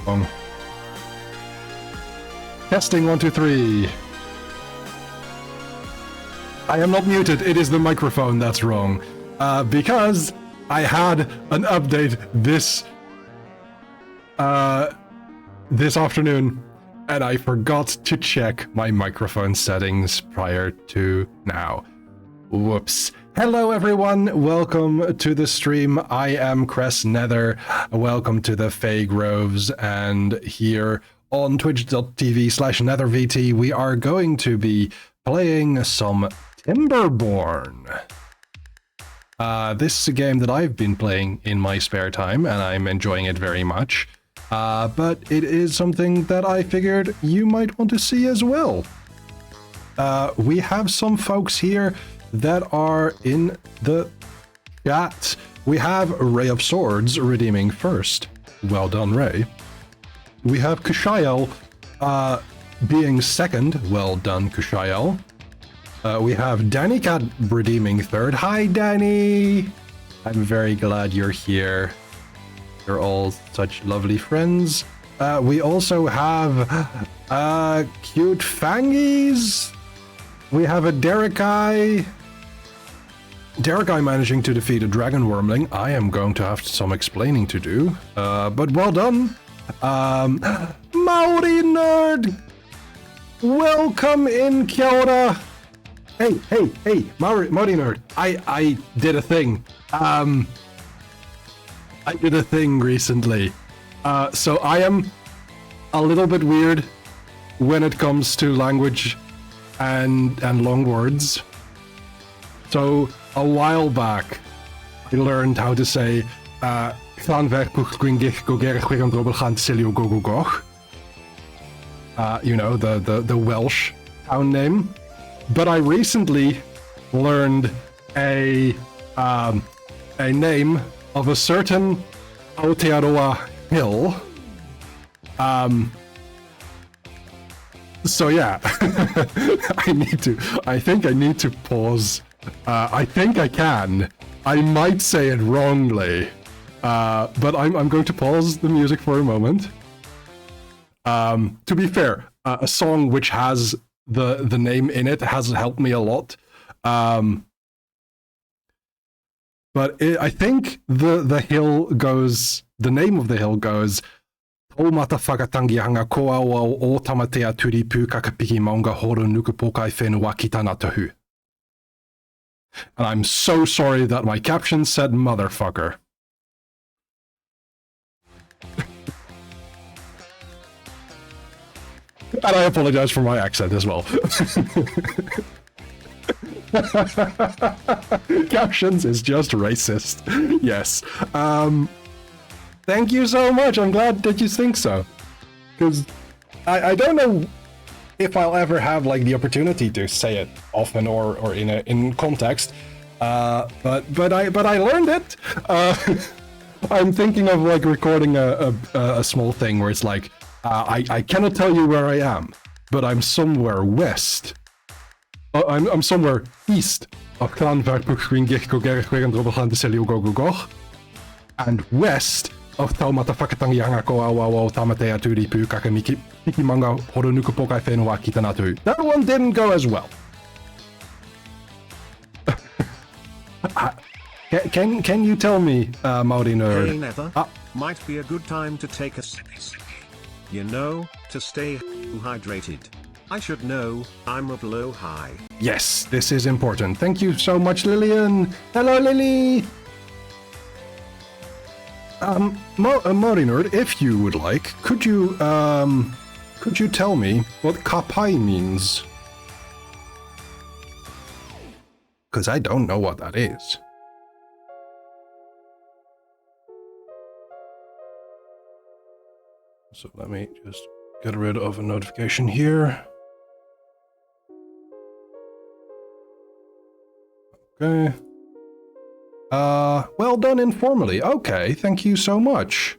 wrong. Testing 1, 2, 3. I am not muted, it is the microphone that's wrong. Because I had an update this afternoon, and I forgot to check my microphone settings prior to now. Whoops. Hello everyone, welcome to the stream. I am Cress Nether. Welcome to the Fae Groves, and here on twitch.tv/nethervt we are going to be playing some Timberborn. This is a game that I've been playing in my spare time, and I'm enjoying it very much. But it is something that I figured you might want to see as well. We have some folks here that are in the chat. We have Ray of Swords redeeming first. Well done, Ray. We have Kushael being second. Well done, Kushael. We have Danny Cat redeeming third. Hi, Danny! I'm very glad you're here. You're all such lovely friends. We also have Cute Fangies. We have a Derekai. Derekai managing to defeat a Dragon Wormling. I am going to have some explaining to do. But well done. Maori Nerd! Welcome in, kia ora. Hey, Maori Nerd. I did a thing. I did a thing recently. So I am a little bit weird when it comes to language and long words. So a while back, I learned how to say you know, the Welsh town name. But I recently learned a name of a certain Aotearoa hill. So yeah, I think I need to pause. I think I can. I might say it wrongly, but I'm going to pause the music for a moment. To be fair, a song which has the name in it has helped me a lot. But I think the hill goes, the name of the hill goes, Taumata whakatangianga koa o tamatea turi pu kakapiki maunga horu nuku pokai whenua kitana tahu. And I'm so sorry that my caption said motherfucker. And I apologize for my accent as well. Captions is just racist. Yes. Thank you so much. I'm glad that you think so. Because I don't know if I'll ever have like the opportunity to say it often or in context. But I learned it. I'm thinking of like recording a small thing where it's like I cannot tell you where I am, but I'm somewhere west. I'm somewhere east of and west of Taumata whakatangianga ko awa tamatea turi pu kakamiki manga horunuku pokai whenua kitanatu. That one didn't go as well. Can you tell me, Maori Nerd? Hey, Nether, might be a good time to take a sippy. You know, to stay hydrated. I should know, I'm a below high. Yes, this is important. Thank you so much, Lillian. Hello, Lily. Maori Nerd, if you would like, could you tell me what kapai means? Because I don't know what that is. So let me just get rid of a notification here. Okay. Well done informally. Okay, thank you so much.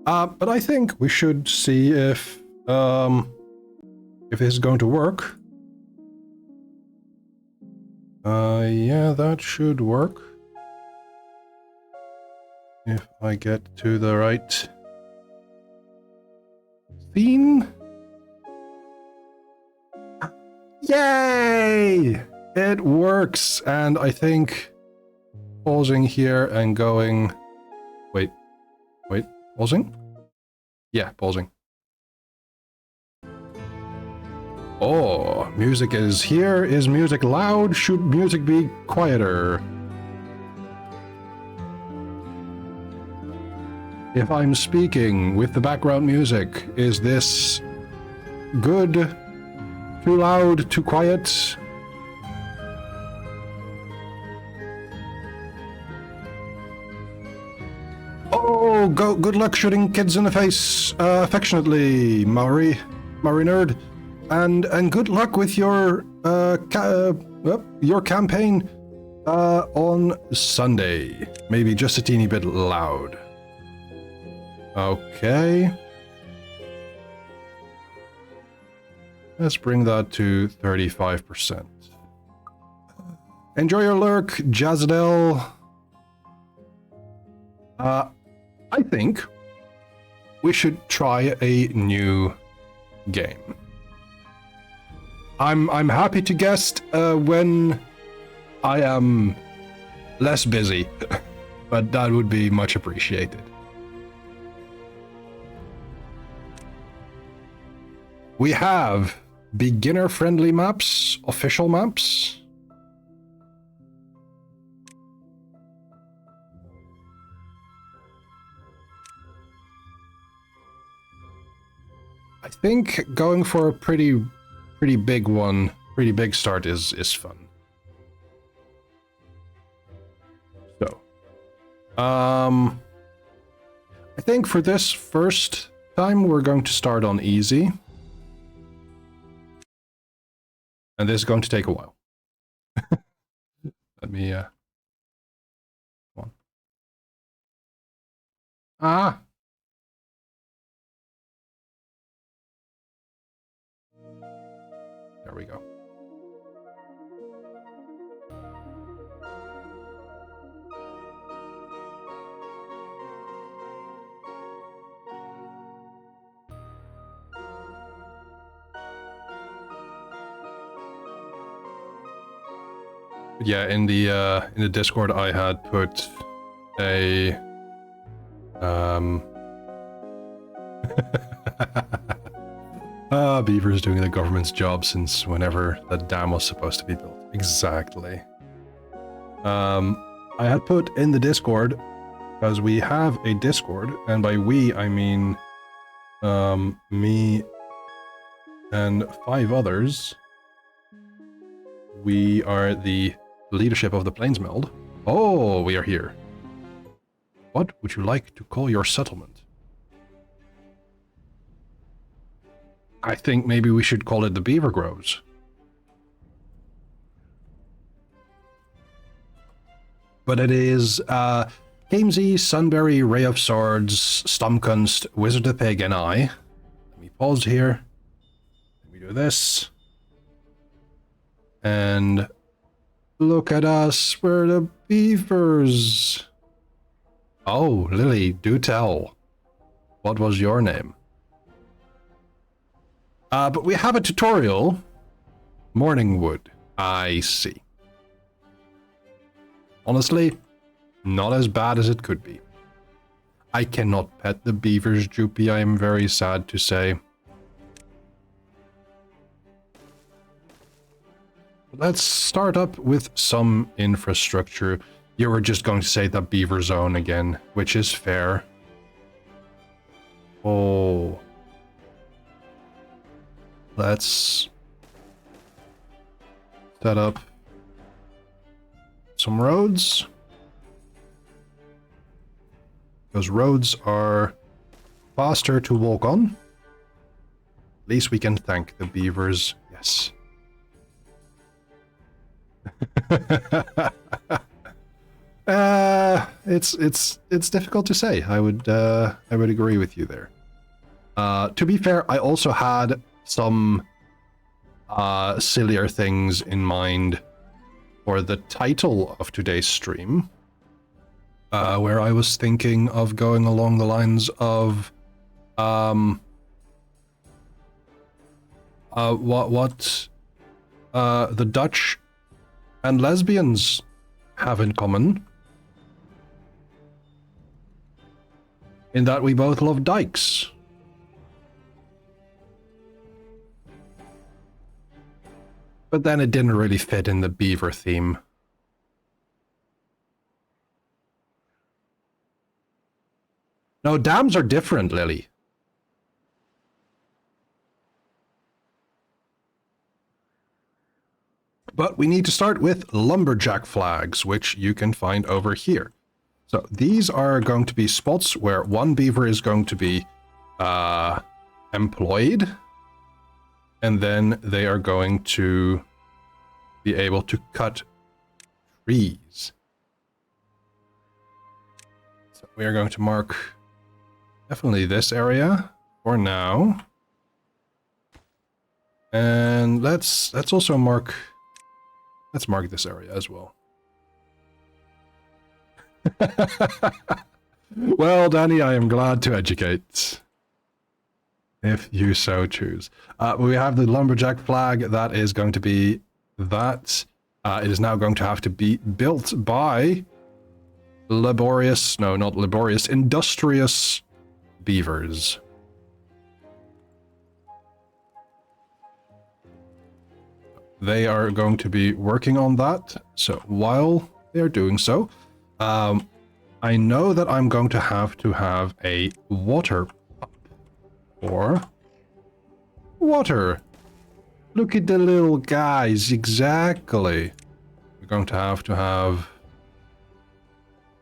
But I think we should see if this is going to work. Yeah, that should work. If I get to the right scene. Yay! It works, and I think pausing here and going... Wait, pausing? Yeah, pausing. Oh, music is here. Is music loud? Should music be quieter? If I'm speaking with the background music, is this good? Too loud? Too quiet? Oh, good luck shooting kids in the face affectionately, Maori nerd, and good luck with your campaign on Sunday. Maybe just a teeny bit loud. Okay. Let's bring that to 35%. Enjoy your lurk, Jazadel. I think we should try a new game. I'm happy to guest when I am less busy, but that would be much appreciated. We have beginner-friendly maps, official maps. I think going for a pretty big one, pretty big start is fun. So, I think for this first time we're going to start on easy. And this is going to take a while. Let me, come on. Ah! There we go. Yeah, in the Discord I had put a beavers doing the government's job since whenever the dam was supposed to be built. Exactly. I had put in the Discord, because we have a Discord, and by we I mean me and 5 others. We are the leadership of the Plainsmeld. Oh, we are here. What would you like to call your settlement? I think maybe we should call it the Beaver Groves. But it is Gamesy, Sunbury, Ray of Swords, Stamkunst, Wizard the Pig, and I. Let me pause here. Let me do this. And look at us, we're the beavers. Oh, Lily, do tell. What was your name? But we have a tutorial. Morningwood. I see. Honestly, not as bad as it could be. I cannot pet the beavers, Joopy, I am very sad to say. Let's start up with some infrastructure. You were just going to say the beaver zone again, which is fair. Oh. Let's set up some roads. Those roads are faster to walk on. At least we can thank the beavers. Yes. It's difficult to say. I would agree with you there. To be fair, I also had some sillier things in mind for the title of today's stream, where I was thinking of going along the lines of what the Dutch and lesbians have in common, in that we both love dykes. But then it didn't really fit in the beaver theme. No, dams are different, Lily. But we need to start with lumberjack flags, which you can find over here. So these are going to be spots where one beaver is going to be employed, and then they are going to be able to cut trees. So we are going to mark definitely this area for now. And let's also mark... Let's mark this area as well. Well, Danny, I am glad to educate. If you so choose. We have the lumberjack flag. That is going to be that. It is now going to have to be built by laborious... No, not laborious. Industrious beavers. They are going to be working on that. So while they're doing so, I know that I'm going to have a water pump for water. Look at the little guys, exactly. We're going to have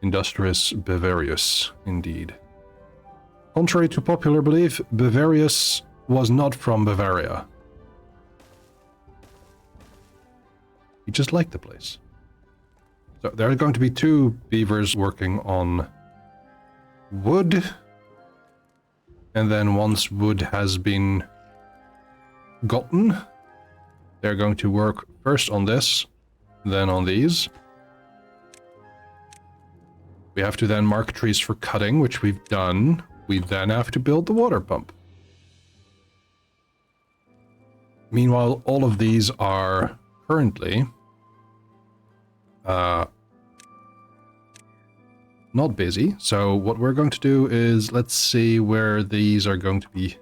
Industrious Bavarius, indeed. Contrary to popular belief, Bavarius was not from Bavaria. He just liked the place. So there are going to be 2 beavers working on wood. And then once wood has been gotten, they're going to work first on this, then on these. We have to then mark trees for cutting, which we've done. We then have to build the water pump. Meanwhile, all of these are currently not busy. So what we're going to do is, let's see where these are going to be.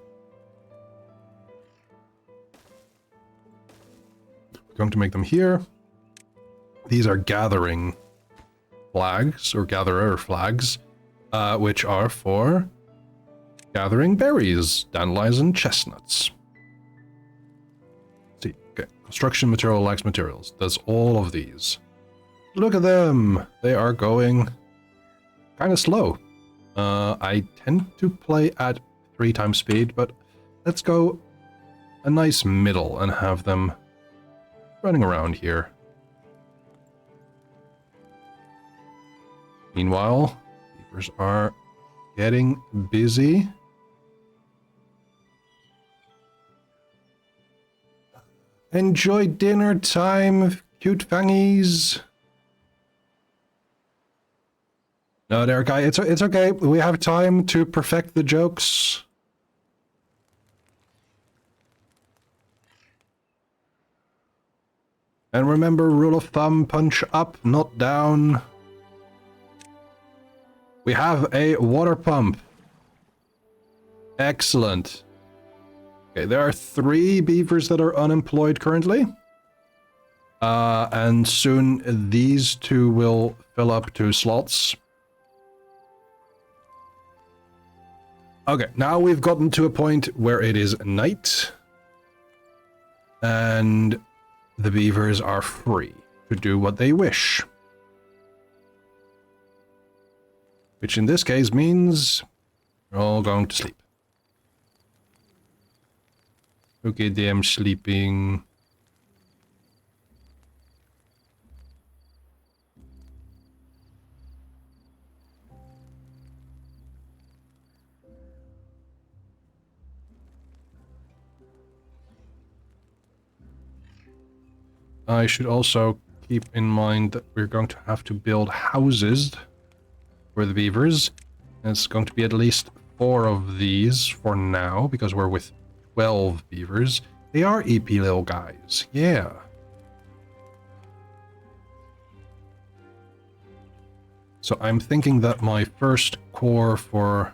We're going to make them here. These are gathering flags, or gatherer flags, which are for gathering berries, dandelions, and chestnuts. Let's see, okay, construction material lacks materials. Does all of these. Look at them! They are going kind of slow. I tend to play at 3 times speed, but let's go a nice middle and have them running around here. Meanwhile, beavers are getting busy. Enjoy dinner time, cute fangies. No, there, guy. It's okay. We have time to perfect the jokes. And remember, rule of thumb, punch up, not down. We have a water pump. Excellent. Okay, there are 3 beavers that are unemployed currently. And soon these 2 will fill up 2 slots. Okay, now we've gotten to a point where it is night. And the beavers are free to do what they wish. Which in this case means we're all going to sleep. Okay, damn sleeping. I should also keep in mind that we're going to have to build houses for the beavers. And it's going to be at least 4 of these for now, because we're with 12 beavers. They are EP little guys, yeah. So I'm thinking that my first core for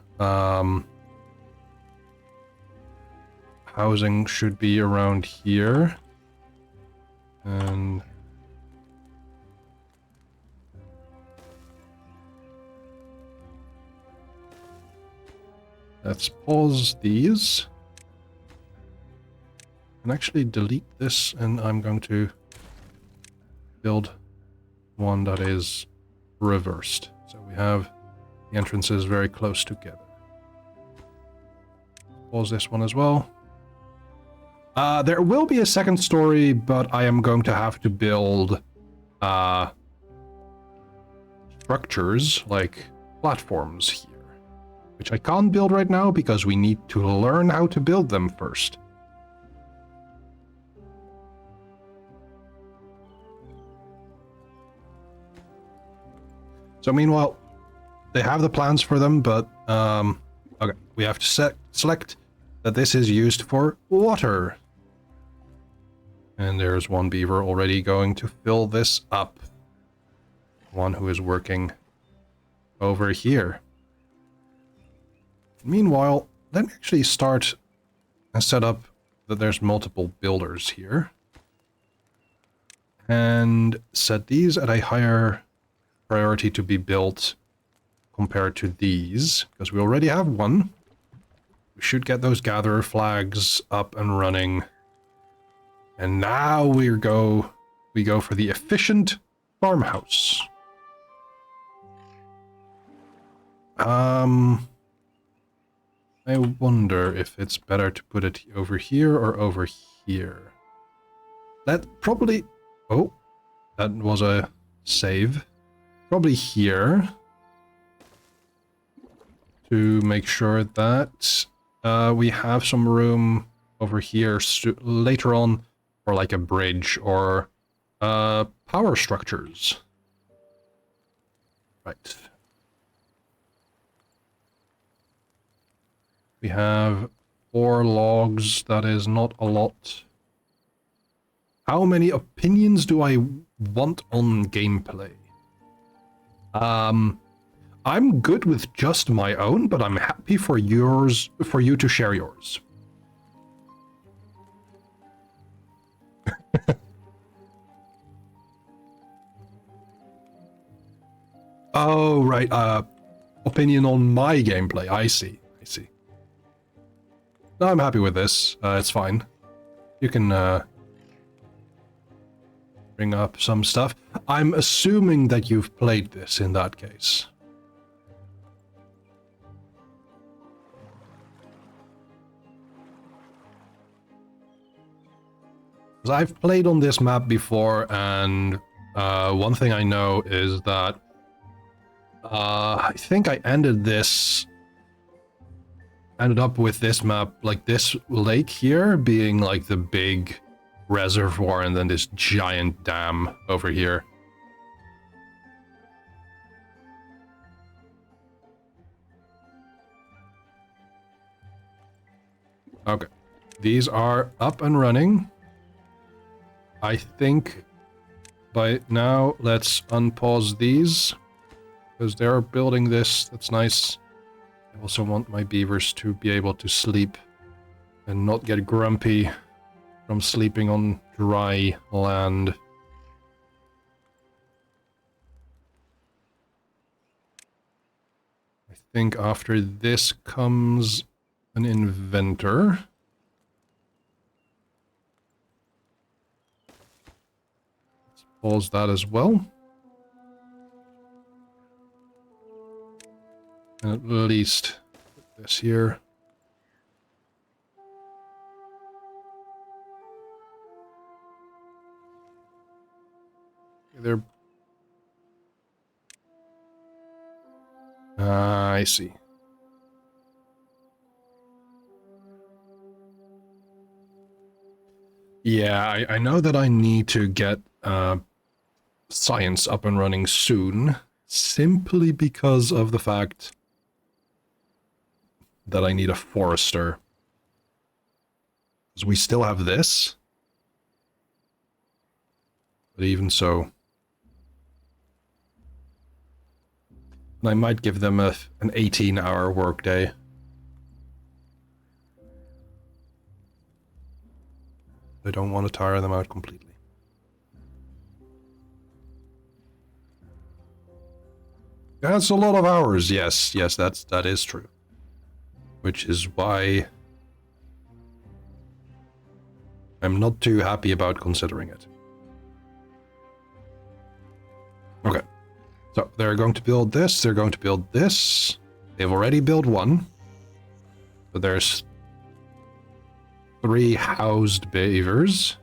housing should be around here. And let's pause these. And actually delete this, and I'm going to build one that is reversed. So we have the entrances very close together. Pause this one as well. There will be a second story, but I am going to have to build structures like platforms here, which I can't build right now because we need to learn how to build them first. So meanwhile, they have the plans for them, but okay, we have to select that this is used for water. And there's one beaver already going to fill this up. One who is working over here. Meanwhile, let me actually start and set up that there's multiple builders here. And set these at a higher priority to be built compared to these, because we already have one. We should get those gatherer flags up and running. And now we go for the efficient farmhouse. I wonder if it's better to put it over here or over here. That probably... Oh, that was a save. Probably here. To make sure that we have some room over here later on for like a bridge or power structures. Right. We have 4 logs. That is not a lot. How many opinions do I want on gameplay? I'm good with just my own, but I'm happy for you to share yours. Oh, right. Opinion on my gameplay. I see. No, I'm happy with this. It's fine. You can bring up some stuff. I'm assuming that you've played this in that case. Because I've played on this map before, and one thing I know is that I think I ended up with this map, like this lake here being like the big reservoir and then this giant dam over here. Okay, these are up and running. I think by now let's unpause these because they're building this. That's nice. I also want my beavers to be able to sleep and not get grumpy from sleeping on dry land. I think after this comes an inventor. Let's pause that as well. And at least put this here. They're... I see. Yeah, I know that I need to get science up and running soon, simply because of the fact that I need a forester. Because we still have this. But even so... I might give them an 18-hour workday. I don't want to tire them out completely. That's a lot of hours. Yes, that is true. Which is why I'm not too happy about considering it. Okay. So they're going to build this, they're going to build this. They've already built one. So there's 3 housed beavers.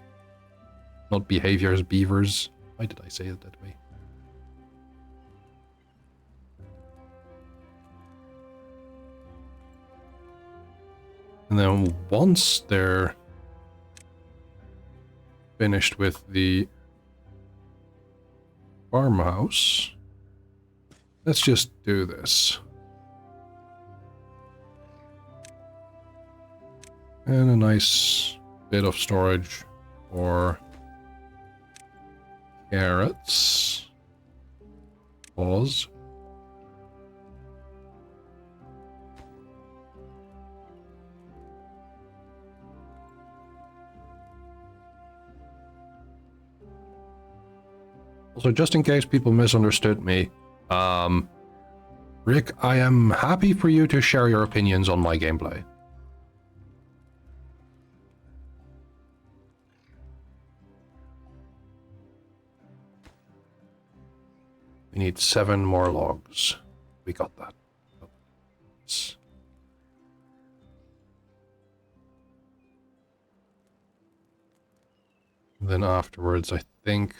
Not behaviors, beavers. Why did I say it that way? And then once they're finished with the farmhouse, let's just do this. And a nice bit of storage for carrots. Pause. Also, just in case people misunderstood me, Rick, I am happy for you to share your opinions on my gameplay. We need 7 more logs. We got that. Then afterwards, I think...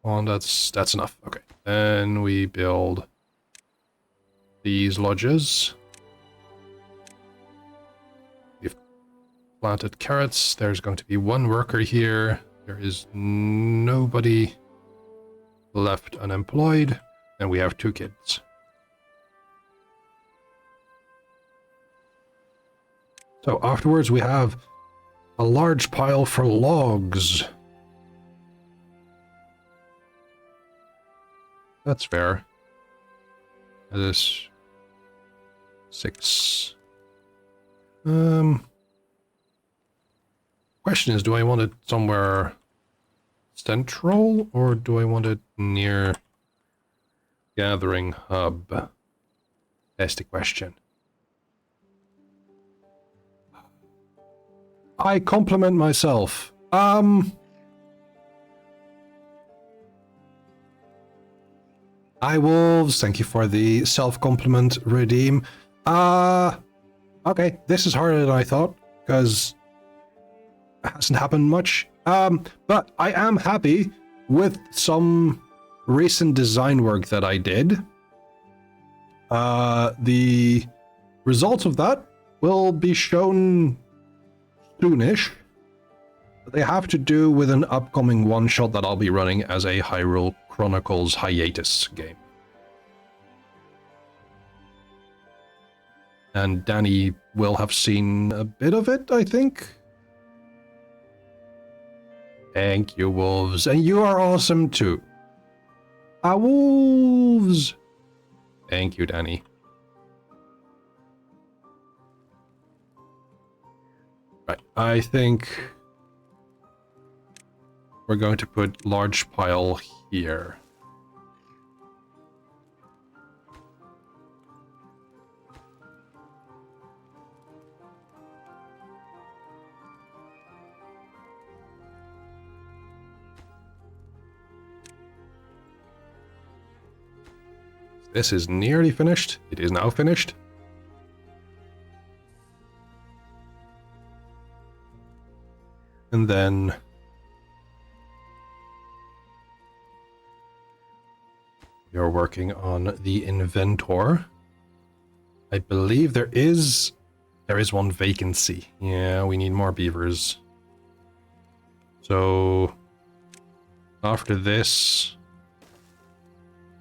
Oh, that's enough. Okay. Then we build these lodges. We've planted carrots. There's going to be 1 worker here. There is nobody left unemployed. And we have 2 kids. So afterwards we have a large pile for logs. That's fair. That is 6. Question is, do I want it somewhere central or do I want it near gathering hub? That's the question. I compliment myself. Hi Wolves, thank you for the self-compliment redeem. Okay, this is harder than I thought, because it hasn't happened much. But I am happy with some recent design work that I did. The results of that will be shown soonish. They have to do with an upcoming one-shot that I'll be running as a Hyrule Chronicles hiatus game. And Danny will have seen a bit of it, I think. Thank you, Wolves. And you are awesome too. Wolves! Thank you, Danny. Right, I think we're going to put large pile here. This is nearly finished. It is now finished. And then we are working on the inventor. I believe there is 1 vacancy. Yeah, we need more beavers. So after this,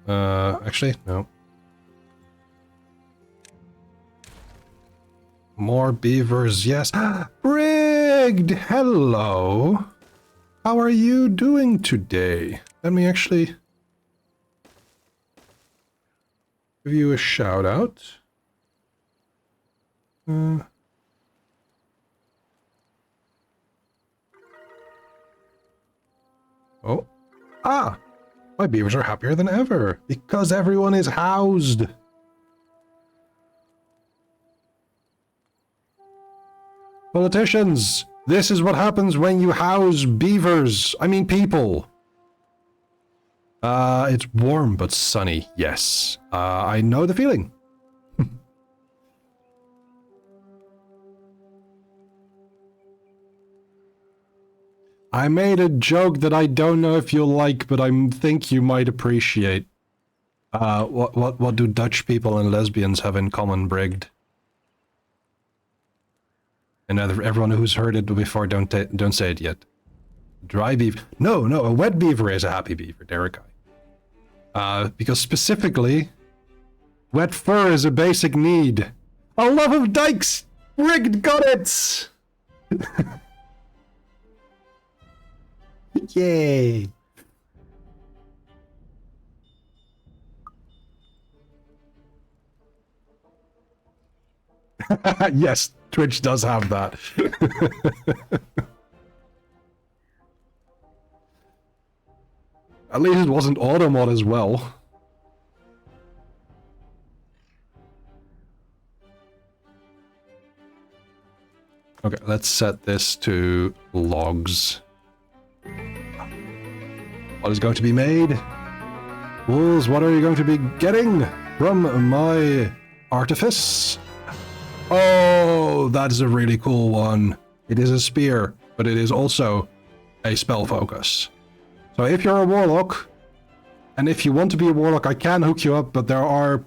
Actually, no. More beavers, yes. Rigged! Hello! How are you doing today? Let me actually give you a shout out. Oh. Ah! My beavers are happier than ever, because everyone is housed. Politicians, this is what happens when you house beavers. I mean people. It's warm but sunny, yes. I know the feeling. I made a joke that I don't know if you'll like, but I think you might appreciate. What do Dutch people and lesbians have in common, Brigged? And everyone who's heard it before, don't say it yet. Dry beaver. No, a wet beaver is a happy beaver, Derek. Because specifically, wet fur is a basic need. A love of dikes! Rigged got it! Yay! Yes, Twitch does have that. At least it wasn't automod as well. Okay, let's set this to logs. What is going to be made? Wolves, what are you going to be getting from my artifice? Oh, that is a really cool one. It is a spear, but it is also a spell focus. So if you're a warlock, and if you want to be a warlock, I can hook you up, but there are...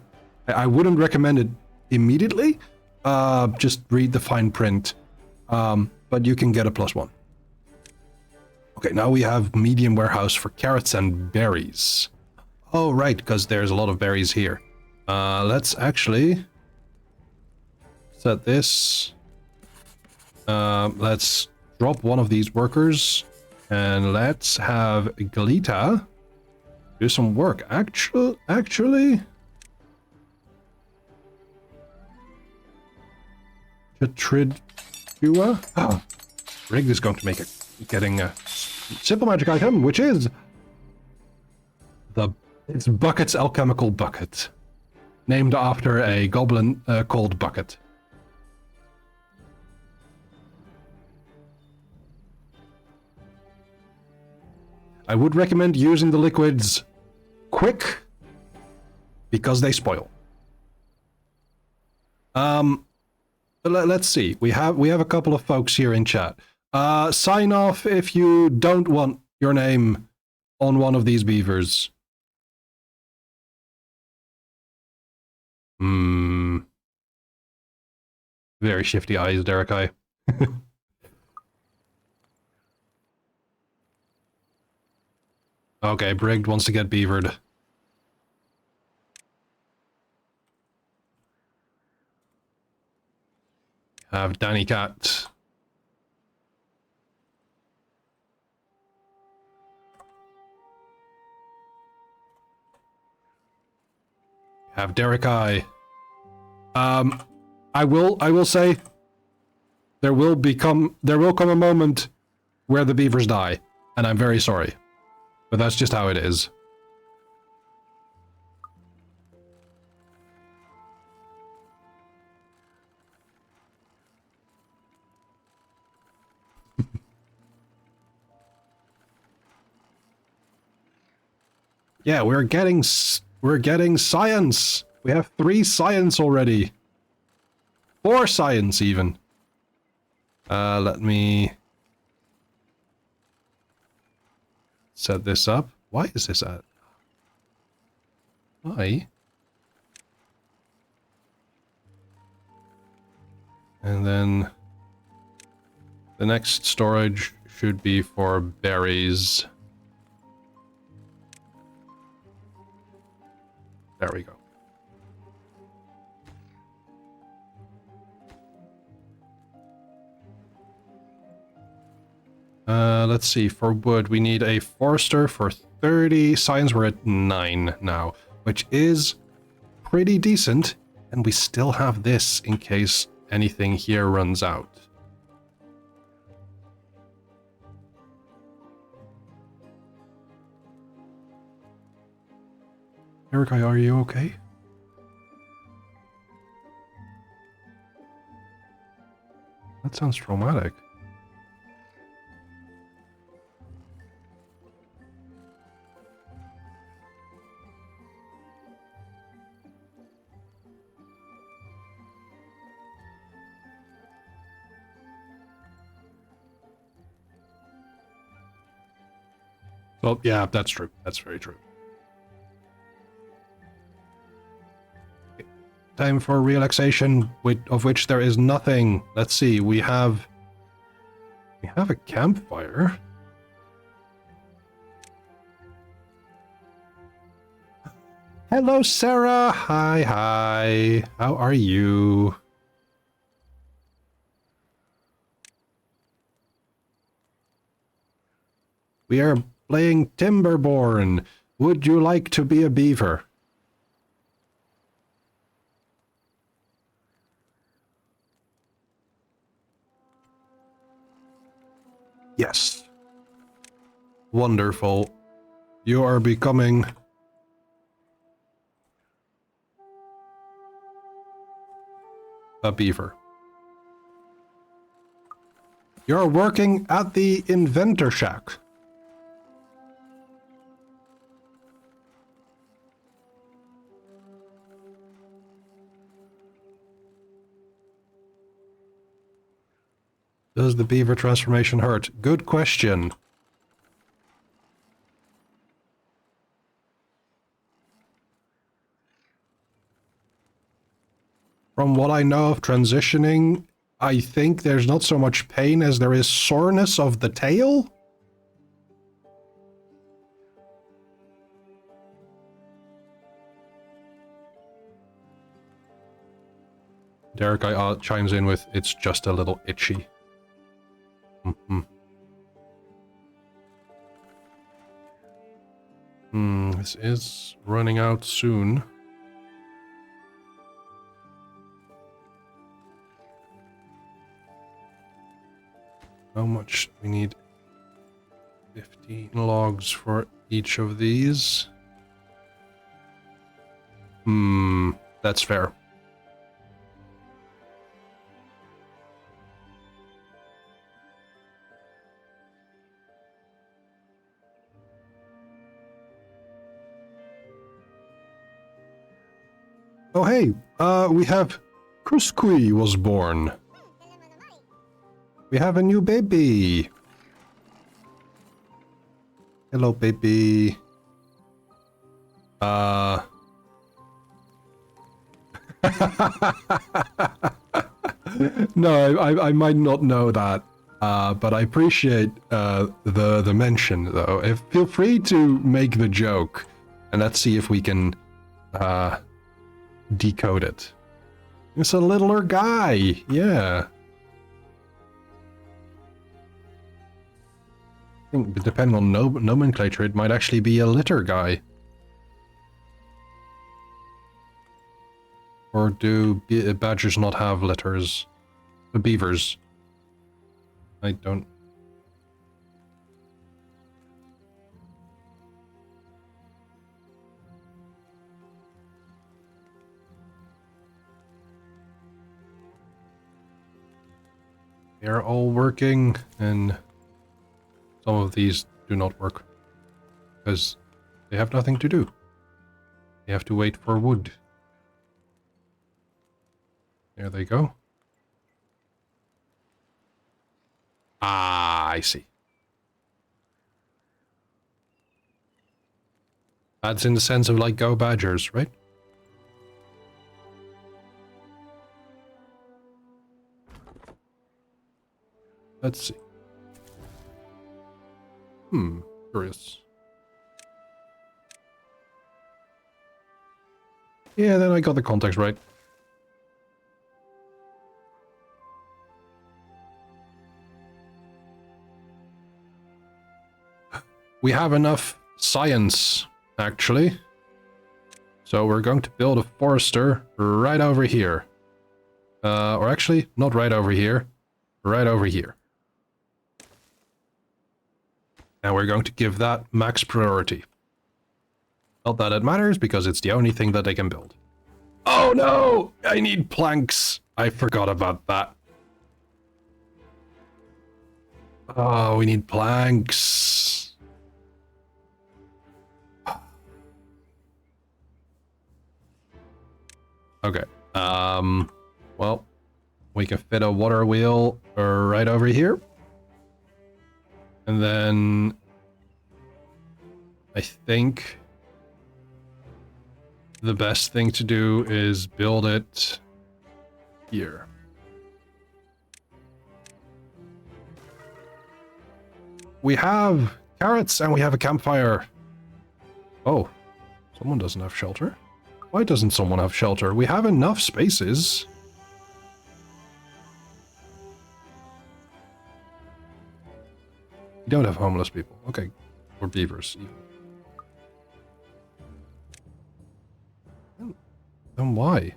I wouldn't recommend it immediately. Just read the fine print. But you can get a +1. Okay, now we have medium warehouse for carrots and berries. Oh, right, because there's a lot of berries here. Let's actually set this. Let's drop one of these workers. And let's have Galita do some work. Actually... Chatridua? Oh, Rig is going to make it. Getting a simple magic item, which is... It's Bucket's alchemical bucket. Named after a goblin called Bucket. I would recommend using the liquids quick because they spoil. Let's see. We have a couple of folks here in chat. Sign off if you don't want your name on one of these beavers. Very shifty eyes, Derek. Okay, Brigged wants to get beavered. Have Danny Cat. Have Derek I. I will say there will come a moment where the beavers die, and I'm very sorry. But that's just how it is. Yeah, we're getting science. We have 3 science already. 4 science even. Let me set this up. Why is this at? Why? And then the next storage should be for berries. There we go. Let's see. For wood, we need a forester for 30. Science, we're at 9 now, which is pretty decent. And we still have this in case anything here runs out. Erica, are you okay? That sounds traumatic. Well, yeah, that's true. That's very true. Time for relaxation, of which there is nothing. Let's see. We have a campfire. Hello, Sarah. Hi, hi. How are you? We are playing Timberborn. Would you like to be a beaver? Yes. Wonderful. You are becoming a beaver. You're working at the Inventor Shack. Does the beaver transformation hurt? Good question. From what I know of transitioning, I think there's not so much pain as there is soreness of the tail? Derek chimes in with, it's just a little itchy. This is running out soon. How much? We need 15 logs for each of these. That's fair. Oh, hey, we have Kruskui was born. We have a new baby. Hello, baby. No, I might not know that, but I appreciate the mention, though. Feel free to make the joke, and let's see if we can decode it. It's a littler guy, yeah. I think, depending on nomenclature, it might actually be a litter guy. Or do badgers not have litters? The beavers. I don't... They're all working, and some of these do not work. Because they have nothing to do. They have to wait for wood. There they go. Ah, I see. That's in the sense of like go badgers, right? Let's see. Curious. Yeah, then I got the context right. We have enough science, actually. So we're going to build a forester right over here. Or actually, not right over here. Right over here. And we're going to give that max priority. Not that it matters, because it's the only thing that they can build. Oh no! I need planks! I forgot about that. Oh, we need planks. Okay. Well, we can fit a water wheel right over here. And then I think the best thing to do is build it here. We have carrots and we have a campfire. Oh, someone doesn't have shelter. Why doesn't someone have shelter? We have enough spaces. We don't have homeless people. Okay, or beavers. Then why?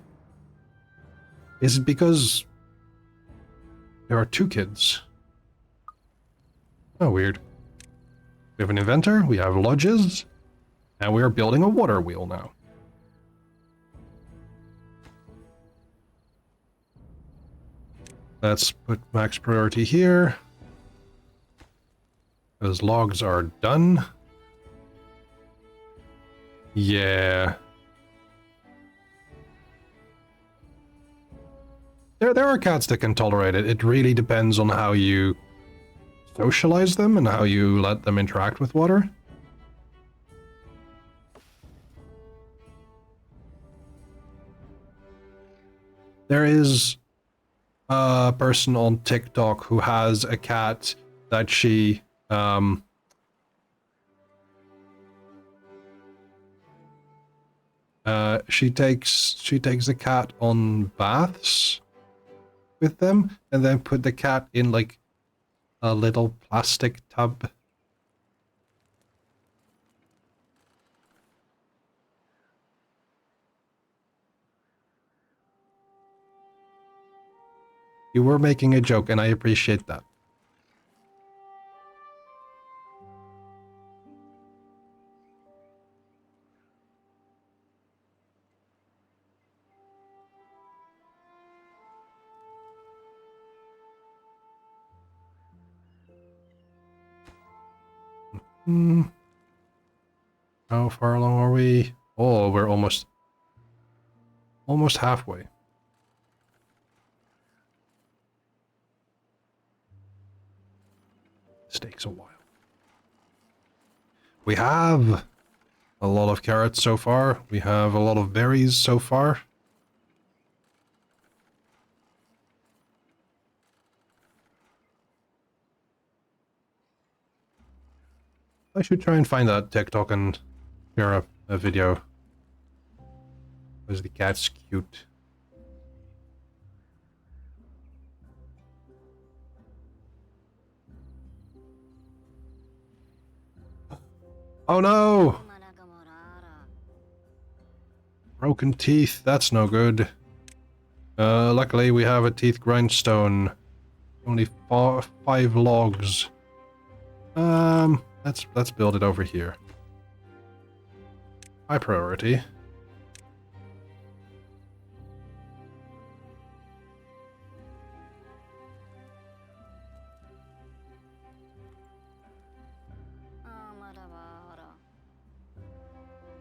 Is it because there are 2 kids? Oh, weird. We have an inventor, we have lodges, and we are building a water wheel now. Let's put max priority here. Those logs are done. Yeah. There are cats that can tolerate it. It really depends on how you socialize them and how you let them interact with water. There is a person on TikTok who has a cat that she she takes the cat on baths with them and then put the cat in like a little plastic tub. You were making a joke and I appreciate that. How far along are we? Oh, we're almost halfway. This takes a while. We have a lot of carrots so far. We have a lot of berries so far. I should try and find that TikTok and share a video. Because the cat's cute. Oh no! Broken teeth, that's no good. Luckily we have a teeth grindstone. Only 5 logs. Let's build it over here. High priority.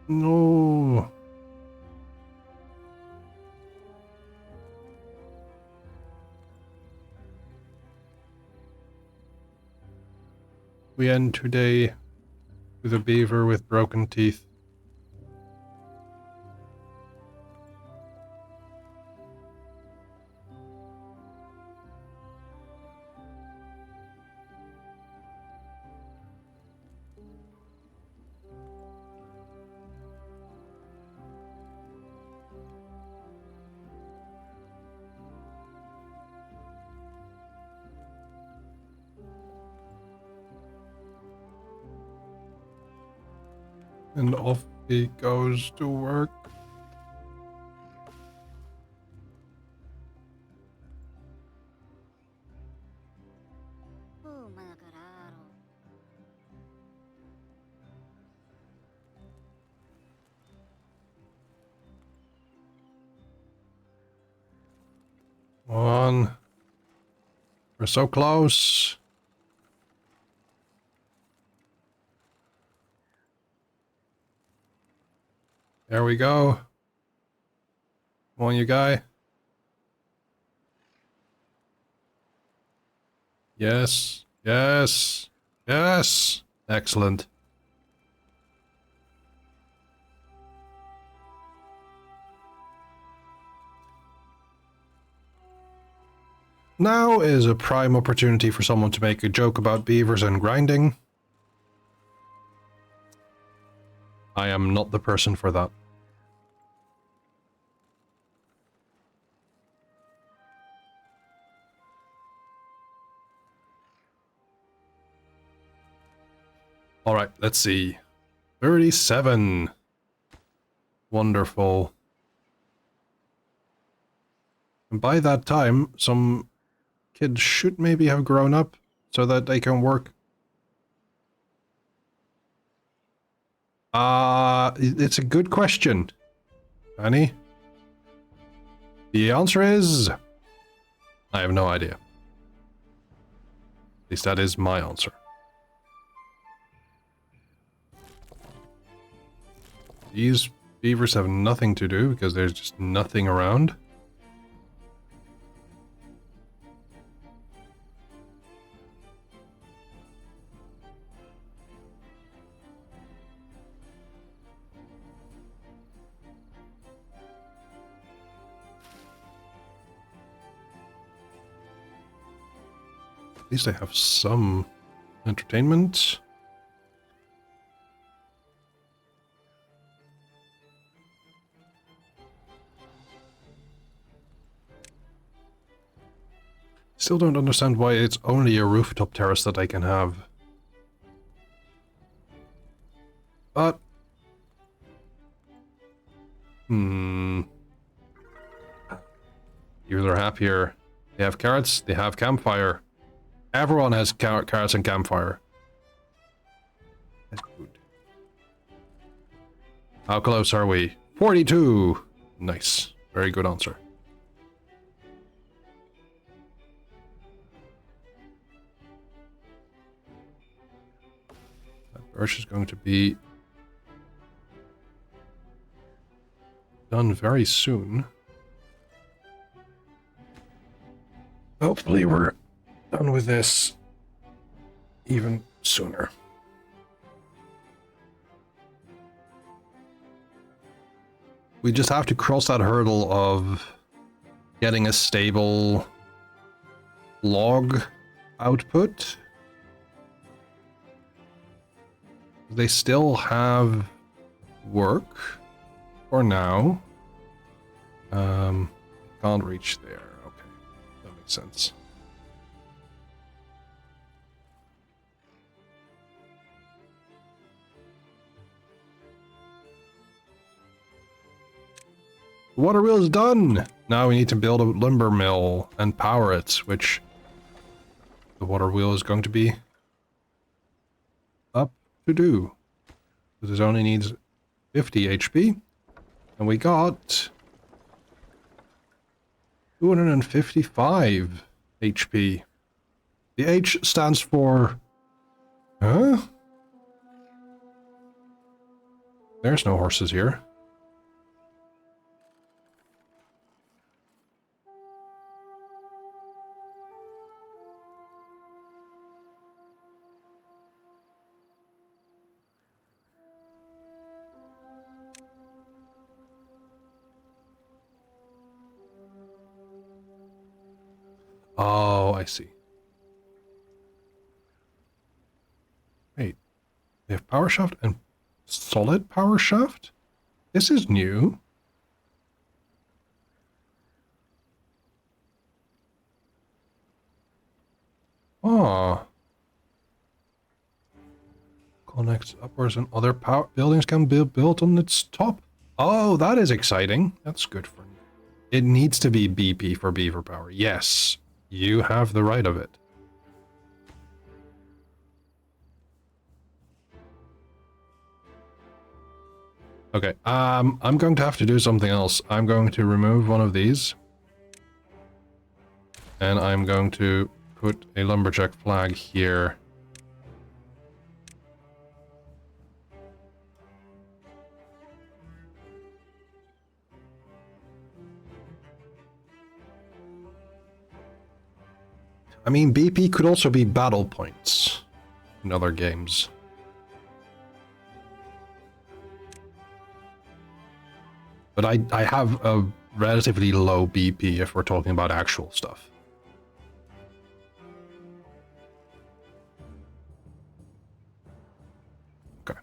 No. We end today with a beaver with broken teeth. And off he goes to work. Come on. We're so close. There we go. Come on, you guy. Yes. Yes. Yes. Excellent. Now is a prime opportunity for someone to make a joke about beavers and grinding. I am not the person for that. Alright, let's see. 37. Wonderful. And by that time, some kids should maybe have grown up so that they can work. It's a good question, Annie. The answer is... I have no idea. At least that is my answer. These beavers have nothing to do because there's just nothing around. At least I have some entertainment. Still don't understand why it's only a rooftop terrace that I can have. But... Users are happier. They have carrots, they have campfire. Everyone has carrots and campfire. That's good. How close are we? 42! Nice. Very good answer. That birch is going to be done very soon. Hopefully we're done with this even sooner. We just have to cross that hurdle of getting a stable log output. They still have work for now. Can't reach there. Okay, that makes sense. The water wheel is done! Now we need to build a lumber mill and power it, which the water wheel is going to be up to do. This only needs 50 HP. And we got 255 HP. The H stands for... Huh? There's no horses here. Oh, I see. Wait, they have power shaft and solid power shaft? This is new. connects upwards and other power buildings can be built on its top. Oh, that is exciting. That's good for me. It needs to be BP for beaver power. Yes, you have the right of it. Okay, I'm going to have to do something else. I'm going to remove one of these. And I'm going to put a lumberjack flag here. I mean, BP could also be battle points in other games. But I have a relatively low BP if we're talking about actual stuff. Okay.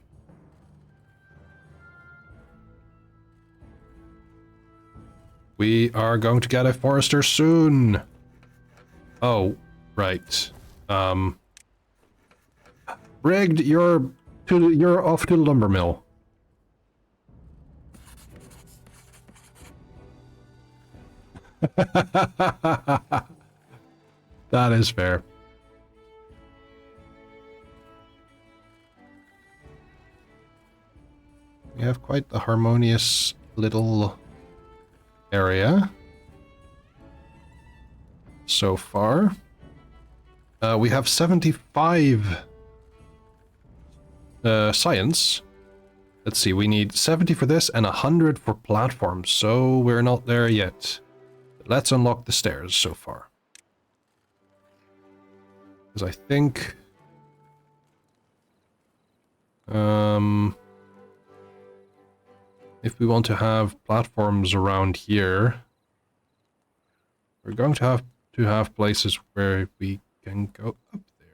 We are going to get a forester soon. Oh, right. Rigged, you're off to the lumber mill. That is fair. We have quite the harmonious little area so far. We have 75 science. Let's see, we need 70 for this and 100 for platforms, so we're not there yet. Let's unlock the stairs so far. Because I think... if we want to have platforms around here, we're going to have places where we can go up there.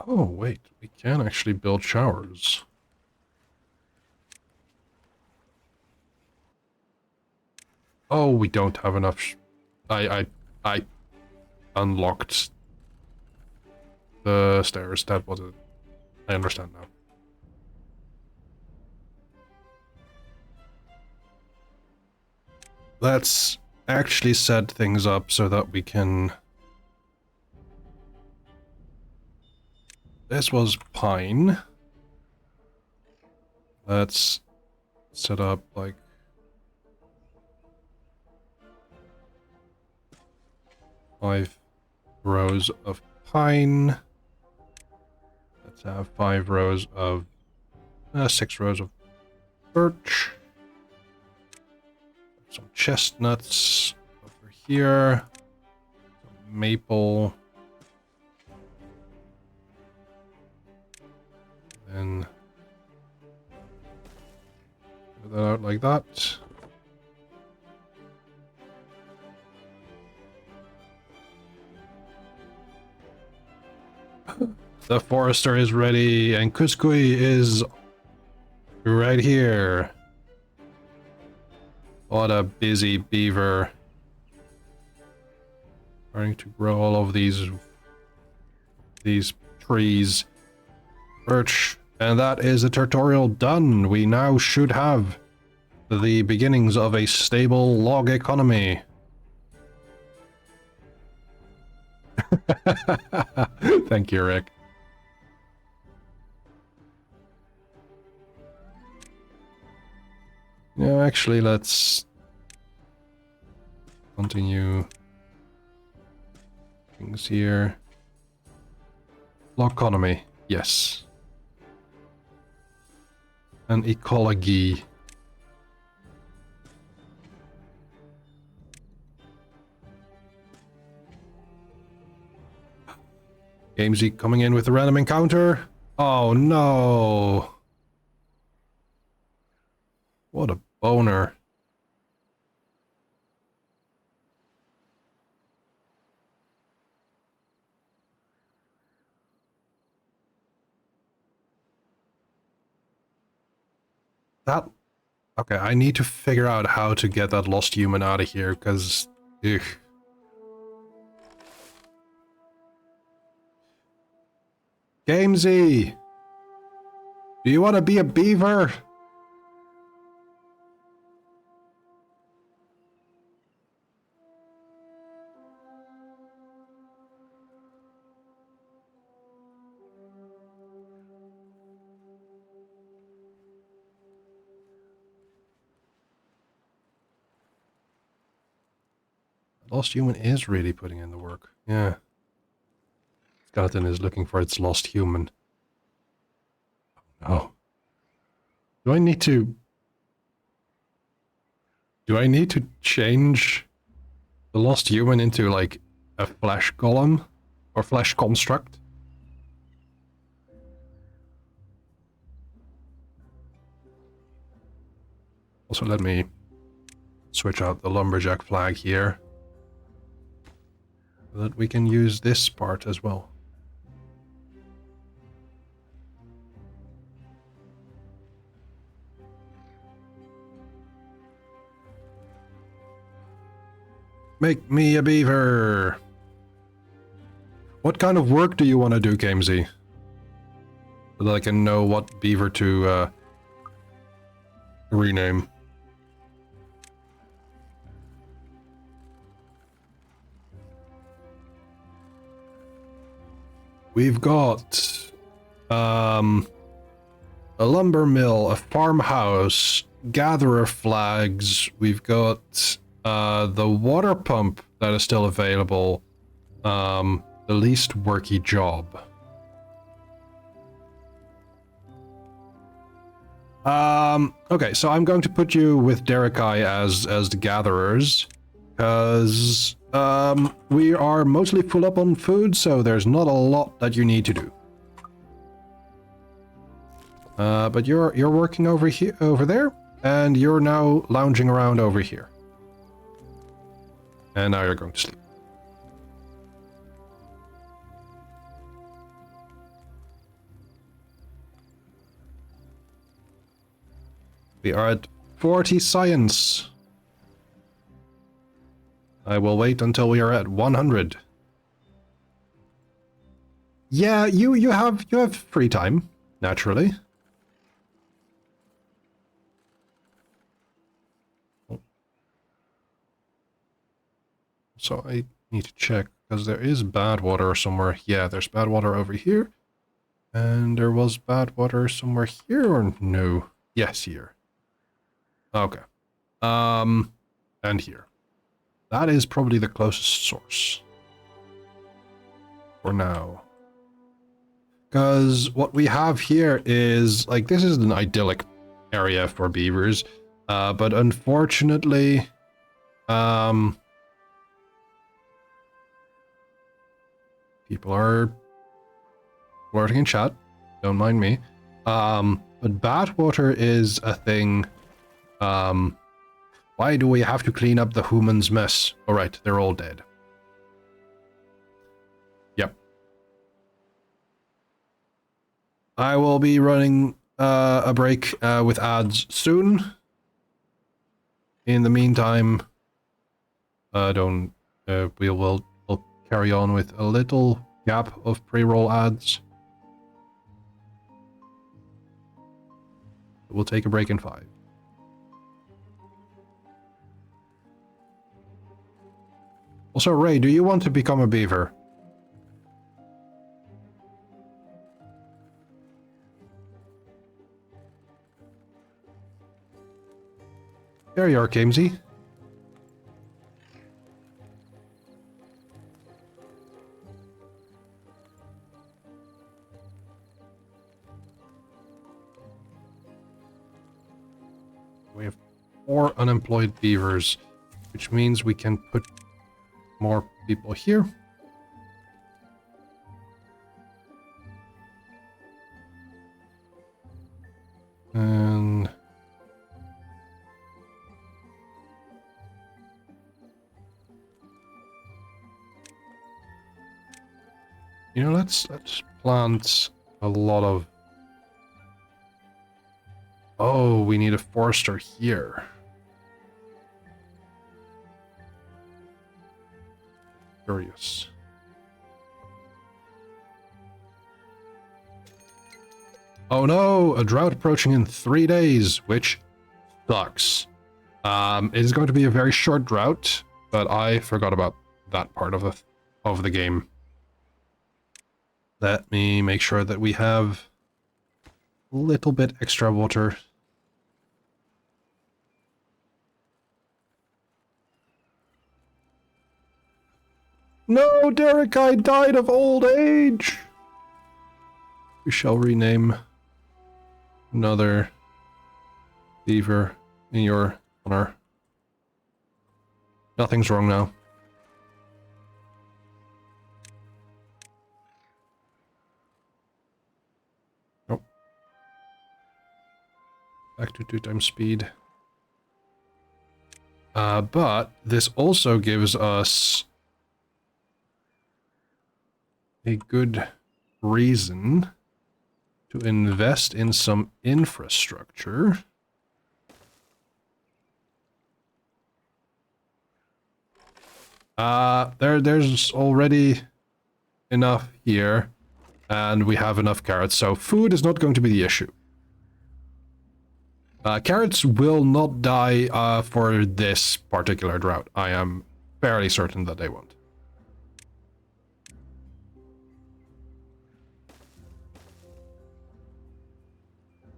Oh, wait, we can actually build showers. Oh, we don't have enough. I unlocked the stairs. That was it. I understand now. Let's actually set things up so that we can... This was pine. Let's set up like... five rows of pine. Let's have 5 rows of... 6 rows of birch. Some chestnuts over here. Some maple. And put that out like that. The forester is ready, and Kuskui is right here. What a busy beaver. Trying to grow all of these trees. Birch. And that is the tutorial done. We now should have the beginnings of a stable log economy. Thank you, Rick. No, actually, let's continue things here. Log economy, yes. And ecology. Gamesy coming in with a random encounter. Oh no. What a boner. That... Okay, I need to figure out how to get that lost human out of here, because... Gamesy! Do you want to be a beaver? Lost human is really putting in the work. Yeah. Skeleton is looking for its lost human. Oh. Do I need to change the lost human into, like, a flesh golem? Or flesh construct? Also, let me switch out the lumberjack flag here, so that we can use this part as well. Make me a beaver! What kind of work do you want to do, Gamesy? So that I can know what beaver to rename. We've got a lumber mill, a farmhouse, gatherer flags. We've got the water pump that is still available. The least worky job. Okay, so I'm going to put you with Derekai as the gatherers, because we are mostly full up on food, so there's not a lot that you need to do. But you're working over there, and you're now lounging around over here. And now you're going to sleep. We are at 40 science. I will wait until we are at 100. Yeah, you have free time, naturally. So I need to check, because there is bad water somewhere. Yeah, there's bad water over here. And there was bad water somewhere here, or no? Yes, here. Okay. And here. That is probably the closest source. For now. Because what we have here is, like, this is an idyllic area for beavers. But unfortunately, people are flirting in chat. Don't mind me. But bad water is a thing. Why do we have to clean up the human's mess? Alright, they're all dead. Yep. I will be running a break with ads soon. In the meantime, we'll carry on with a little gap of pre-roll ads. We'll take a break in 5. Also, Ray, do you want to become a beaver? There you are, Gamesy. We have 4 unemployed beavers, which means we can put more people here. And you know, let's plant a lot of. Oh, we need a forester here. Curious. Oh no, a drought approaching in 3 days, which sucks. It is going to be a very short drought, but I forgot about that part of the game. Let me make sure that we have a little bit extra water. No, Derek, I died of old age. We shall rename another beaver in your honor. Nothing's wrong now. Nope. Back to 2 times speed. But this also gives us a good reason to invest in some infrastructure. There's already enough here, and we have enough carrots, so food is not going to be the issue. Carrots will not die for this particular drought. I am fairly certain that they won't.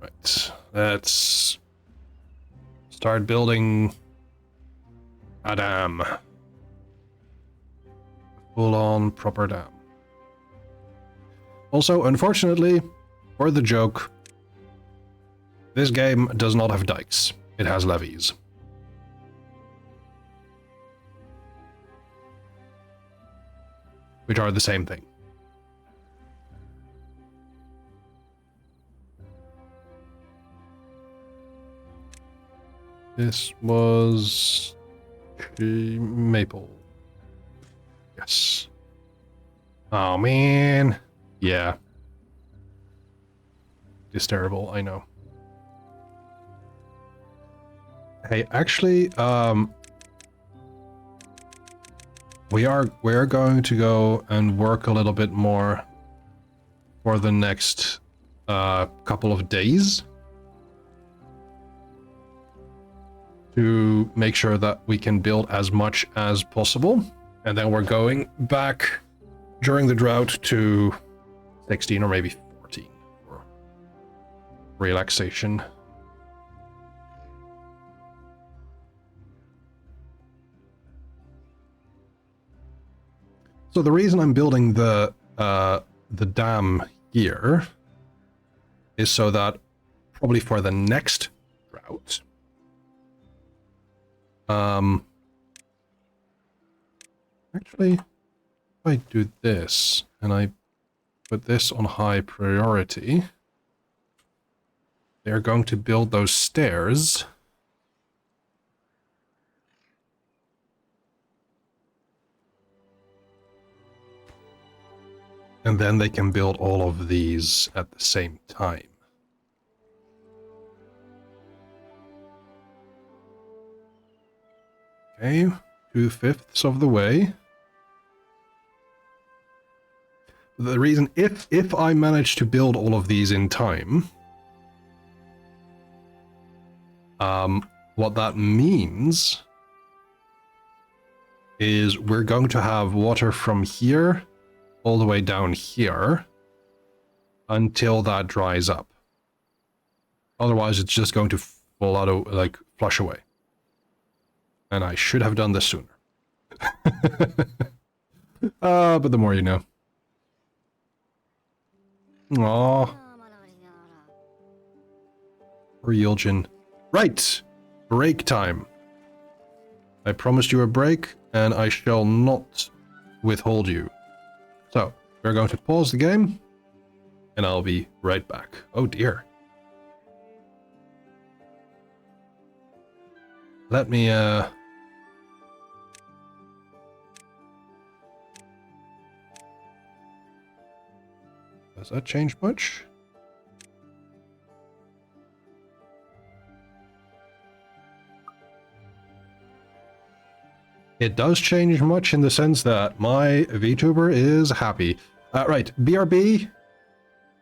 Right, let's start building a dam. Full-on proper dam. Also, unfortunately, for the joke, this game does not have dikes. It has levees. Which are the same thing. This was maple. Yes. Oh man. Yeah. It's terrible, I know. Hey, actually, we're going to go and work a little bit more for the next couple of days to make sure that we can build as much as possible, and then we're going back during the drought to 16 or maybe 14 for relaxation. So the reason I'm building the dam here is so that probably for the next drought, actually, if I do this and I put this on high priority, they're going to build those stairs. And then they can build all of these at the same time. Okay, 2/5 of the way. The reason, if I manage to build all of these in time, what that means is we're going to have water from here all the way down here until that dries up. Otherwise, it's just going to fall out of, like, flush away. And I should have done this sooner. But the more you know. Aww. Poor Yuljin. Right! Break time. I promised you a break, and I shall not withhold you. So, we're going to pause the game, and I'll be right back. Oh dear. let me does that change much? It does change much in the sense that my VTuber is happy. Right, BRB,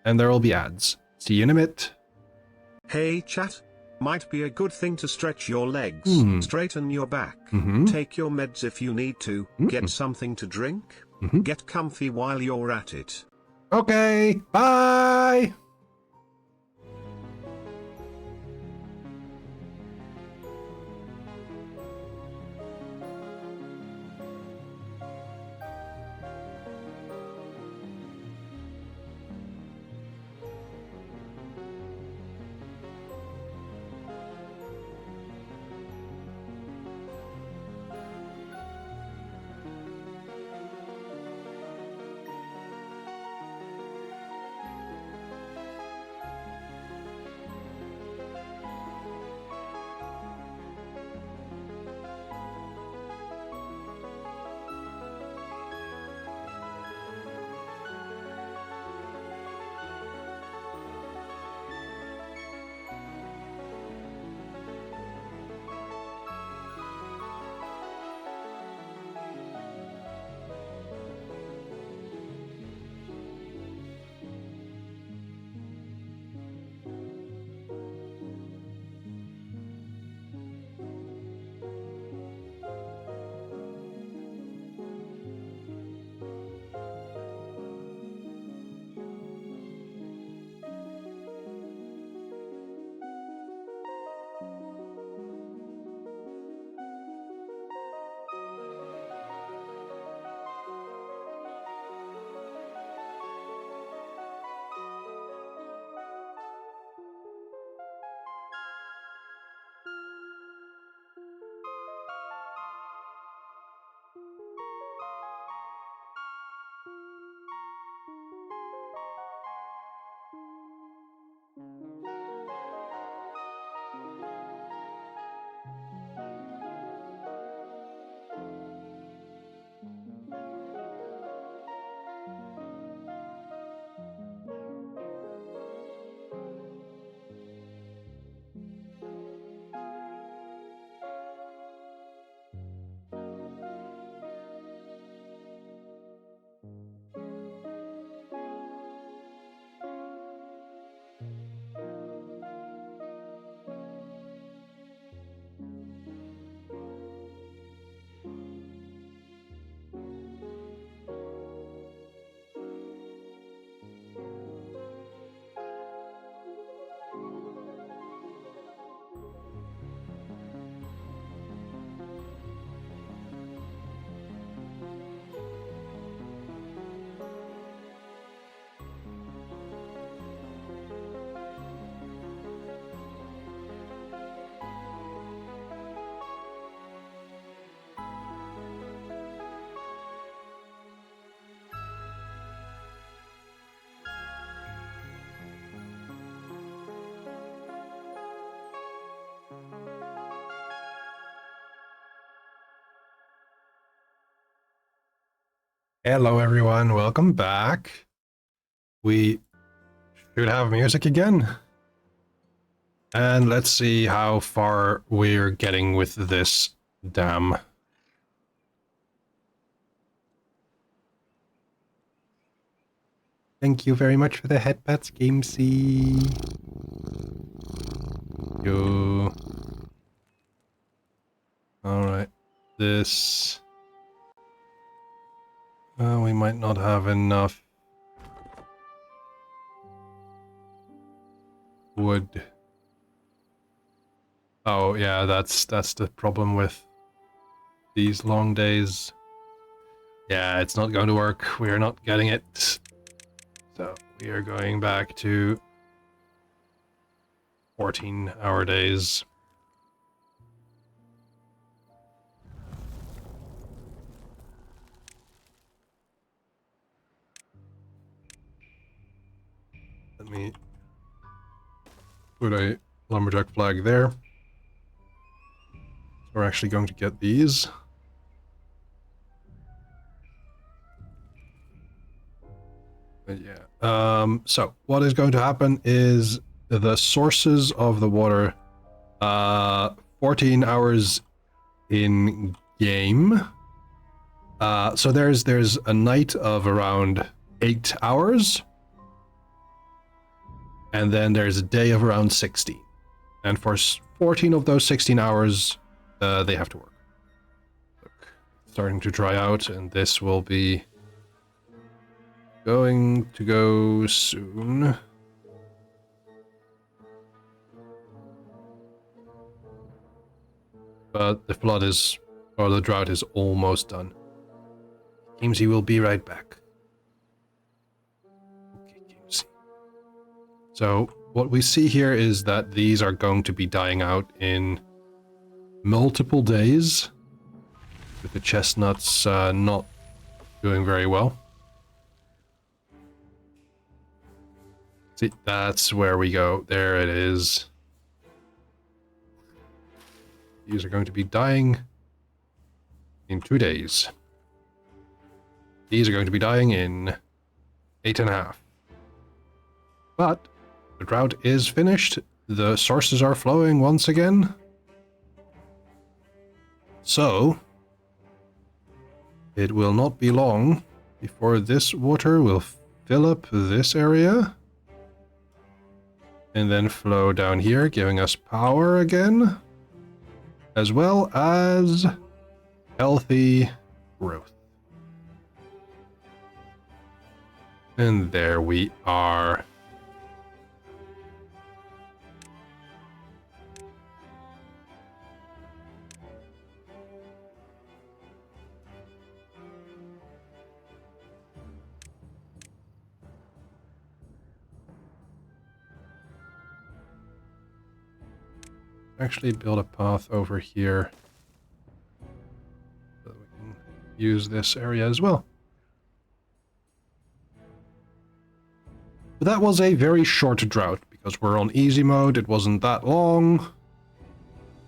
and there will be ads. See you in a bit. Hey chat. Might be a good thing to stretch your legs, straighten your back, take your meds if you need to, get something to drink, get comfy while you're at it. Okay, bye! Hello everyone, welcome back. We should have music again. And let's see how far we're getting with this dam. Thank you very much for the headpats, Gamesy. Yo. Alright, this... we might not have enough wood. Oh yeah, that's the problem with these long days. Yeah, it's not going to work. We are not getting it. So we are going back to 14-hour days. Let me put a lumberjack flag there. We're actually going to get these. But yeah. So what is going to happen is the sources of the water, 14 hours in game. So there's a night of around 8 hours. And then there's a day of around 16. And for 14 of those 16 hours, they have to work. Look, starting to dry out, and this will be going to go soon. But the flood is, or the drought is almost done. Gamesy will be right back. Okay, Gamesy. So what we see here is that these are going to be dying out in multiple days, with the chestnuts not doing very well. See, that's where we go. There it is. These are going to be dying in 2 days. These are going to be dying in 8.5. But the drought is finished. The sources are flowing once again. So it will not be long before this water will fill up this area and then flow down here, giving us power again, as well as healthy growth. And there we are. Actually build a path over here so that we can use this area as well. But that was a very short drought because we're on easy mode. It wasn't that long.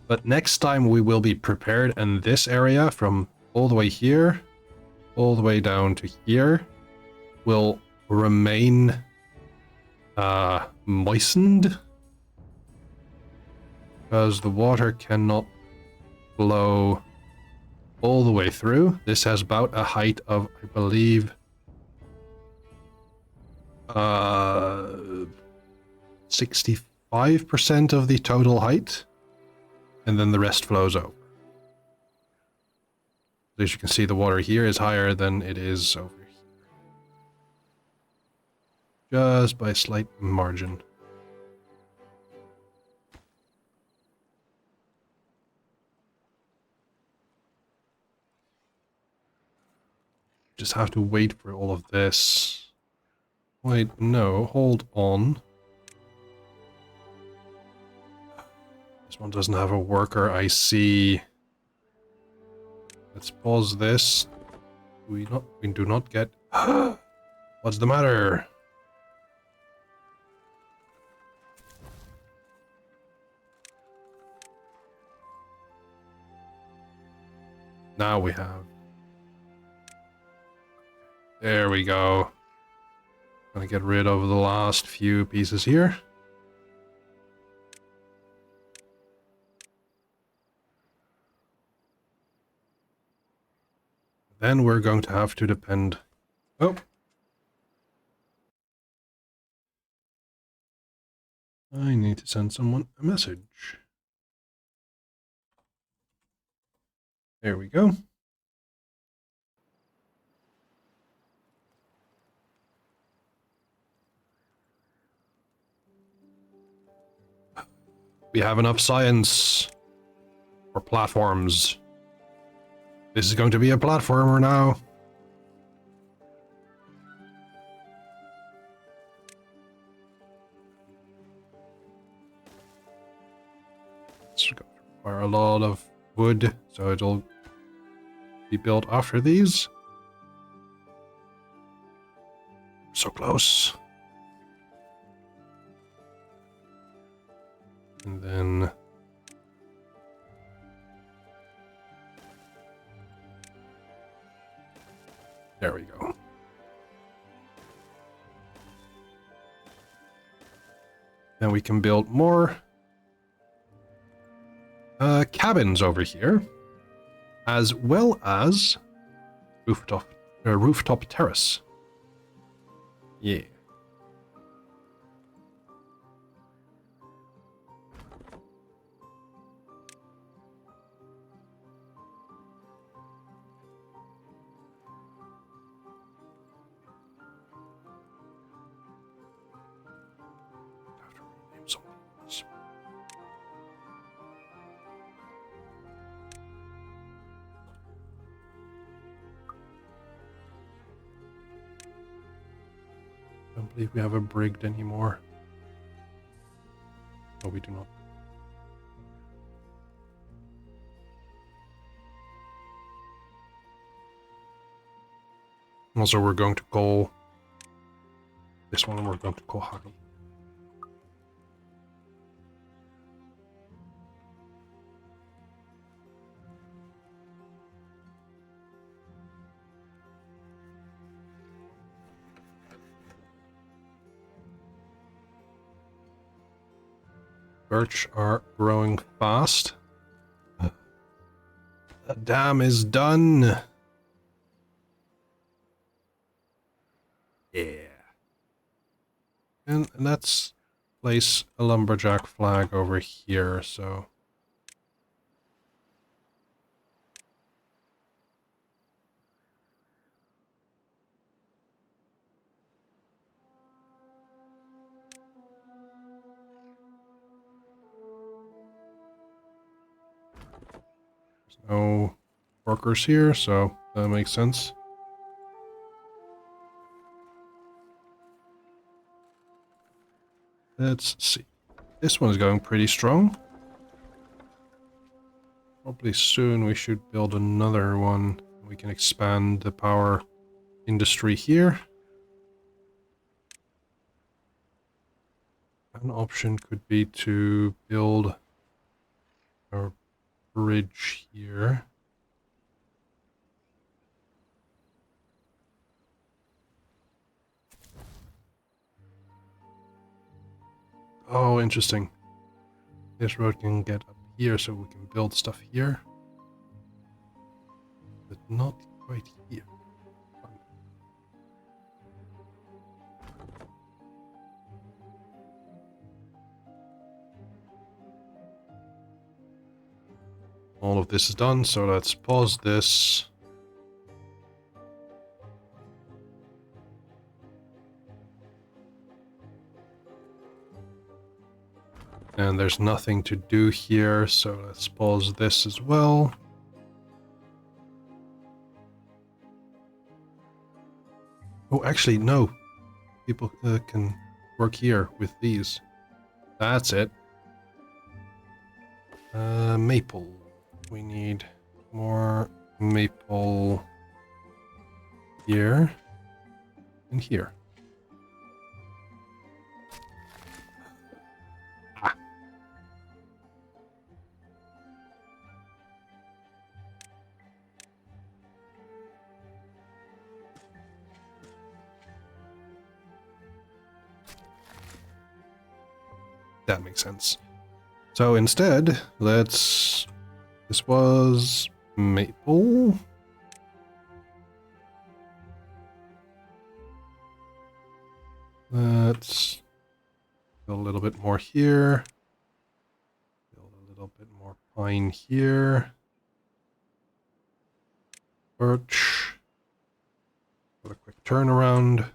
But next time we will be prepared, and this area from all the way here, all the way down to here, will remain moistened. Because the water cannot flow all the way through. This has about a height of, I believe, 65% of the total height, and then the rest flows over. As you can see, the water here is higher than it is over here. Just by a slight margin. Just have to wait for all of this. Wait, no, hold on. This one doesn't have a worker, I see. Let's pause this. We do not get... What's the matter? Now we have. There we go. Gonna get rid of the last few pieces here. Then we're going to have to depend... Oh. I need to send someone a message. There we go. We have enough science for platforms. This is going to be a platformer now. It's going to require a lot of wood, so it'll be built after these. So close. And then There we go. Then we can build more cabins over here, as well as rooftop terrace. Yeah. I don't believe we have a brigged anymore. No, we do not. Also, we're going to call this one, we're going to call Hagi. Birch are growing fast. The dam is done. Yeah. And let's place a lumberjack flag over here, so... There's no workers here, so that makes sense. Let's see. This one's going pretty strong. Probably soon we should build another one. We can expand the power industry here. An option could be to build a bridge here. Oh, interesting. This road can get up here, so we can build stuff here. But not quite here. All of this is done, so let's pause this. And there's nothing to do here, so let's pause this as well. Oh, actually, no. People can work here with these. That's it. Maple. We need more maple here and here. That makes sense. So instead, let's... This was maple. Let's build a little bit more here. Build a little bit more pine here. Birch. Put a quick turnaround.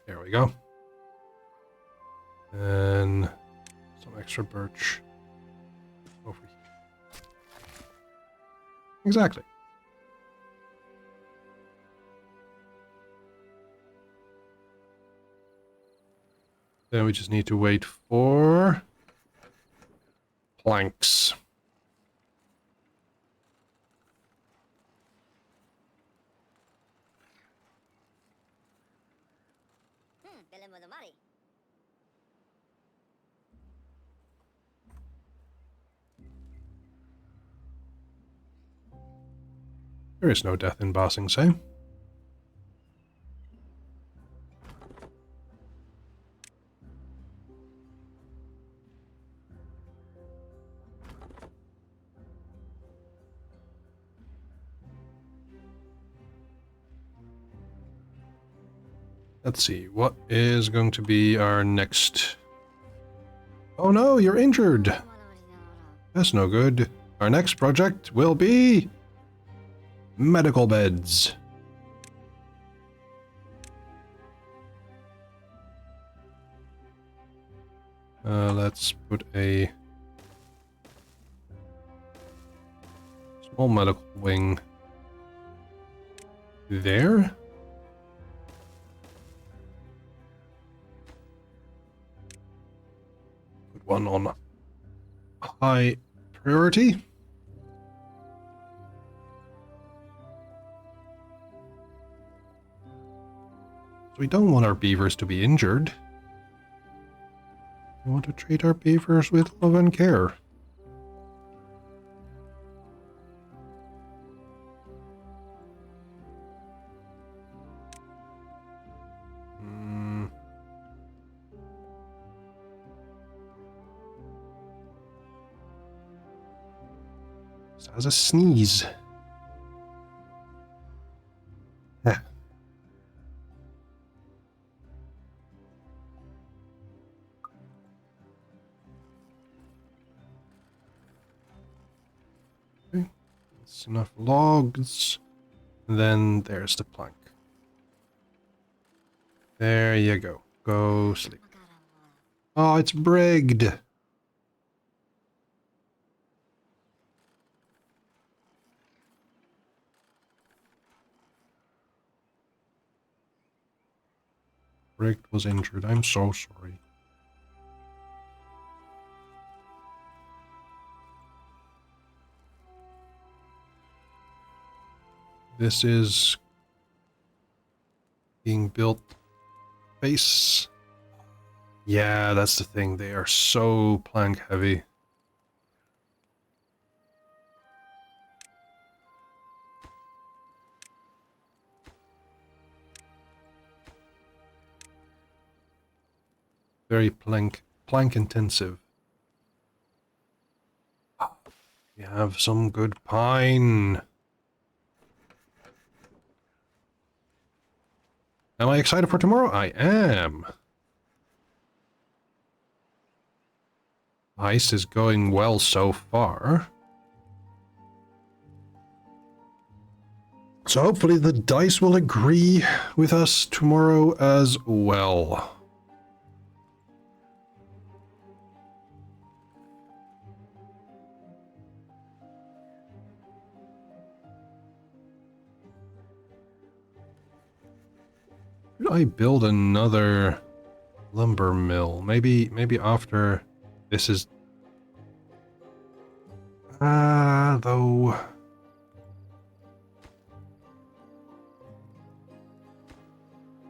There we go. And some extra birch over here. Exactly. Then we just need to wait for planks. There is no death in Basing Say. Let's see, what is going to be our next... Oh no, you're injured! That's no good. Our next project will be... medical beds. Let's put a... small medical wing... there? Put one on high priority. We don't want our beavers to be injured. We want to treat our beavers with love and care. This has a sneeze. Yeah. Okay. That's enough logs. And then there's the plank. There you go. Go sleep. Oh, it's brigged. Brigged was injured. I'm so sorry. This is being built base. Yeah, that's the thing. They are so plank heavy. Very plank intensive. We have some good pine. Am I excited for tomorrow? I am. Heist is going well so far. So hopefully the dice will agree with us tomorrow as well. Should I build another lumber mill? Maybe after this is... though...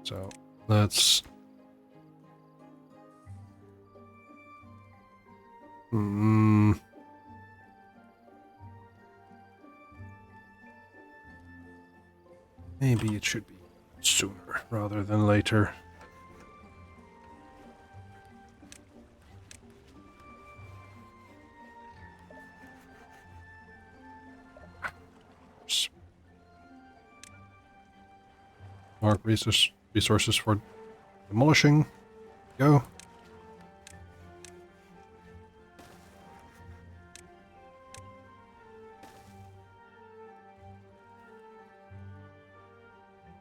So, let's... Maybe it should be sooner rather than later. Mark resources for demolishing. Go.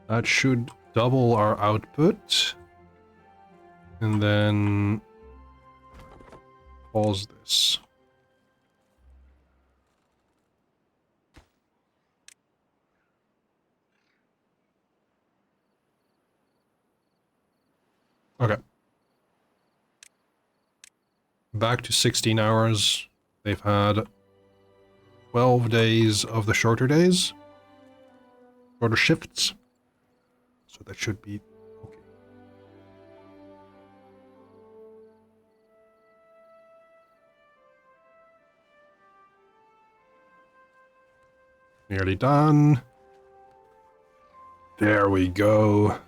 That should double our output. And then pause this. Okay. back to 16 hours. They've had 12 days of the shorter days. Shorter shifts. So that should be okay. Nearly done. There we go.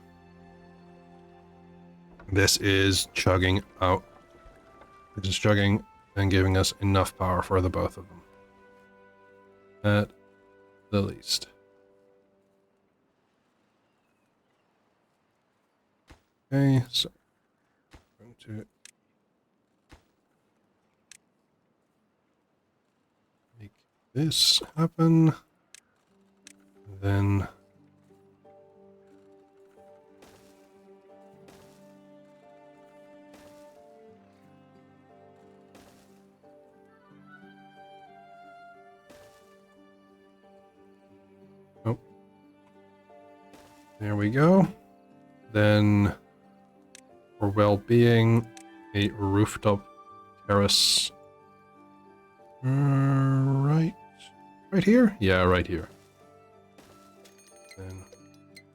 This is chugging out. This is chugging and giving us enough power for the both of them. At the least. Okay, so I'm going to make this happen. Then oh, there we go. Then for well-being, a rooftop terrace. Right here? Yeah, right here. Then,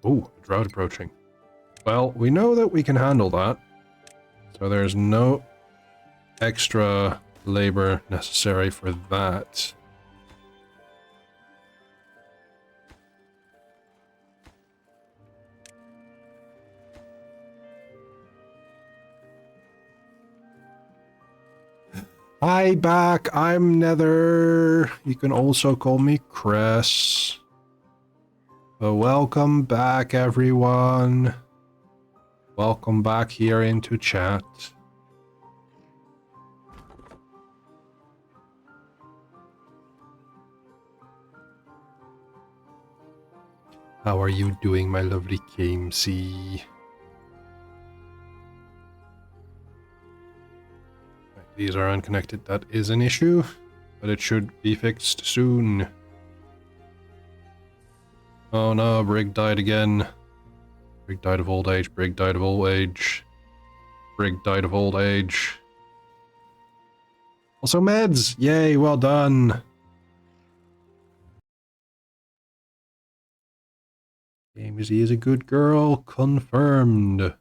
oh, drought approaching. Well, we know that we can handle that, so there's no extra labor necessary for that. Hi back, I'm Nether. You can also call me Chris. Welcome back, everyone. Welcome back here into chat. How are you doing, my lovely KMC? These are unconnected. That is an issue, but it should be fixed soon. Oh no, Brig died again. Brig died of old age. Brig died of old age. Brig died of old age. Also meds! Yay, well done. KMZ is a good girl. Confirmed.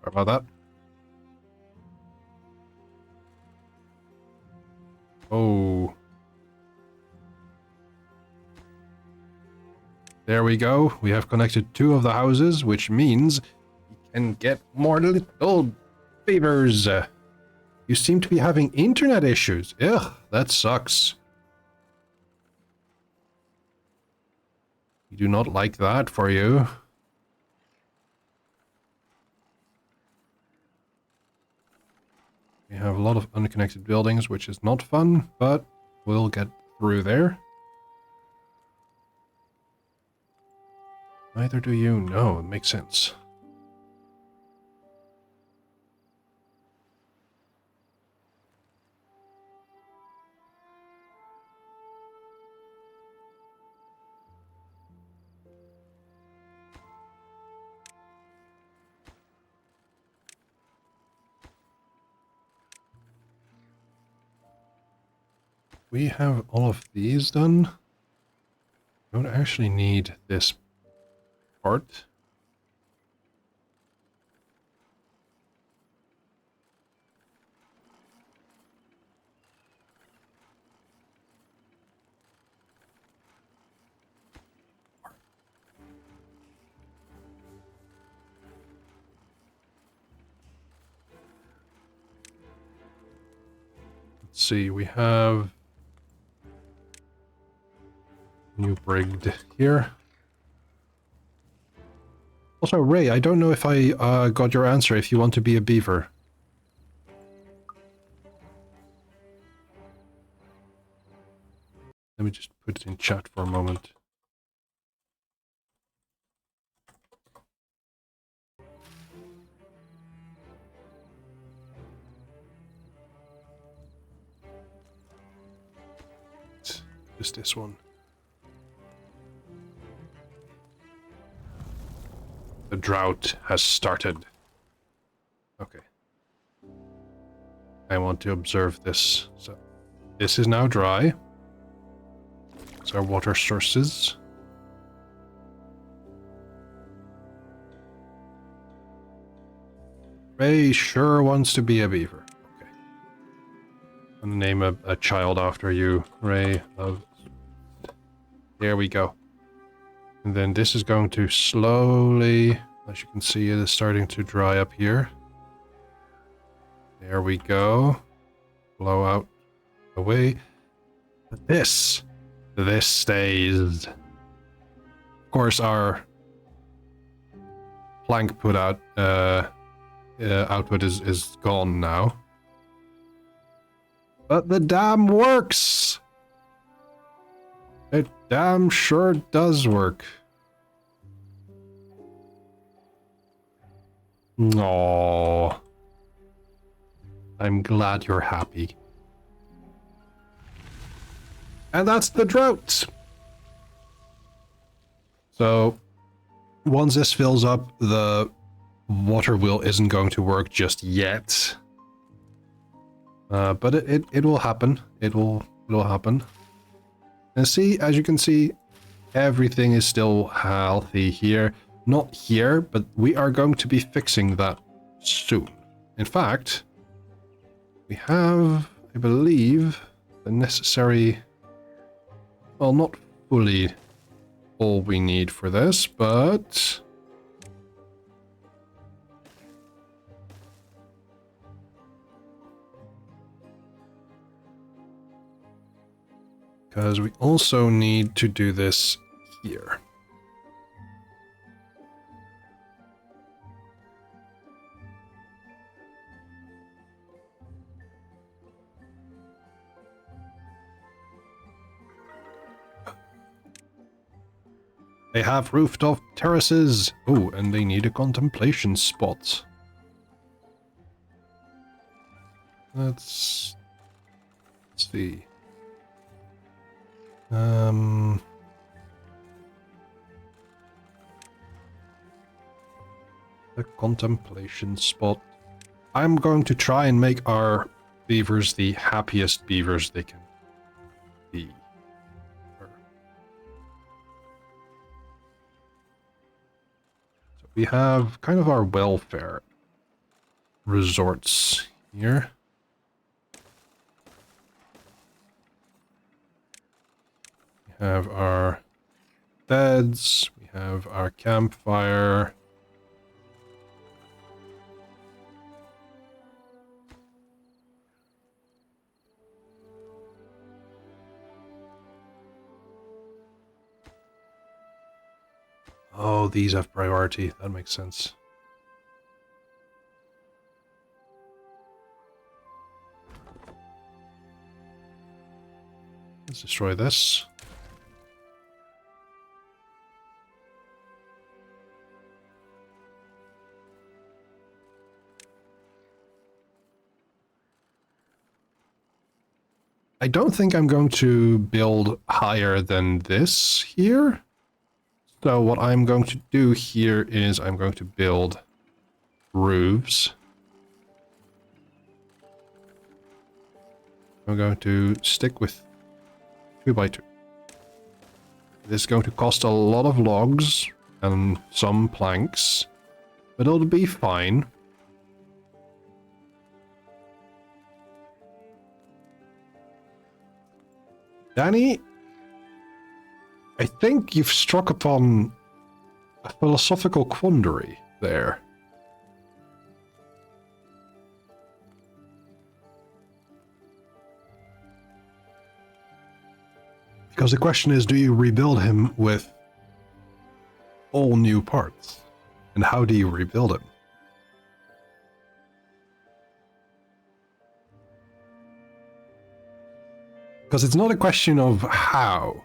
Sorry about that. Oh. There we go. We have connected 2 of the houses, which means we can get more little beavers. You seem to be having internet issues. Ugh, that sucks. We do not like that for you. We have a lot of unconnected buildings, which is not fun, but we'll get through there. Neither do you. No, it makes sense. We have all of these done. Don't actually need this part. Let's see, we have new brigged here. Also, Ray, I don't know if I got your answer if you want to be a beaver. Let me just put it in chat for a moment. Just this one. The drought has started. Okay. I want to observe this. So, this is now dry. These are water sources. Ray sure wants to be a beaver. Okay. I'm gonna name a child after you, Ray. There we go. And then this is going to slowly, as you can see, it is starting to dry up here. There we go. Blow out away. But this stays. Of course, our plank put out output is gone now. But the dam works. It damn sure does work. Aww. I'm glad you're happy. And that's the drought. So, once this fills up, the water wheel isn't going to work just yet. But it will happen. It will happen. And see, as you can see, everything is still healthy here. Not here, but we are going to be fixing that soon. In fact, we have, I believe, the necessary... Well, not fully all we need for this, but... Because we also need to do this here. They have rooftop terraces. Oh, and they need a contemplation spot. Let's see. The contemplation spot. I'm going to try and make our beavers the happiest beavers they can be. So we have kind of our welfare resorts here. We have our beds, we have our campfire. Oh, these have priority. That makes sense. Let's destroy this. I don't think I'm going to build higher than this here. So what I'm going to do here is I'm going to build roofs. I'm going to stick with 2x2. This is going to cost a lot of logs and some planks, but it'll be fine. Danny, I think you've struck upon a philosophical quandary there. Because the question is, do you rebuild him with all new parts? And how do you rebuild him? Because it's not a question of how.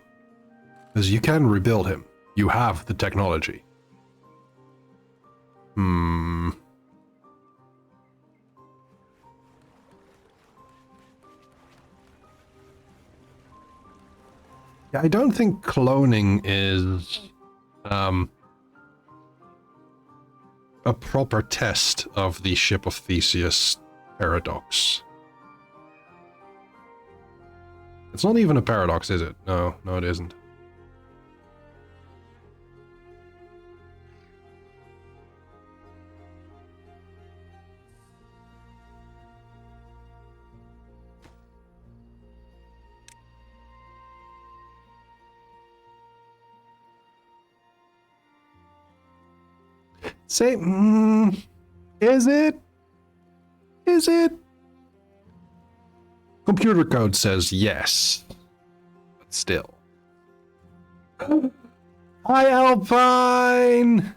Because you can rebuild him. You have the technology. Yeah, I don't think cloning is a proper test of the Ship of Theseus paradox. It's not even a paradox, is it? No, it isn't. Say, is it? Is it? Computer code says yes, but still. Hi, Alpine.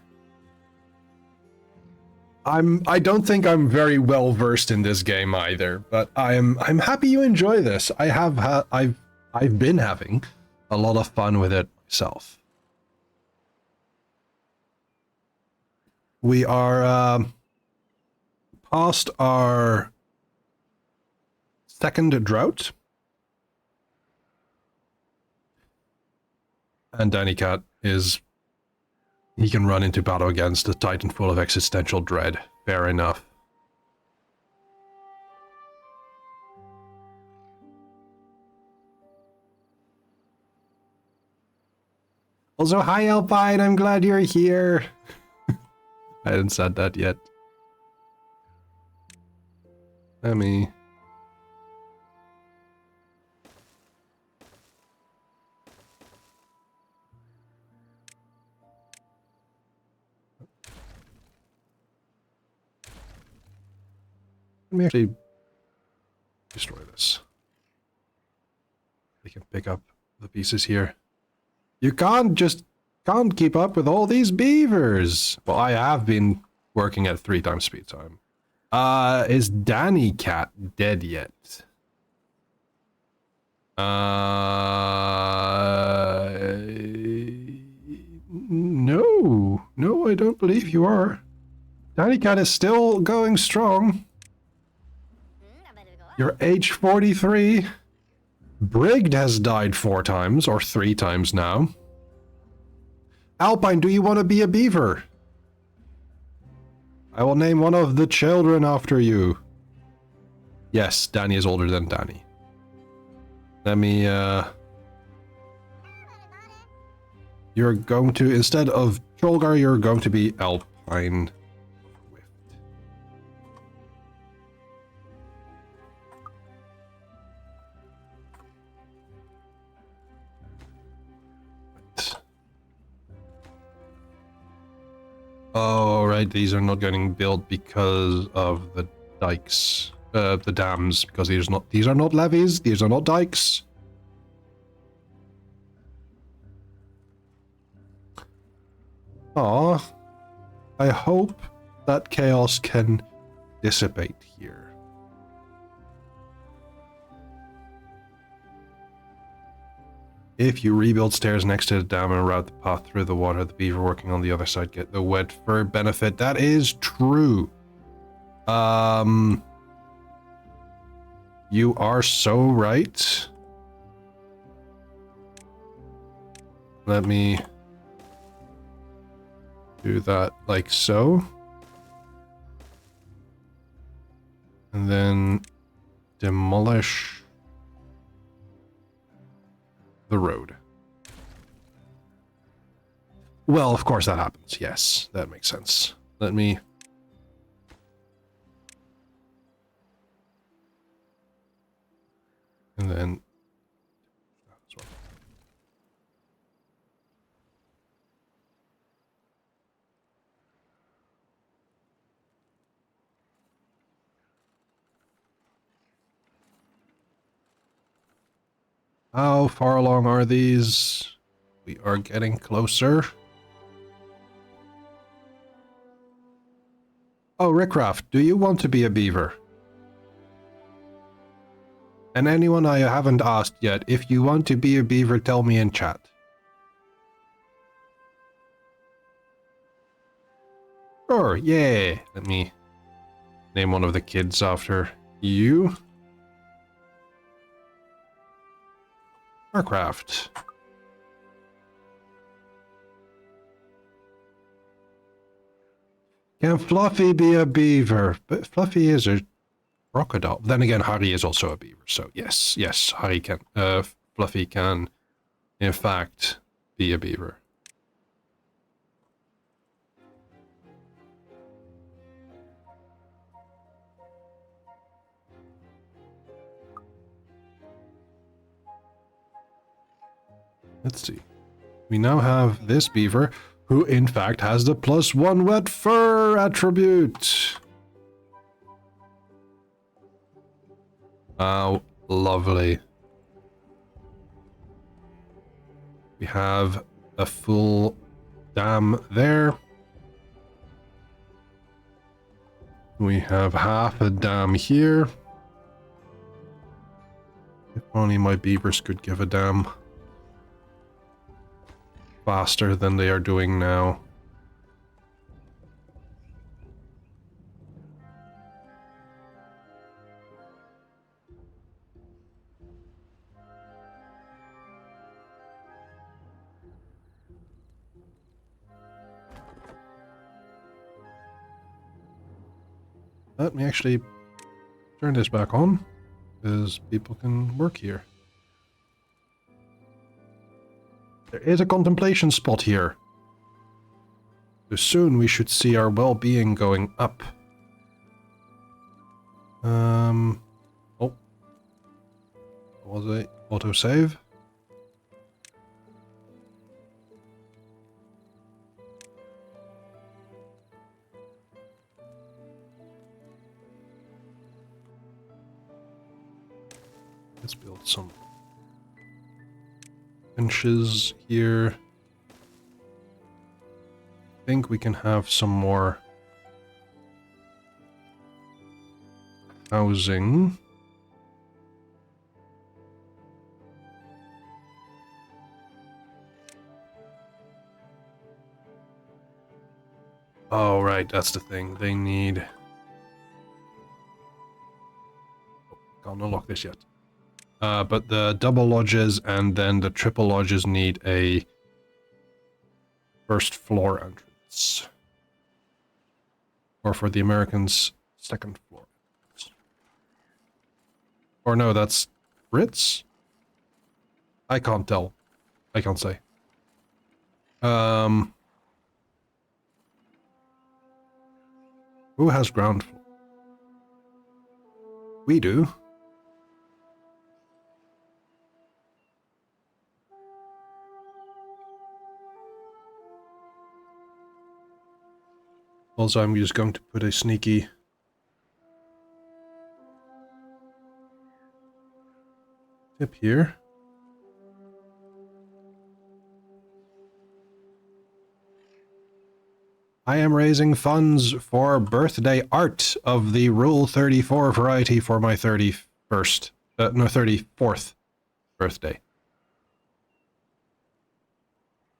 I don't think I'm very well versed in this game either, but I'm happy you enjoy this. I've been having a lot of fun with it myself. We are past our second drought. And Danny Cat he can run into battle against a titan full of existential dread. Fair enough. Also, hi Alpine, I'm glad you're here. I hadn't said that yet. Let me... Let me actually destroy this. We can pick up the pieces here. You can't keep up with all these beavers. Well, I have been working at 3 times speed time. Is Danny Cat dead yet? No, I don't believe you are. Danny Cat is still going strong. You're age 43. Brigd has died 4 times, or 3 times now. Alpine, do you want to be a beaver? I will name one of the children after you. Yes, Danny is older than Danny. Let me, You're going to, instead of Trollgar, you're going to be Alpine. Oh, right, these are not getting built because of the dikes, the dams, because these are not levees, these are not dikes. Aw, I hope that chaos can dissipate here. If you rebuild stairs next to the dam and route the path through the water, the beaver working on the other side get the wet fur benefit. That is true. You are so right. Let me do that like so. And then demolish the road. Well, of course that happens. Yes, that makes sense. Let me... And then... How far along are these? We are getting closer. Oh, Rickraft, do you want to be a beaver? And anyone I haven't asked yet, if you want to be a beaver, tell me in chat. Sure, yeah. Let me name one of the kids after you. Aircraft. Can Fluffy be a beaver? But Fluffy is a crocodile. Then again, Harry is also a beaver. So yes, Harry can. Fluffy can, in fact, be a beaver. Let's see. We now have this beaver, who in fact has the +1 wet fur attribute. Oh, lovely. We have a full dam there. We have half a dam here. If only my beavers could give a dam faster than they are doing now. Let me actually turn this back on, because people can work here. There is a contemplation spot here. So soon we should see our well-being going up. Oh. Was it autosave? Let's build some benches here. I think we can have some more housing. Oh, right, that's the thing. They need... Can't unlock this yet. But the double lodges and then the triple lodges need a first floor entrance. Or for the Americans, second floor entrance. Or no, that's Brits? I can't tell. I can't say. Who has ground floor? We do. Also, I'm just going to put a sneaky tip here. I am raising funds for birthday art of the Rule 34 variety for my 34th birthday.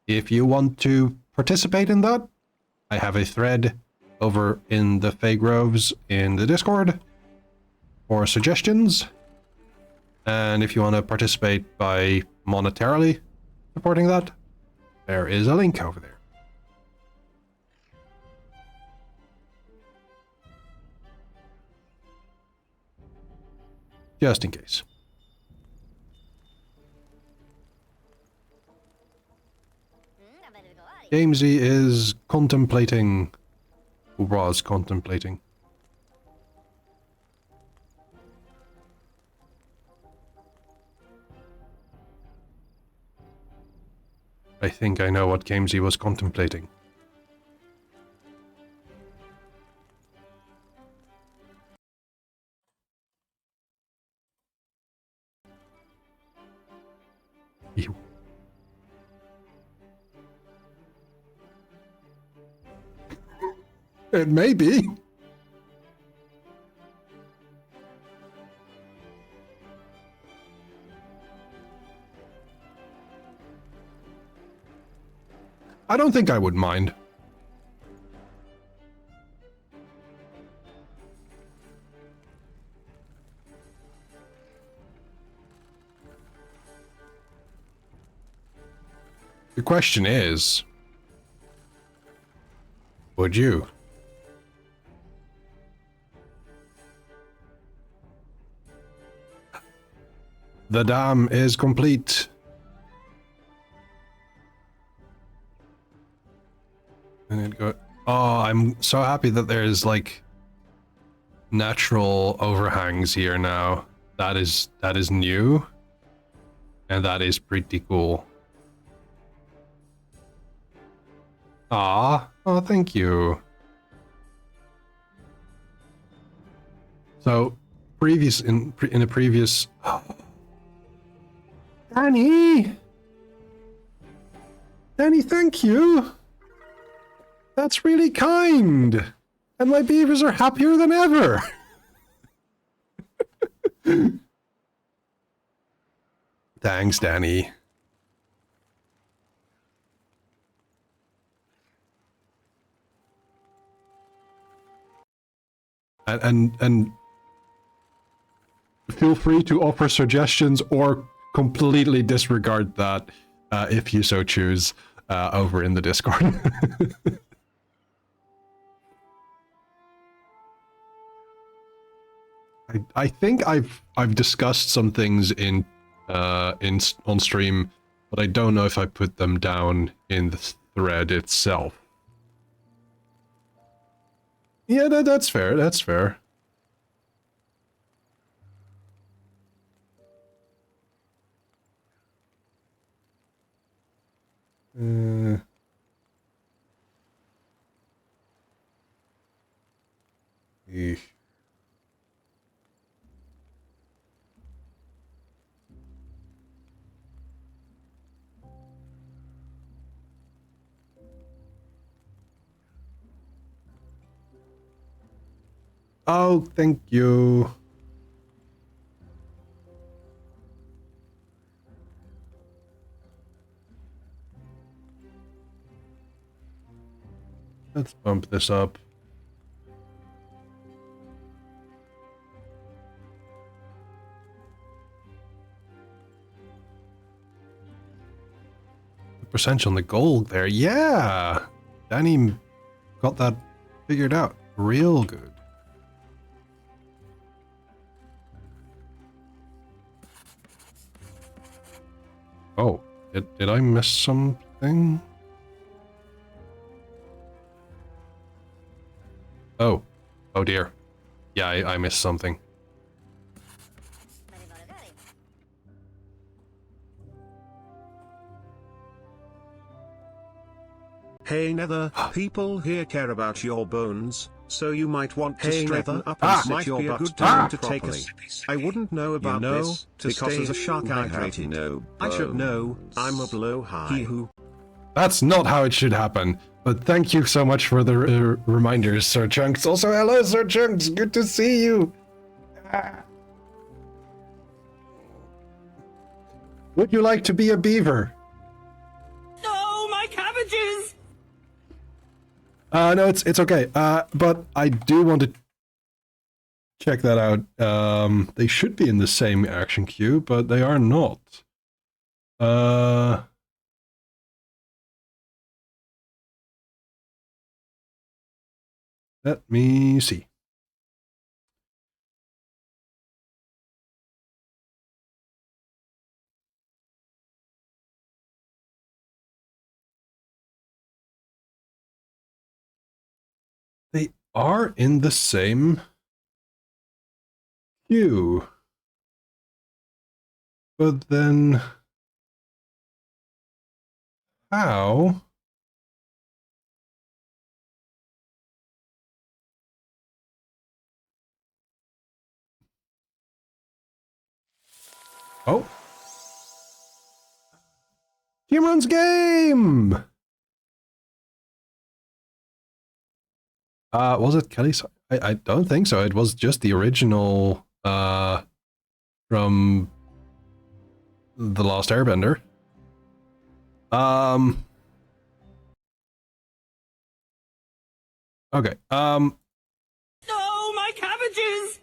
If you want to participate in that, I have a thread over in the Fey Groves in the Discord for suggestions. And if you want to participate by monetarily supporting that, there is a link over there. Just in case. Gamesy is contemplating, who was contemplating. I think I know what Gamesy was contemplating. Ew. It may be. I don't think I would mind. The question is, would you? The dam is complete. And it go. Oh, I'm so happy that there's like natural overhangs here now. That is new, and that is pretty cool. Oh, thank you. So, in a previous. Danny, thank you. That's really kind. And my beavers are happier than ever. Thanks, Danny. And feel free to offer suggestions or completely disregard that if you so choose over in the Discord. I think I've discussed some things on stream, but I don't know if I put them down in the thread itself. Yeah, that's fair. That's fair. Eesh. Oh, thank you. Let's bump this up. The percentage on the gold there. Yeah. Danny got that figured out real good. Oh, did I miss something? Oh dear. Yeah, I missed something. Hey Nether, people here care about your bones, so you might want to straighten up and sit your butt good time to take a sip. I wouldn't know about this, because as a shark I have no I should know, I'm a blowhigh. That's not how it should happen, but thank you so much for the reminders, Sir Chunks. Also, hello, Sir Chunks, good to see you. Would you like to be a beaver? No, my cabbages! No, it's okay. But I do want to check that out. They should be in the same action queue, but they are not. Let me see. They are in the same queue. But then how? Oh. Timberborn's game! Was it Kelly's? I don't think so. It was just the original from The Last Airbender. Okay. No, my cabbages!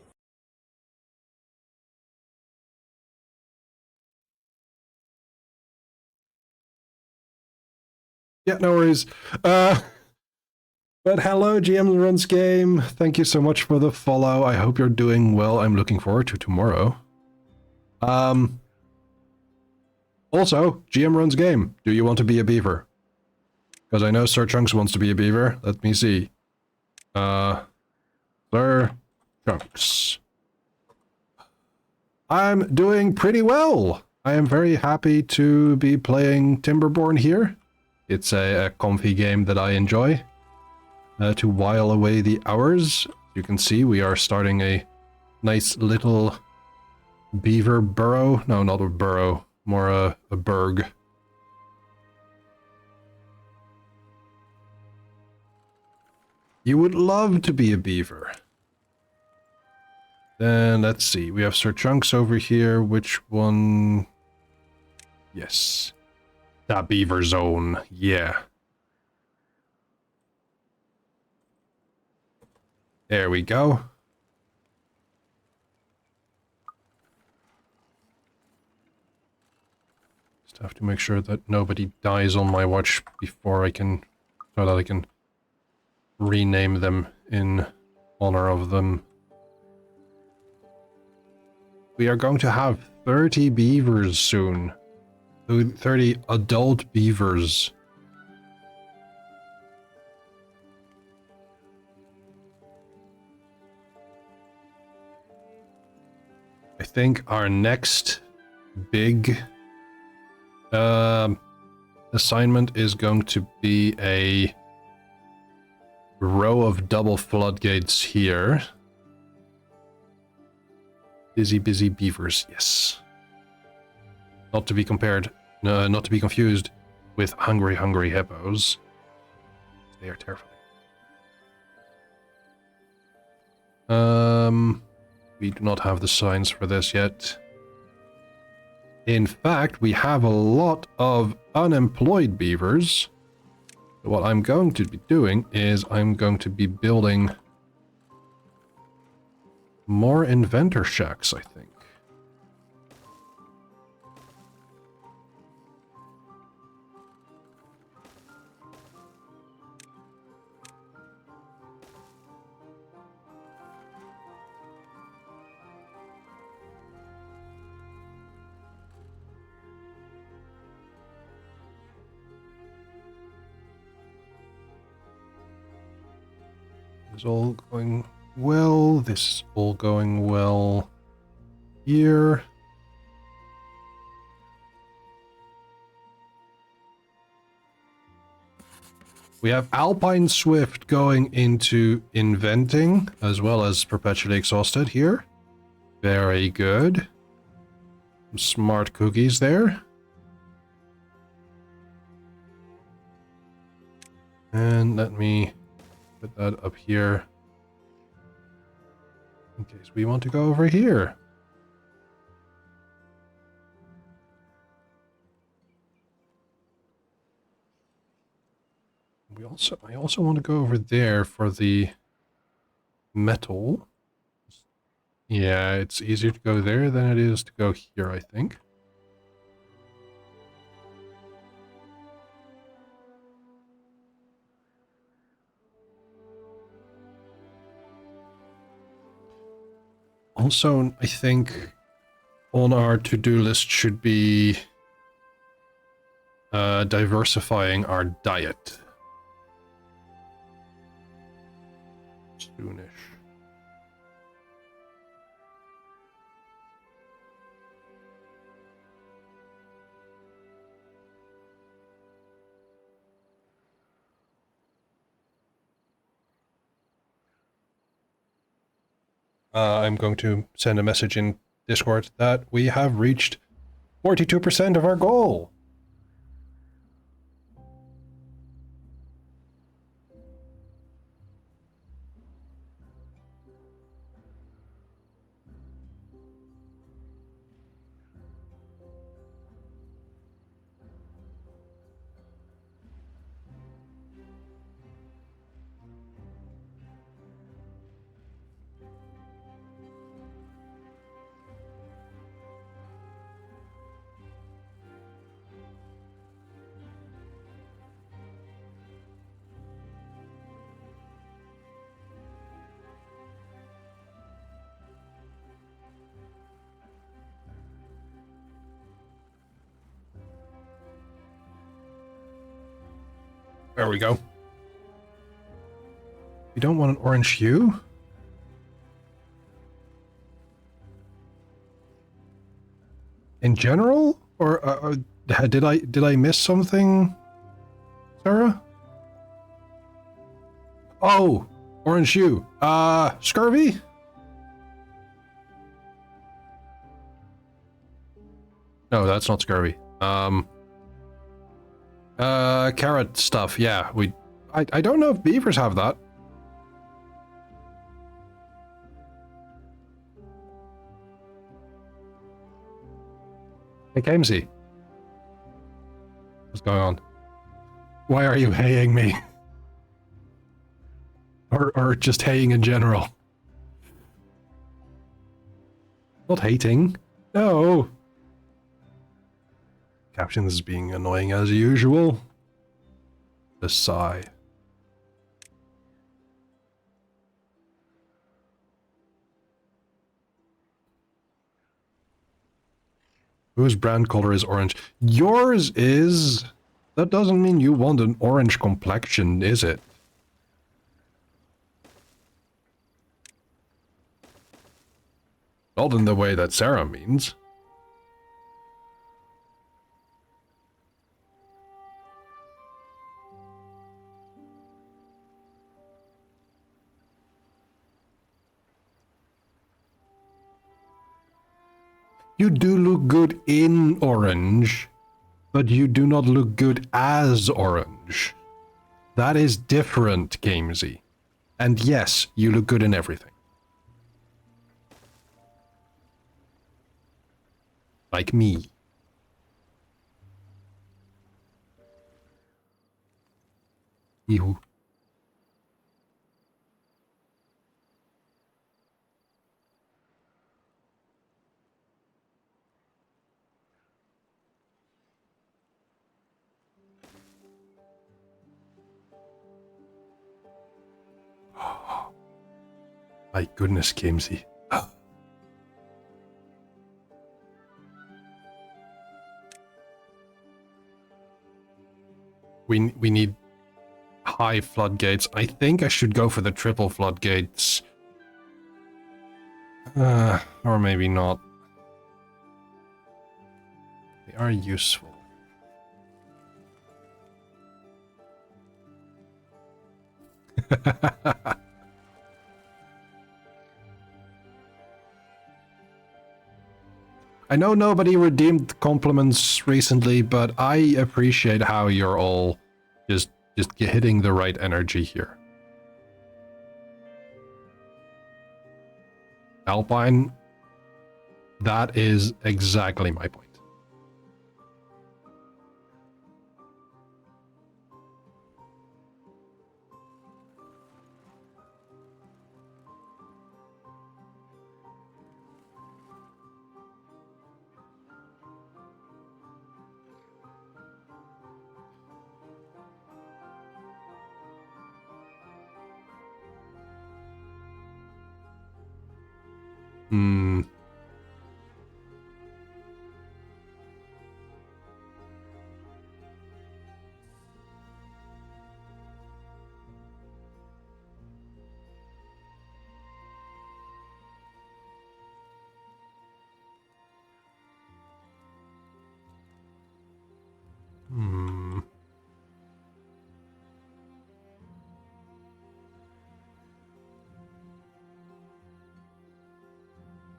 Yeah, no worries. But hello, GM Runs Game. Thank you so much for the follow. I hope you're doing well. I'm looking forward to tomorrow. Also, GM runs game. Do you want to be a beaver? Because I know Sir Chunks wants to be a beaver. Let me see. Sir Chunks. I'm doing pretty well. I am very happy to be playing Timberborn here. It's a comfy game that I enjoy. To while away the hours. You can see we are starting a nice little beaver burrow. No, not a burrow. More a burg. You would love to be a beaver. Then let's see. We have Sir Chunks over here. Which one? Yes. That beaver zone. Yeah. There we go. Just have to make sure that nobody dies on my watch before I can, so that I can rename them in honor of them. We are going to have 30 beavers soon. 30 adult beavers. I think our next big assignment is going to be a row of double floodgates here. Busy beavers, yes. Not to be compared, not to be confused with hungry hippos. They are terrifying. We do not have the signs for this yet. In fact, we have a lot of unemployed beavers. What I'm going to be doing is I'm going to be building more inventor shacks, I think. This is all going well. This is all going well here. We have Alpine Swift going into inventing, as well as Perpetually Exhausted here. Very good. Some smart cookies there. And let me put that up here. In case we want to go over here. I also want to go over there for the metal. Yeah, it's easier to go there than it is to go here, I think. Also, I think on our to-do list should be diversifying our diet. Soonish. I'm going to send a message in Discord that we have reached 42% of our goal. There we go. You don't want an orange hue? In general? Or did I miss something, Sarah? Oh, orange hue. Scurvy? No, that's not scurvy. Carrot stuff. Yeah, I don't know if beavers have that. Hey, Kamesy. What's going on? Why are you haying me? Or just haying in general? Not hating. No. Captions is being annoying as usual. The sigh. Whose brand color is orange? Yours is... That doesn't mean you want an orange complexion, is it? Not in the way that Sarah means. You do look good in orange, but you do not look good as orange. That is different, Gamesy. And yes, you look good in everything. Like me. Ew. My goodness, Gamesy. We need high floodgates. I think I should go for the triple floodgates. Or maybe not. They are useful. I know nobody redeemed compliments recently, but I appreciate how you're all just hitting the right energy here. Alpine, that is exactly my point.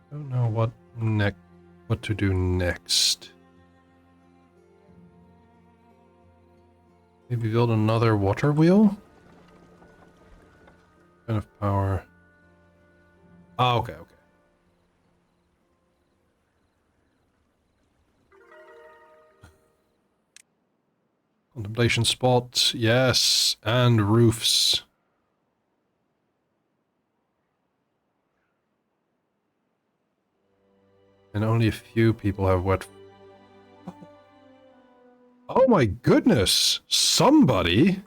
Don't know what to do next. Maybe build another water wheel? Kind of power. Oh, okay. Contemplation spot, yes, and roofs. And only a few people have wet. Oh my goodness! Somebody!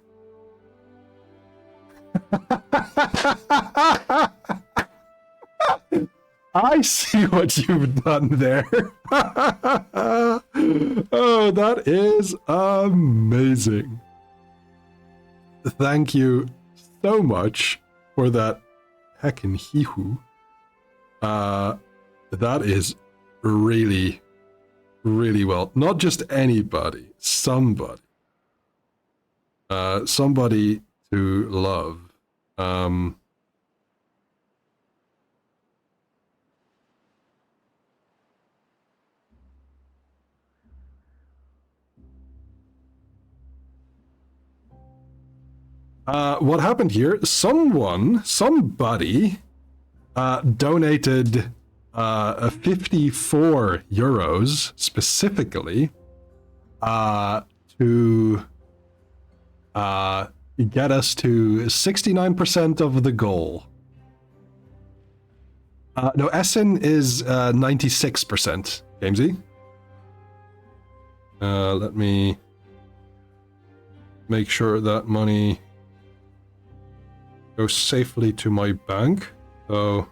I see what you've done there. Oh, that is amazing. thank you so much for that heckin' hee-hoo. That is really, really well. Not just anybody, somebody. Somebody to love. What happened here? Somebody donated 54 euros specifically to get us to 69% of the goal. No, Essen is 96%. Gamesy? Let me make sure that money goes safely to my bank. So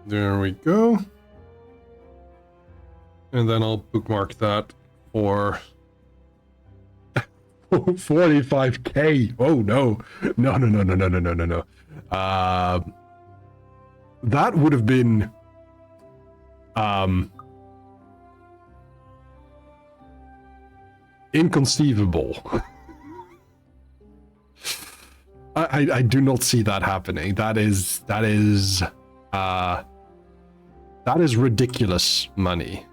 there we go. And then I'll bookmark that for 45k. Oh no. No. That would have been inconceivable. I do not see that happening. That is ridiculous money.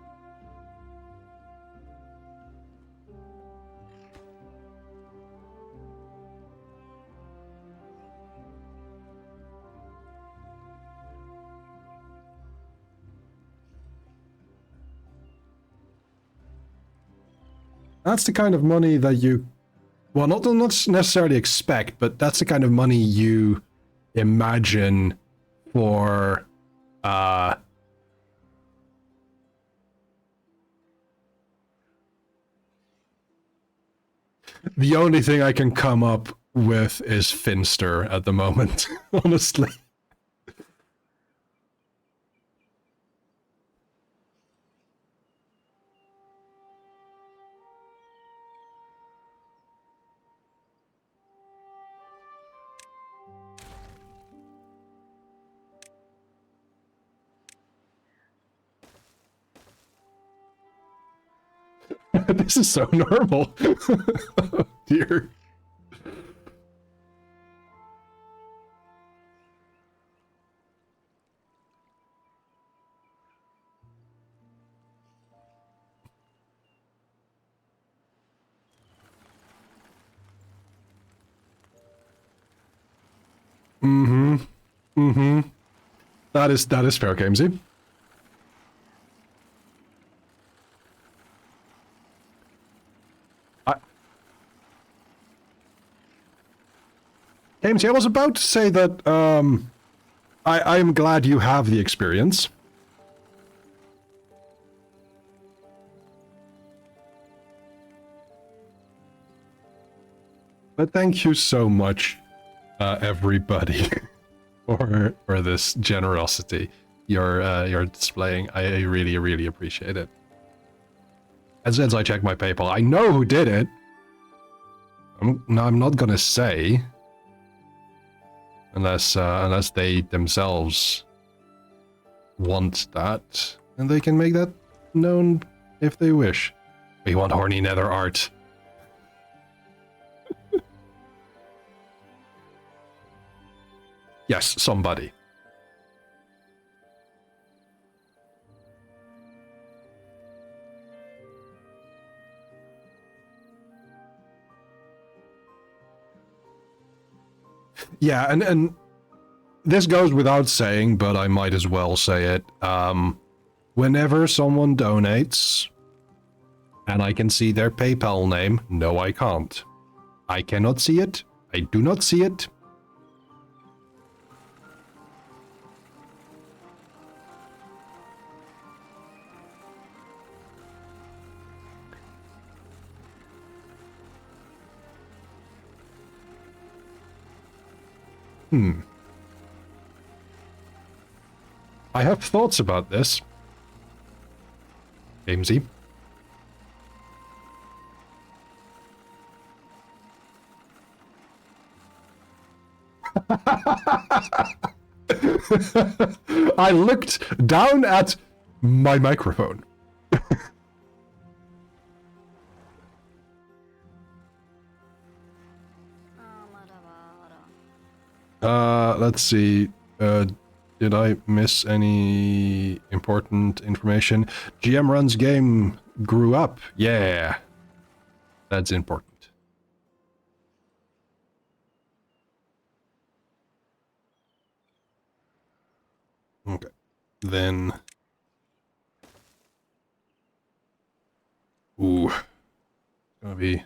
That's the kind of money that you, well, not necessarily expect, but that's the kind of money you imagine for the only thing I can come up with is Finster at the moment, honestly. This is so normal. Oh, dear. That is fair, Gamesy. Gamesy, I was about to say that I am glad you have the experience. But thank you so much, everybody, for this generosity you're displaying. I really, really appreciate it. And since I checked my PayPal, I know who did it. I'm not gonna say, unless they themselves want that, and they can make that known if they wish. We want horny nether art. Yes, somebody. Yeah, and this goes without saying, but I might as well say it. Whenever someone donates, and I can see their PayPal name, no, I can't. I cannot see it. I do not see it. I have thoughts about this. Gamesy. I looked down at my microphone. Let's see. Did I miss any important information? GM Run's game grew up. Yeah. That's important. Okay. Then... Ooh. It's gonna be...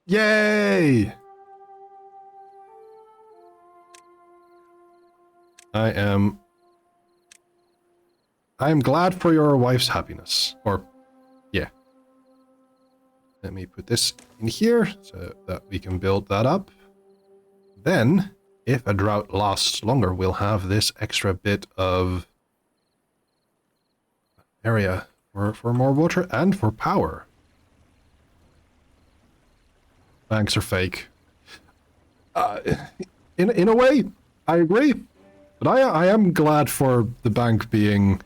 Yay! I am glad for your wife's happiness. Or, yeah. Let me put this in here so that we can build that up. Then, if a drought lasts longer, we'll have this extra bit of area for more water and for power. Banks are fake. In a way, I agree. But I am glad for the bank being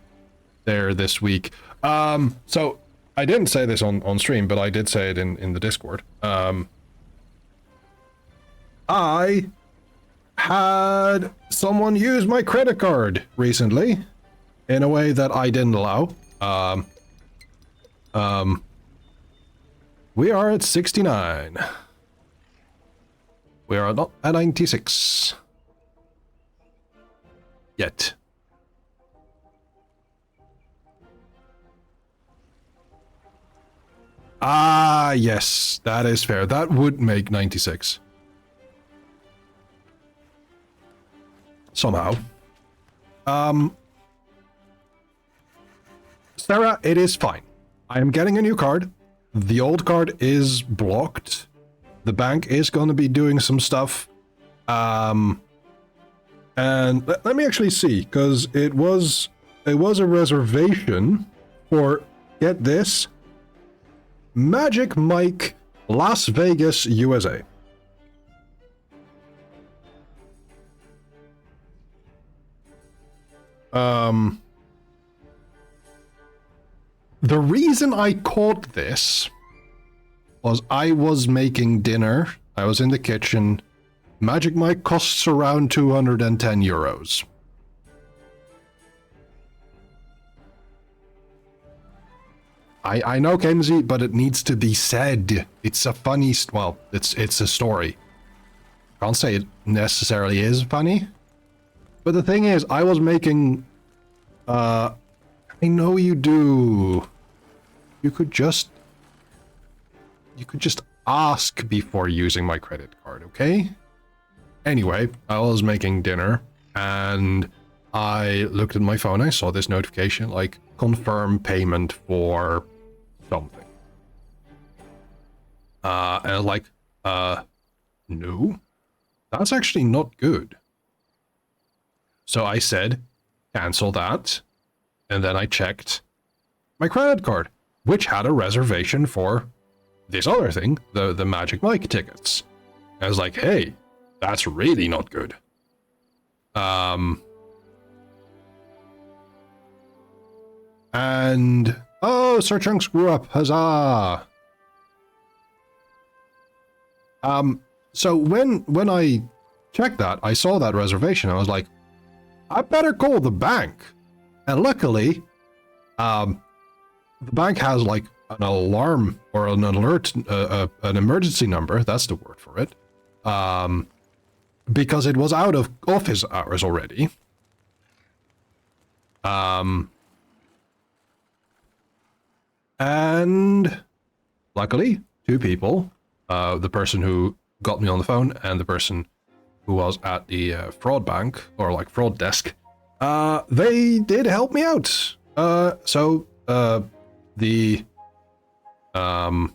there this week. So I didn't say this on stream, but I did say it in the Discord. I had someone use my credit card recently in a way that I didn't allow. We are at 69. We are not at 96. Yet. Ah, yes, that is fair. That would make 96. Somehow. Sarah, it is fine. I am getting a new card. The old card is blocked. The bank is going to be doing some stuff. And let me actually see, because it was a reservation for, get this, Magic Mike, Las Vegas, USA. The reason I caught this was I was making dinner. I was in the kitchen. Magic Mike costs around 210 euros. I know, Kenzie, but it needs to be said. It's a funny... Well, it's a story. Can't say it necessarily is funny. But the thing is, I was making... I know you do. You could just ask before using my credit card, okay? Anyway, I was making dinner, and I looked at my phone. I saw this notification, like, confirm payment for something. And I was like, no, that's actually not good. So I said, cancel that. And then I checked my credit card, which had a reservation for this other thing, the Magic Mike tickets. I was like, hey, that's really not good. And oh, Sir Chunks grew up, huzzah! So when I checked that, I saw that reservation. I was like, I better call the bank. And luckily, the bank has like an alarm or an alert, an emergency number. That's the word for it. Because it was out of office hours already. And luckily, two people, the person who got me on the phone and the person who was at the fraud bank or like fraud desk, they did help me out. So the The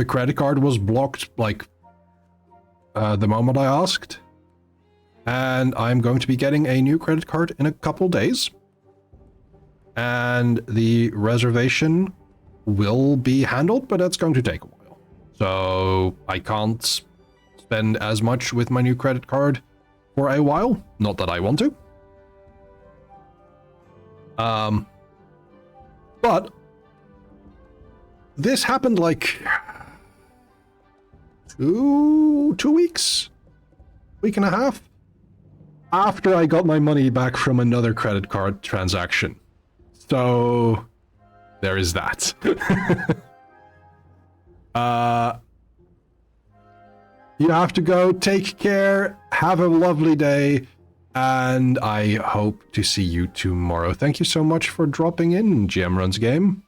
credit card was blocked, like, the moment I asked. And I'm going to be getting a new credit card in a couple days. And the reservation will be handled, but that's going to take a while. So I can't spend as much with my new credit card for a while. Not that I want to. But this happened like two weeks, week and a half after I got my money back from another credit card transaction. So there is that. You have to go. Take care. Have a lovely day. And I hope to see you tomorrow. Thank you so much for dropping in, GM Runs Game.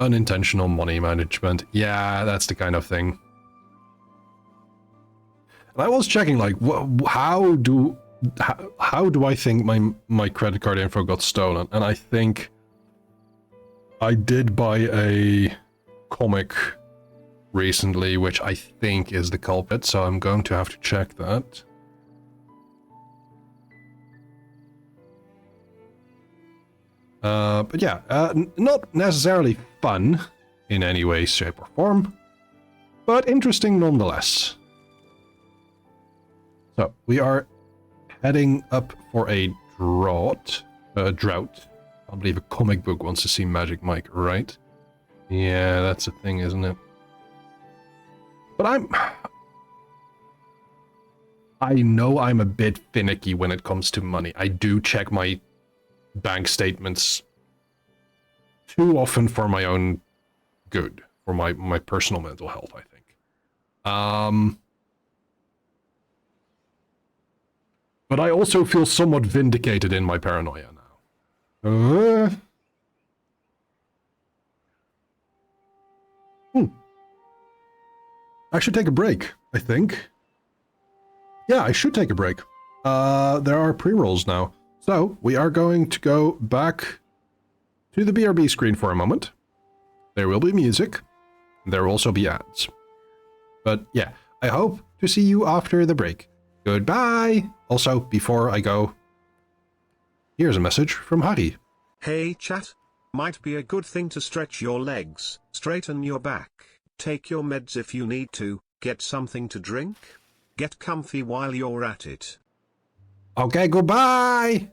Unintentional money management. Yeah, that's the kind of thing. And I was checking, like, how do I think my credit card info got stolen? And I think I did buy a comic recently, which I think is the culprit, so I'm going to have to check that. But yeah, not necessarily fun in any way, shape, or form, but interesting nonetheless. So we are heading up for a drought. I believe a comic book wants to see Magic Mike, right? Yeah, that's a thing, isn't it? But I know I'm a bit finicky when it comes to money. I do check my bank statements too often for my own good, for my personal mental health, I think. But I also feel somewhat vindicated in my paranoia now. I should take a break, I think. Yeah, I should take a break. There are pre-rolls now. So, we are going to go back to the BRB screen for a moment. There will be music. There will also be ads. But yeah, I hope to see you after the break. Goodbye! Also, before I go, here's a message from Harry. Hey chat. Might be a good thing to stretch your legs, straighten your back, take your meds if you need to, get something to drink. Get comfy while you're at it. Okay, goodbye!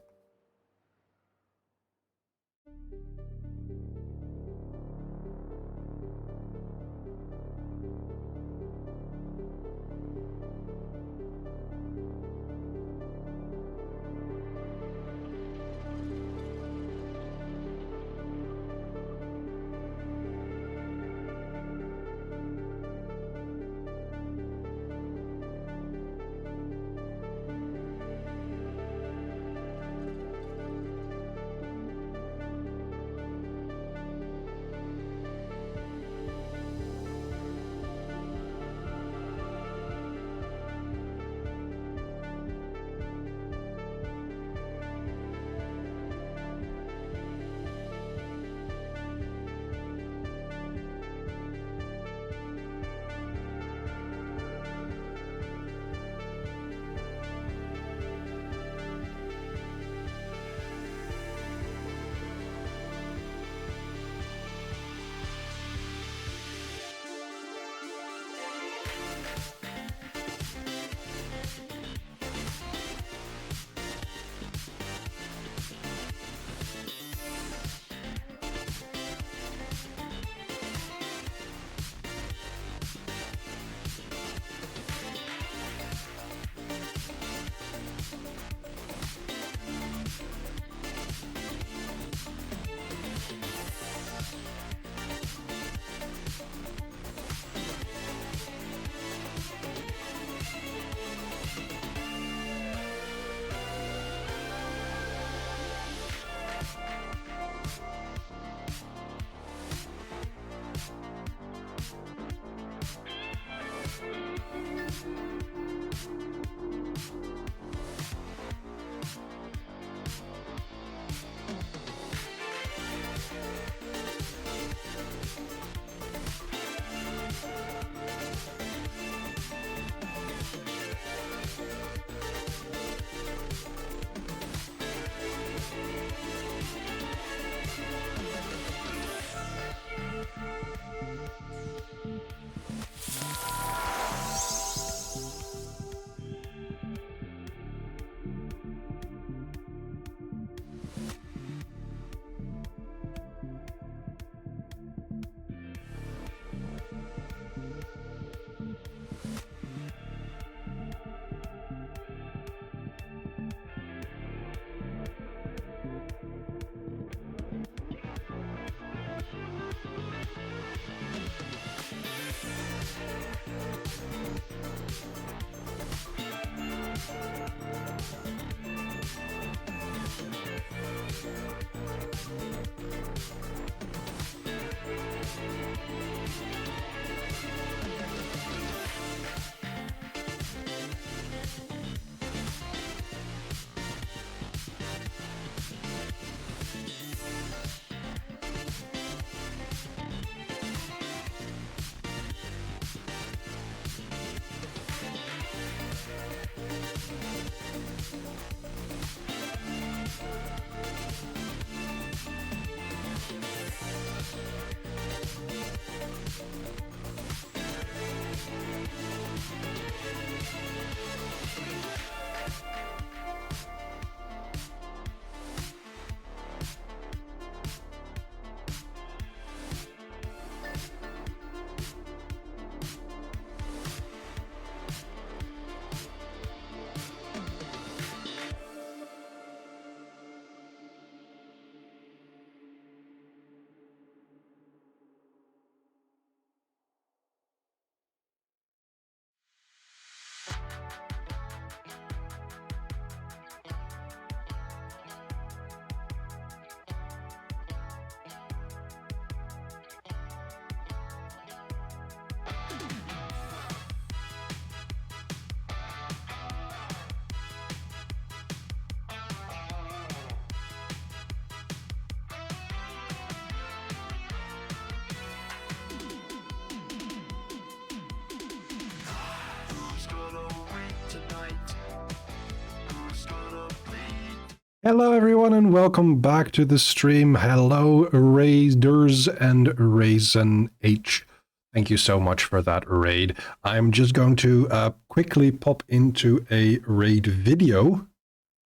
Hello everyone and welcome back to the stream. Hello Raiders and Raisin H. Thank you so much for that raid. I'm just going to quickly pop into a raid video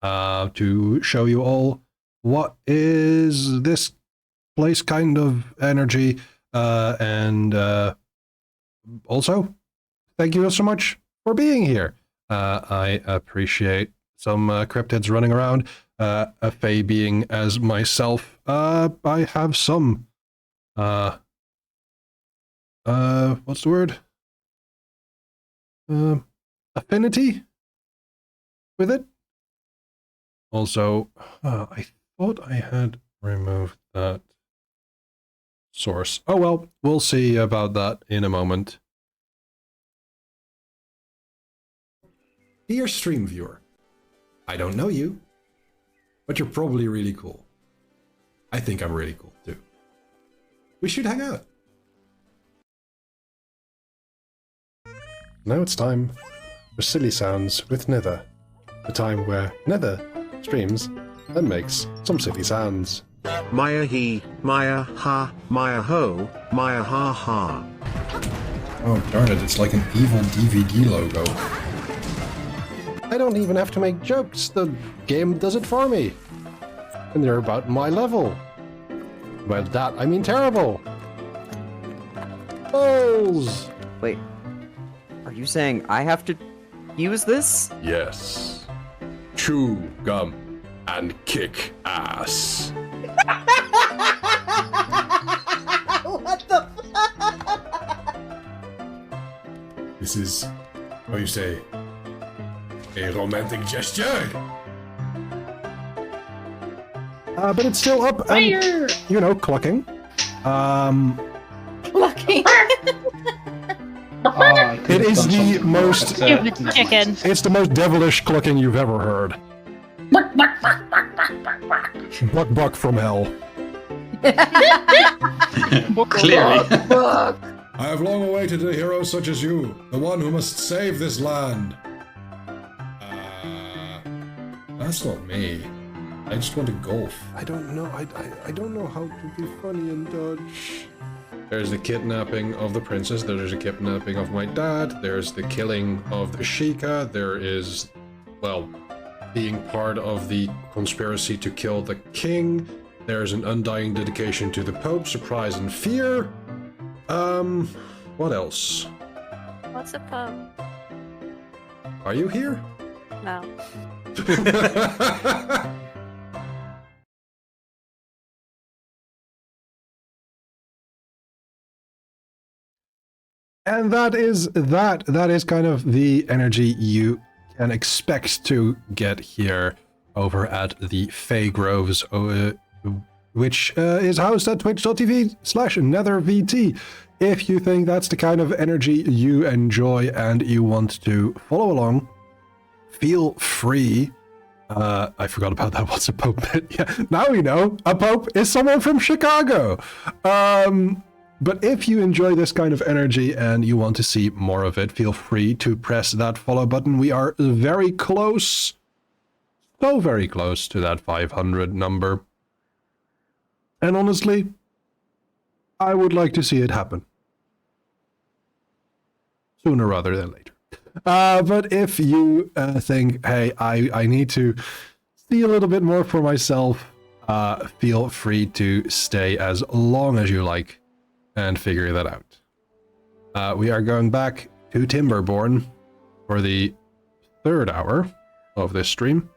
to show you all what is this place kind of energy, and also thank you so much for being here. I appreciate some cryptids running around. A fae being as myself, I have some what's the word? Affinity with it. Also, I thought I had removed that source. Oh well, we'll see about that in a moment. Dear stream viewer, I don't know you, but you're probably really cool. I think I'm really cool too. We should hang out. Now it's time for Silly Sounds with Nether. The time where Nether streams and makes some silly sounds. Maya he, Maya ha, Maya ho, Maya ha ha. Oh darn it, it's like an evil DVD logo. I don't even have to make jokes, the game does it for me. And they're about my level. By that, I mean terrible. Balls! Wait, are you saying I have to use this? Yes. Chew gum and kick ass. What the This is, what do you say, a romantic gesture. But it's still up and, you know, clucking. Lucky. It is the most, Chicken. it's the most devilish clucking you've ever heard. Buck buck from hell. Clearly. I have long awaited a hero such as you, the one who must save this land. That's not me. I just want to golf. I don't know. I don't know how to be funny in Dutch. There's the kidnapping of the princess. There's a kidnapping of my dad. There's the killing of the Sheikah. There is, well, being part of the conspiracy to kill the king. There's an undying dedication to the Pope, surprise and fear. What else? What's a poem? Are you here? No. And that is kind of the energy you can expect to get here over at the Fae Groves, which is housed at twitch.tv/nethervt. If you think that's the kind of energy you enjoy and you want to follow along, feel free. I forgot about that. What's a pope? Yeah, now we know. A pope is someone from Chicago. But if you enjoy this kind of energy and you want to see more of it, feel free to press that follow button. We are very close, so very close to that 500 number. And honestly, I would like to see it happen. Sooner rather than later. But if you think, hey, I need to see a little bit more for myself, feel free to stay as long as you like and figure that out. We are going back to Timberborn for the third hour of this stream.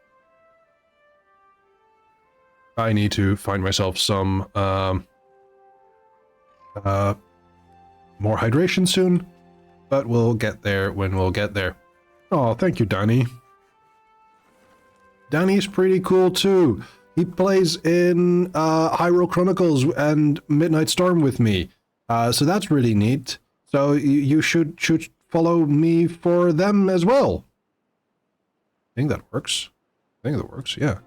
I need to find myself some more hydration soon, but we'll get there when we'll get there. Oh, thank you, Danny. Danny's pretty cool too. He plays in Hyrule Chronicles and Midnight Storm with me. So that's really neat. So you should follow me for them as well. I think that works. Yeah.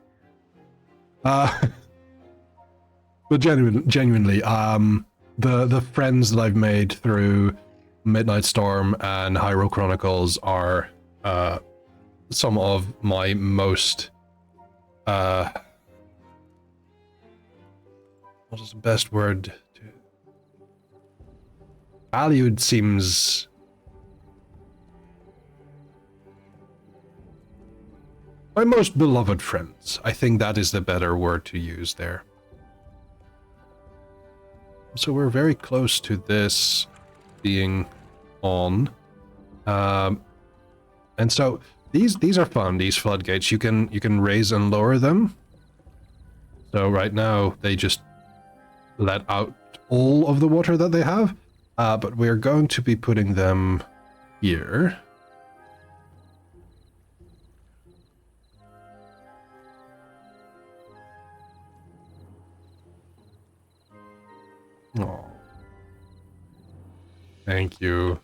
But genuinely, the friends that I've made through Midnight Storm and Hyrule Chronicles are some of my most what is the best word? Valued seems... My most beloved friends. I think that is the better word to use there. So we're very close to this being on. And so these are fun, these floodgates. You can raise and lower them. So right now they just let out all of the water that they have. But we're going to be putting them here. Oh. Thank you.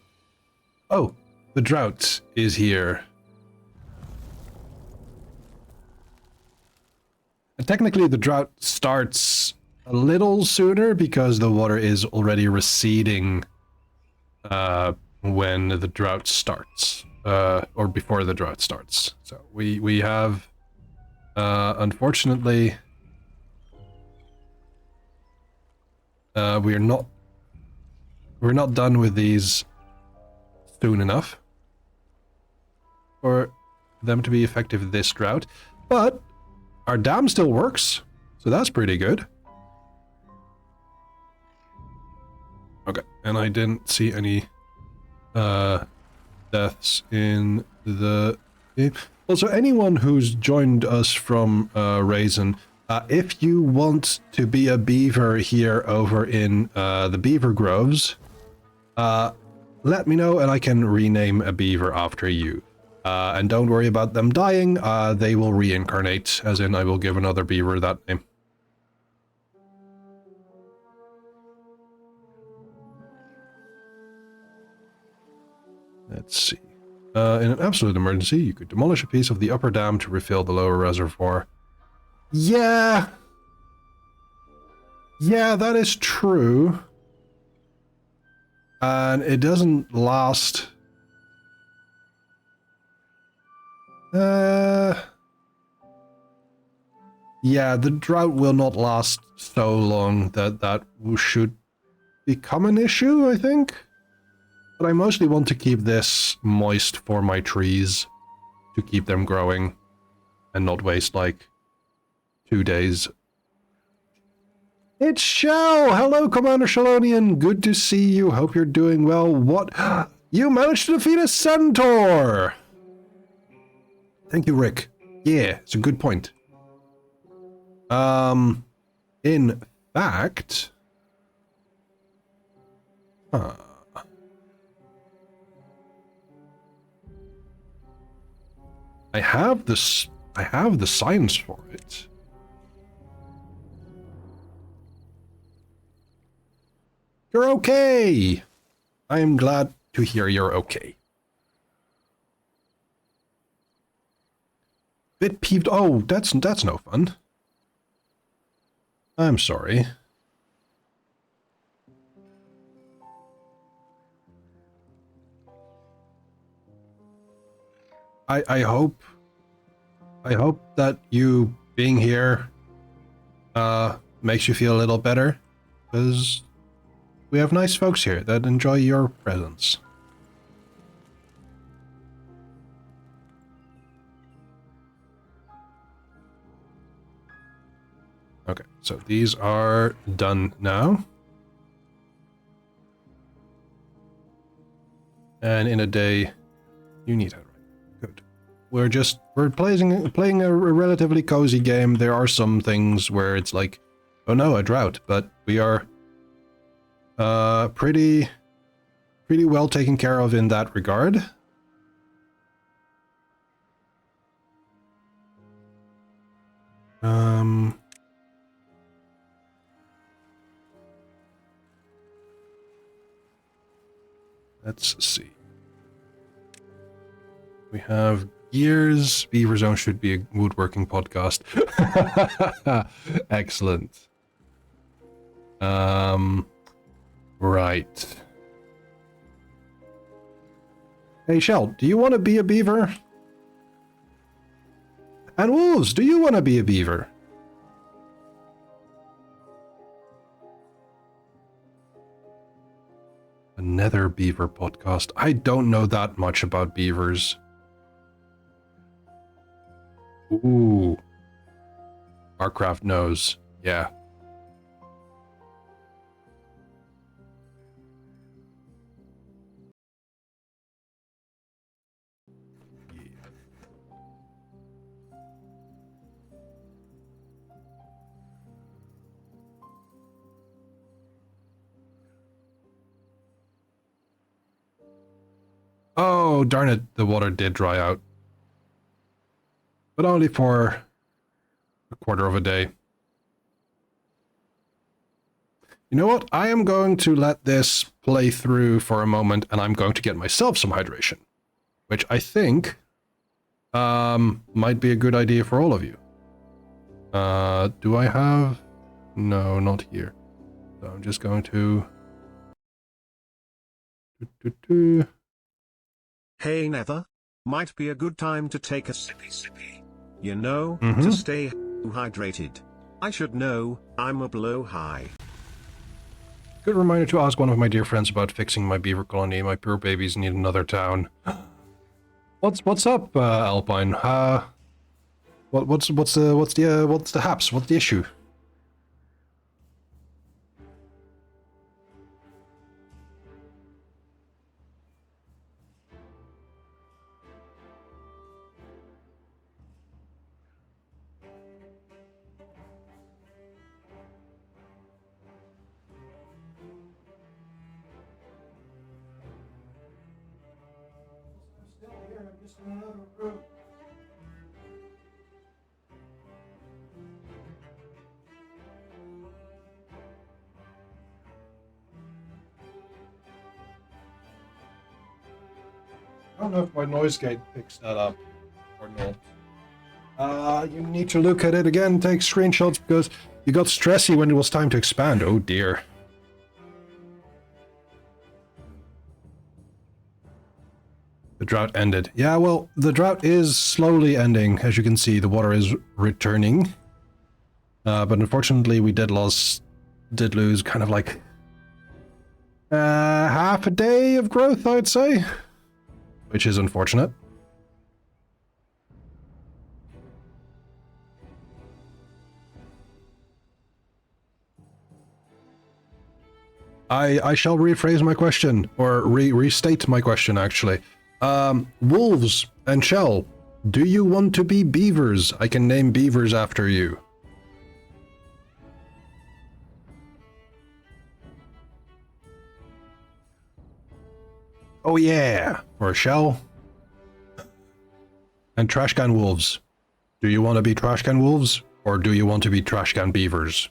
Oh, the drought is here. And technically the drought starts a little sooner because the water is already receding when the drought starts, or before the drought starts. So we have, unfortunately, we're not done with these soon enough for them to be effective this drought, but our dam still works, so that's pretty good. Okay, and I didn't see any deaths in the game. Also, anyone who's joined us from Raisin, if you want to be a beaver here over in the Beaver Groves, let me know and I can rename a beaver after you. And don't worry about them dying, they will reincarnate, as in I will give another beaver that name. Let's see. In an absolute emergency, you could demolish a piece of the upper dam to refill the lower reservoir. Yeah! Yeah, that is true. And it doesn't last... Yeah, the drought will not last so long that that should become an issue, I think. But I mostly want to keep this moist for my trees, to keep them growing, and not waste, like, 2 days. It's Shell! Hello, Commander Shalonian! Good to see you, hope you're doing well. What? You managed to defeat a centaur! Thank you, Rick. Yeah, it's a good point. In fact... I have the science for it. You're okay! I am glad to hear you're okay. Bit peeved. Oh, that's no fun. I'm sorry. I hope that you being here makes you feel a little better, because we have nice folks here that enjoy your presence. Okay, so these are done now. And in a day, you need it. Good. We're playing a relatively cozy game. There are some things where it's like, oh no, a drought, but we are pretty well taken care of in that regard. Let's see. We have gears. Beaver Zone should be a woodworking podcast. Excellent. Right. Hey, Shell, do you want to be a beaver? And Wolves, do you want to be a beaver? Nether beaver podcast. I don't know that much about beavers. Ooh. Warcraft knows. Yeah. Oh, darn it. The water did dry out. But only for a quarter of a day. You know what? I am going to let this play through for a moment, and I'm going to get myself some hydration. Which I think might be a good idea for all of you. Do I have... No, not here. So I'm just going to... Hey Nether. Might be a good time to take a sippy. You know, to stay hydrated. I should know, I'm a blowhigh. Good reminder to ask one of my dear friends about fixing my beaver colony. My poor babies need another town. What's up, Alpine? What's the haps? What's the issue? I don't know if my noise gate picks that up or not. You need to look at it again, take screenshots, because you got stressy when it was time to expand. Oh dear. The drought ended. Yeah, well, the drought is slowly ending. As you can see, the water is returning. But unfortunately, we did lose kind of like half a day of growth, I'd say. Which is unfortunate. I shall rephrase my question, or restate my question, actually. Wolves and Shell, do you want to be beavers? I can name beavers after you. Oh yeah, for Shell. And Trashcan Wolves. Do you want to be Trashcan Wolves, or do you want to be Trashcan Beavers?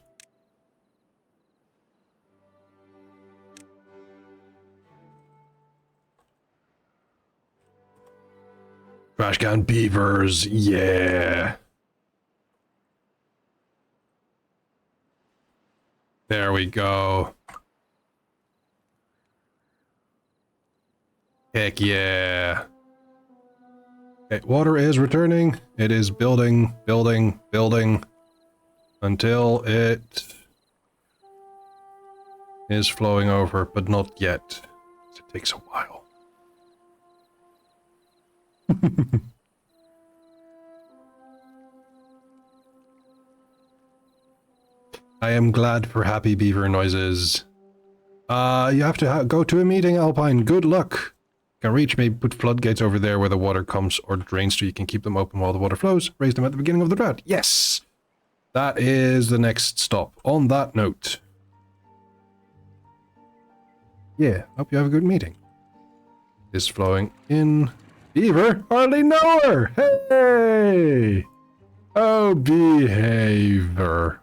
Trashcan Beavers, yeah. There we go. Heck yeah. Okay, water is returning. It is building until it is flowing over, but not yet. It takes a while. I am glad for happy beaver noises. You have to go to a meeting, Alpine. Good luck. Can reach me, put floodgates over there where the water comes or drains so you can keep them open while the water flows. Raise them at the beginning of the drought. Yes! That is the next stop. On that note. Yeah, hope you have a good meeting. Is flowing in. Beaver? Hardly know her! Hey! Oh, behavior.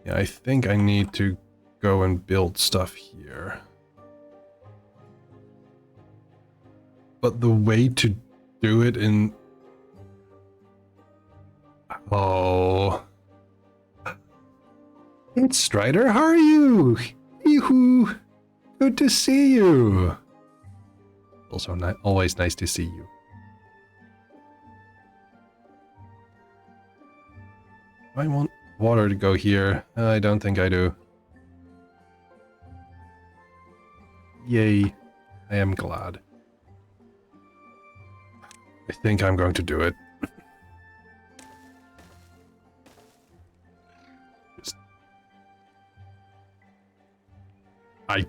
Yeah, I think I need to go and build stuff here. But the way to do it in... Oh... It's Strider, how are you? Yoo-hoo! Good to see you! Also, always nice to see you. I want water to go here. I don't think I do. Yay. I am glad. I think I'm going to do it. I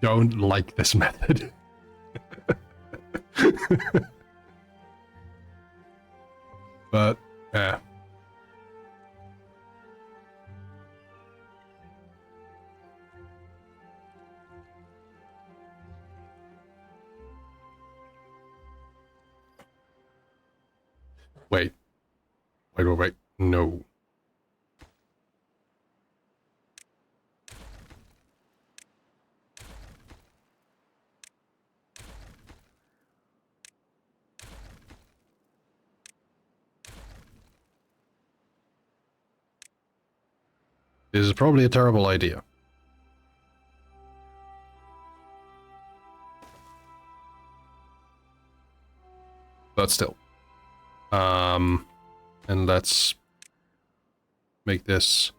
don't like this method. But, yeah. Wait. Wait. No. This is probably a terrible idea. But still. And let's make this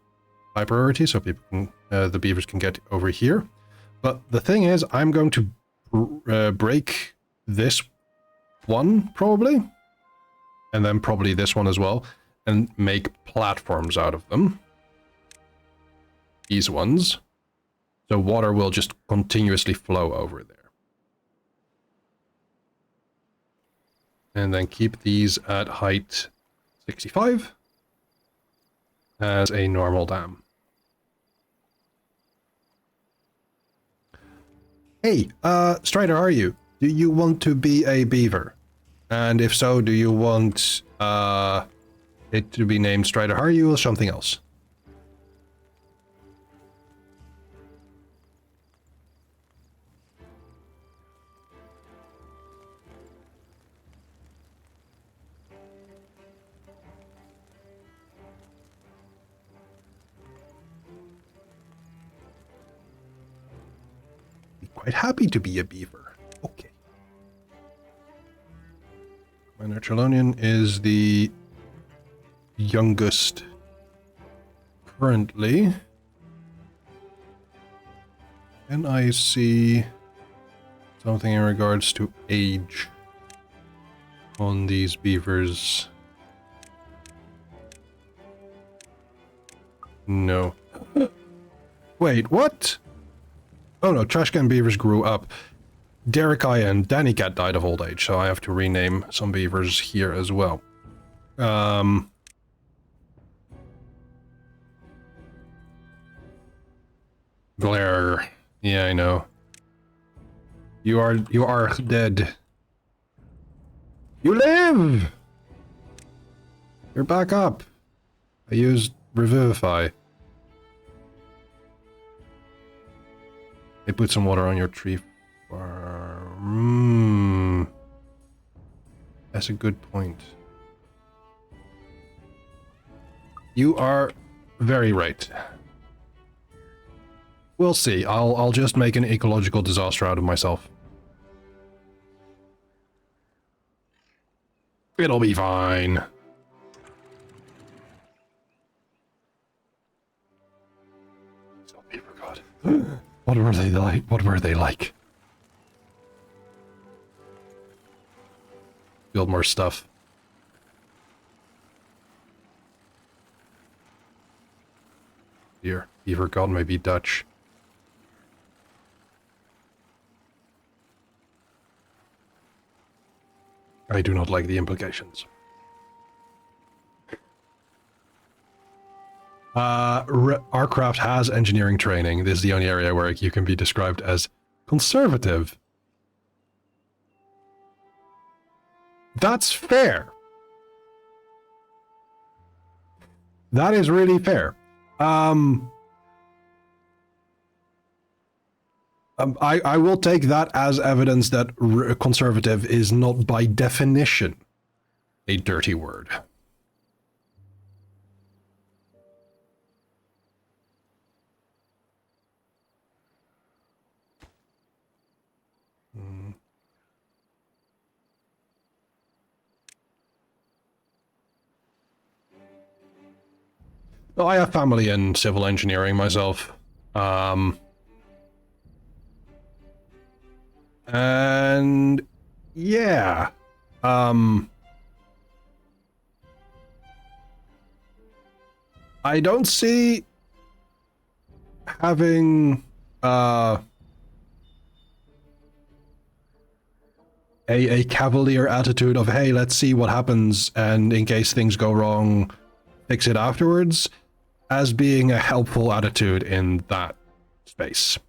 high priority so people can, the beavers can get over here. But the thing is, I'm going to break this one, probably. And then probably this one as well. And make platforms out of them. These ones. So water will just continuously flow over there. And then keep these at height 65 as a normal dam. Hey, Strider, are you? Do you want to be a beaver? And if so, do you want it to be named Strider Are you or something else? Quite happy to be a beaver. Okay. Minor Chelonian is the youngest currently. And I see something in regards to age on these beavers. No. Wait, what? Oh no, Trashcan beavers grew up. Derekai and Danny Cat died of old age, so I have to rename some beavers here as well. Blair. Yeah, I know. You are dead. You live! You're back up. I used Revivify. They put some water on your tree farm. That's a good point. You are very right. We'll see. I'll just make an ecological disaster out of myself. It'll be fine. Still be forgot. What were they like? What were they like? Build more stuff. Here, Beaver God may be Dutch. I do not like the implications. Arcraft has engineering training. This is the only area where you can be described as conservative. That's fair. That is really fair. I will take that as evidence that conservative is not by definition a dirty word. I have family in civil engineering myself. And yeah. I don't see having a cavalier attitude of, hey, let's see what happens, and in case things go wrong, fix it afterwards, as being a helpful attitude in that space.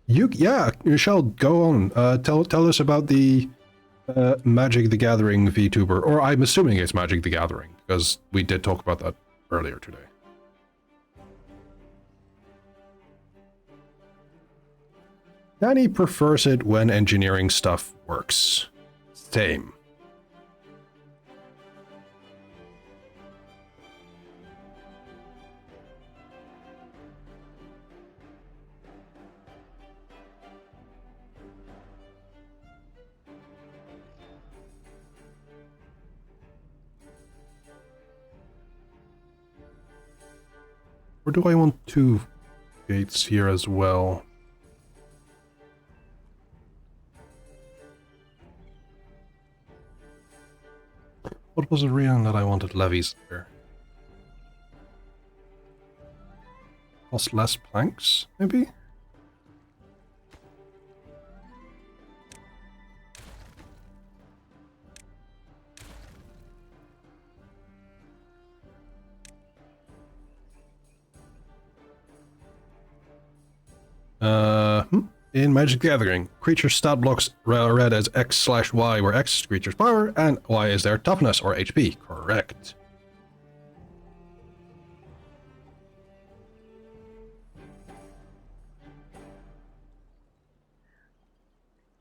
Michelle, go on. Tell us about the Magic the Gathering VTuber, or I'm assuming it's Magic the Gathering, because we did talk about that earlier today. Danny prefers it when engineering stuff works. Same. Or do I want 2 gates here as well? What was the reason that I wanted levies there? Cost less planks, maybe? In Magic the Gathering, creature stat blocks are read as X/Y, where X is creature's power and Y is their toughness or HP. Correct.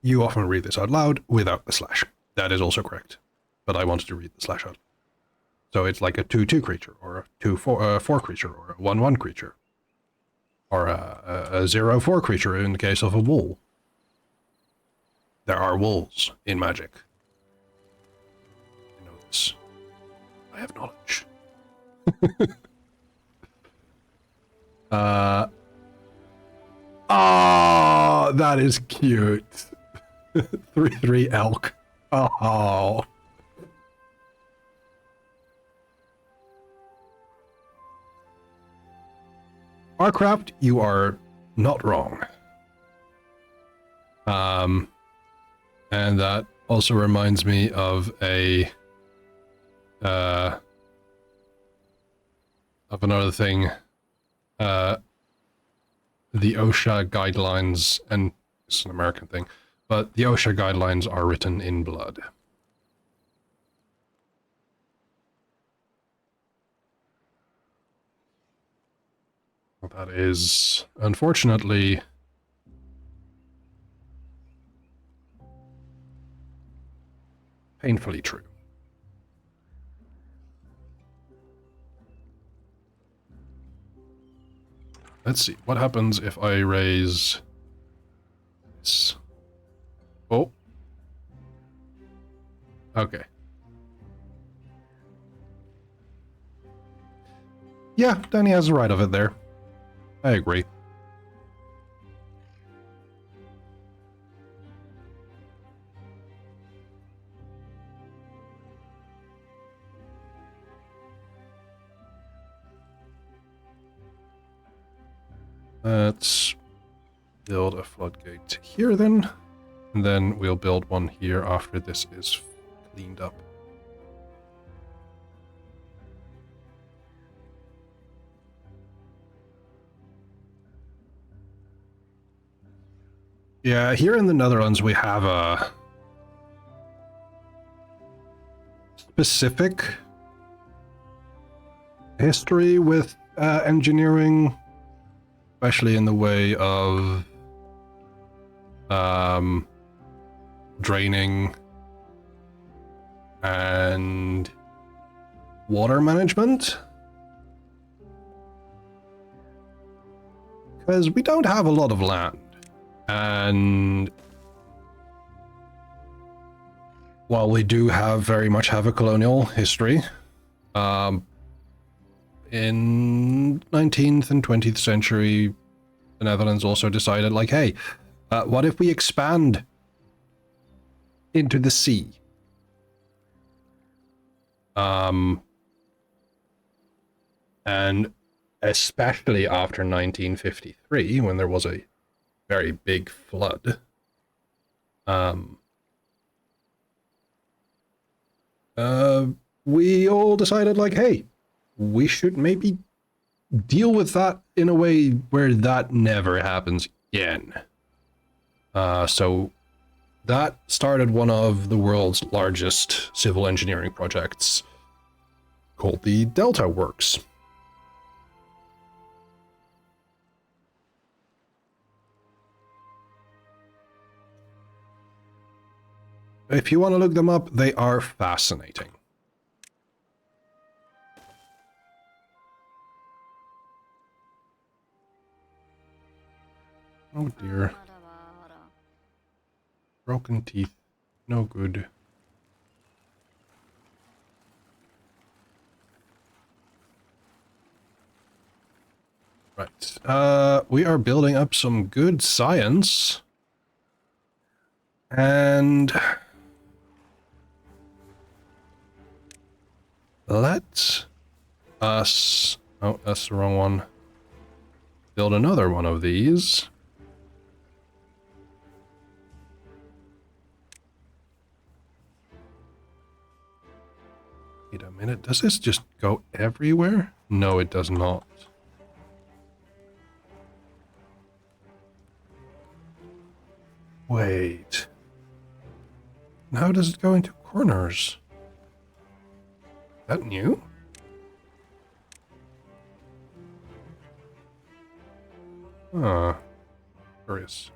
You often read this out loud without the slash. That is also correct. But I wanted to read the slash out. So it's like a 2/2 creature, or a 2/4 creature, or a 1/1 creature. Or a 0/4 creature in the case of a wool. There are wolves in Magic. I know this. I have knowledge. Oh, that is cute. 3/3 elk. Oh. Warcraft, you are not wrong. And that also reminds me of of another thing. The OSHA guidelines, and it's an American thing, but the OSHA guidelines are written in blood. That is, unfortunately, painfully true. Let's see, what happens if I raise this? Oh. Okay. Yeah, Danny has the right of it there. I agree. Let's build a floodgate here then, and then we'll build one here after this is cleaned up. Yeah, here in the Netherlands we have a specific history with engineering, especially in the way of draining and water management. Because we don't have a lot of land. And while we do very much have a colonial history, In 19th and 20th century, the Netherlands also decided, like, hey, what if we expand into the sea? And especially after 1953, when there was a very big flood, we all decided, like, hey, we should maybe deal with that in a way where that never happens again. So that started one of the world's largest civil engineering projects called the Delta Works. If you want to look them up, they are fascinating. Oh dear. Broken teeth. No good. Right. We are building up some good science. And let us... Oh, that's the wrong one. Build another one of these. Wait a minute, does this just go everywhere? No, it does not. Wait. How does it go into corners? Is that new? Huh. Curious.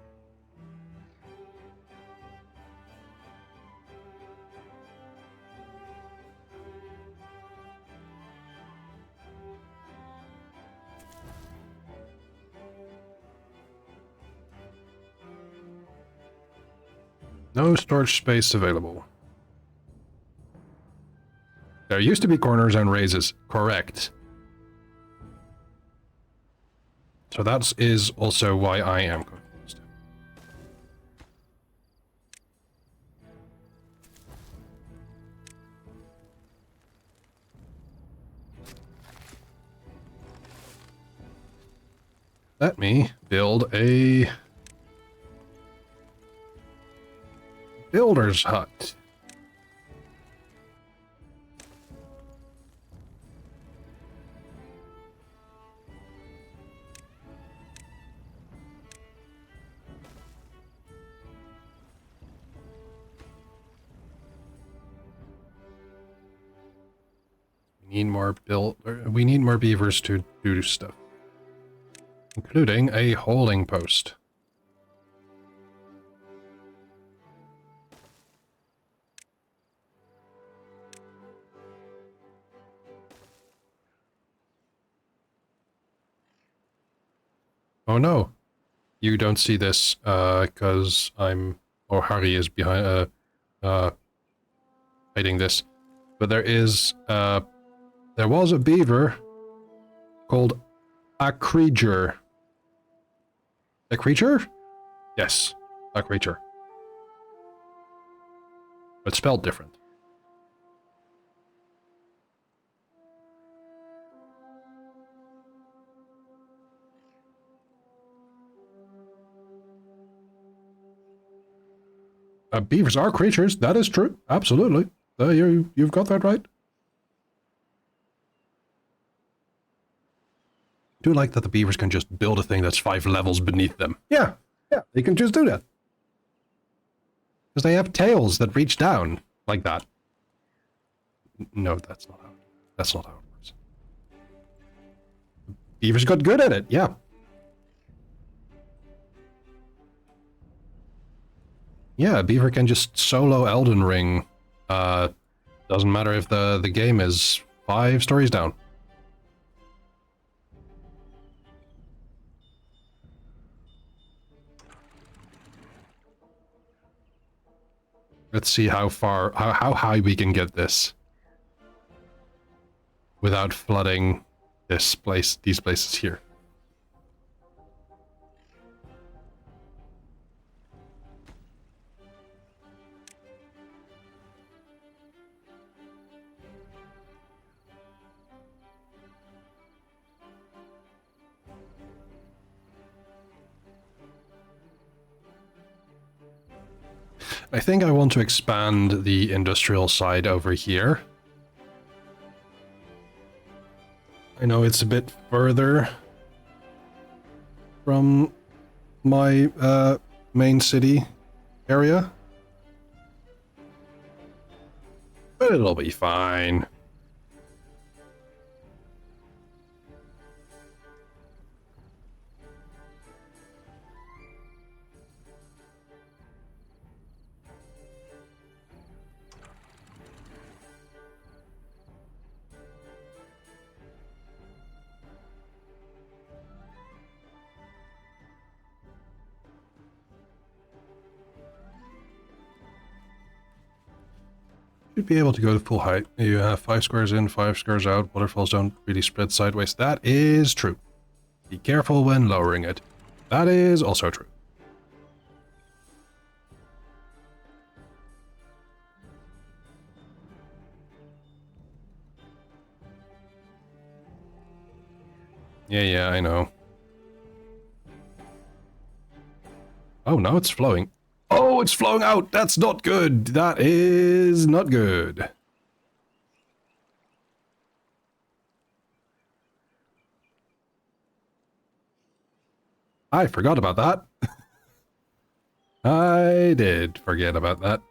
No storage space available. There used to be corners and raises. Correct. So that is also why I am confused. Let me build a builder's hut. We need more beavers to do stuff, including a holding post. Oh no, you don't see this because Harry is behind hiding this, but there was a beaver called a creature. A creature? Yes, a creature. But spelled different. Beavers are creatures, that is true. Absolutely. You've got that right. I do like that the beavers can just build a thing that's 5 levels beneath them. Yeah, they can just do that. Because they have tails that reach down like that. No, that's not how it works. Beavers got good at it, yeah. Yeah, beaver can just solo Elden Ring. Doesn't matter if the game is 5 stories down. Let's see how high we can get this. without flooding these places here. I think I want to expand the industrial side over here. I know it's a bit further from my main city area, but it'll be fine. Should be able to go to full height. You have 5 squares in, 5 squares out. Waterfalls don't really spread sideways. That is true. Be careful when lowering it. That is also true. Yeah, I know. Oh, now it's flowing. Oh, it's flowing out! That's not good! That is not good. I forgot about that. I did forget about that.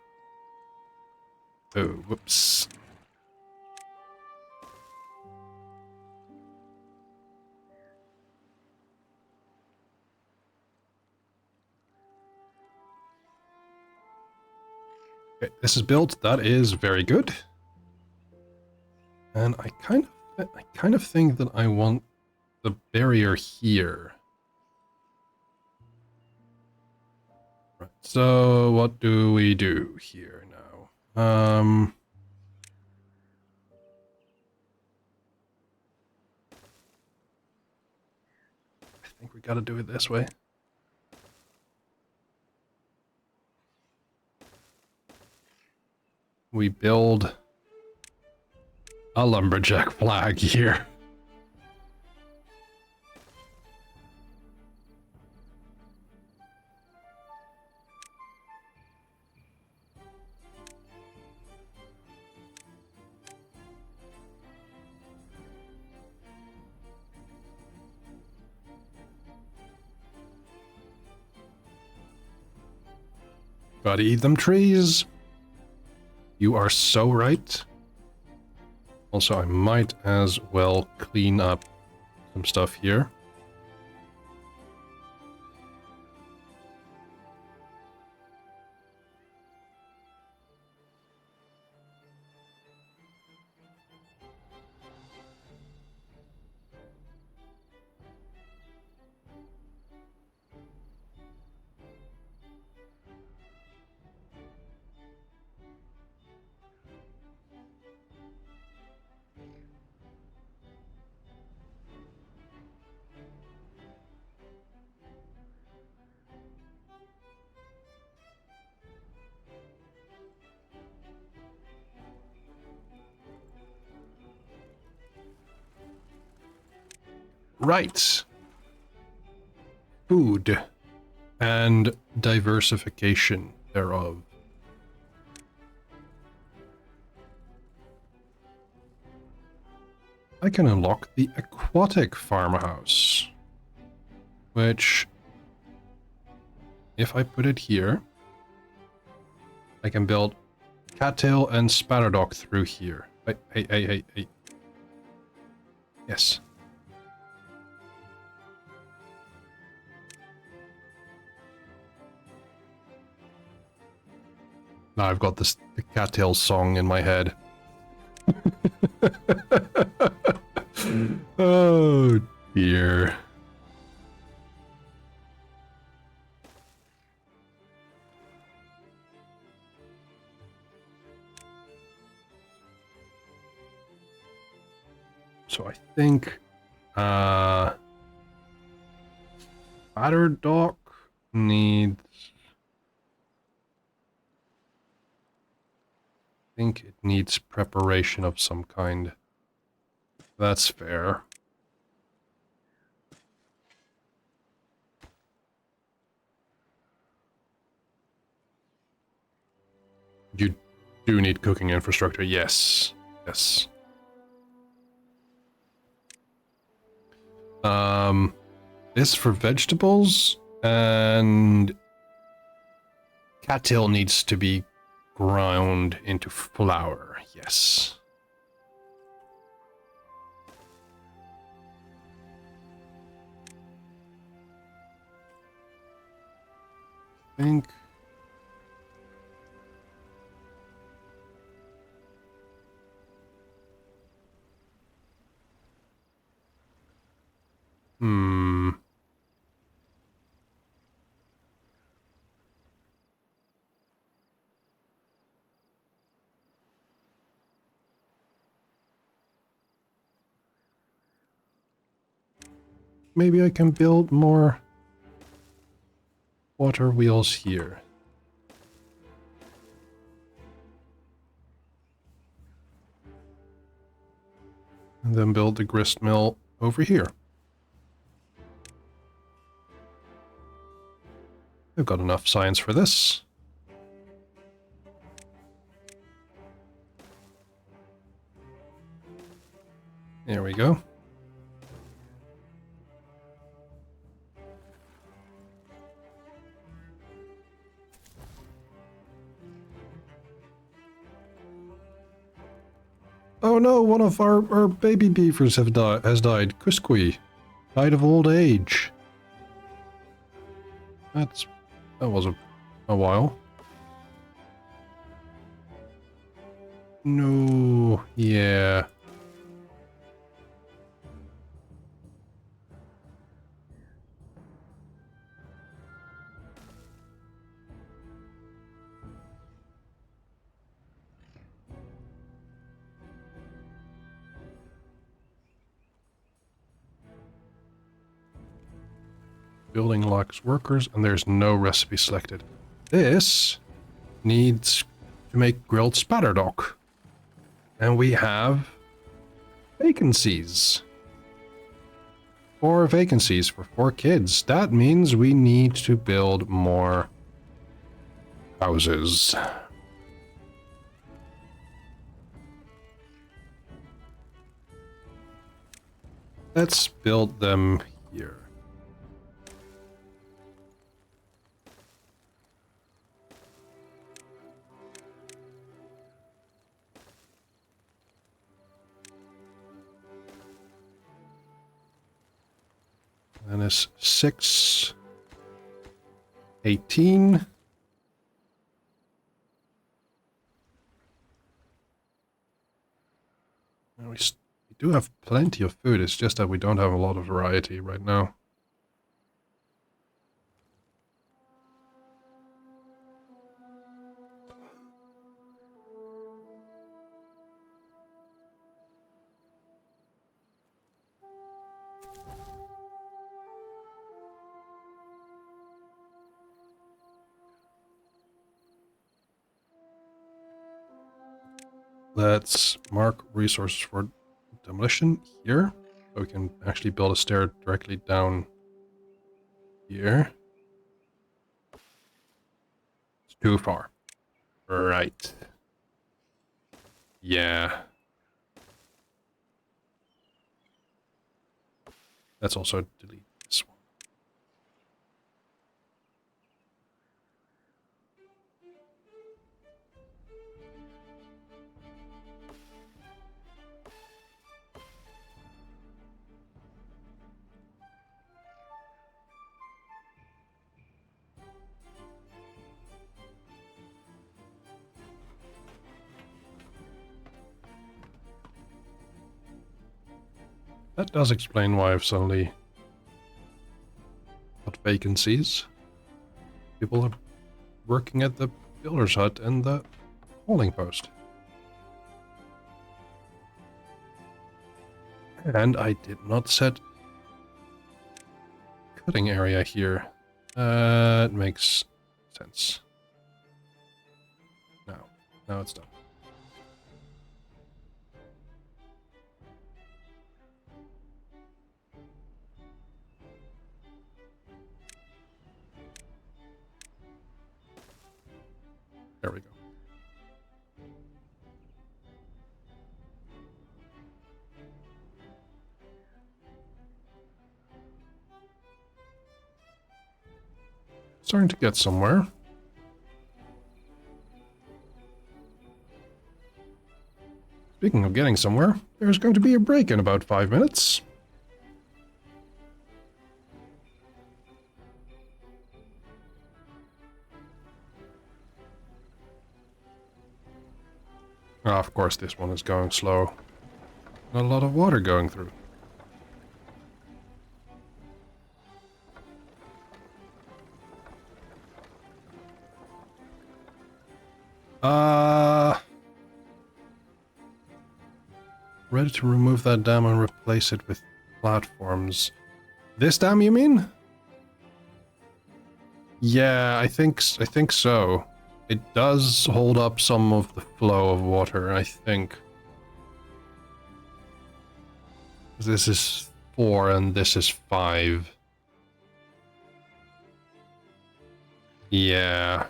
Oh, whoops. Okay, this is built. That is very good. And I kind of think that I want the barrier here. Right. So what do we do here now? I think we gotta do it this way. We build a lumberjack flag here. Gotta eat them trees. You are so right. Also, I might as well clean up some stuff here. Right. Food and diversification thereof. I can unlock the aquatic farmhouse, which, if I put it here, I can build cattail and spatterdock through here. Hey. Yes. Now I've got the cattail song in my head. Oh dear. So I think Batter Dock needs... I think it needs preparation of some kind. That's fair. You do need cooking infrastructure, yes. Yes. This for vegetables, and cattail needs to be ground into flour, yes. I think... Maybe I can build more water wheels here. And then build the grist mill over here. I've got enough science for this. There we go. Oh no, one of our baby beavers has died. Quisqui. Died of old age. That was a while. No, yeah. Building lacks workers, and there's no recipe selected. This needs to make grilled spatterdock. And we have vacancies. 4 vacancies for 4 kids. That means we need to build more houses. Let's build them here. And it's 6, 18. And we do have plenty of food, it's just that we don't have a lot of variety right now. Let's mark resources for demolition here, so we can actually build a stair directly down here. It's too far. Right. Yeah. Let's also delete this one. That does explain why I've suddenly got vacancies. People are working at the builder's hut and the hauling post. And I did not set cutting area here. It makes sense. Now it's done. There we go. Starting to get somewhere. Speaking of getting somewhere, there's going to be a break in about 5 minutes. Ah, of course, this one is going slow. Not a lot of water going through. Ready to remove that dam and replace it with platforms. This dam, you mean? Yeah, I think so. It does hold up some of the flow of water, I think. This is 4 and this is 5. Yeah.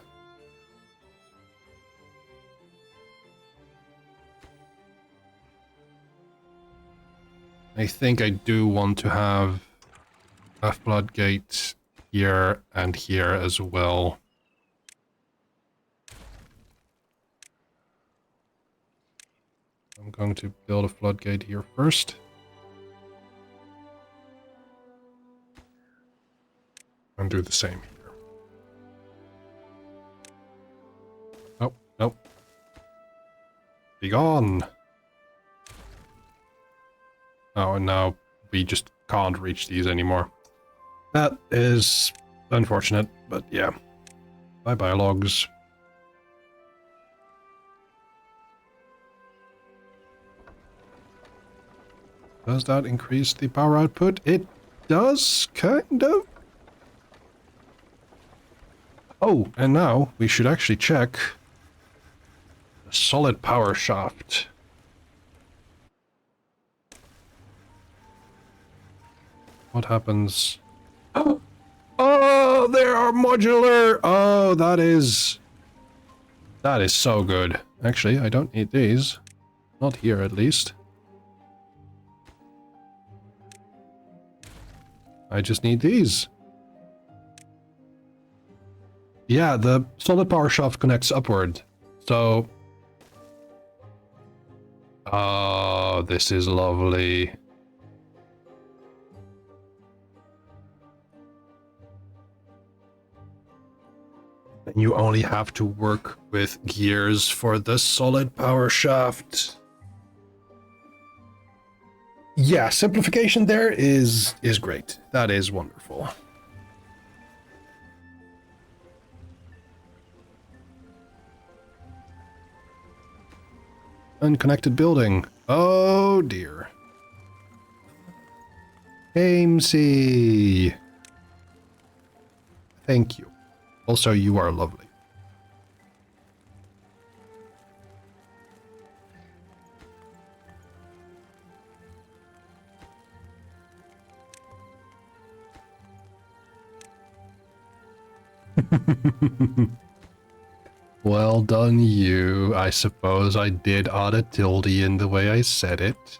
I think I do want to have a floodgate here and here as well. I'm going to build a floodgate here first. And do the same here. Oh, nope. Be gone! Oh, and now we just can't reach these anymore. That is unfortunate, but yeah. Bye-bye, logs. Does that increase the power output? It does, kind of. Oh, and now we should actually check the solid power shaft. What happens? Oh, they are modular! Oh, that is so good. Actually, I don't need these. Not here, at least. I just need these. Yeah, the solid power shaft connects upward. So... oh, this is lovely. You only have to work with gears for the solid power shaft. Yeah, simplification there is great. That is wonderful. Unconnected building. Oh dear. Amesy. Thank you. Also, you are lovely. Well done, you. I suppose I did add a tilde in the way I said it.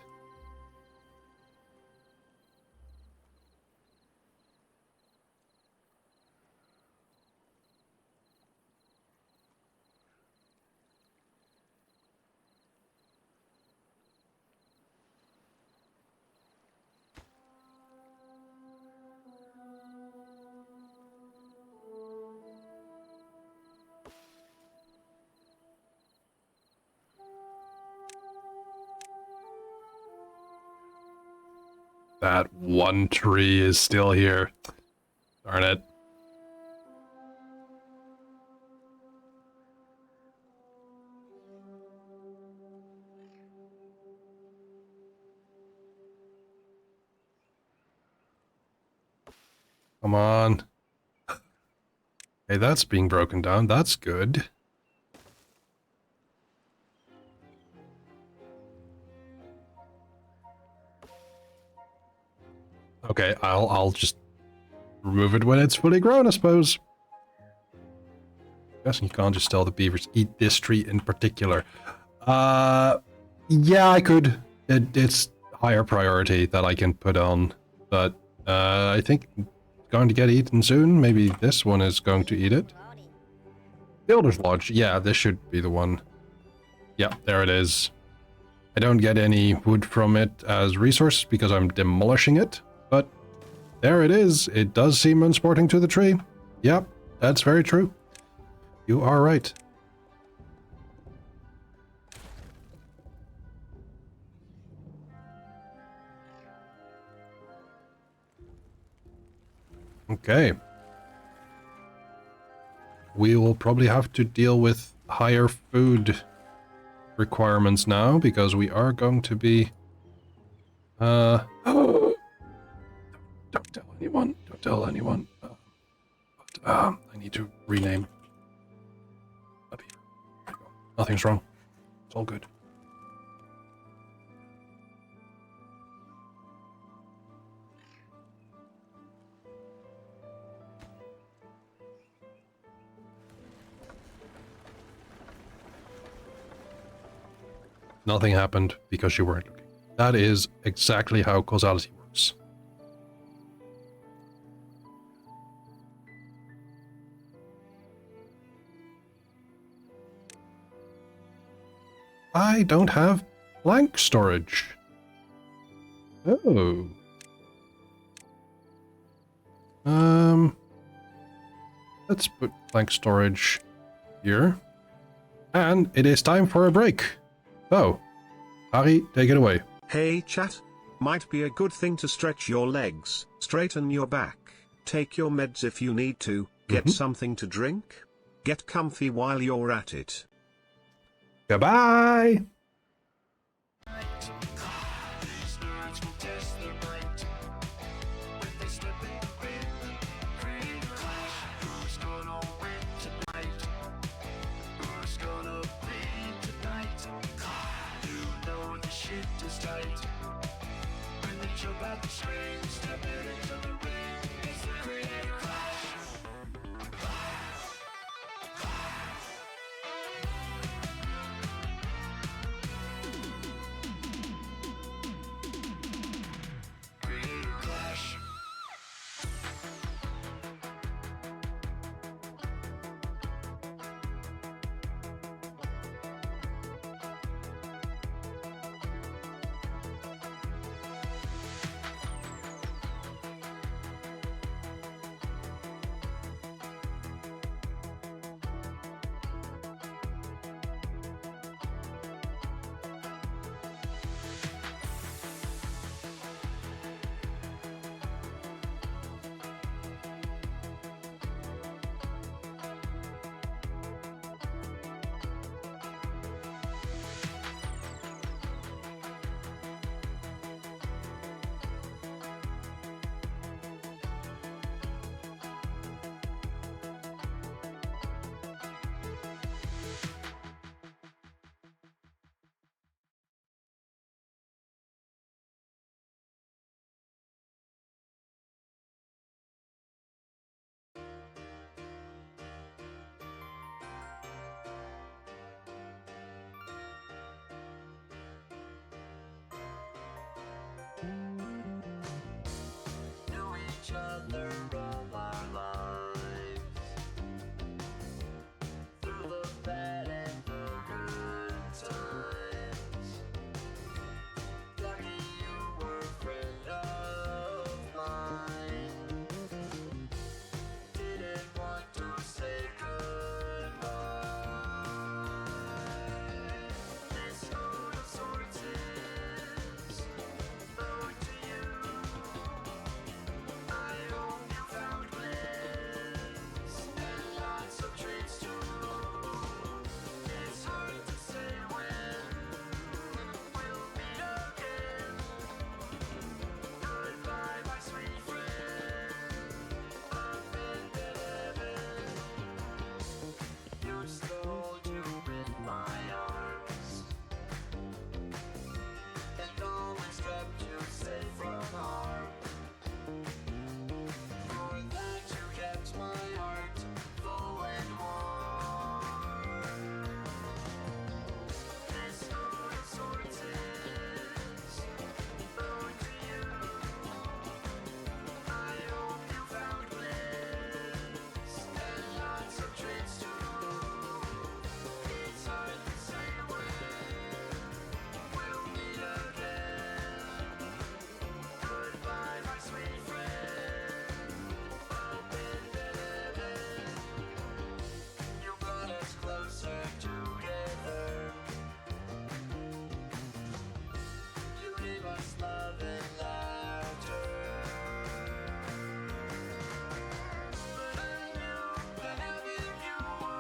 That one tree is still here. Darn it. Come on. Hey, that's being broken down. That's good. Okay, I'll just remove it when it's fully grown, I suppose. Guessing you can't just tell the beavers eat this tree in particular. Yeah, I could. It's higher priority that I can put on, but I think it's going to get eaten soon. Maybe this one is going to eat it. Builder's Lodge. Yeah, this should be the one. Yeah, there it is. I don't get any wood from it as resource because I'm demolishing it, but there it is. It does seem unsporting to the tree. Yep, that's very true. You are right. Okay. We will probably have to deal with higher food requirements now because we are going to be don't tell anyone. Don't tell anyone. I need to rename a beaver. There you go. Nothing's wrong. It's all good. Nothing happened because you weren't looking. That is exactly how causality works. I don't have blank storage. Oh. Let's put blank storage here. And it is time for a break. So, Harry, take it away. Hey chat. Might be a good thing to stretch your legs, straighten your back, take your meds if you need to, get something to drink, get comfy while you're at it. Goodbye!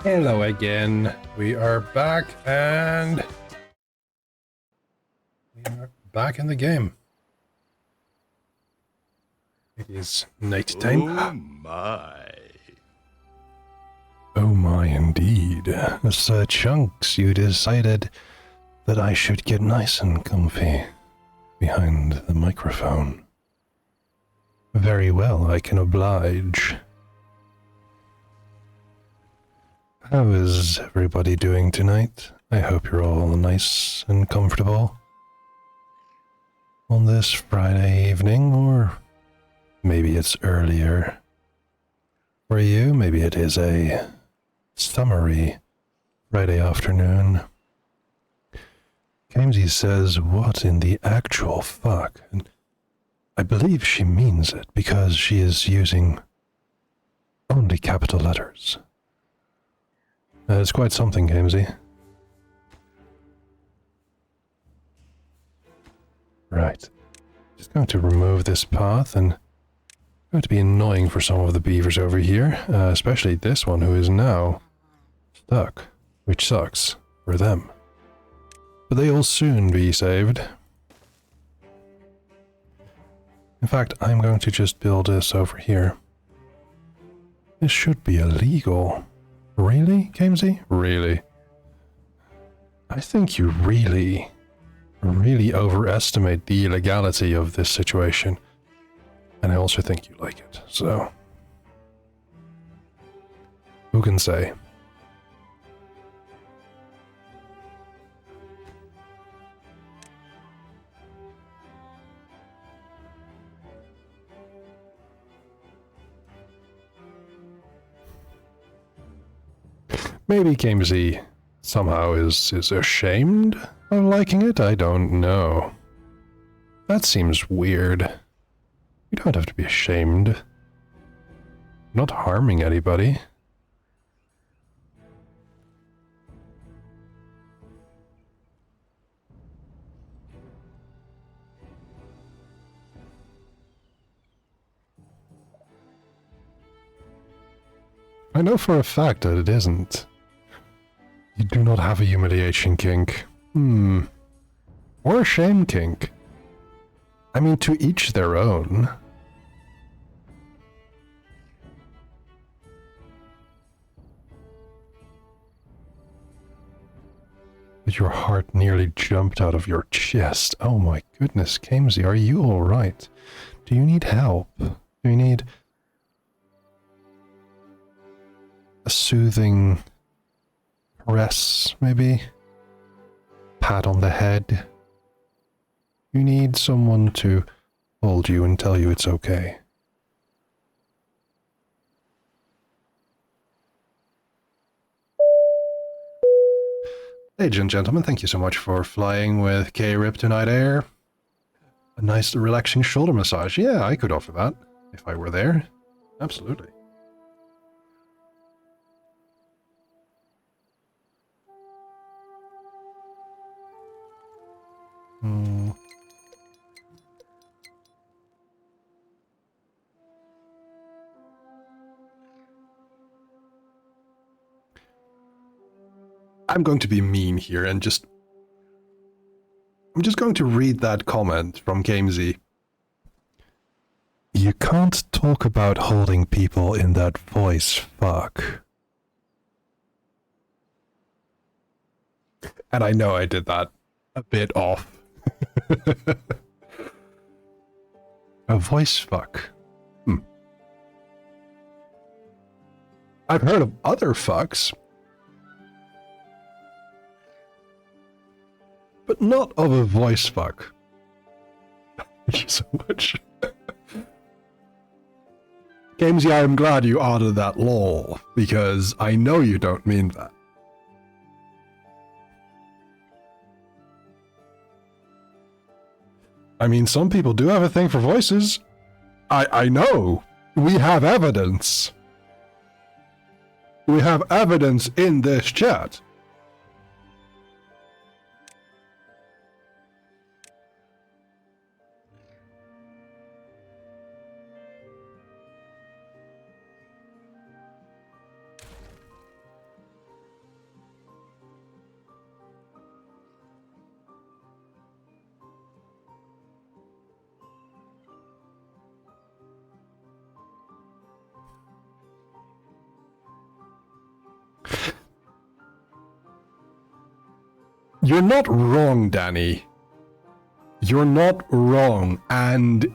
Hello again. We are back and we are back in the game. It is night time. Oh my. Oh my, indeed. Sir Chunks, you decided that I should get nice and comfy behind the microphone. Very well, I can oblige. How is everybody doing tonight? I hope you're all nice and comfortable on this Friday evening, or maybe it's earlier for you. Maybe it is a summery Friday afternoon. Kamesy says, what in the actual fuck? And I believe she means it because she is using only capital letters. It's quite something, Kamesy. Right. Just going to remove this path, and going to be annoying for some of the beavers over here, especially this one who is now stuck, which sucks for them. But they'll soon be saved. In fact, I'm going to just build this over here. This should be illegal. Really, Kamesy? Really? I think you really overestimate the illegality of this situation. And I also think you like it, so... who can say? Maybe Kamesy somehow is ashamed of liking it? I don't know. That seems weird. You don't have to be ashamed. You're not harming anybody. I know for a fact that it isn't. You do not have a humiliation kink. Or a shame kink. I mean, to each their own. But your heart nearly jumped out of your chest. Oh my goodness, Kamesy, are you alright? Do you need help? Do you need a soothing caress, maybe? Pat on the head? You need someone to hold you and tell you it's okay. Ladies and gentlemen, thank you so much for flying with K-Rip tonight, Air. A nice relaxing shoulder massage. Yeah, I could offer that if I were there. Absolutely. I'm going to be mean here and I'm just going to read that comment from Kamesy. You can't talk about holding people in that voice, fuck. And I know I did that a bit off. A voice fuck. I've heard of other fucks, but not of a voice fuck. Thank you so much. Kamesy, I'm glad you added that lol, because I know you don't mean that. I mean, some people do have a thing for voices. I know. We have evidence. We have evidence in this chat. You're not wrong, Danny. You're not wrong, and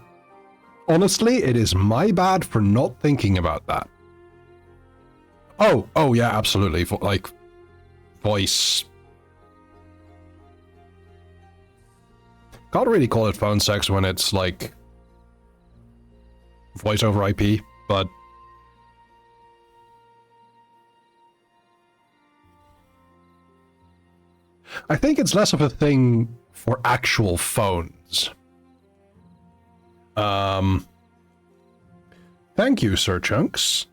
honestly, it is my bad for not thinking about that. Oh yeah, absolutely. Like, voice. Can't really call it phone sex when it's like voice over IP, but I think it's less of a thing for actual phones. Thank you, Sir Chunks.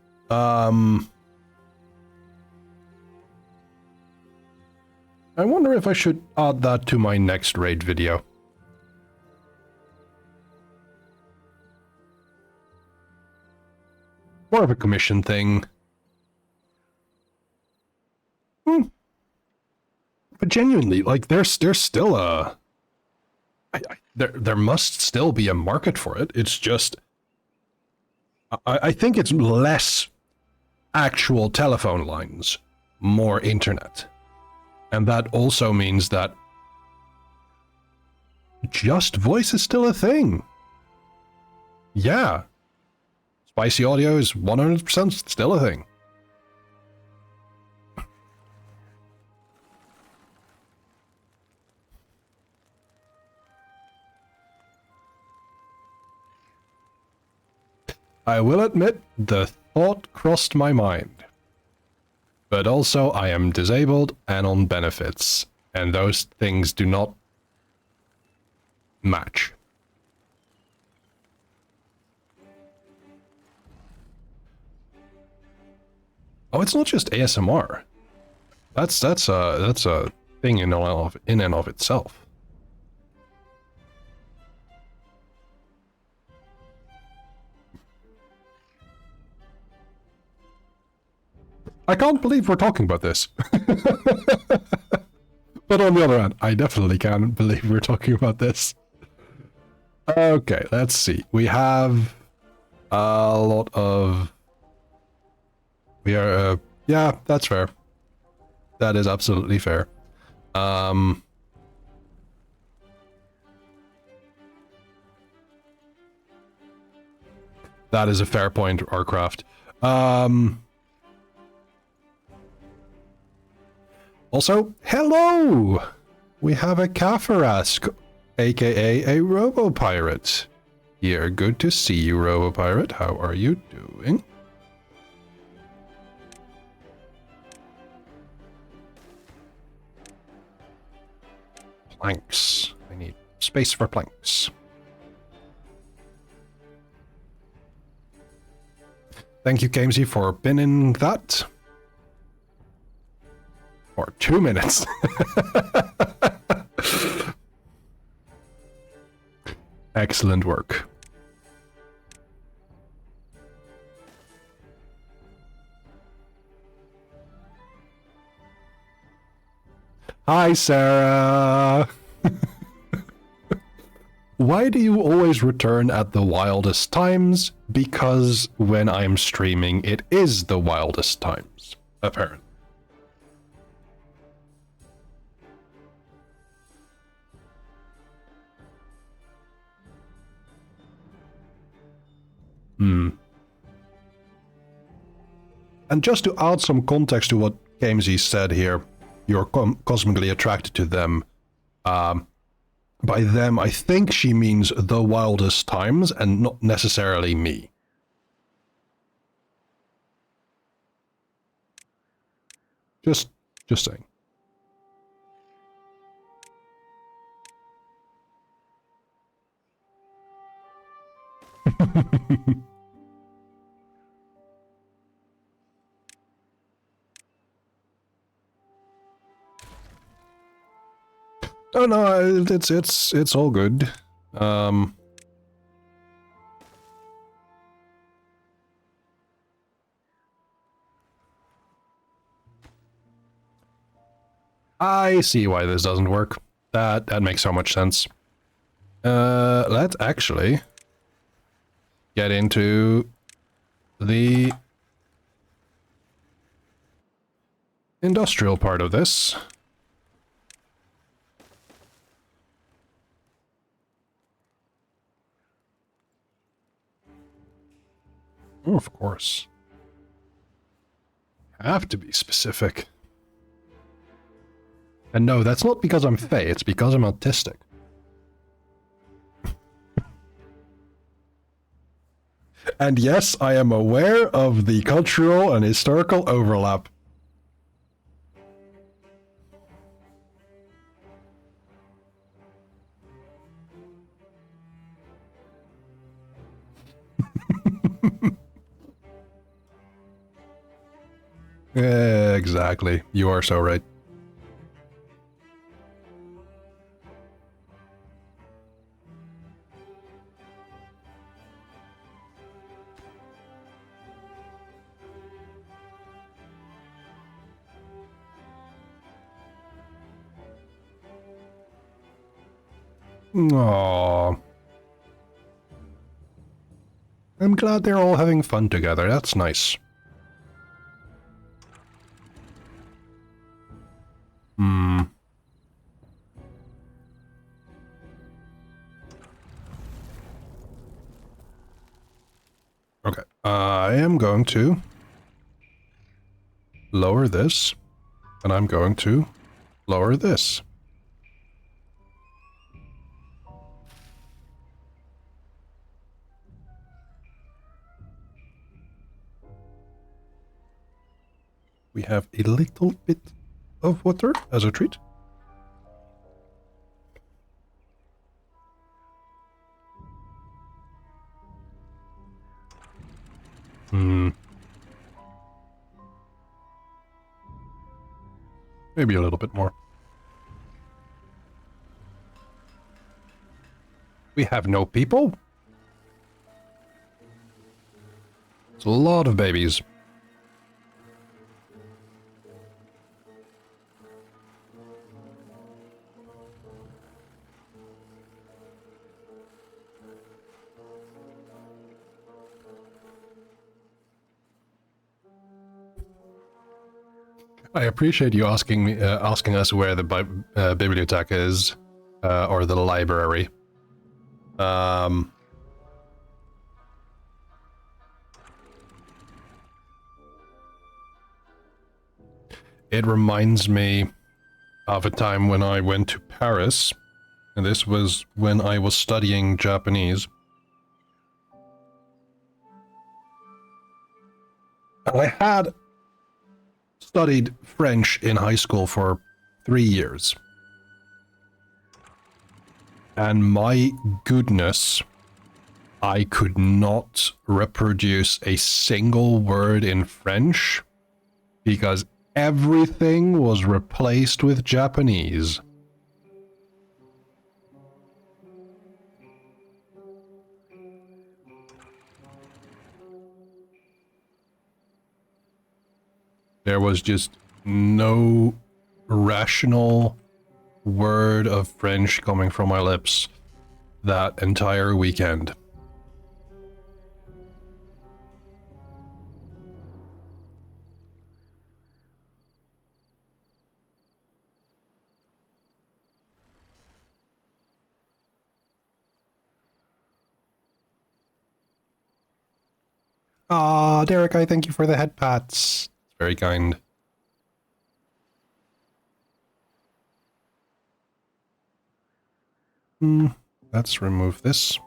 I wonder if I should add that to my next raid video. More of a commission thing. But genuinely, like, there's still a... there must still be a market for it. It's just... I think it's less actual telephone lines, more internet. And that also means that just voice is still a thing. Yeah. Spicy audio is 100% still a thing. I will admit, the thought crossed my mind. But also, I am disabled and on benefits, and those things do not match. Oh, it's not just ASMR. That's a thing in and of itself. I can't believe we're talking about this. But on the other hand, I definitely can't believe we're talking about this. Okay, let's see. We have a lot of... We are... yeah, that's fair. That is absolutely fair. That is a fair point, Arcraft. Also, hello! We have a Kafarask, aka a Robo-Pirate. Here, good to see you, Robo-Pirate. How are you doing? Planks. I need space for planks. Thank you, Gamesy, for pinning that. For 2 minutes. Excellent work. Hi, Sarah. Why do you always return at the wildest times? Because when I'm streaming, it is the wildest times, apparently. And just to add some context to what Gamesy said here, you're cosmically attracted to them. By them, I think she means the wildest times and not necessarily me. Just saying. Oh no, it's all good. I see why this doesn't work. That makes so much sense. Let's actually get into the industrial part of this. Oh, of course. Have to be specific. And no, that's not because I'm fey, it's because I'm autistic. And yes, I am aware of the cultural and historical overlap. Exactly. You are so right. Aww. I'm glad they're all having fun together. That's nice. Hmm. Okay. I am going to lower this, and I'm going to lower this. We have a little bit of water as a treat. Maybe a little bit more. We have no people. It's a lot of babies. I appreciate you asking me, asking us where the bibliothèque is, or the library. It reminds me of a time when I went to Paris, and this was when I was studying Japanese. I had studied French in high school for 3 years. And my goodness, I could not reproduce a single word in French because everything was replaced with Japanese. There was just no rational word of French coming from my lips that entire weekend. Ah, Derek, I thank you for the head pats. It's very kind. Let's remove this.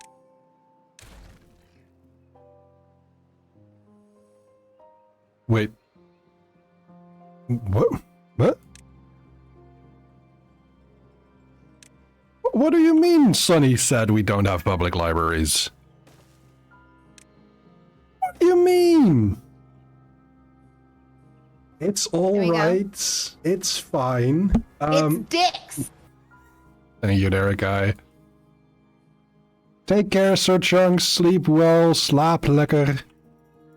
Wait. What? What? What do you mean Sonny said we don't have public libraries? What do you mean? It's all right. It's fine. It's dicks. Thank you, Derek guy. Take care, Sir Chunks. Sleep well. Slaap lekker.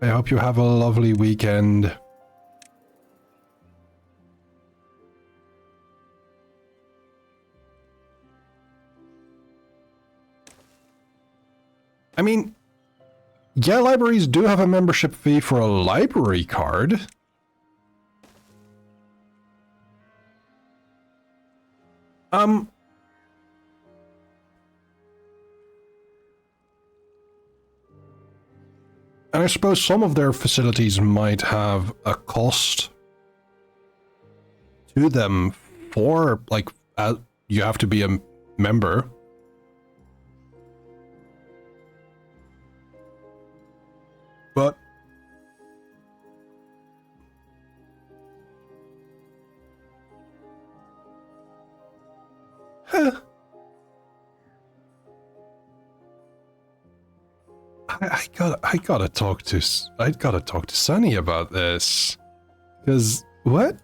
I hope you have a lovely weekend. I mean, yeah, libraries do have a membership fee for a library card. And I suppose some of their facilities might have a cost to them for, like, you have to be a member. But I gotta talk to Sunny about this, because what?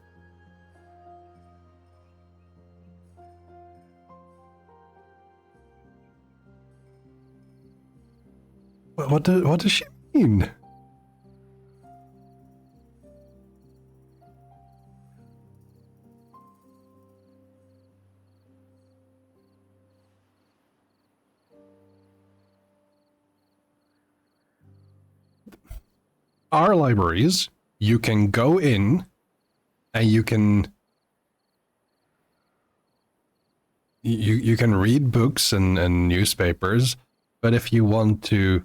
What does she mean? Our libraries, you can go in and you can read books and newspapers, but if you want to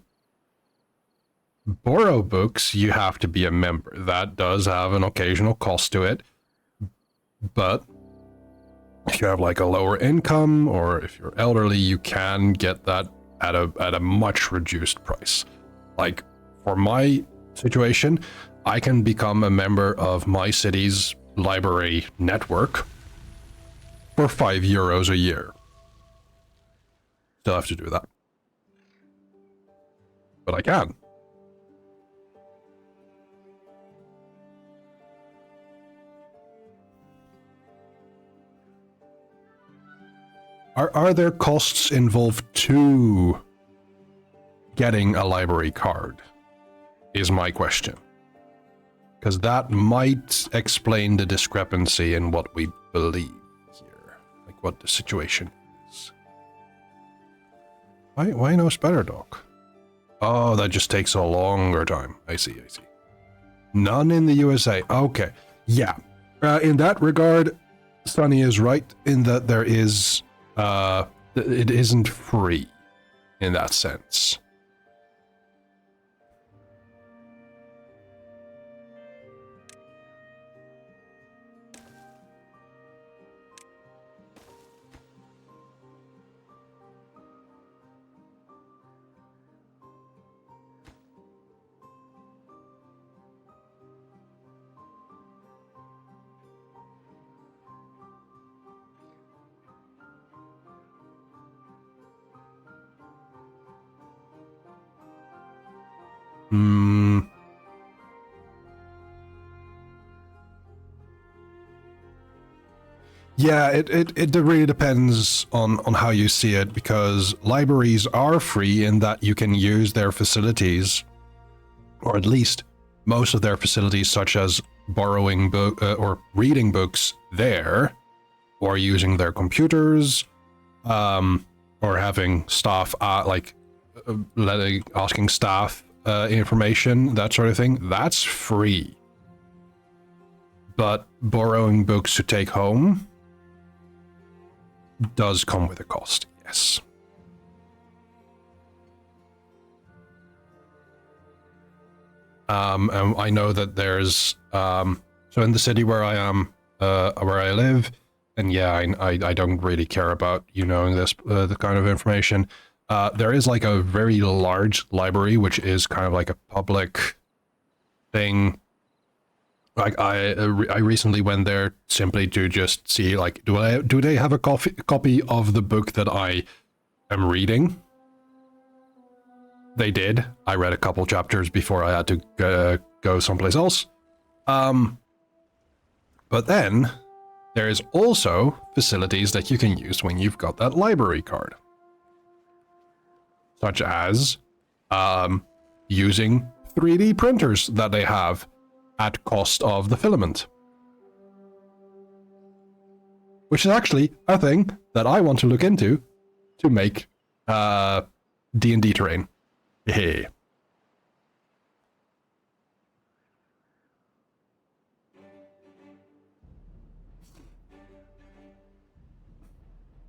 borrow books, you have to be a member. That does have an occasional cost to it, but if you have like a lower income or if you're elderly, you can get that at a much reduced price. Like for my situation, I can become a member of my city's library network for €5 a year. Still have to do that, but I can. Are there costs involved to getting a library card? Is my question. Because that might explain the discrepancy in what we believe here. Like what the situation is. Why no Spider Dog? Oh, that just takes a longer time. I see. None in the USA. Okay. Yeah. In that regard, Sunny is right in that there is... it isn't free in that sense. Yeah, it really depends on how you see it, because libraries are free in that you can use their facilities, or at least most of their facilities, such as borrowing book or reading books there, or using their computers, or having staff asking staff information, that sort of thing. That's free. But borrowing books to take home does come with a cost, yes. And I know that there's so in the city where I am, where I live, and yeah, I don't really care about you knowing this the kind of information. There is like a very large library, which is kind of like a public thing. Like I recently went there simply to just see, like, do they have a copy of the book that I am reading? They did. I read a couple chapters before I had to go someplace else. But then there is also facilities that you can use when you've got that library card, such as using 3D printers that they have at cost of the filament, which is actually a thing that I want to look into to make D&D terrain. Hey.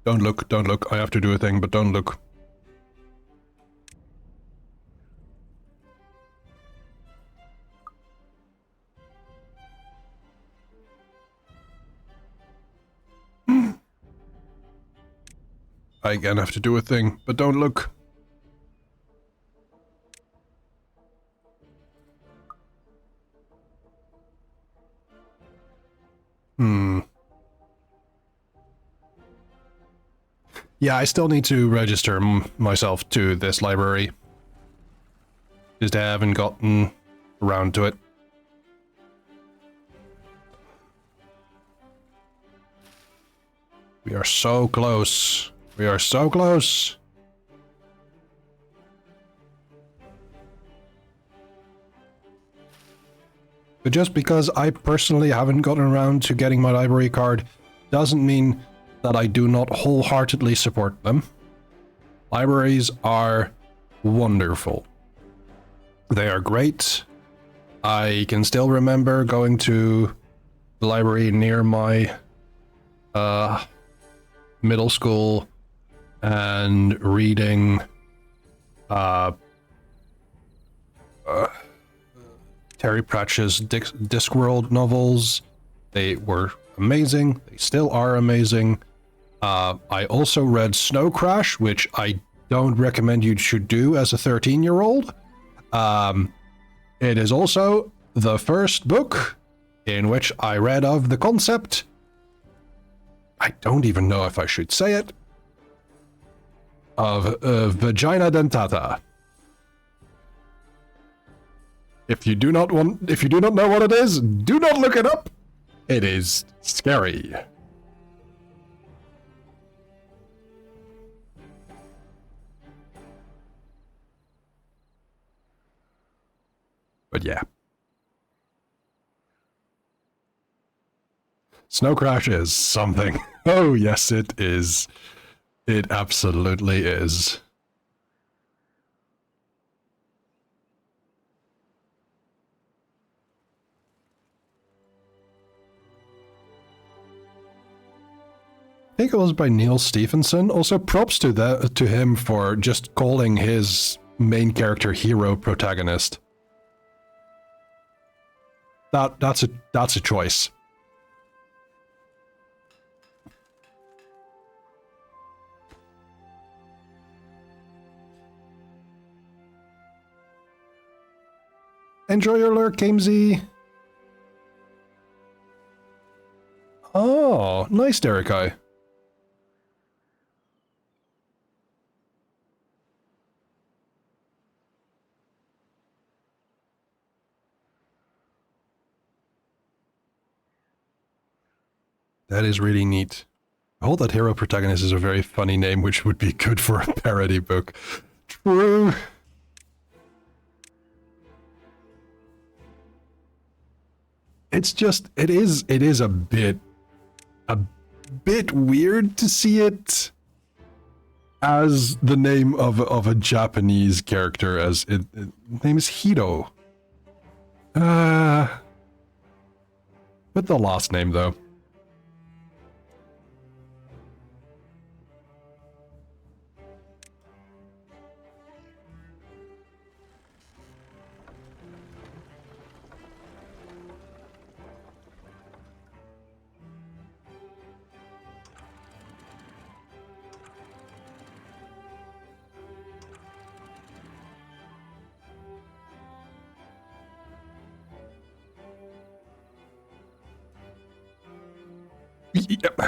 Don't look. I have to do a thing, but don't look. I again have to do a thing, but don't look. Yeah, I still need to register myself to this library. Just haven't gotten around to it. We are so close. We are so close. But just because I personally haven't gotten around to getting my library card doesn't mean that I do not wholeheartedly support them. Libraries are wonderful. They are great. I can still remember going to the library near my middle school and reading Terry Pratchett's Discworld novels. They were amazing. They still are amazing. I also read Snow Crash, which I don't recommend you should do as a 13-year-old. It is also the first book in which I read of the concept. I don't even know if I should say it. Of vagina dentata. If you do not know what it is, do not look it up. It is scary. But yeah. Snow Crash is something. Oh, yes, it is. It absolutely is. I think it was by Neil Stephenson. Also, props to him for just calling his main character hero protagonist. That's a choice. Enjoy your lurk, Gamesy. Oh, nice, Derekai. That is really neat. Hold That Hero Protagonist is a very funny name, which would be good for a parody book. True. It's just, it is a bit weird to see it as the name of a Japanese character, as it name is Hiro. But the last name though. Yep.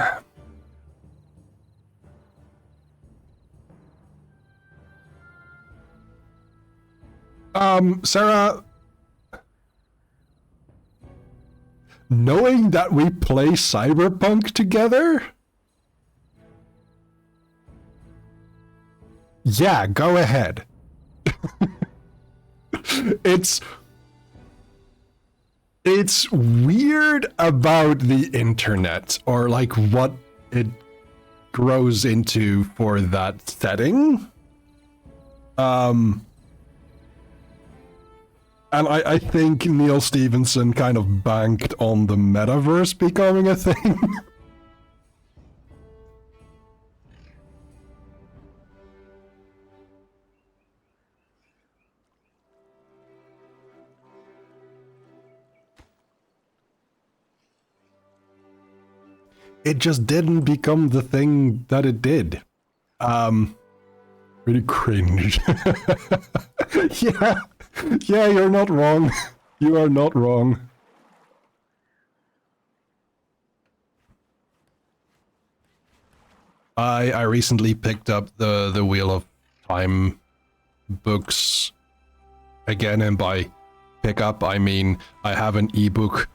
Sarah, knowing that we play Cyberpunk together? Yeah, go ahead. It's weird about the internet, or like what it grows into for that setting. And I think Neil Stephenson kind of banked on the metaverse becoming a thing. It just didn't become the thing that it did. Pretty cringe. Yeah, yeah, you're not wrong. You are not wrong. I recently picked up the Wheel of Time books again, and by pick up I mean I have an ebook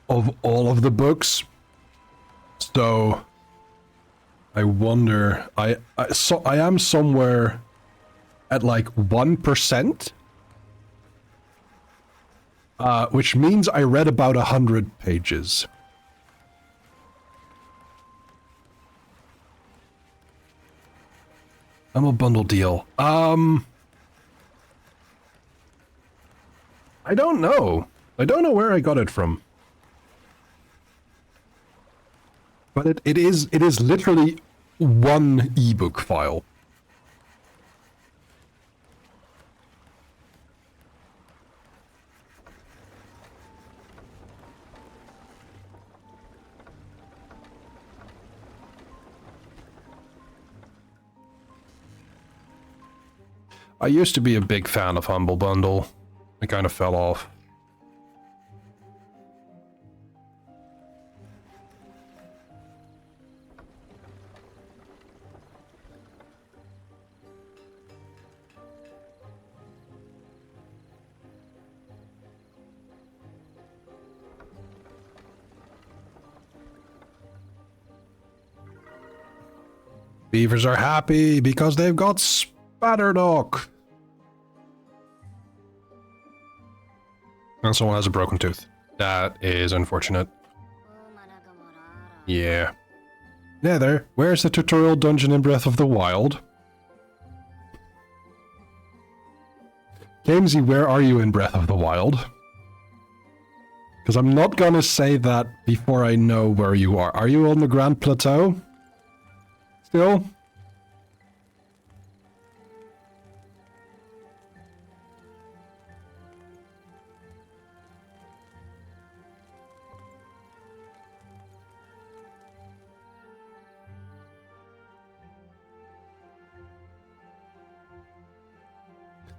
of all of the books. So I wonder, I am somewhere at like 1%, which means I read about 100 pages. I'm a bundle deal. I don't know. I don't know where I got it from. But it is literally one ebook file. I used to be a big fan of Humble Bundle. I kind of fell off. Beavers are happy because they've got Spatterdock. And someone has a broken tooth. That is unfortunate. Yeah. Nether, where's the tutorial dungeon in Breath of the Wild? Gamesy, where are you in Breath of the Wild? Because I'm not gonna say that before I know where you are. Are you on the Grand Plateau? Still?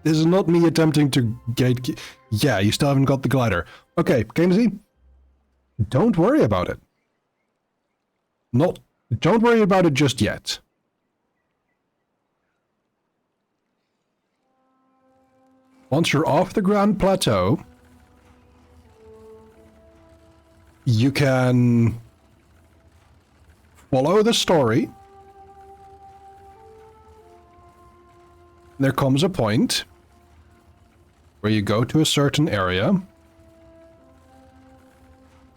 This is not me attempting to gate... Yeah, you still haven't got the glider. Okay, Gamesy, don't worry about it. Don't worry about it just yet. Once you're off the Grand Plateau, you can follow the story. There comes a point where you go to a certain area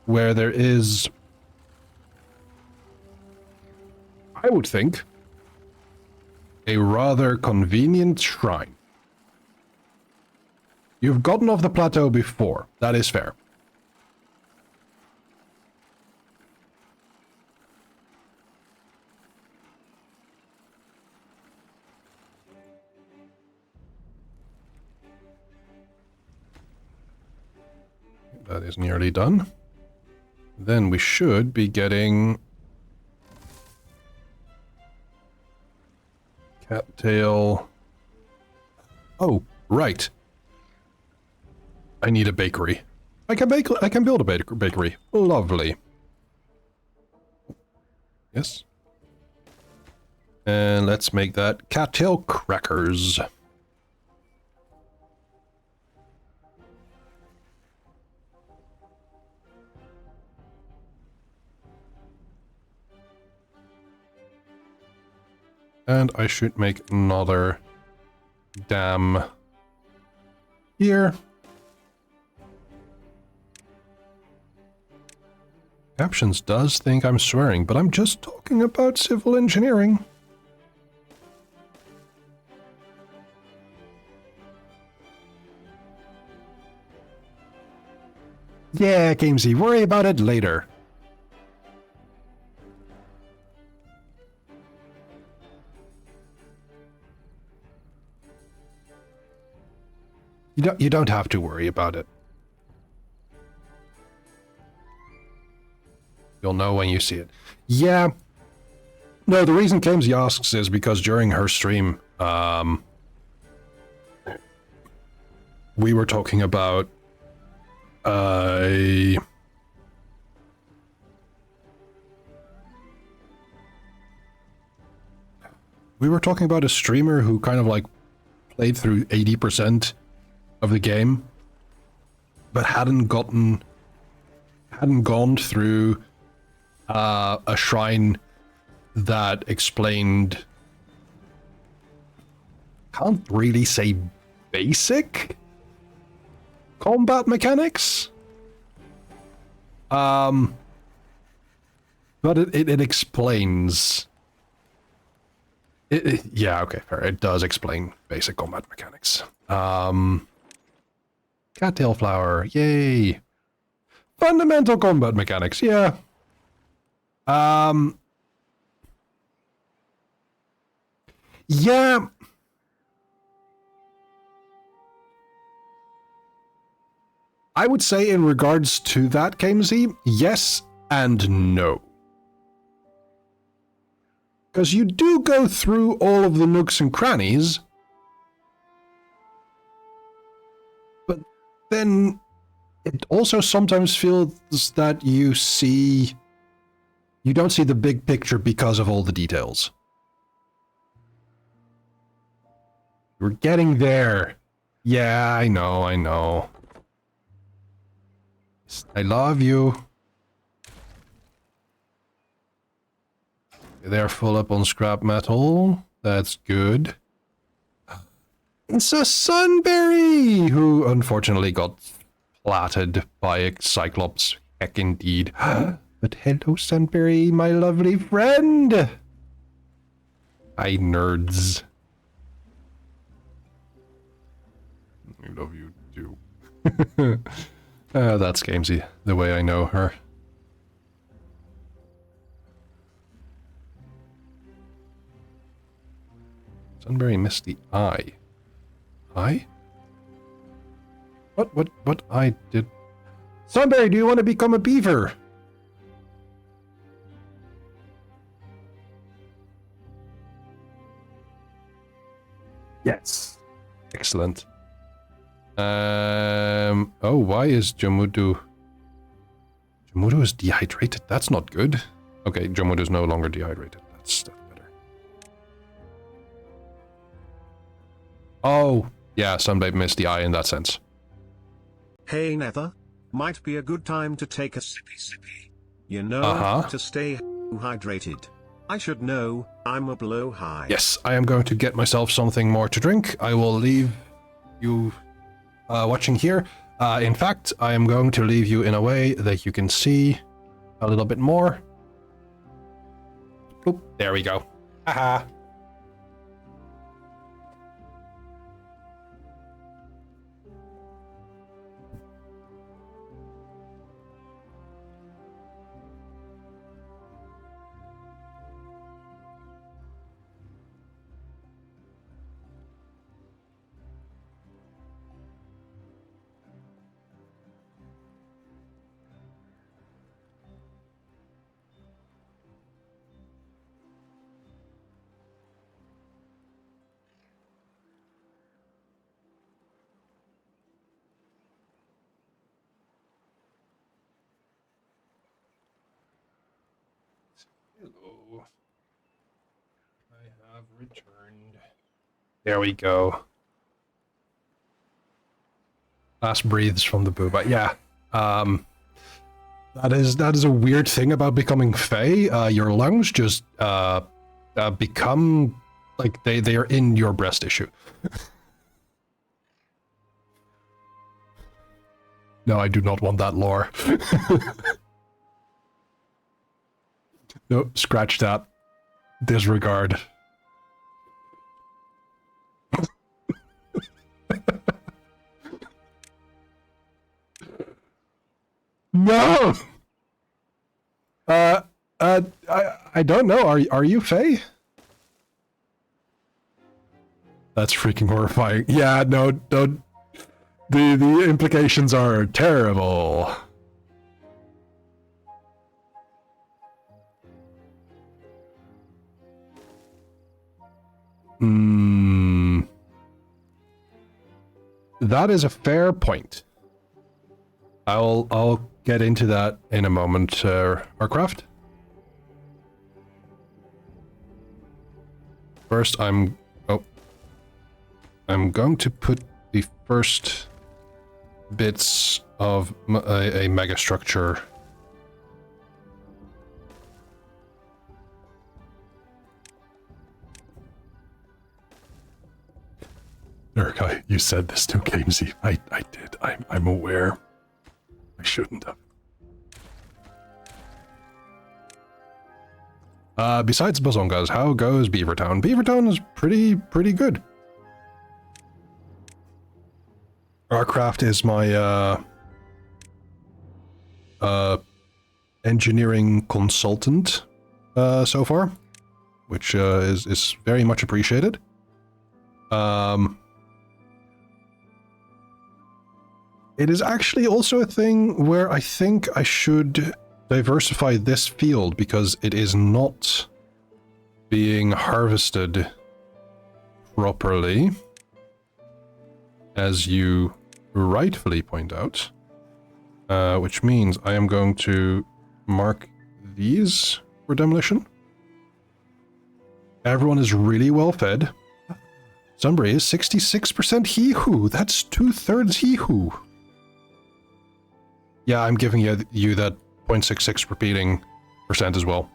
where there is, I would think, a rather convenient shrine. You've gotten off the plateau before, that is fair. That is nearly done. Then we should be getting cattail. Oh, right. I need a bakery. I can build a bakery. Lovely. Yes. And let's make that cattail crackers. And I should make another dam here. Captions does think I'm swearing, but I'm just talking about civil engineering. Yeah, Gamesy, worry about it later. You don't have to worry about it. You'll know when you see it. Yeah. No, the reason Kamesy asks is because during her stream, we were talking about a streamer who kind of like played through 80% of the game, but hadn't gone through a shrine that explained, can't really say basic combat mechanics, but it explains. Yeah, okay, fair. It does explain basic combat mechanics. Cattail flower, yay! Fundamental combat mechanics, yeah. Yeah. I would say in regards to that, Kamesy, yes and no. Because you do go through all of the nooks and crannies, but then it also sometimes feels that you don't see the big picture because of all the details. We're getting there. Yeah, I know. I love you. They're full up on scrap metal. That's good. It's a Sunberry, who unfortunately got platted by a Cyclops. Heck indeed. But hello, Sunberry, my lovely friend. Hi, nerds. I love you too. That's Kamesy, the way I know her. Sunberry missed the eye. Eye? What eye did... Sunberry, do you want to become a beaver? Yes. Excellent. Oh, why is Jomudu... Jomudu is dehydrated? That's not good. Okay, Jomudu is no longer dehydrated. That's better. Oh, yeah, Sunbabe missed the eye in that sense. Hey Nether, might be a good time to take a sippy. You know, to stay hydrated. I should know, I'm a blowhigh. Yes, I am going to get myself something more to drink. I will leave you watching here. In fact, I am going to leave you in a way that you can see a little bit more. Oop, there we go. Haha. Hello. I have returned. There we go. Last breathes from the booba. Yeah. That is a weird thing about becoming Fae. Your lungs just become like they are in your breast tissue. No, I do not want that lore. Nope, scratch that. Disregard. No! I don't know. Are you Faye? That's freaking horrifying. Yeah, no, don't. The implications are terrible. That is a fair point. I'll get into that in a moment, Aircraft. First, I'm going to put the first bits of a mega structure. Eric, you said this to Gamesy. I did. I'm aware. I shouldn't have. Besides Bazongas, how goes Beavertown? Beavertown is pretty good. Aircraft is my engineering consultant so far, which is very much appreciated. It is actually also a thing where I think I should diversify this field because it is not being harvested properly, as you rightfully point out, which means I am going to mark these for demolition. Everyone is really well fed. Sunbury is 66% He-Hoo. That's 2/3 He-Hoo. Yeah, I'm giving you that 0.66 repeating percent as well.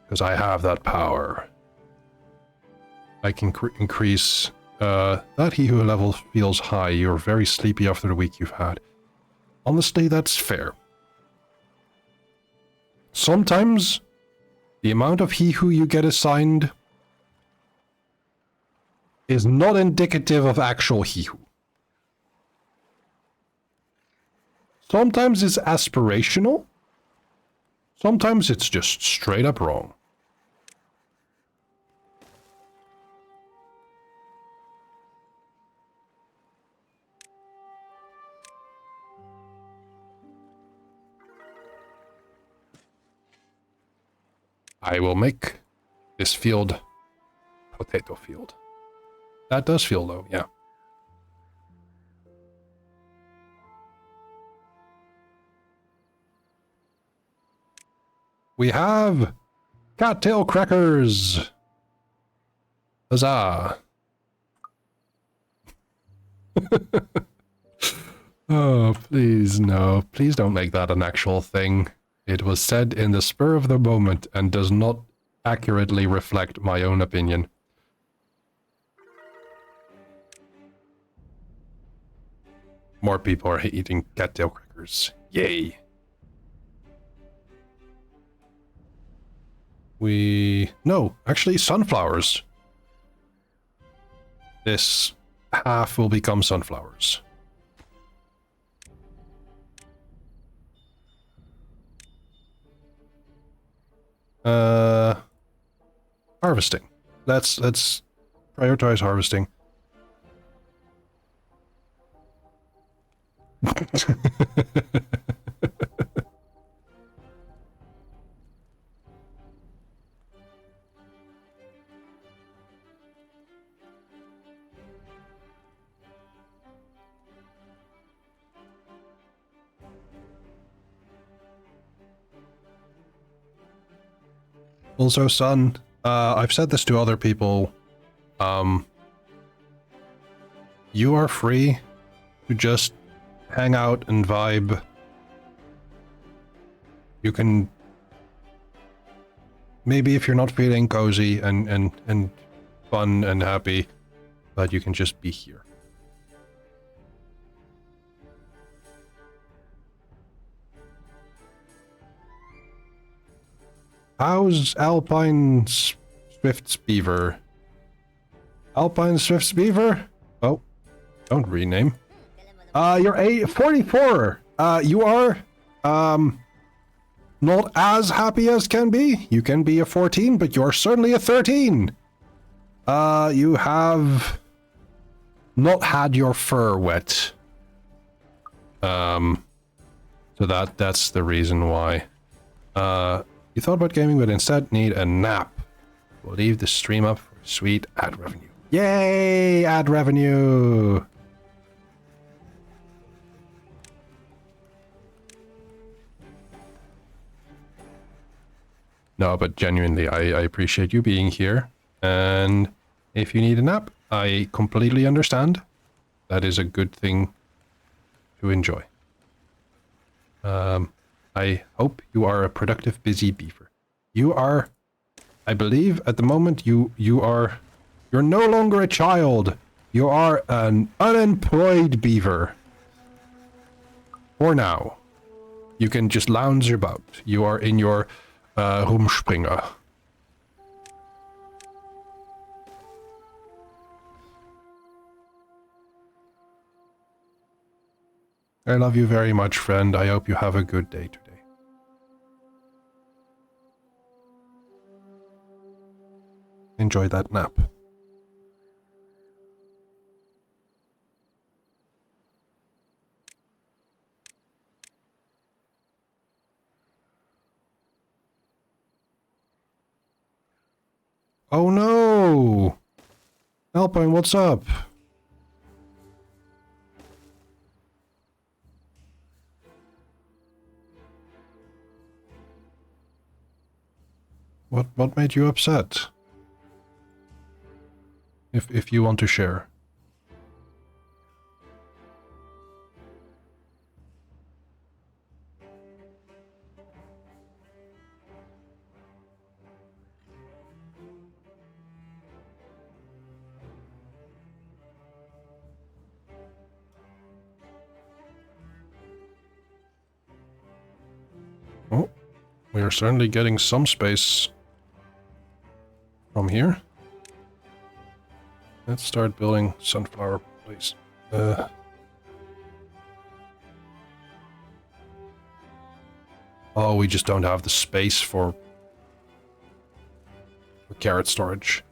Because I have that power. I can increase... that He-Hoo level feels high. You're very sleepy after the week you've had. Honestly, that's fair. Sometimes, the amount of He-Hoo you get assigned is not indicative of actual He-Hoo. Sometimes it's aspirational. Sometimes it's just straight up wrong. I will make this field potato field. That does feel low, yeah. We have cattail crackers. Huzzah. Oh, please, no. Please don't make that an actual thing. It was said in the spur of the moment and does not accurately reflect my own opinion. More people are eating cattail crackers. Yay. No, actually sunflowers. This half will become sunflowers. Harvesting. Let's prioritize harvesting. Also, son, I've said this to other people. You are free to just hang out and vibe. You can... Maybe if you're not feeling cozy and fun and happy, but you can just be here. How's Alpine Swift's Beaver? Alpine Swift's Beaver? Oh, don't rename. You're 44. You are, not as happy as can be. You can be a 14, but you're certainly a 13. You have not had your fur wet. So that's the reason why. You thought about gaming, but instead need a nap. We'll leave the stream up for sweet ad revenue. Yay! Ad revenue! No, but genuinely, I appreciate you being here. And if you need a nap, I completely understand. That is a good thing to enjoy. I hope you are a productive, busy beaver. You are, I believe, at the moment, you're no longer a child. You are an unemployed beaver. For now. You can just lounge about. You are in your Rumspringer. I love you very much, friend. I hope you have a good day today. Enjoy that nap. Oh no! Alpine, what's up? What made you upset? If you want to share. Oh, we are certainly getting some space from here. Let's start building sunflower place. Oh, we just don't have the space for carrot storage.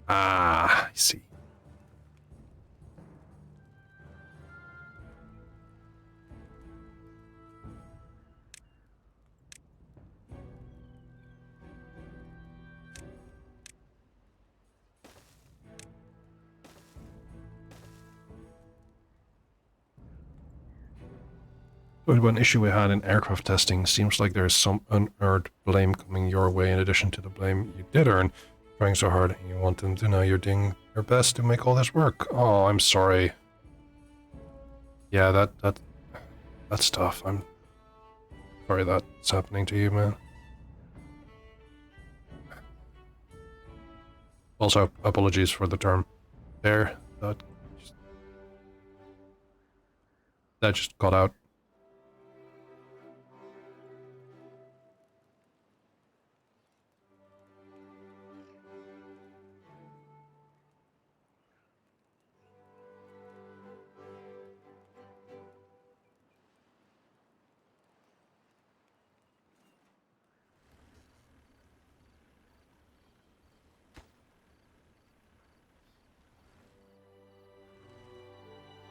Ah, I see. But one issue we had in aircraft testing, seems like there's some unearned blame coming your way in addition to the blame you did earn. Trying so hard, and you want them to know you're doing your best to make all this work. Oh, I'm sorry. Yeah, that's tough. I'm sorry that's happening to you, man. Also, apologies for the term there. That just got out.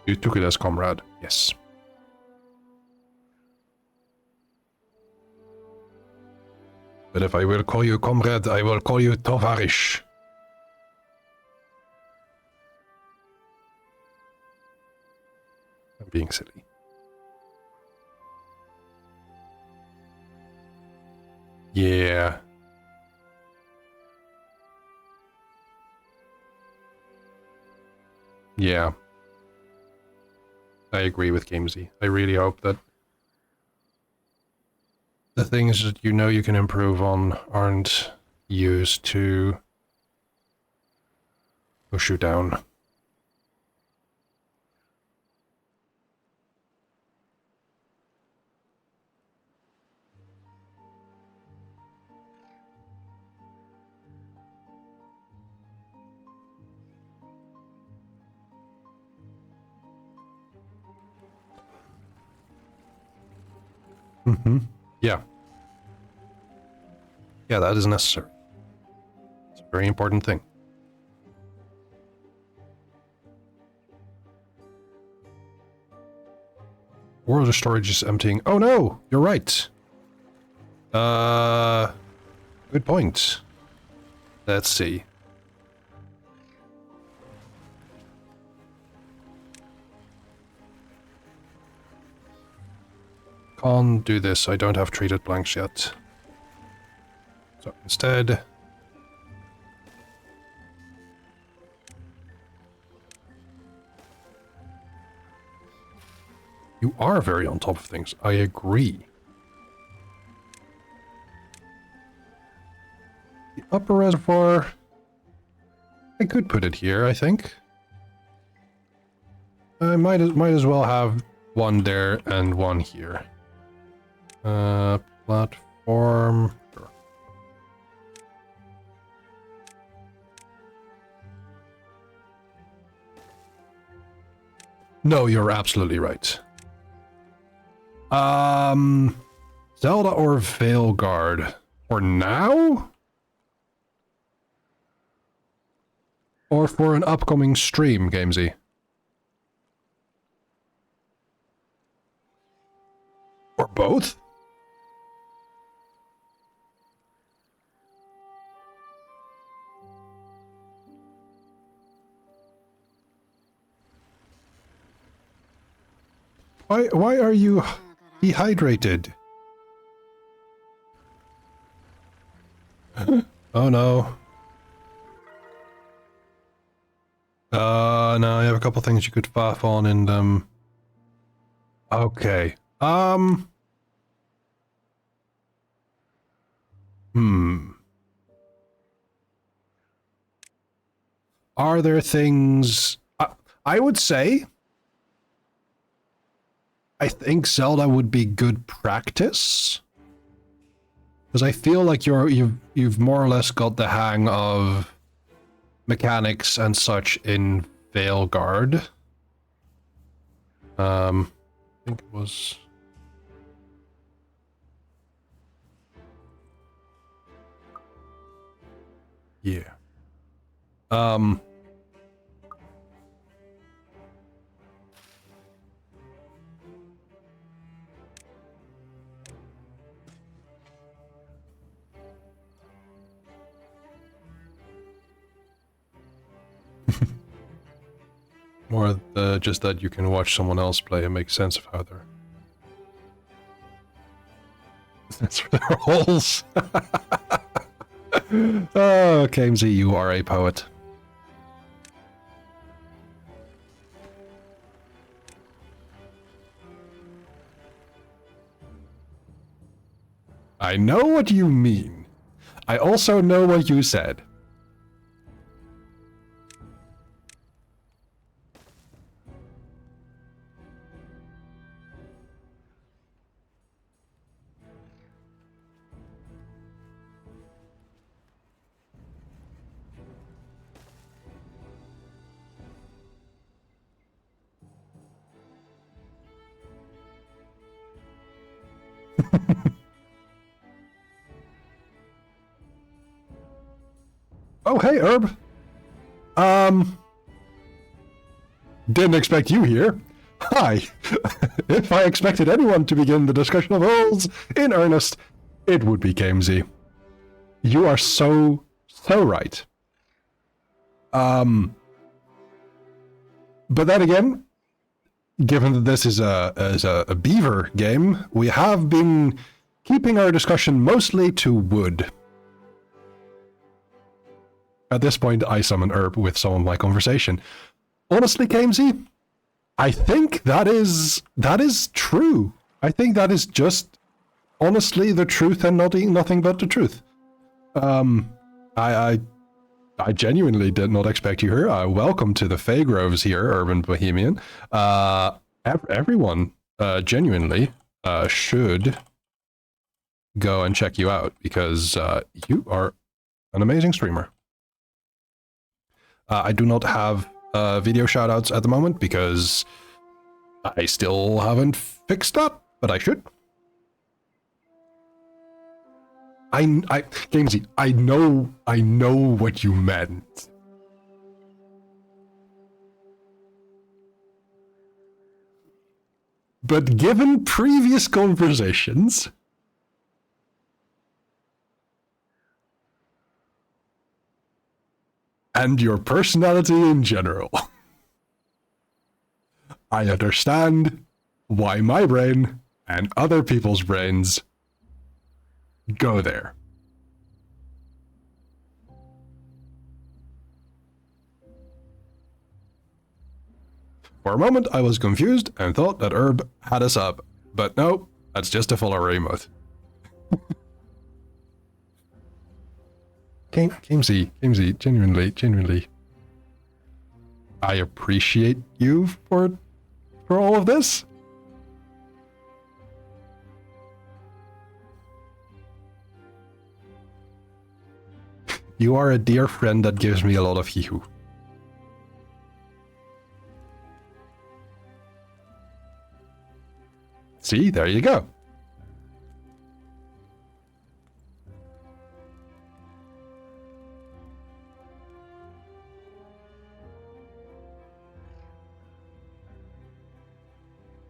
You took it as comrade, yes. But if I will call you comrade, I will call you tovarish. I'm being silly. Yeah. Yeah. I agree with Gamesy. I really hope that the things that you know you can improve on aren't used to push you down. Mm-hmm. Yeah. Yeah, that is necessary. It's a very important thing. World of storage is emptying. Oh no! You're right! Good point. Let's see. Can't do this, I don't have treated blanks yet. So instead... You are very on top of things, I agree. The upper reservoir... I could put it here, I think. I might as well have one there and one here. Platform... Sure. No, you're absolutely right. Zelda or Veilguard? For now? Or for an upcoming stream, Gamesy? Or both? Why are you dehydrated? Oh no. No, I have a couple things you could faff on in them. Okay. Are there things... I would say... I think Zelda would be good practice. Because I feel like you've more or less got the hang of mechanics and such in Veilguard. I think it was... Yeah. Or just that you can watch someone else play and make sense of how they're... That's for their holes. Oh, Kamesy, you are a poet. I know what you mean. I also know what you said. Oh, hey, Herb. Didn't expect you here. Hi. If I expected anyone to begin the discussion of holes in earnest, it would be Kamesy. You are so right. But then again, given that this is a beaver game, we have been keeping our discussion mostly to wood. At this point, I summon Herb with some of my conversation. Honestly, Kamesy, I think that is true. I think that is just honestly the truth and nothing but the truth. I genuinely did not expect you here. Welcome to the Faygroves here, Urban Bohemian. Everyone genuinely should go and check you out because you are an amazing streamer. I do not have video shoutouts at the moment because I still haven't fixed that, but I should. Gamesy, I know what you meant. But given previous conversations, and your personality in general. I understand why my brain and other people's brains go there. For a moment, I was confused and thought that Herb had us up, but no, that's just a follower emote. Gamesy, genuinely. I appreciate you for all of this. You are a dear friend that gives me a lot of hee-hoo. See, there you go.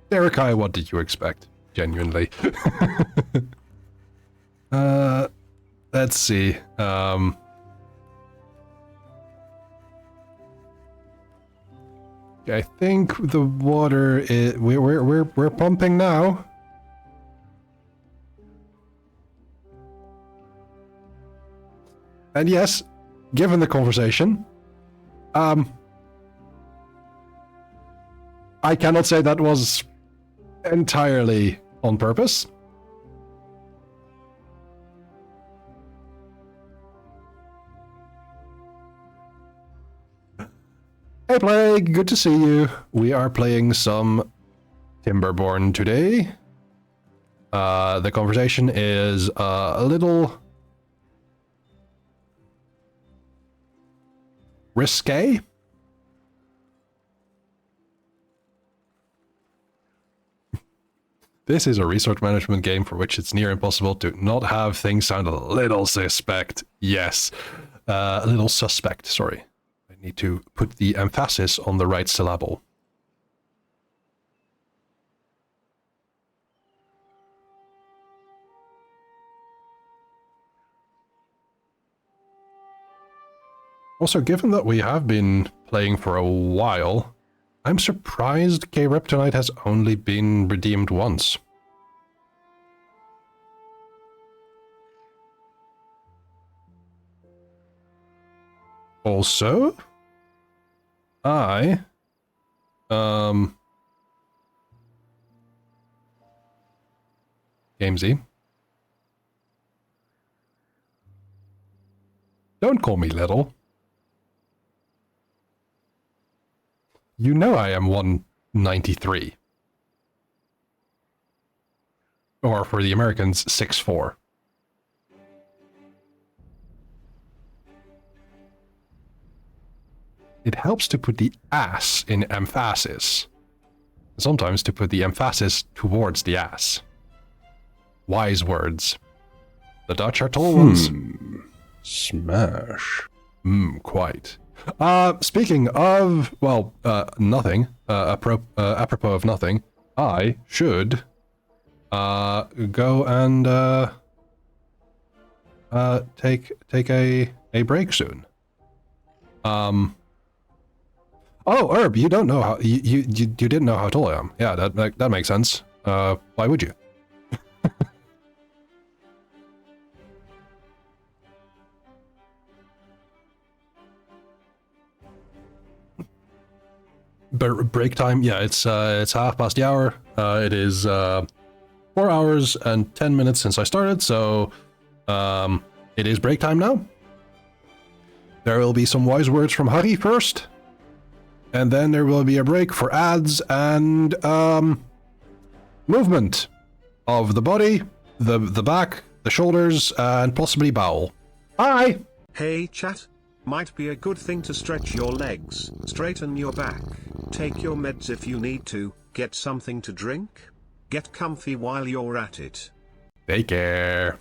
Erikai, what did you expect? Genuinely. Let's see. I think the water is we're pumping now. And yes, given the conversation, I cannot say that was entirely on purpose. Hey Plague, good to see you. We are playing some Timberborn today. The conversation is a little risque. This is a resource management game for which it's near impossible to not have things sound a little suspect. Yes, a little suspect, sorry. I need to put the emphasis on the right syllable. Also, given that we have been playing for a while, I'm surprised K-Reptonite has only been redeemed once. Also, Gamesy. Don't call me little. You know I am 193. Or for the Americans, 6'4". It helps to put the ass in emphasis. Sometimes to put the emphasis towards the ass. Wise words. The Dutch are tall ones. Smash. Quite. Speaking of, well, nothing, apropos of nothing, I should, go and, take a break soon. Oh, Herb, you don't know how, you didn't know how tall I am. Yeah, that makes sense. Why would you? Break time, yeah, it's half past the hour. It is 4 hours and 10 minutes since I started, so it is break time now. There will be some wise words from Hari first, and then there will be a break for ads and movement of the body, the back, the shoulders, and possibly bowel. Bye! Hey chat. Might be a good thing to stretch your legs, straighten your back, take your meds if you need to, get something to drink, get comfy while you're at it. Take care.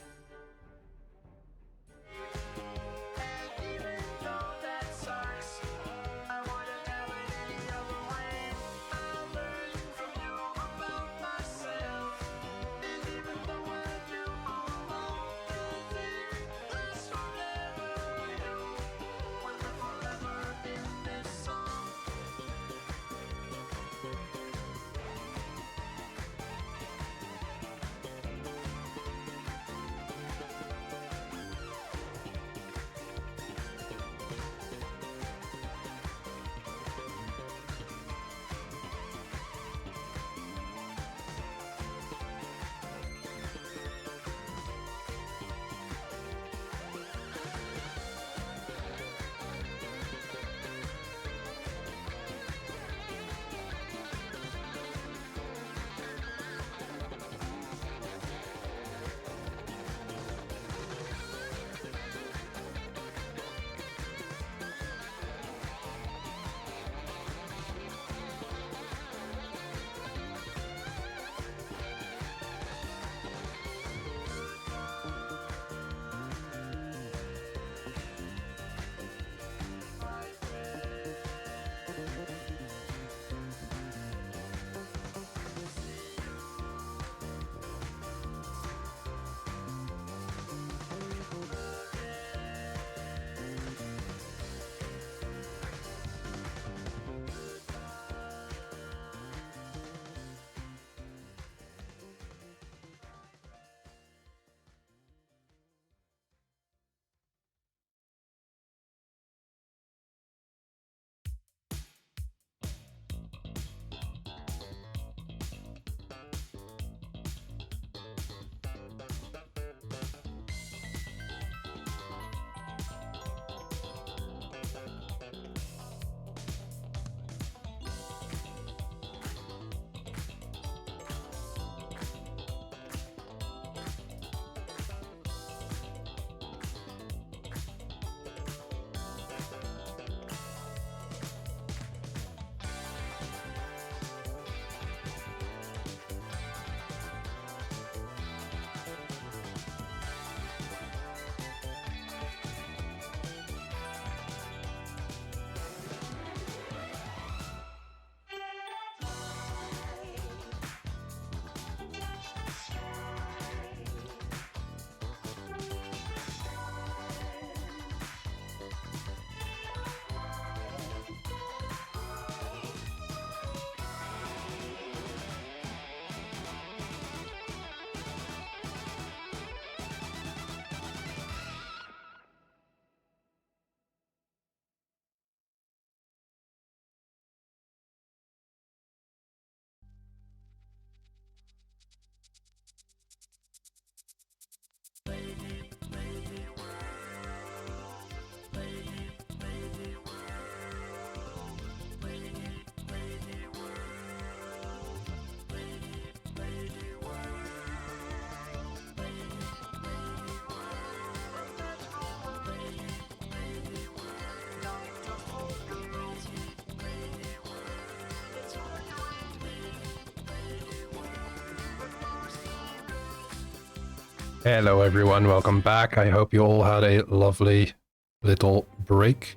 Hello everyone, welcome back. I hope you all had a lovely little break.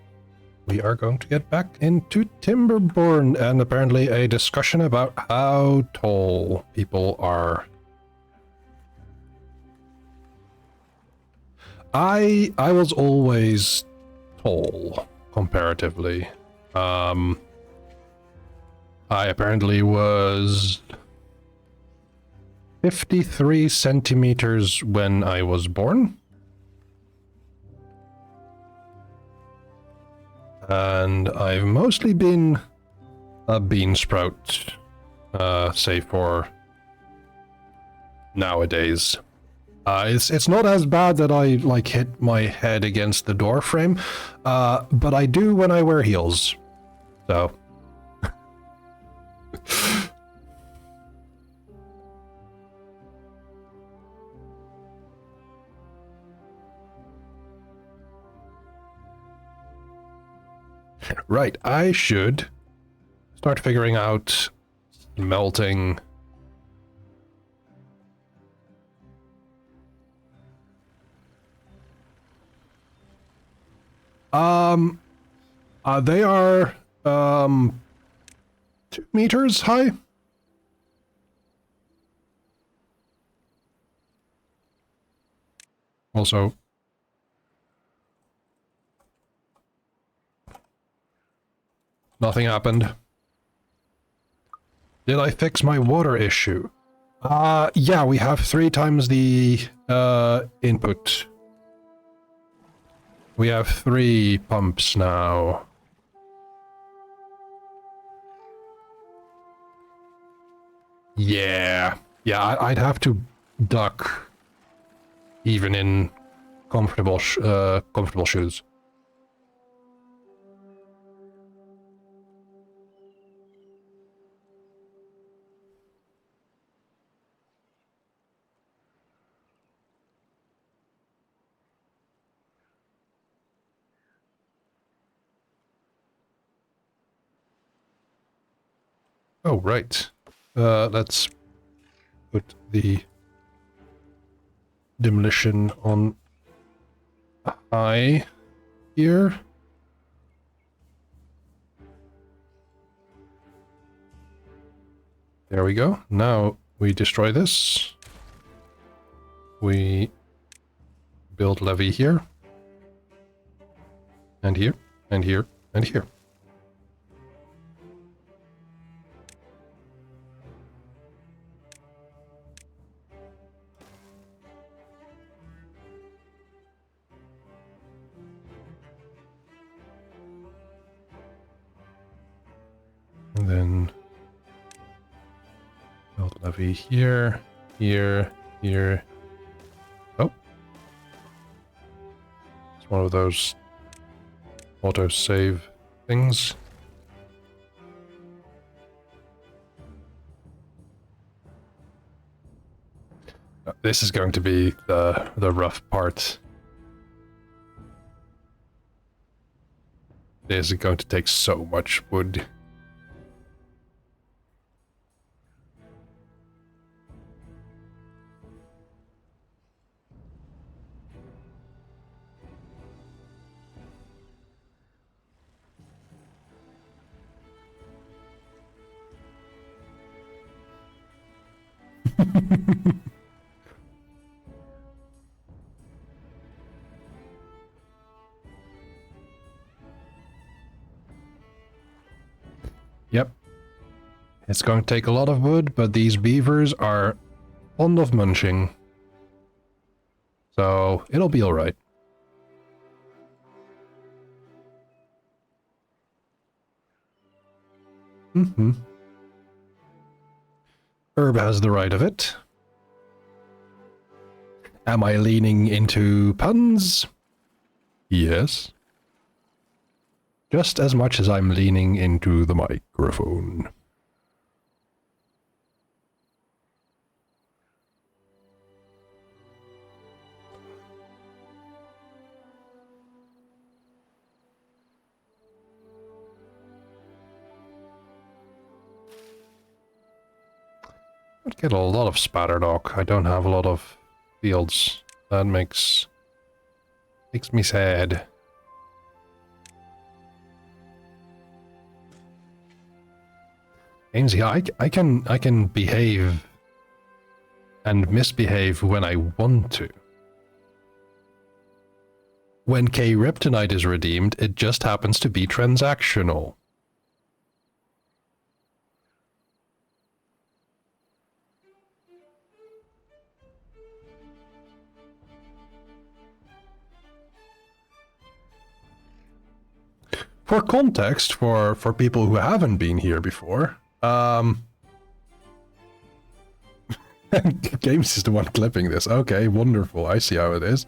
We are going to get back into Timberborn and apparently a discussion about how tall people are. I was always tall, comparatively. I apparently was 53 centimeters when I was born. And I've mostly been a bean sprout, save for nowadays. It's not as bad that I like hit my head against the door frame, but I do when I wear heels. So. Right, I should start figuring out melting. They are 2 meters high. Also, nothing happened. Did I fix my water issue? Yeah, we have 3 times the input. We have 3 pumps now. Yeah. Yeah, I'd have to duck even in comfortable shoes. Oh, right. Let's put the demolition on high here. There we go. Now we destroy this. We build levee here. And here, and here, and here. And then build levee here, here, here. Oh. It's one of those auto-save things. This is going to be the rough part. This is going to take so much wood. Yep. It's going to take a lot of wood, but these beavers are fond of munching. So it'll be alright. Herb has the right of it. Am I leaning into puns? Yes. Just as much as I'm leaning into the microphone. I'd get a lot of spatterdock. I don't have a lot of fields. That makes me sad. Ainsley, I can behave and misbehave when I want to. When K Kryptonite is redeemed, it just happens to be transactional. For context, for people who haven't been here before, Games is the one clipping this. Okay, wonderful. I see how it is.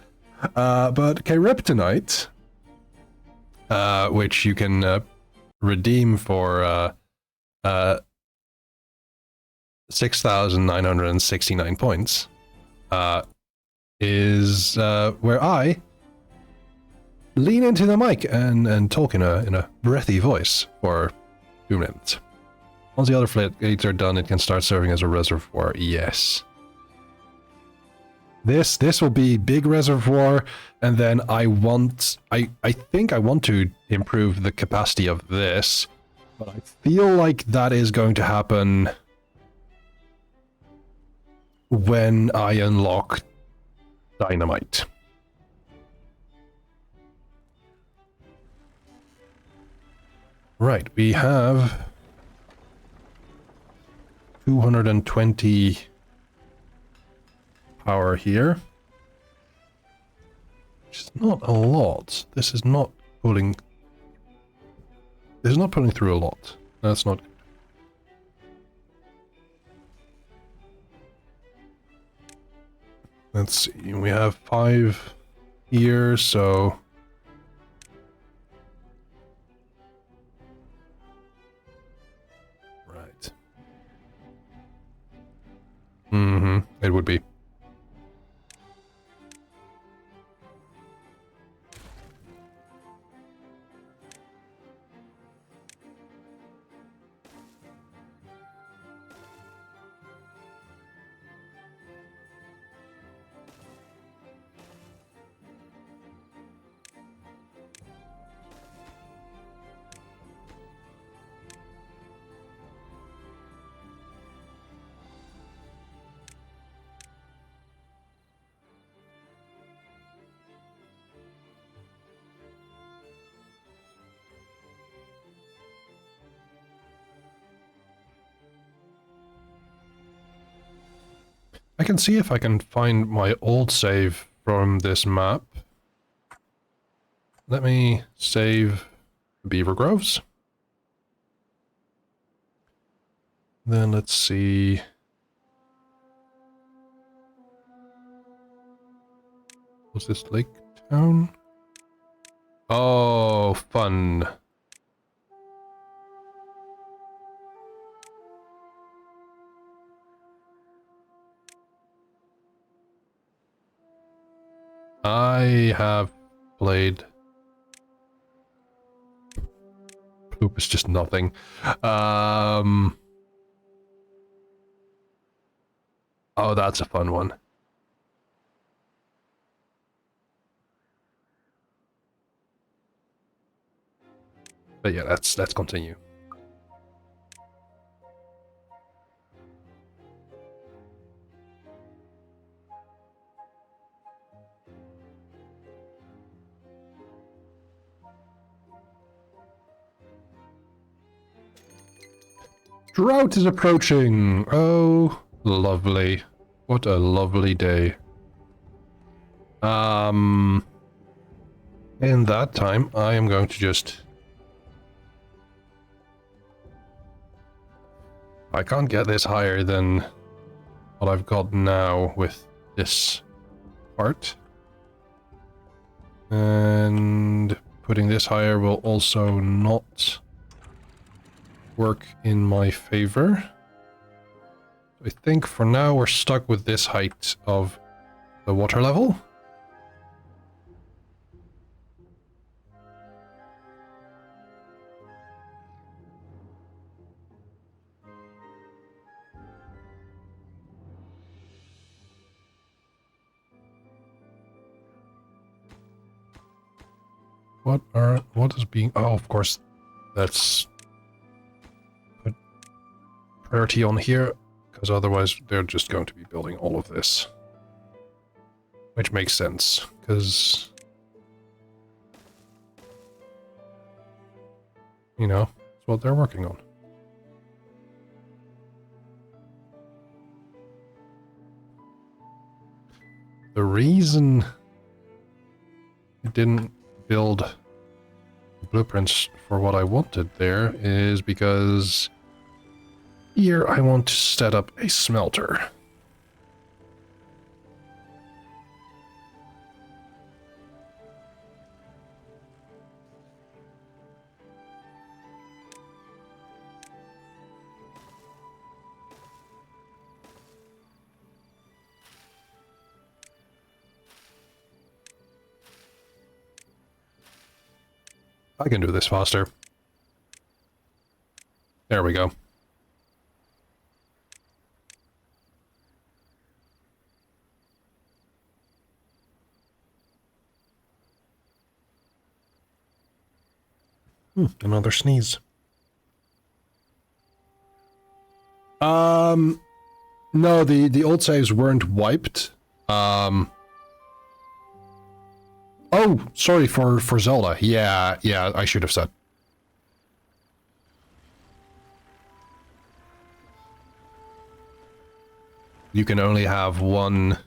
But Kryptonite, which you can redeem for 6,969 points, is where I lean into the mic and talk in a breathy voice for 2 minutes. Once the other floodgates are done, it can start serving as a reservoir. Yes. This will be big reservoir, and then I think I want to improve the capacity of this, but I feel like that is going to happen when I unlock dynamite. Right, we have 220 power here. Which is not a lot. This is not pulling through a lot. That's not good. Let's see, we have 5 here, so right. It would be. I can see if I can find my old save from this map. Let me save Beaver Groves. Then let's see. Was this Lake Town? Oh, fun. I have played. Poop is just nothing. Oh, that's a fun one. But yeah, let's continue. Drought is approaching. Oh, lovely. What a lovely day. In that time, I am going to just... I can't get this higher than what I've got now with this part. And putting this higher will also not work in my favor. I think for now we're stuck with this height of the water level. what is being... Oh, of course, let's put priority on here, because otherwise they're just going to be building all of this. Which makes sense, because... You know, it's what they're working on. The reason it didn't build blueprints for what I wanted there is because here I want to set up a smelter. I can do this faster. There we go. Another sneeze. No, the old saves weren't wiped. Oh, sorry for Zelda. Yeah, I should have said. You can only have one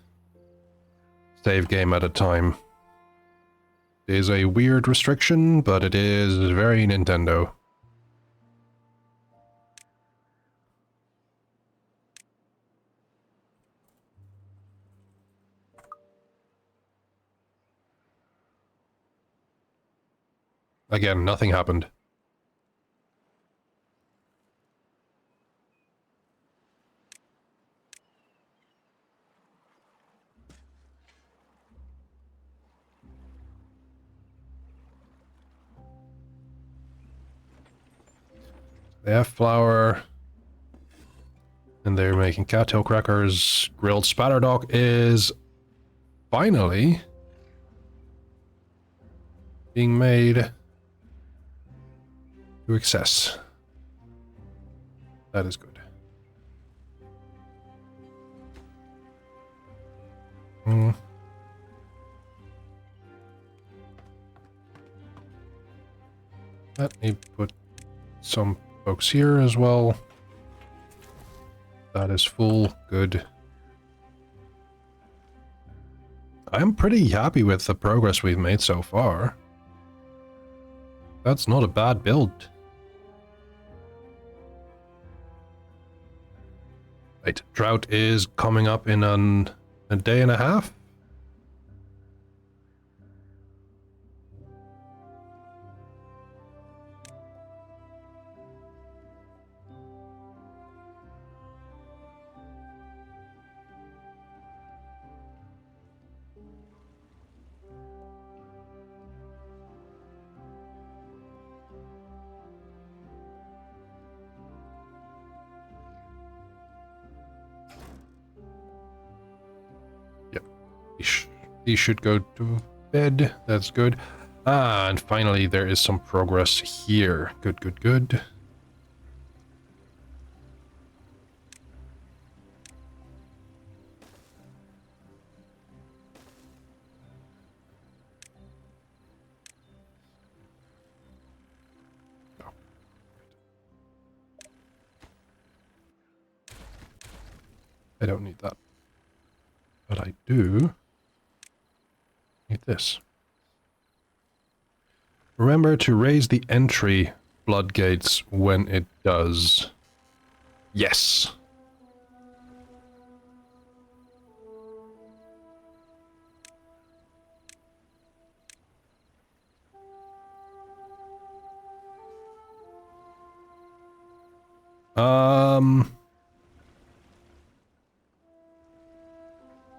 save game at a time. It is a weird restriction, but it is very Nintendo. Again, nothing happened. They have flour. And they're making cattail crackers. Grilled spatterdog is finally being made to excess. That is good. Let me put some folks here as well. That is full. Good. I'm pretty happy with the progress we've made so far. That's not a bad build. Right, drought is coming up in a day and a half. He should go to bed. That's good. And finally, there is some progress here. Good, good, good. Oh. I don't need that. But I do need this. Remember to raise the entry floodgates when it does. Yes.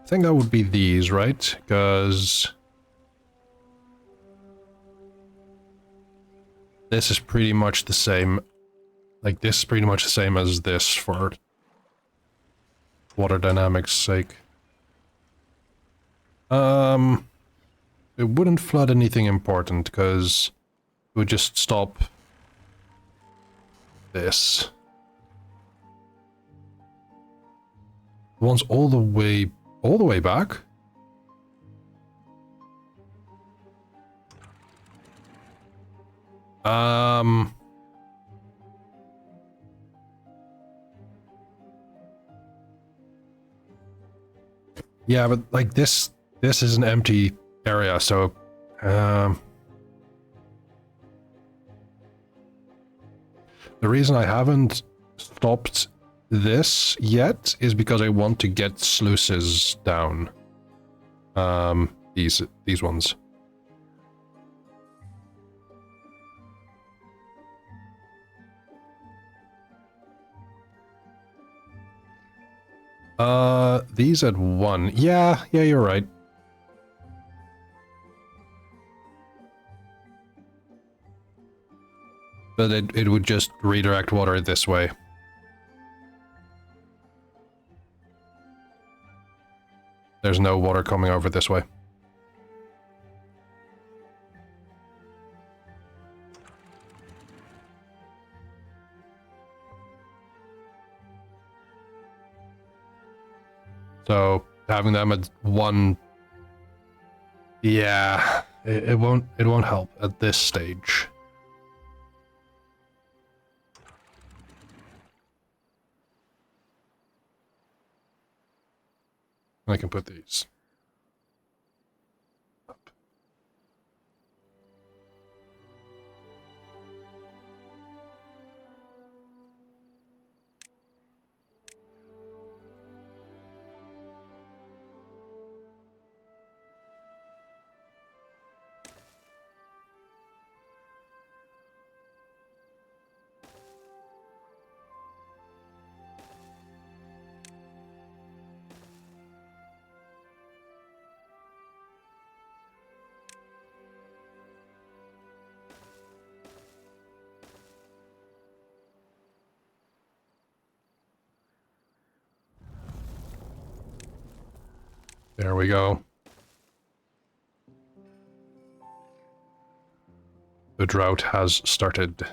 I think that would be these, right? Because this is pretty much the same. Like, this is pretty much the same as this for water dynamics' sake. Good it wouldn't flood anything important, because it would just stop this. The one's all the way back? Yeah, but like this is an empty area, so the reason I haven't stopped this yet is because I want to get sluices down. These ones. These at 1. Yeah, you're right. But it would just redirect water this way. There's no water coming over this way. So having them at 1, yeah, it won't help at this stage. I can put these up. There we go. The drought has started.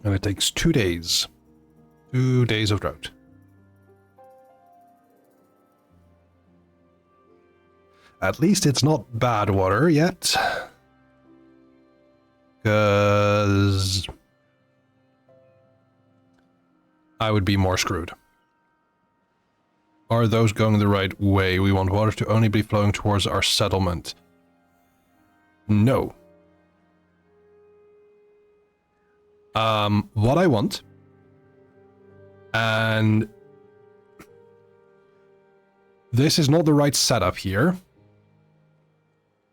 And it takes 2 days. 2 days of drought. At least it's not bad water yet. Because I would be more screwed. Are those going the right way? We want water to only be flowing towards our settlement. No. What I want, and this is not the right setup here.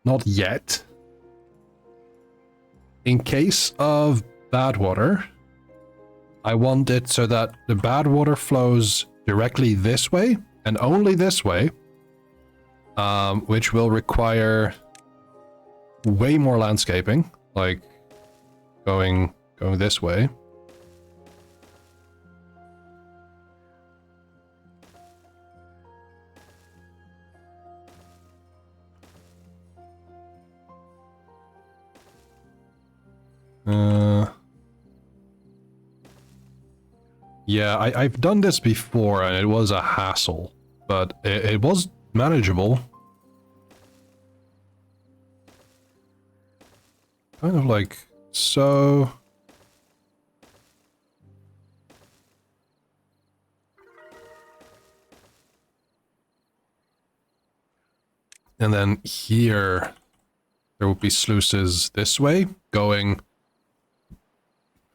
Not yet. In case of bad water, I want it so that the bad water flows directly this way, and only this way, which will require way more landscaping, like going this way. Yeah, I've done this before and it was a hassle, but it was manageable. Kind of like so. And then here, there will be sluices this way, going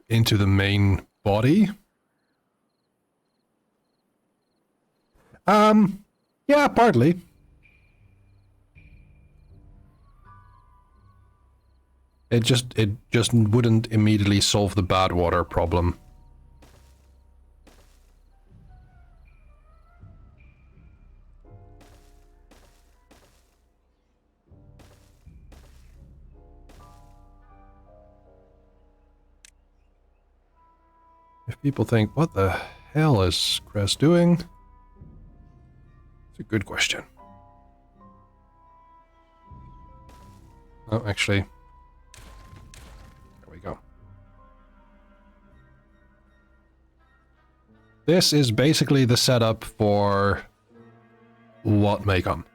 into the main body. Yeah, partly. It just wouldn't immediately solve the bad water problem. If people think, what the hell is Crest doing? It's a good question. Oh, actually, there we go. This is basically the setup for what may come.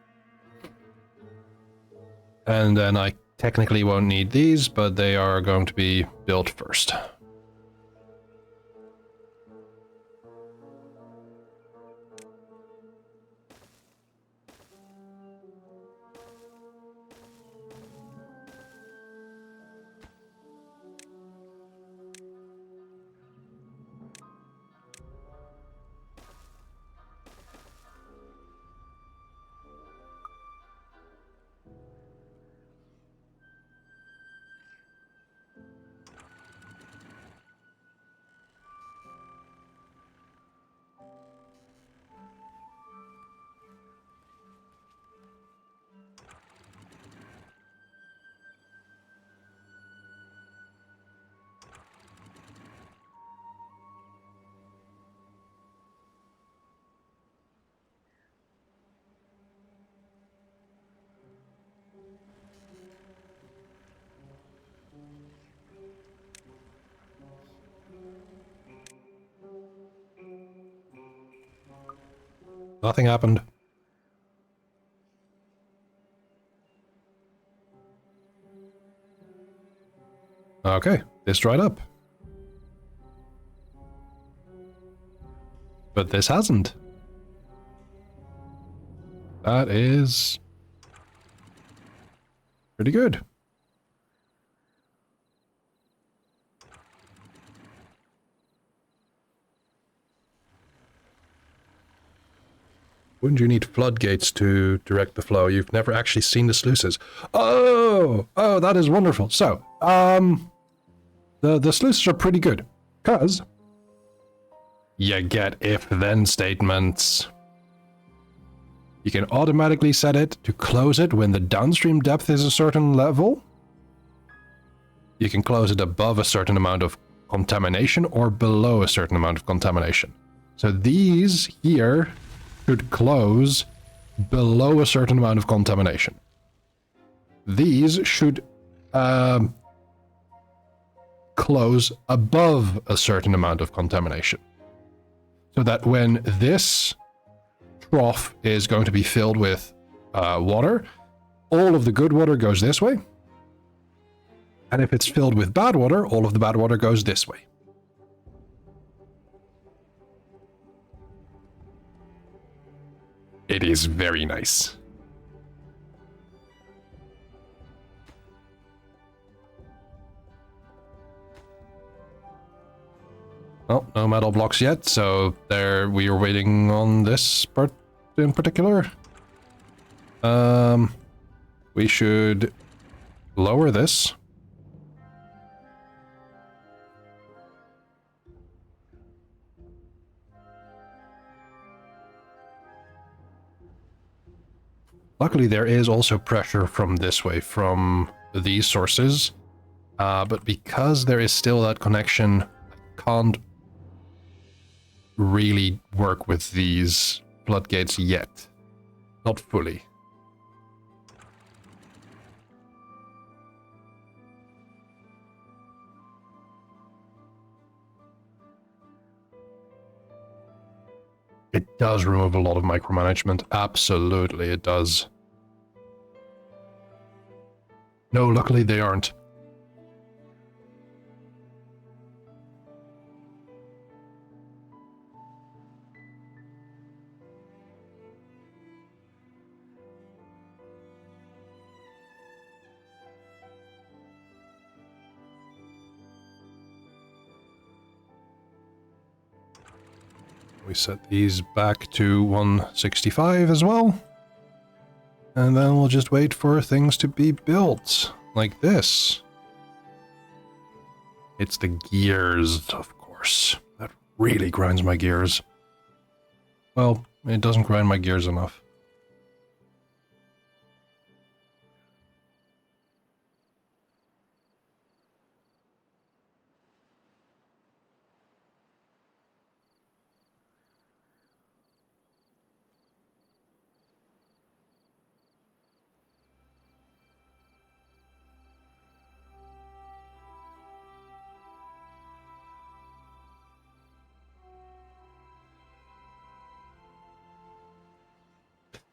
And then I technically won't need these, but they are going to be built first. Nothing happened. Okay, this dried up. But this hasn't. That is pretty good. Wouldn't you need floodgates to direct the flow? You've never actually seen the sluices. Oh, that is wonderful. So, the sluices are pretty good, because you get if-then statements. You can automatically set it to close it when the downstream depth is a certain level. You can close it above a certain amount of contamination or below a certain amount of contamination. So these here should close below a certain amount of contamination. These should close above a certain amount of contamination. So that when this trough is going to be filled with water, all of the good water goes this way. And if it's filled with bad water, all of the bad water goes this way. It is very nice. Oh, no metal blocks yet, so there we are waiting on this part in particular. We should lower this. Luckily, there is also pressure from this way, from these sources. But because there is still that connection, I can't really work with these floodgates yet. Not fully. It does remove a lot of micromanagement. Absolutely, it does. No, luckily they aren't. We set these back to 165 as well. And then we'll just wait for things to be built, like this. It's the gears, of course. That really grinds my gears. Well, it doesn't grind my gears enough.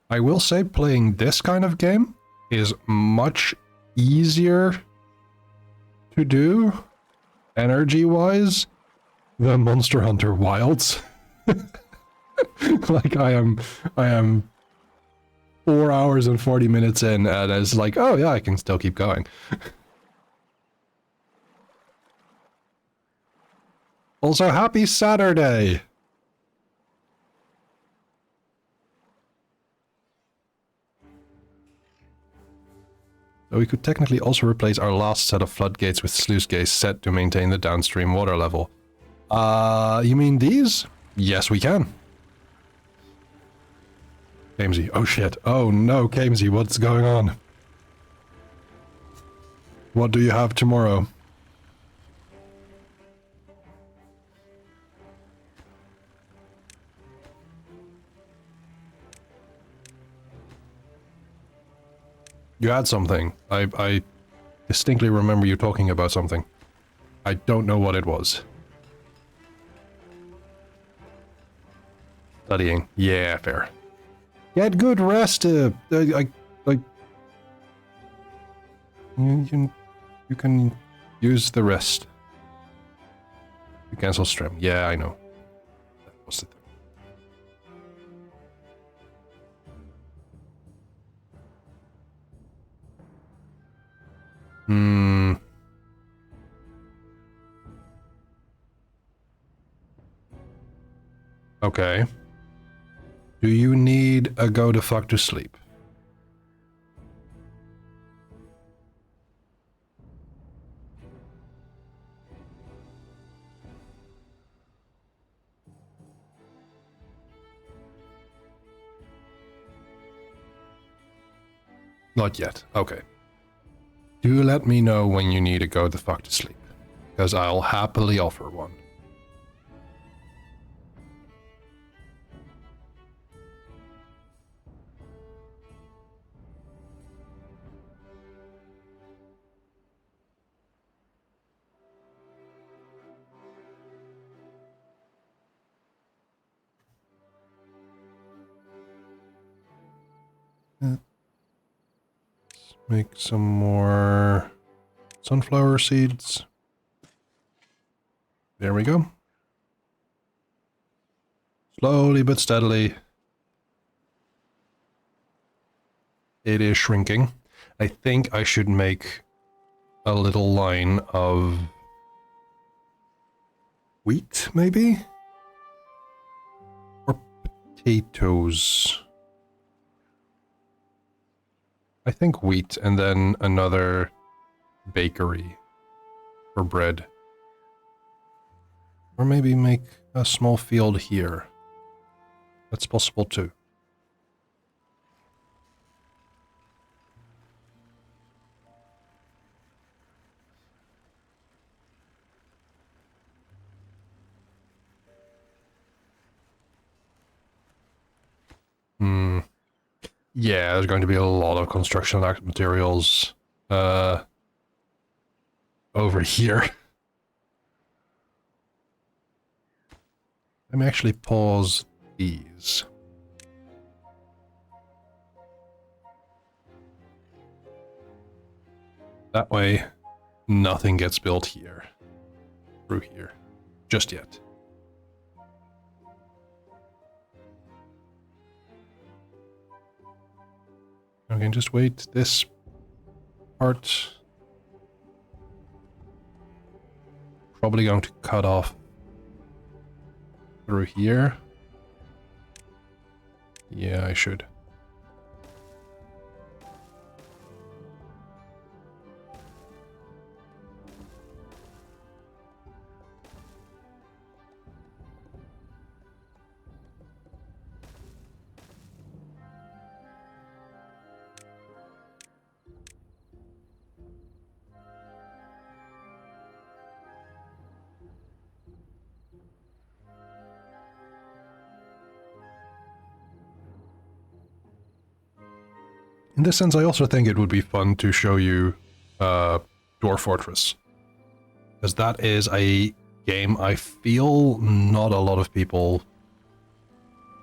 I will say playing this kind of game is much easier to do, energy-wise, than Monster Hunter Wilds. Like I am 4 hours and 40 minutes in, and it's like, oh yeah, I can still keep going. Also, happy Saturday! So we could technically also replace our last set of floodgates with sluice gates set to maintain the downstream water level. You mean these? Yes, we can. Kamesy, oh shit. Oh no, Kamesy, what's going on? What do you have tomorrow? You had something. I distinctly remember you talking about something. I don't know what it was. Studying. Yeah, fair. Get good rest. You can use the rest. You cancel stream. Yeah, I know. That was the thing. Okay. Do you need a go the fuck to sleep? Not yet. Okay. Do let me know when you need to go the fuck to sleep, because I'll happily offer one. Make some more sunflower seeds. There we go. Slowly but steadily, it is shrinking. I think I should make a little line of wheat, maybe? Or potatoes. I think wheat, and then another bakery for bread. Or maybe make a small field here. That's possible too. Yeah, there's going to be a lot of construction materials over here. Let me actually pause these. That way, nothing gets built here. Through here. Just yet. Okay, just wait. This part... probably going to cut off through here. Yeah, I should. in this sense, I also think it would be fun to show you Dwarf Fortress. Because that is a game I feel not a lot of people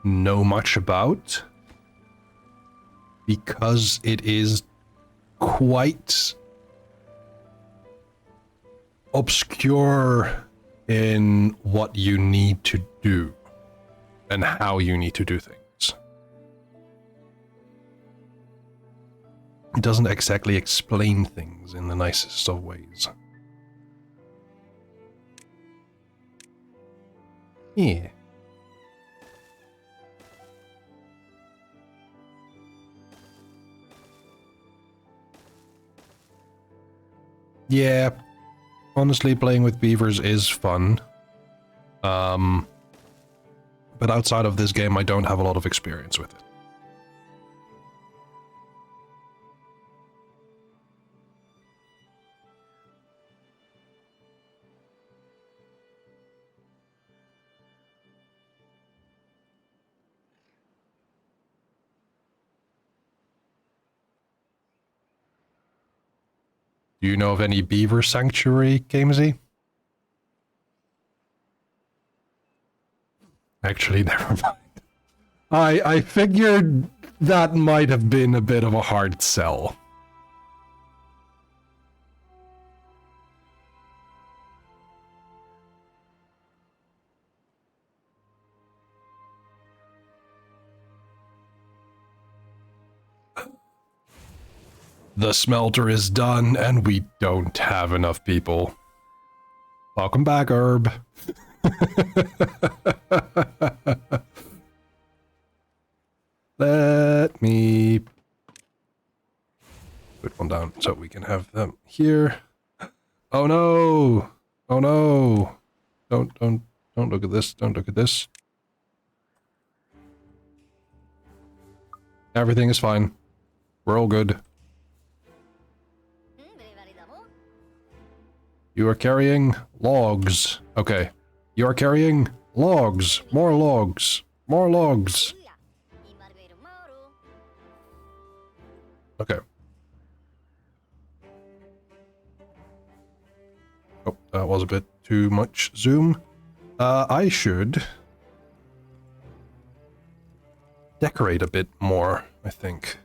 know much about. Because it is quite obscure in what you need to do and how you need to do things. It doesn't exactly explain things in the nicest of ways. Yeah. Yeah. Honestly, playing with beavers is fun. But outside of this game, I don't have a lot of experience with it. Do you know of any beaver sanctuary, Gamesy? Actually, never mind. I figured that might have been a bit of a hard sell. The smelter is done, and we don't have enough people. Welcome back, Herb. Let me put one down so we can have them here. Oh no! Oh no! Don't look at this. Don't look at this. Everything is fine. We're all good. You are carrying logs. Okay. You are carrying logs. More logs. More logs. Okay. Oh, that was a bit too much zoom. I should decorate a bit more, I think.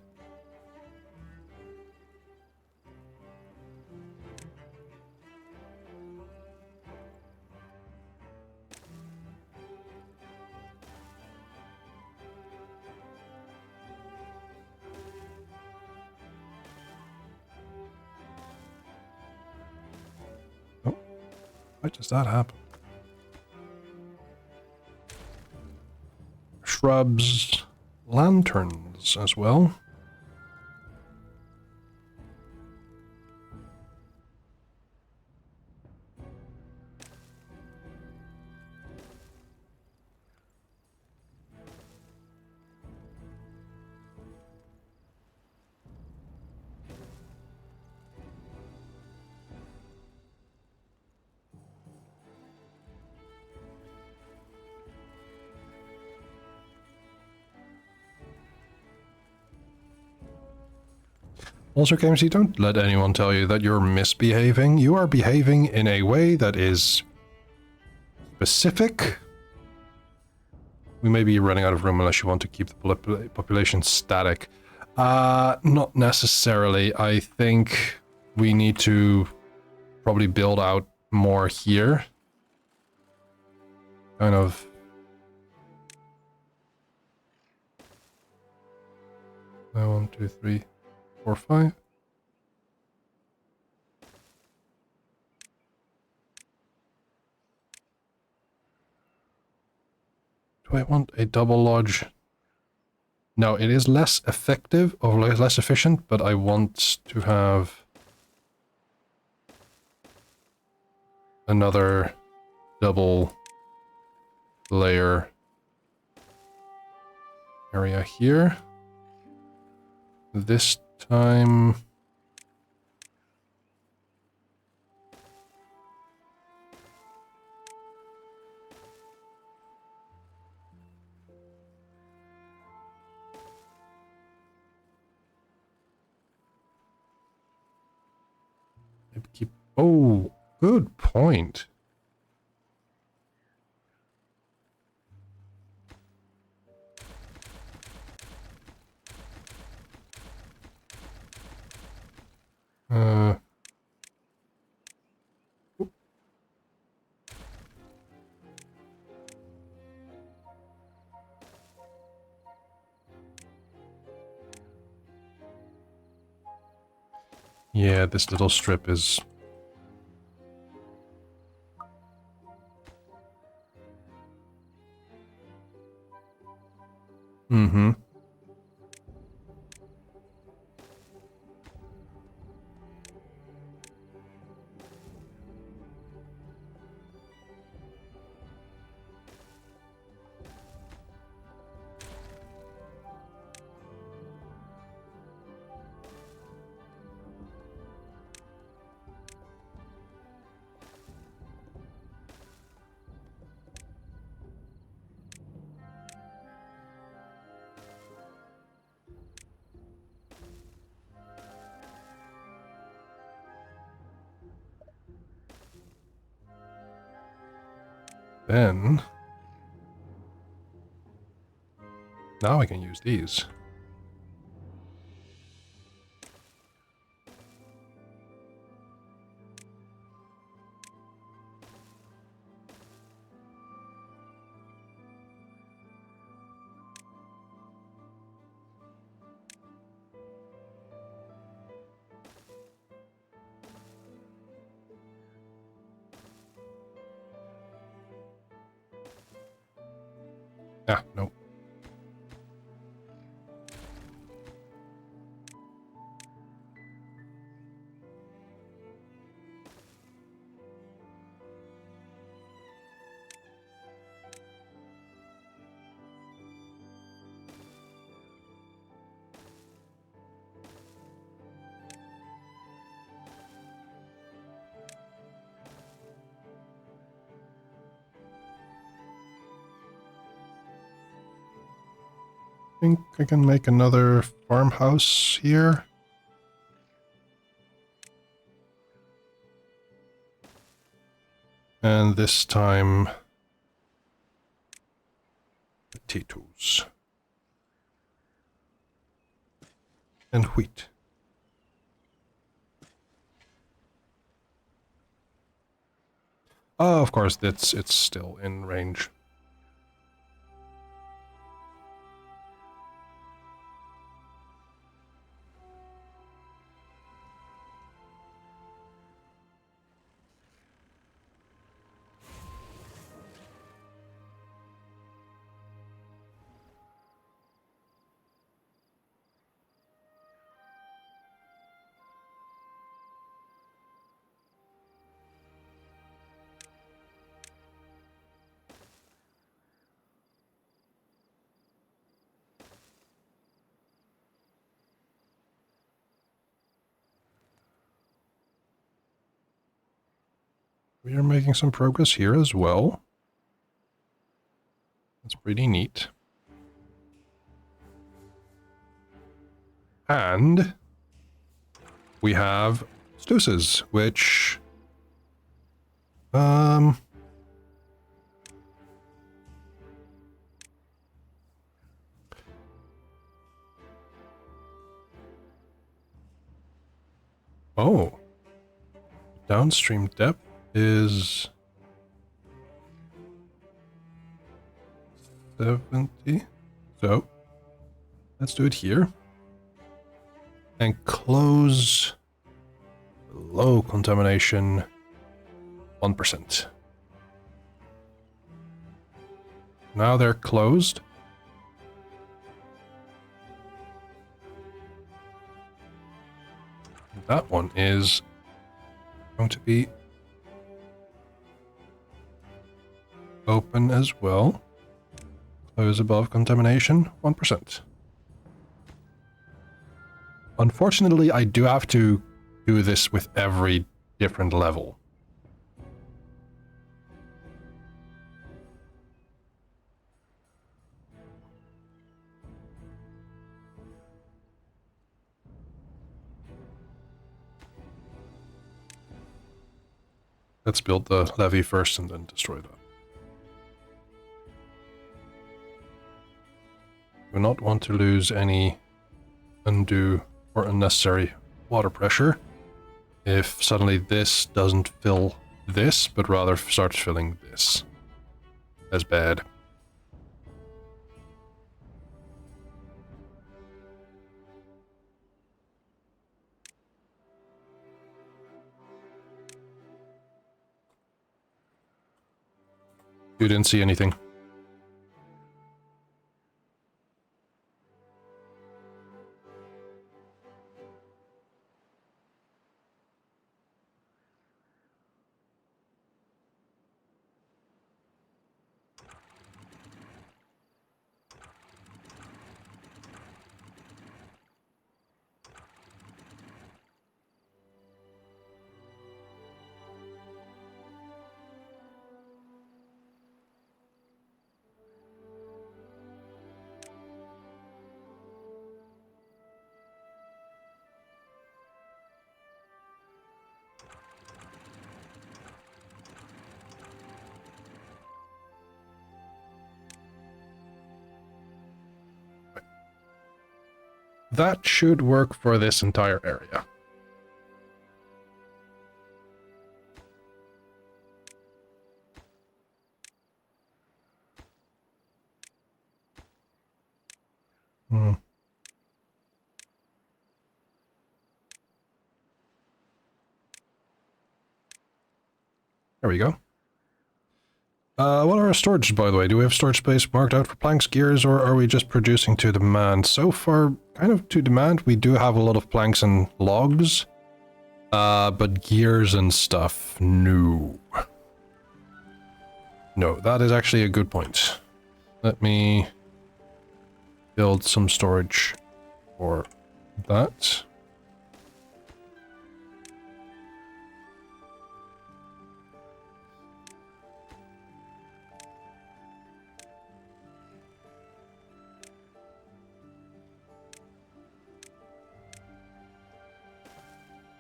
Oh, why does that happen? Shrubs, lanterns as well. Also, Gamesy, don't let anyone tell you that you're misbehaving. You are behaving in a way that is specific. We may be running out of room unless you want to keep the population static. Not necessarily. I think we need to probably build out more here. Kind of. One, two, three, 4, 5. Do I want a double lodge? No, it is less effective or less efficient, but I want to have another double layer area here. This time... keep... Oh, good point. Yeah, this little strip is... Mm-hmm. Then... Now I can use these. Ah, no. I think I can make another farmhouse here. And this time... potatoes. And wheat. Oh, of course, it's still in range. We are making some progress here as well. That's pretty neat. And we have sluices, which... Oh. Downstream depth is... 70. So, let's do it here. And close low contamination 1%. Now they're closed. That one is going to be open as well. Close above contamination 1%. Unfortunately, I do have to do this with every different level. Let's build the levee first and then destroy that. We do not want to lose any undue or unnecessary water pressure if suddenly this doesn't fill this, but rather starts filling this. That's bad. You didn't see anything. That should work for this entire area. There we go. What are our storages, by the way? Do we have storage space marked out for planks, gears, or are we just producing to demand? So far, kind of to demand. We do have a lot of planks and logs, but gears and stuff, no. No, that is actually a good point. Let me build some storage for that.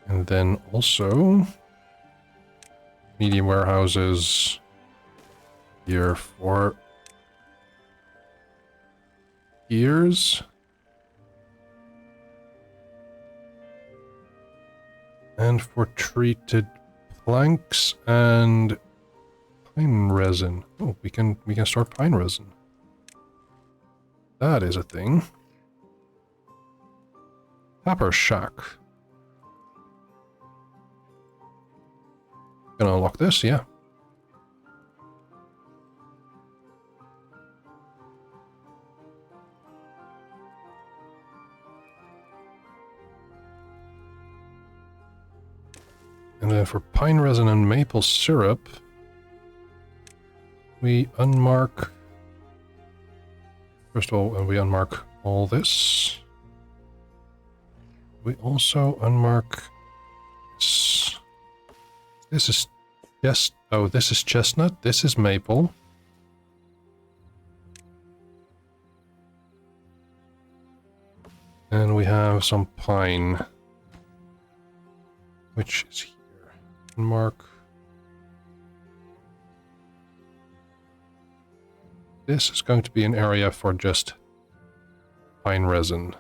And then also medium warehouses here for gears. And for treated planks and pine resin. Oh, we can store pine resin. That is a thing. Tapper shack. Gonna unlock this, yeah. And then for pine resin and maple syrup, we unmark. First of all, we unmark all this. We also unmark this. This is this is chestnut, this is maple. And we have some pine, which is here. Mark. This is going to be an area for just pine resin.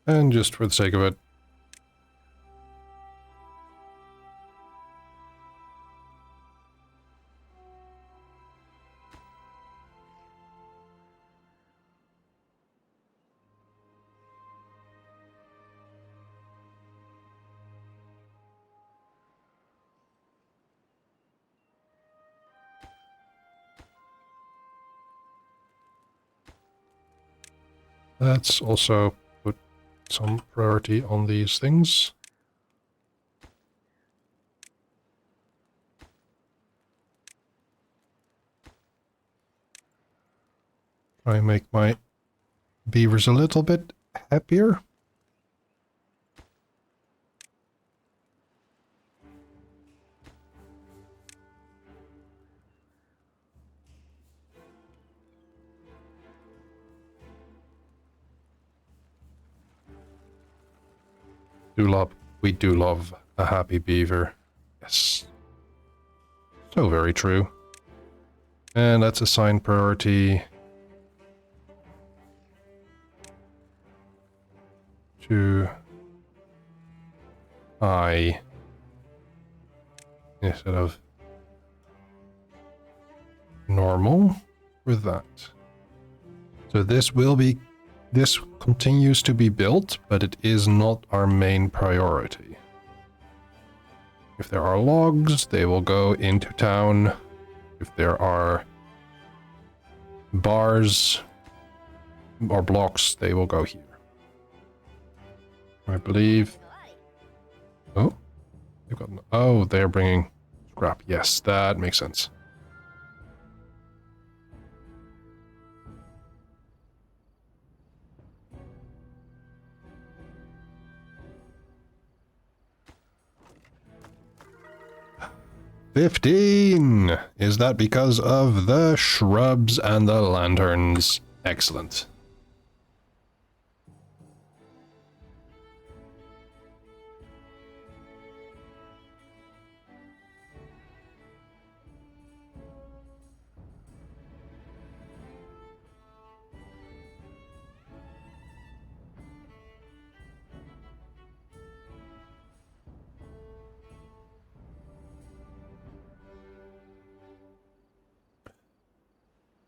And just for the sake of it, let's also put some priority on these things. Try and make my beavers a little bit happier. We do love a happy beaver. Yes. So very true. And let's assign priority to I instead of normal with that. So this continues to be built, but it is not our main priority. If there are logs, they will go into town. If there are bars or blocks, they will go here. I believe. Oh, they're bringing scrap. Yes, that makes sense. $15! Is that because of the shrubs and the lanterns? Excellent.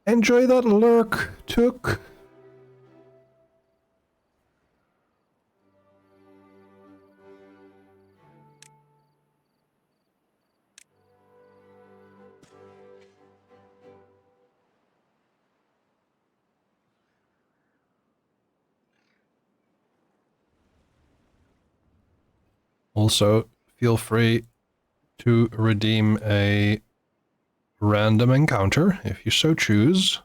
Enjoy that lurk, Took. Also, feel free to redeem a random encounter if you so choose.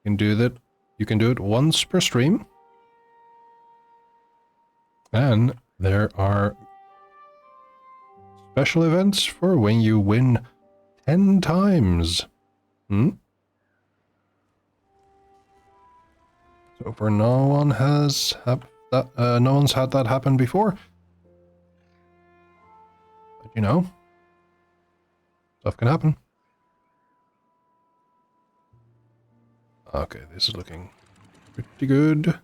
You can do that. You can do it once per stream. And there are special events for when you win 10 times. So for no one has no one's had that happen before. But you know, stuff can happen. Okay, this is looking pretty good.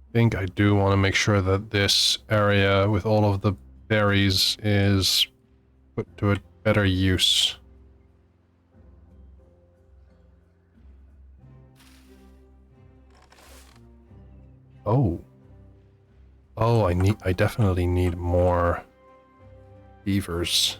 I think I do want to make sure that this area with all of the berries is put to a better use. Oh, I definitely need more beavers.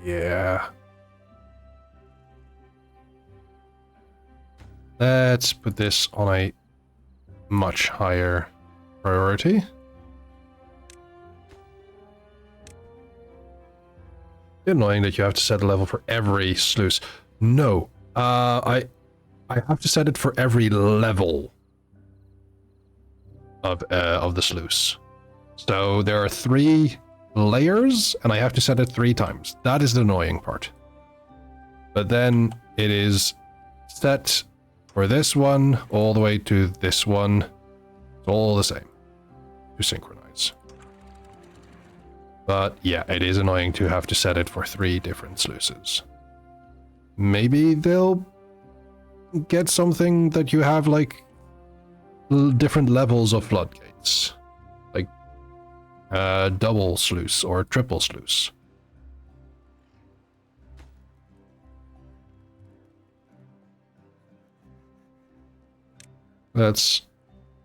Yeah. Let's put this on a much higher priority. Annoying that you have to set a level for every sluice. No, I have to set it for every level of the sluice. So there are 3 layers, and I have to set it 3 times. That is the annoying part. But then it is set for this one all the way to this one. It's all the same to synchronize. But yeah, it is annoying to have to set it for 3 different sluices. Maybe they'll get something that you have like different levels of floodgates. Like double sluice or triple sluice. Let's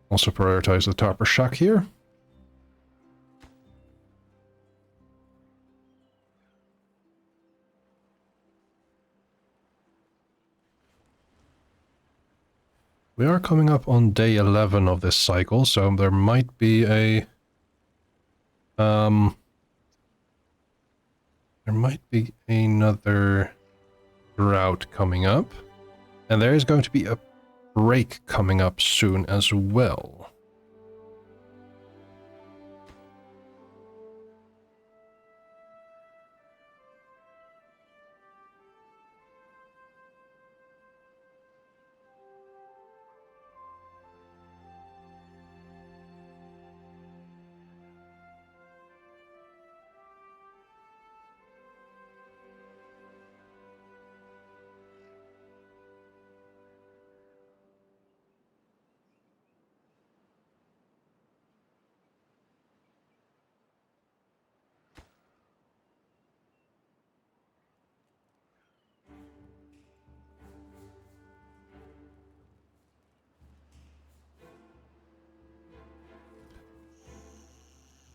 also prioritize the topper shack here. We are coming up on day 11 of this cycle, so there might be a... there might be another drought coming up. And there is going to be a break coming up soon as well.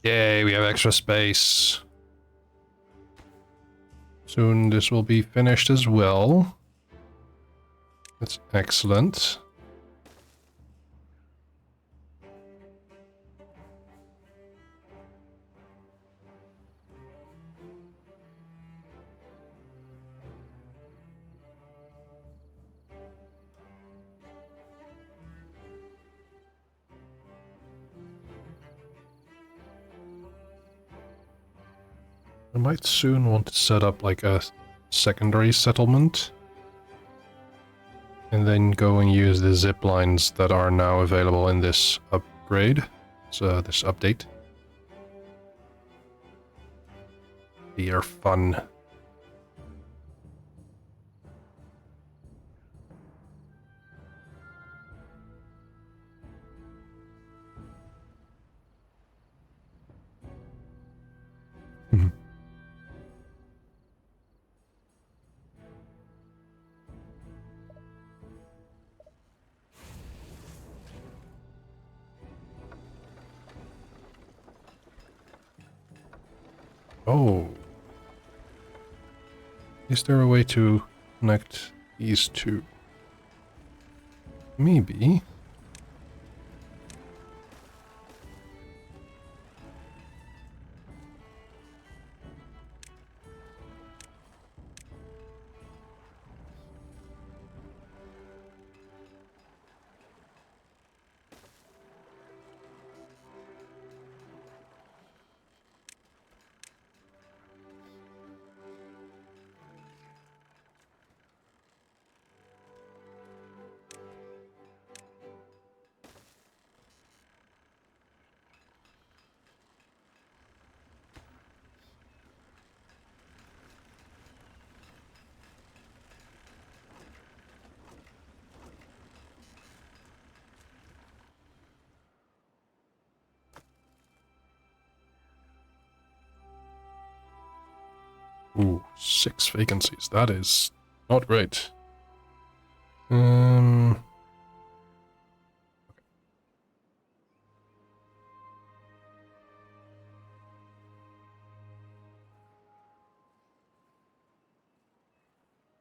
Yay, we have extra space. Soon this will be finished as well. That's excellent. I might soon want to set up like a secondary settlement. And then go and use the zip lines that are now available in this upgrade. So this update. They are fun. Oh. Is there a way to connect these two? Maybe. Ooh, 6 vacancies. That is not great. They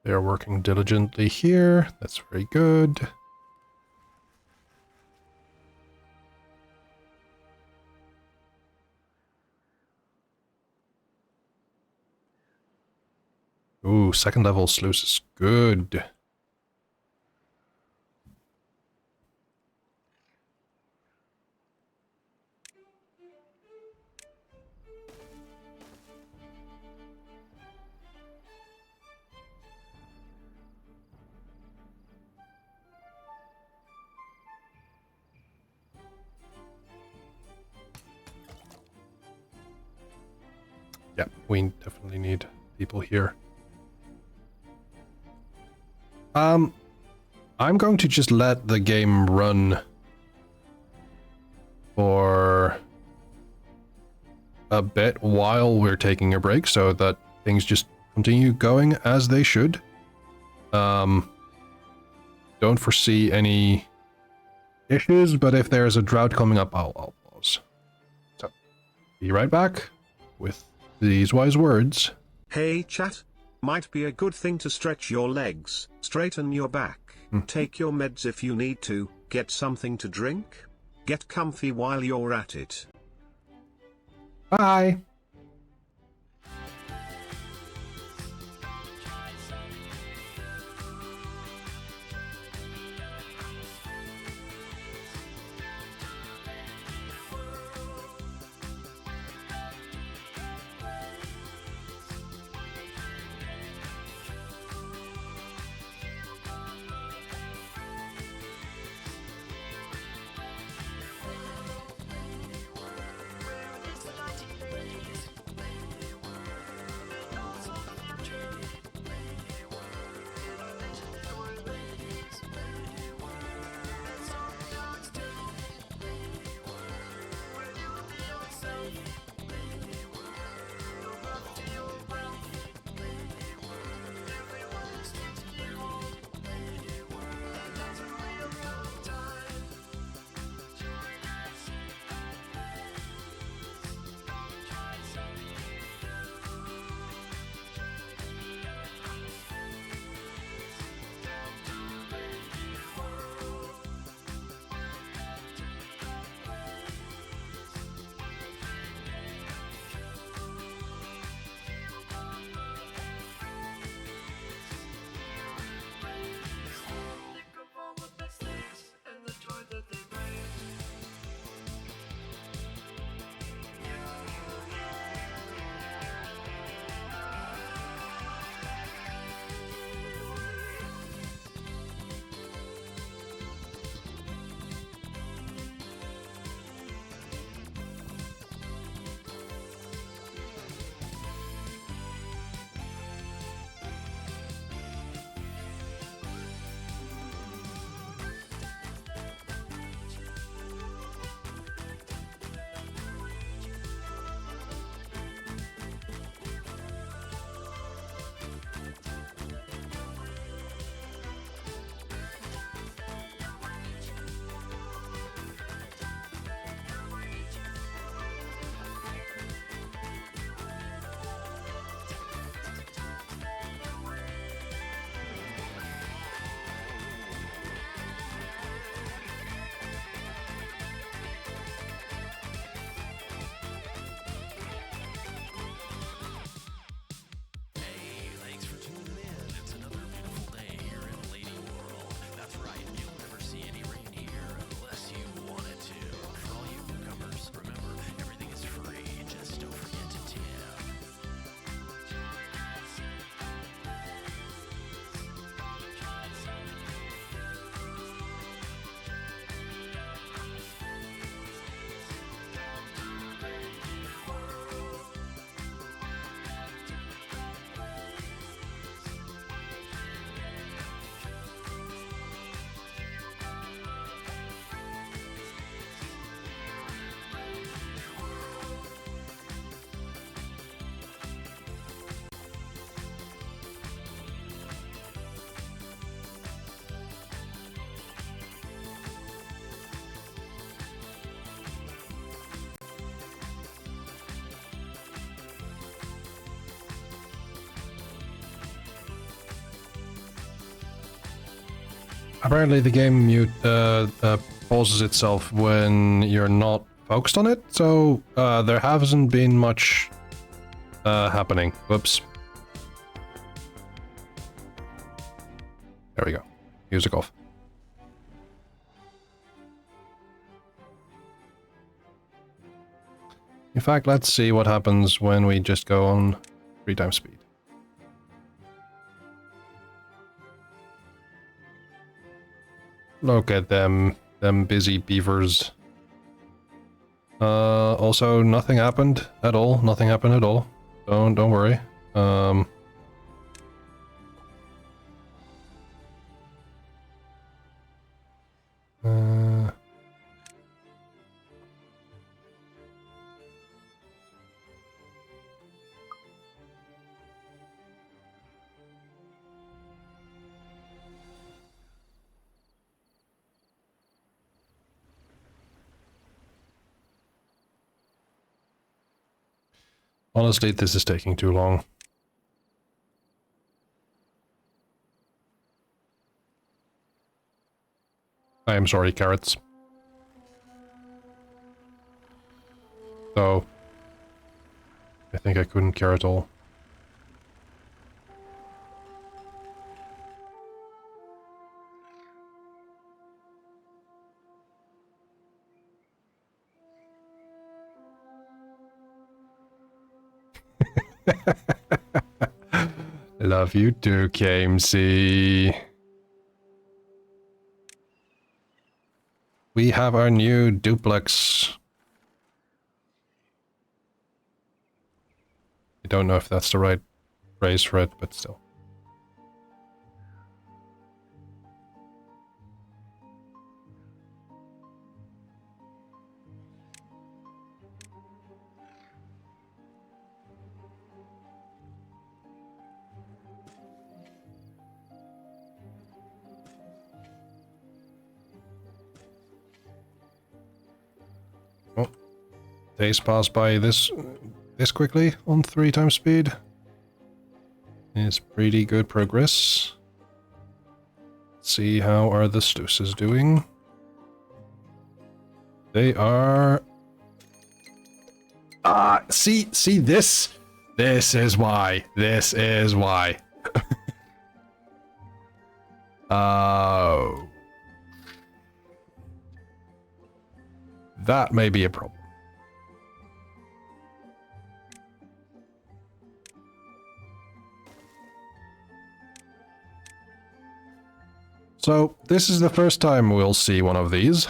are working diligently here. That's very good. Ooh, second level sluice is good. Yeah, we definitely need people here. I'm going to just let the game run for a bit while we're taking a break so that things just continue going as they should. Don't foresee any issues, but if there's a drought coming up, I'll pause. So, be right back with these wise words. Hey chat. Might be a good thing to stretch your legs, straighten your back, take your meds if you need to, get something to drink, get comfy while you're at it. Bye! Apparently the game pauses itself when you're not focused on it, so there hasn't been much happening. Whoops. There we go. Music off. In fact, let's see what happens when we just go on 3 times speed. Look at them busy beavers. Also, nothing happened at all. Nothing happened at all. Don't worry. Honestly, this is taking too long. I am sorry, carrots. So, I think I couldn't care at all. Love you too, KMC. We have our new duplex. I don't know if that's the right phrase for it, but still. Oh, days pass by this quickly on 3 times speed. It's pretty good progress. Let's see how are the Stooses doing. They are... see this? This is why. This is why. Oh. That may be a problem. So, this is the first time we'll see one of these.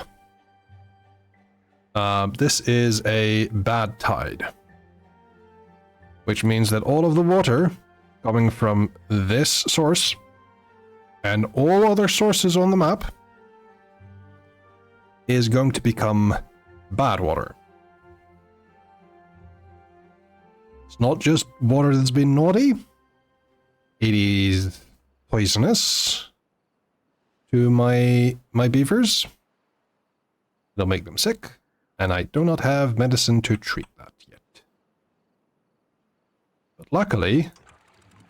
This is a bad tide. Which means that all of the water coming from this source and all other sources on the map is going to become bad water. It's not just water that's been naughty. It is poisonous to my beavers. It'll make them sick, and I do not have medicine to treat that yet. But luckily,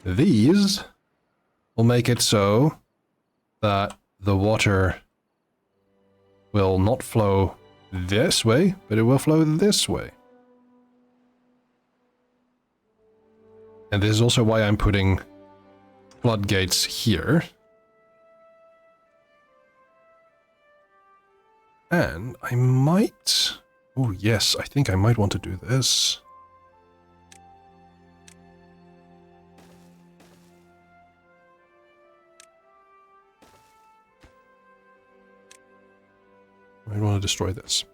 these will make it so that the water will not flow this way, but it will flow this way. And this is also why I'm putting floodgates here. And I might... Oh yes, I think I might want to do this. I want to destroy this.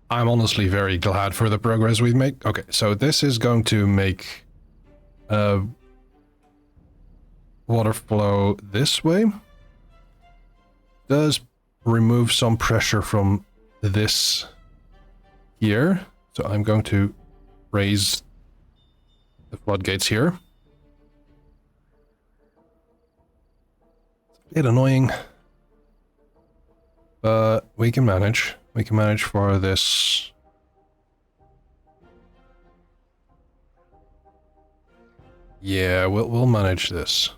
I'm honestly very glad for the progress we've made. Okay, so this is going to make water flow this way. Does remove some pressure from this here. So I'm going to raise the floodgates here. It's a bit annoying, but we can manage. We can manage for this. Yeah, we'll manage this.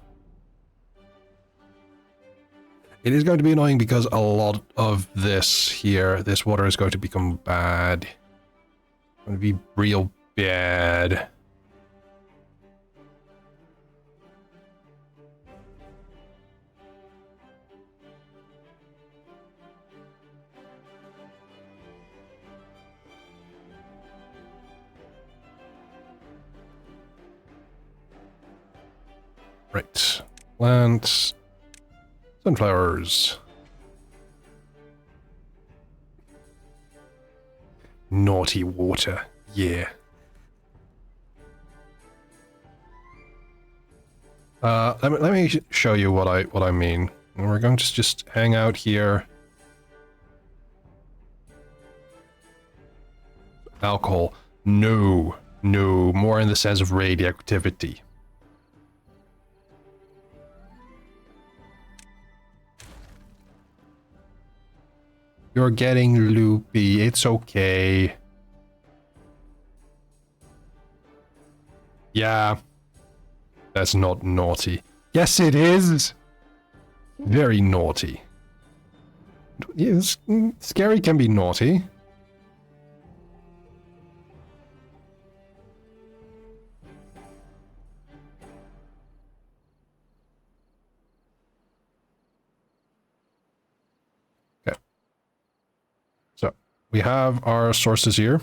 It is going to be annoying because a lot of this here, this water is going to become bad. It's going to be real bad. Right. Plants. Sunflowers. Naughty water. Yeah. Let me show you what I mean. We're going to just hang out here. Alcohol. No. No, more in the sense of radioactivity. You're getting loopy. It's okay. Yeah. That's not naughty. Yes, it is. Very naughty. Yes, scary can be naughty. Okay. So, we have our sources here.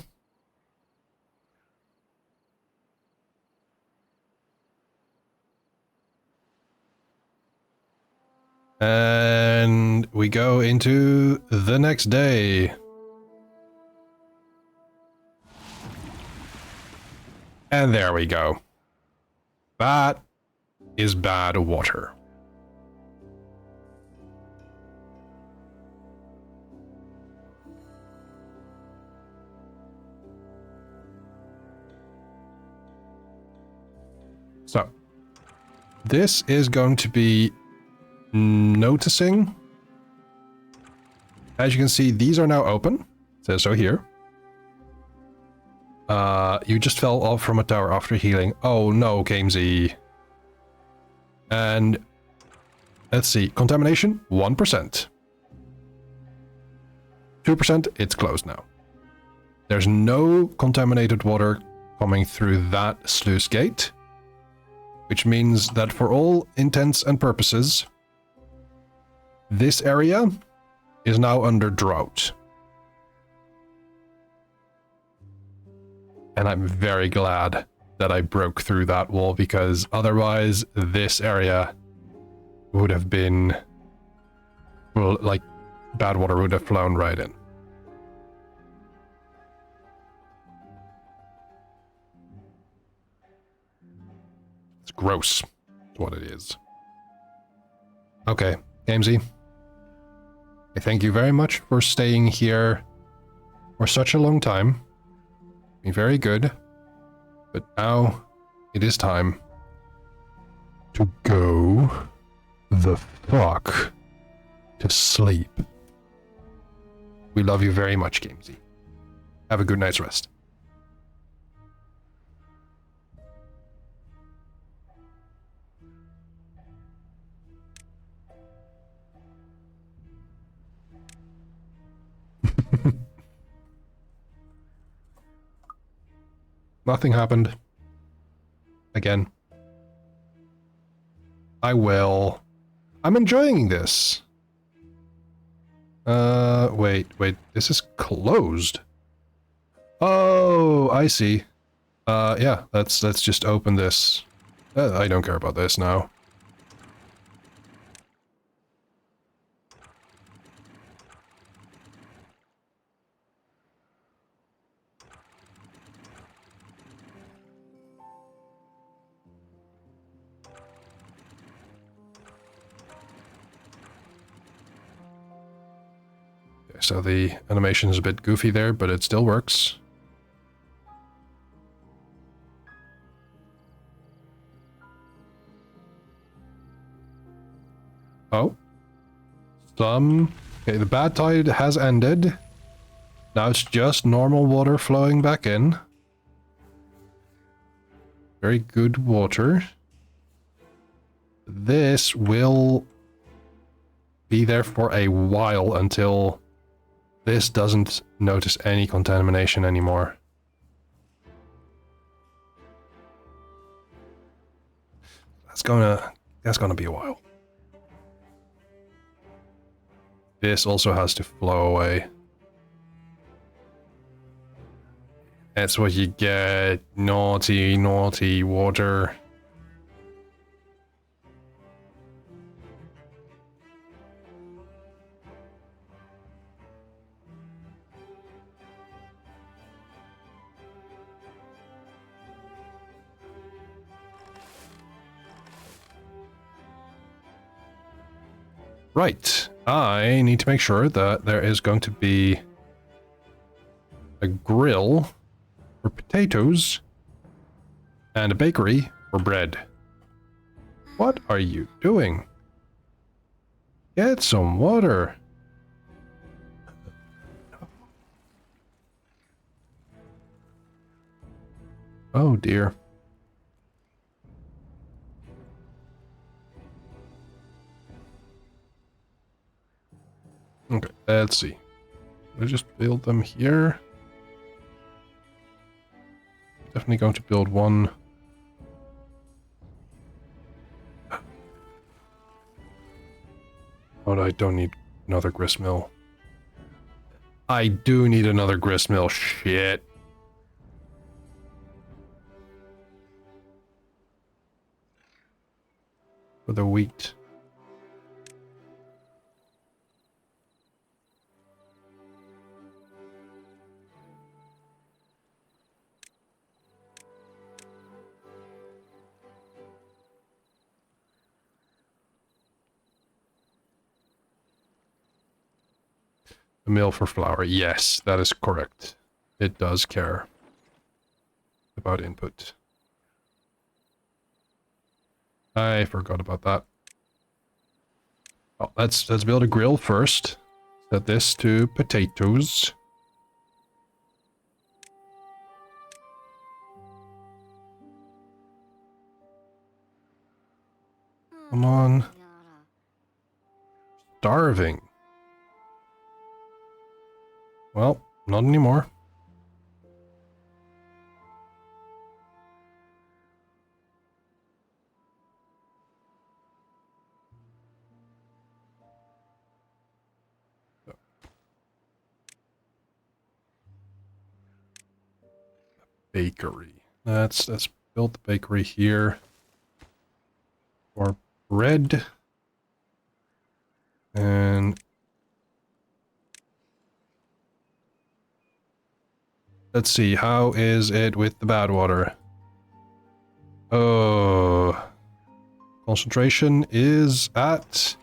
And we go into the next day. And there we go. That is bad water. So, this is going to be noticing. As you can see, these are now open. It says so here. You just fell off from a tower after healing. Oh no, Gamesy. And let's see, contamination 1%. 2%, it's closed now. There's no contaminated water coming through that sluice gate, which means that for all intents and purposes, this area is now under drought. And I'm very glad that I broke through that wall, because otherwise this area would have been, well, like, bad water would have flown right in. It's gross, is what it is. Okay, Gamesy. I thank you very much for staying here for such a long time. Been very good. But now it is time to go the fuck to sleep. We love you very much, Gamesy. Have a good night's rest. Nothing happened. Again. I will. I'm enjoying this. Wait. This is closed. Oh, I see. Yeah, let's just open this. I don't care about this now. So the animation is a bit goofy there, but it still works. Oh. Okay, the bad tide has ended. Now it's just normal water flowing back in. Very good water. This will be there for a while until this doesn't notice any contamination anymore. That's gonna be a while. This also has to flow away. That's what you get. Naughty, naughty water. Right, I need to make sure that there is going to be a grill for potatoes And a bakery for bread. What are you doing? Get some water. Oh dear. Okay, let's see. We'll just build them here. Definitely going to build one. Oh, I don't need another grist mill. I do need another grist mill. Shit. For the wheat. A mill for flour. Yes, that is correct. It does care about input. I forgot about that. Oh, let's build a grill first. Set this to potatoes. Come on. Starving. Well, not anymore. Bakery. Let's build the bakery here. For bread. And let's see, how is it with the bad water? Oh, concentration is at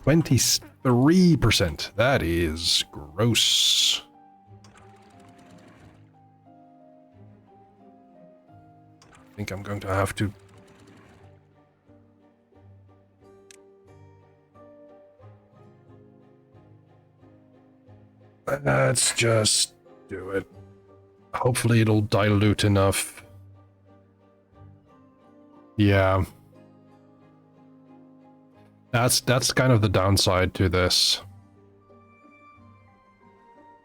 23%. That is gross. I think I'm going to have to... Let's just do it. Hopefully it'll dilute enough. Yeah. That's kind of the downside to this.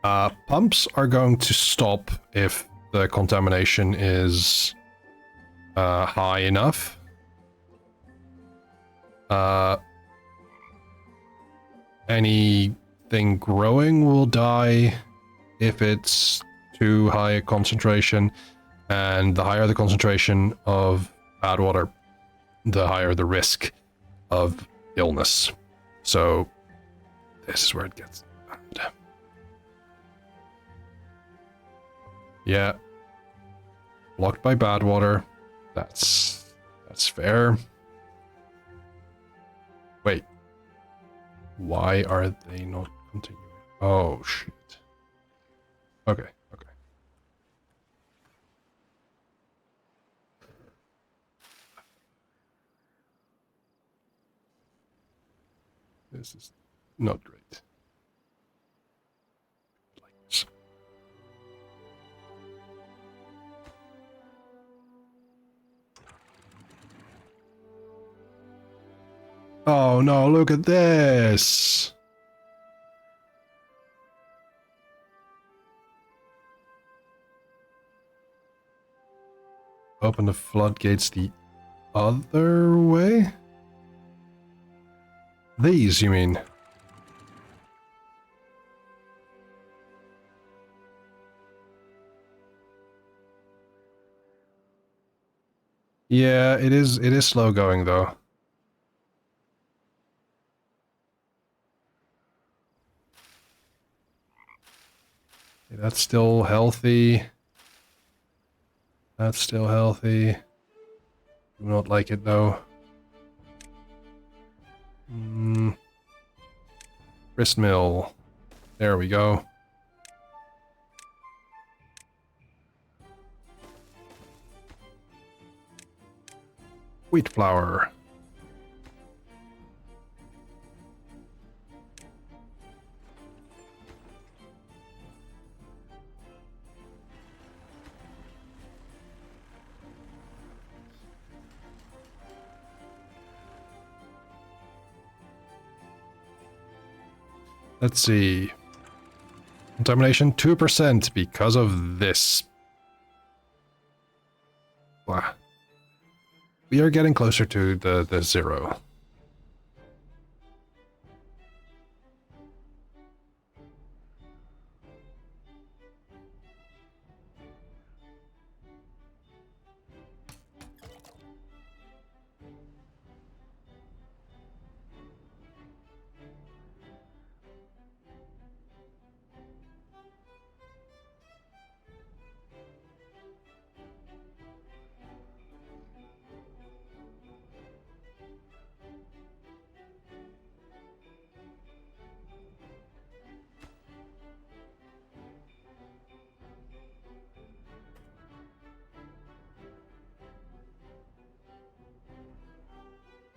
Pumps are going to stop if the contamination is high enough. Anything growing will die if it's too high a concentration, and the higher the concentration of bad water, the higher the risk of illness. So this is where it gets bad. Yeah. Blocked by bad water. That's fair. Wait. Why are they not continuing? Oh, shit. Okay, okay. This is not great. Like this. Oh no, look at this! Open the floodgates the other way? These, you mean? Yeah, it is slow going though. That's still healthy. That's still healthy. Do not like it though. Grist mill. There we go. Wheat flour. Let's see. Contamination 2% because of this. Blah. We are getting closer to the zero.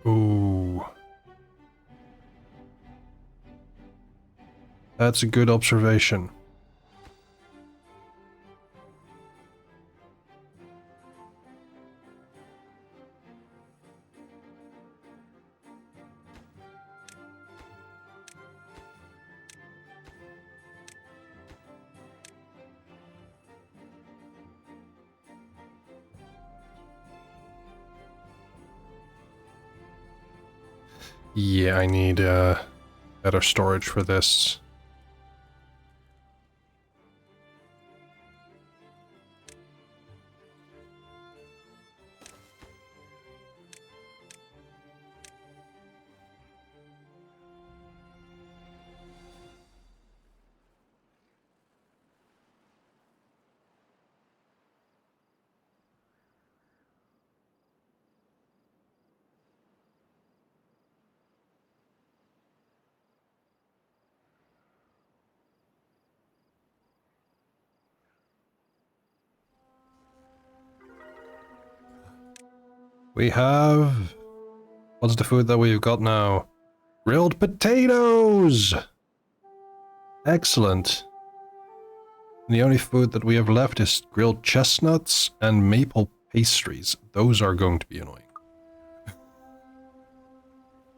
Ooh. That's a good observation. Yeah, I need better storage for this. We have... What's the food that we've got now? Grilled potatoes! Excellent. The only food that we have left is grilled chestnuts and maple pastries. Those are going to be annoying.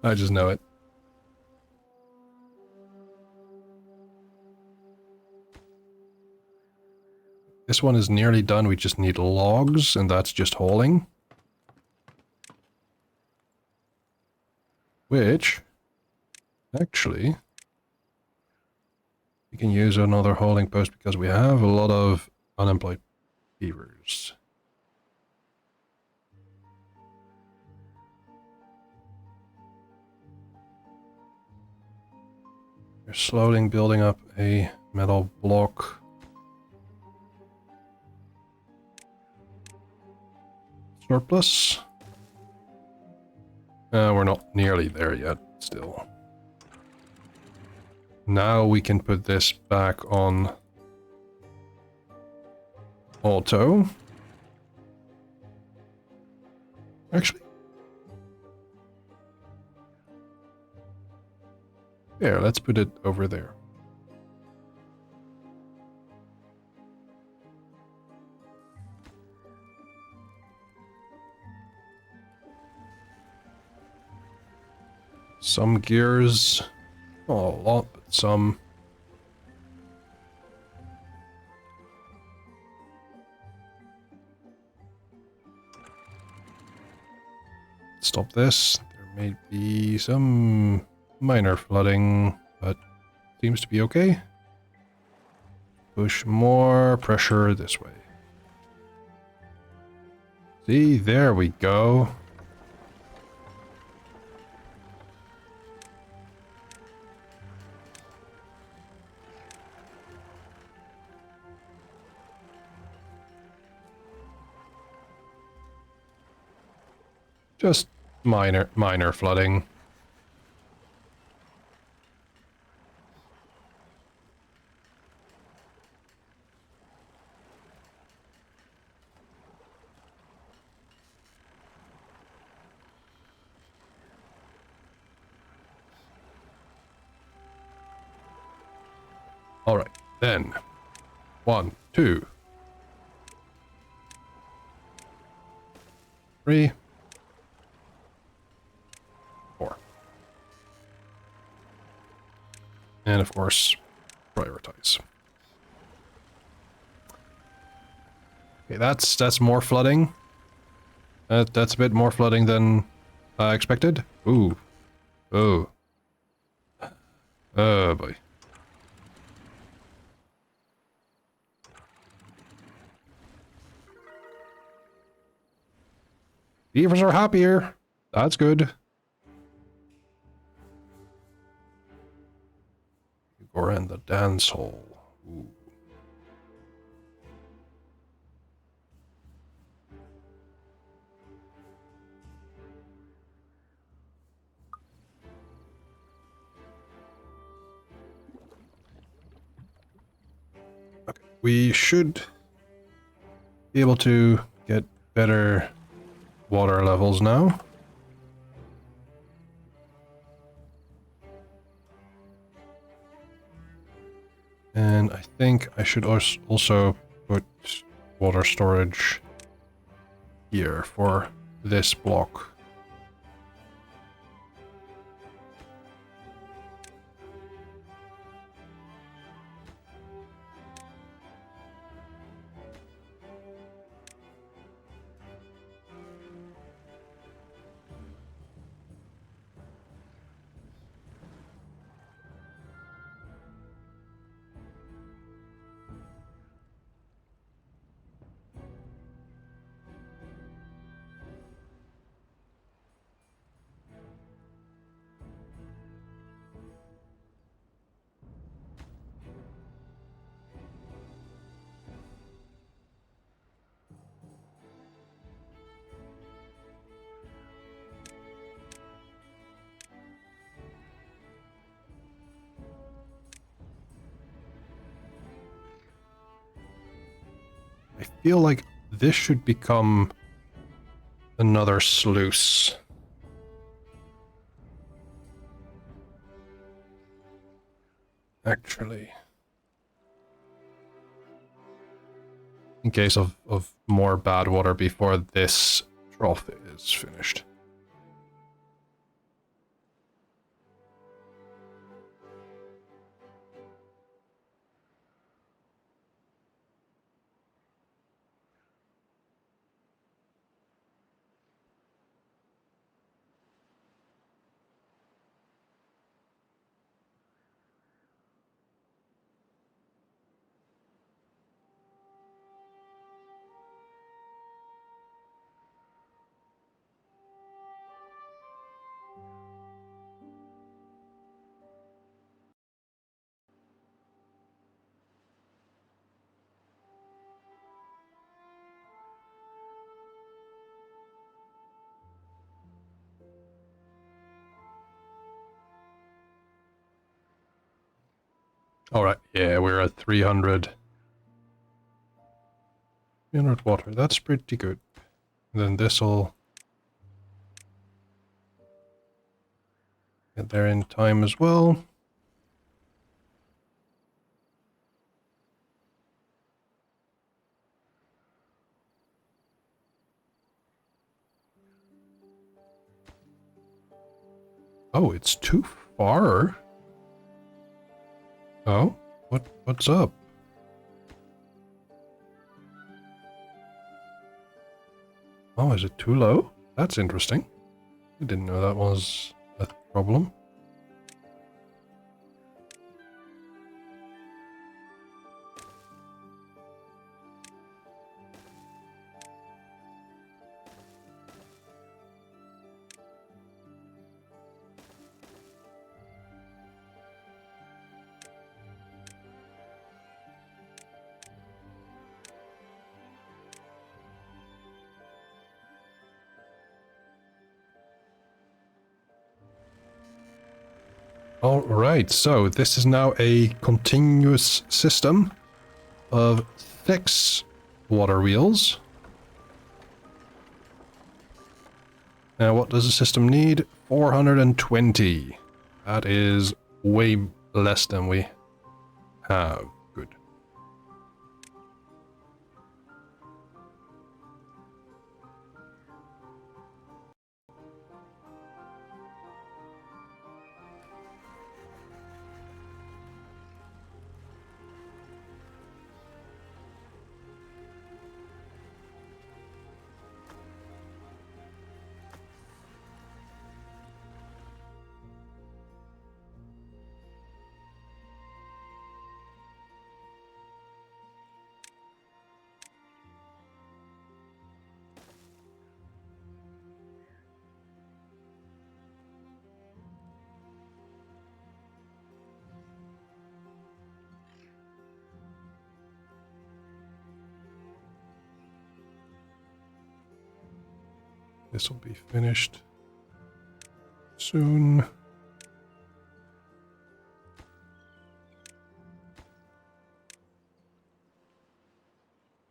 I just know it. This one is nearly done. We just need logs, and that's just hauling. Which, actually, we can use another hauling post because we have a lot of unemployed beavers. We're slowly building up a metal block. Surplus. We're not nearly there yet, still. Now we can put this back on auto. Actually. There, let's put it over there. Some gears, not a lot, but some. Stop this. There may be some minor flooding, but seems to be okay. Push more pressure this way. See, there we go. Just minor flooding. Then, 1, 2, 3, 4. And of course, prioritize. Okay, that's more flooding. That's a bit more flooding than I expected. Ooh. Oh. Oh boy. Beavers are happier. That's good. Or in the dance hall. Ooh. Okay, we should be able to get better water levels now. And I think I should also put water storage here for this block. I feel like this should become another sluice. Actually. In case of more bad water before this trough is finished. Alright, yeah, we're at 300. 300 water, that's pretty good. And then this'll get there in time as well. Oh, it's too far. Oh, what's up? Oh, is it too low? That's interesting. I didn't know that was a problem. Alright, so this is now a continuous system of 6 water wheels. Now what does the system need? 420. That is way less than we have. Good. This will be finished soon.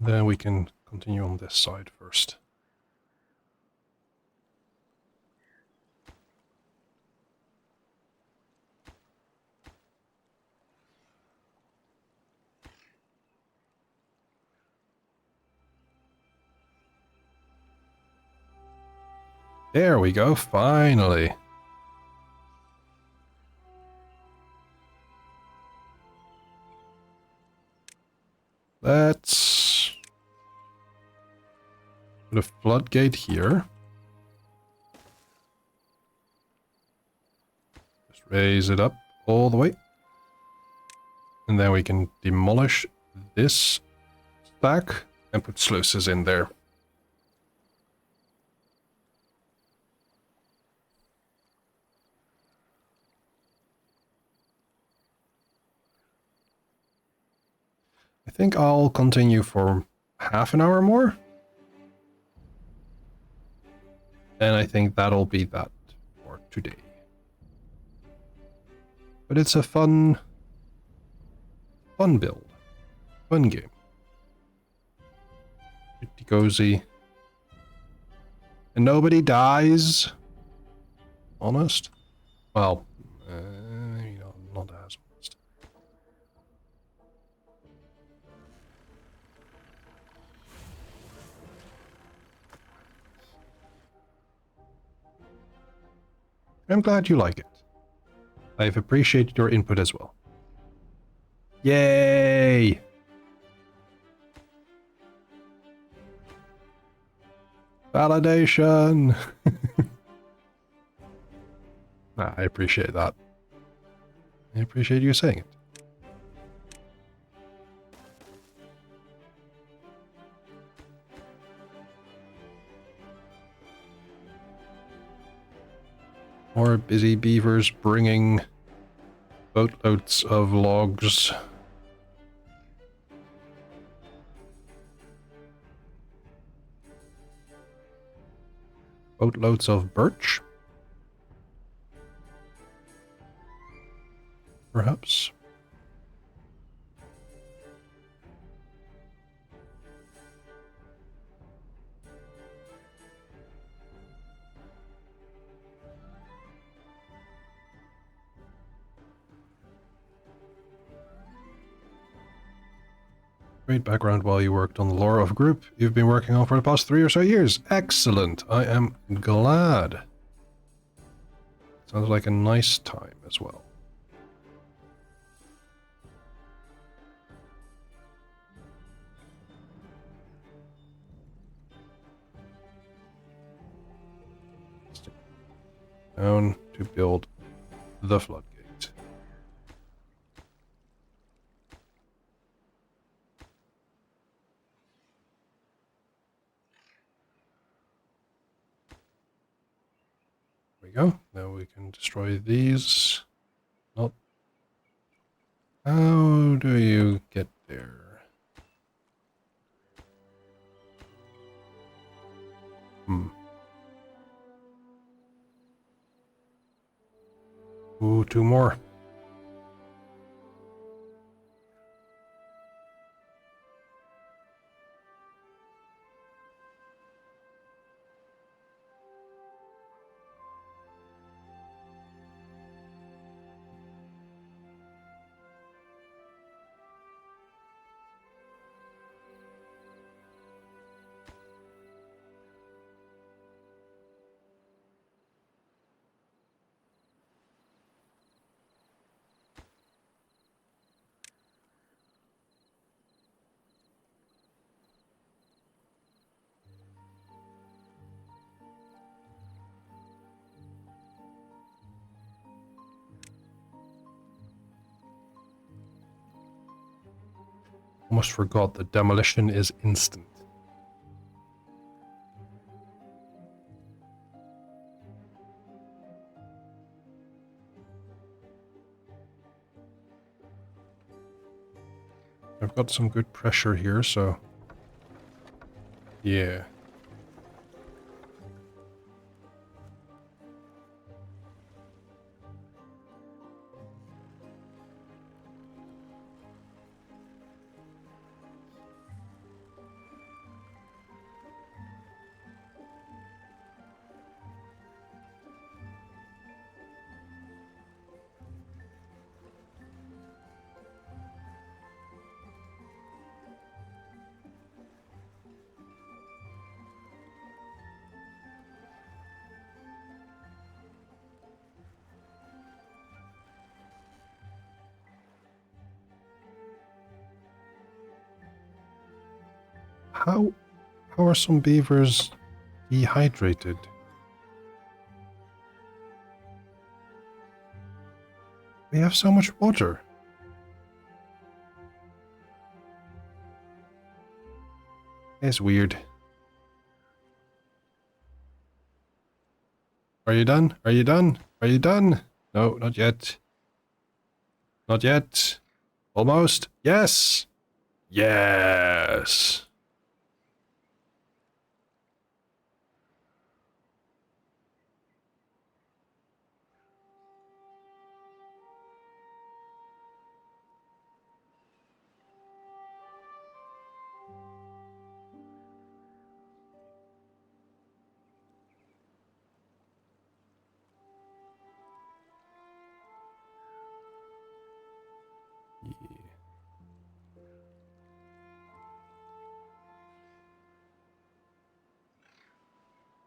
Then we can continue on this side first. There we go, finally. Let's put a floodgate here. Just raise it up all the way. And then we can demolish this stack and put sluices in there. I think I'll continue for half an hour more. And I think that'll be that for today. But it's a fun build. Fun game. Pretty cozy. And nobody dies. Honest? Well, you know, not as honest. I'm glad you like it. I've appreciated your input as well. Yay! Validation! I appreciate that. I appreciate you saying it. More busy beavers bringing boatloads of logs. Boatloads of birch? Perhaps. Great background while you worked on the lore of a group you've been working on for the past 3 or so years. Excellent. I am glad. Sounds like a nice time as well. Down to build the floodgate. There we go. Now we can destroy these. Not. How do you get there? Ooh, 2 more. Almost forgot that demolition is instant. I've got some good pressure here, so yeah. how are some beavers dehydrated? We have so much water. It's weird. Are you done? Are you done? Are you done? No, not yet. Not yet. Almost. Yes. Yes.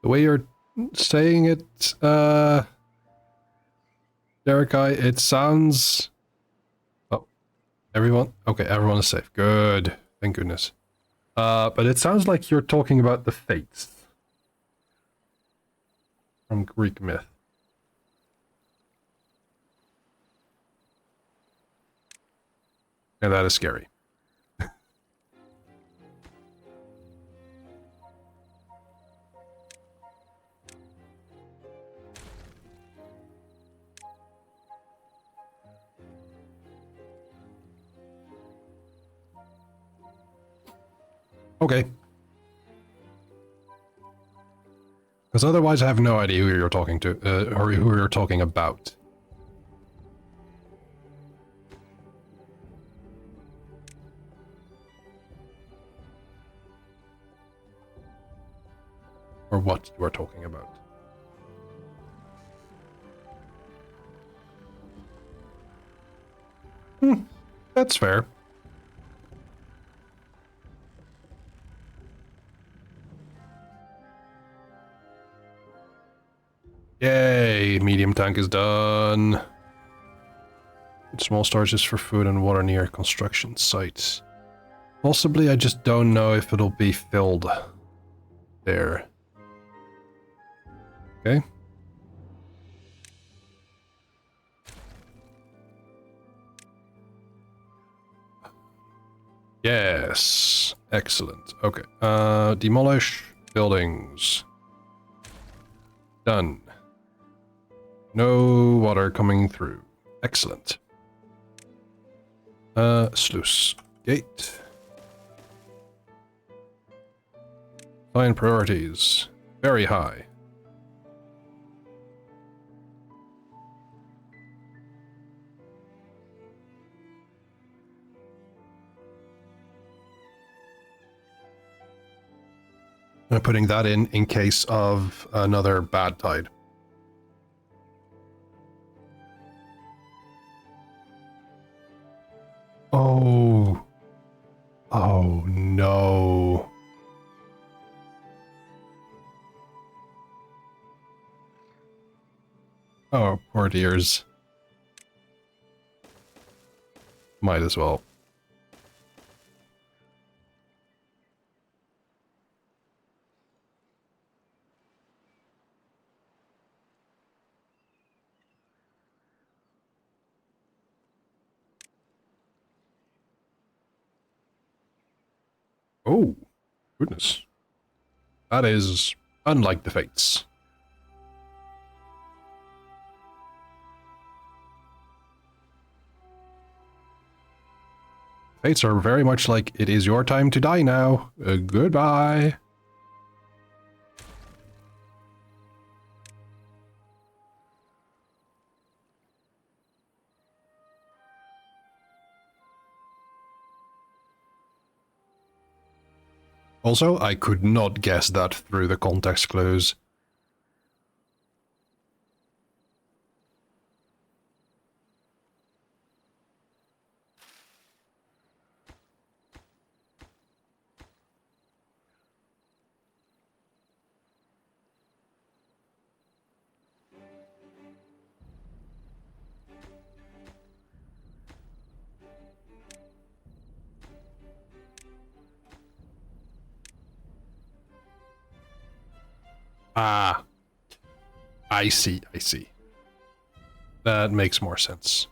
The way you're saying it, Derekai, it sounds... Oh, everyone? Okay, everyone is safe. Good. Thank goodness. But it sounds like you're talking about the fates from Greek myth. And that is scary. Okay. Because otherwise I have no idea who you're talking to, or who you're talking about. Or what you are talking about. That's fair. Yay, medium tank is done. Small storages for food and water near construction sites. Possibly, I just don't know if it'll be filled there. Okay. Yes. Excellent. Okay. Demolish buildings. Done. No water coming through. Excellent. Sluice. Gate. Assign priorities. Very high. I'm putting that in case of another bad tide. Oh. Oh no. Oh, poor dears. Might as well. Oh, goodness. That is unlike the Fates. Fates are very much like, it is your time to die now. Goodbye. Also, I could not guess that through the context clues. Ah. I see, I see. That makes more sense.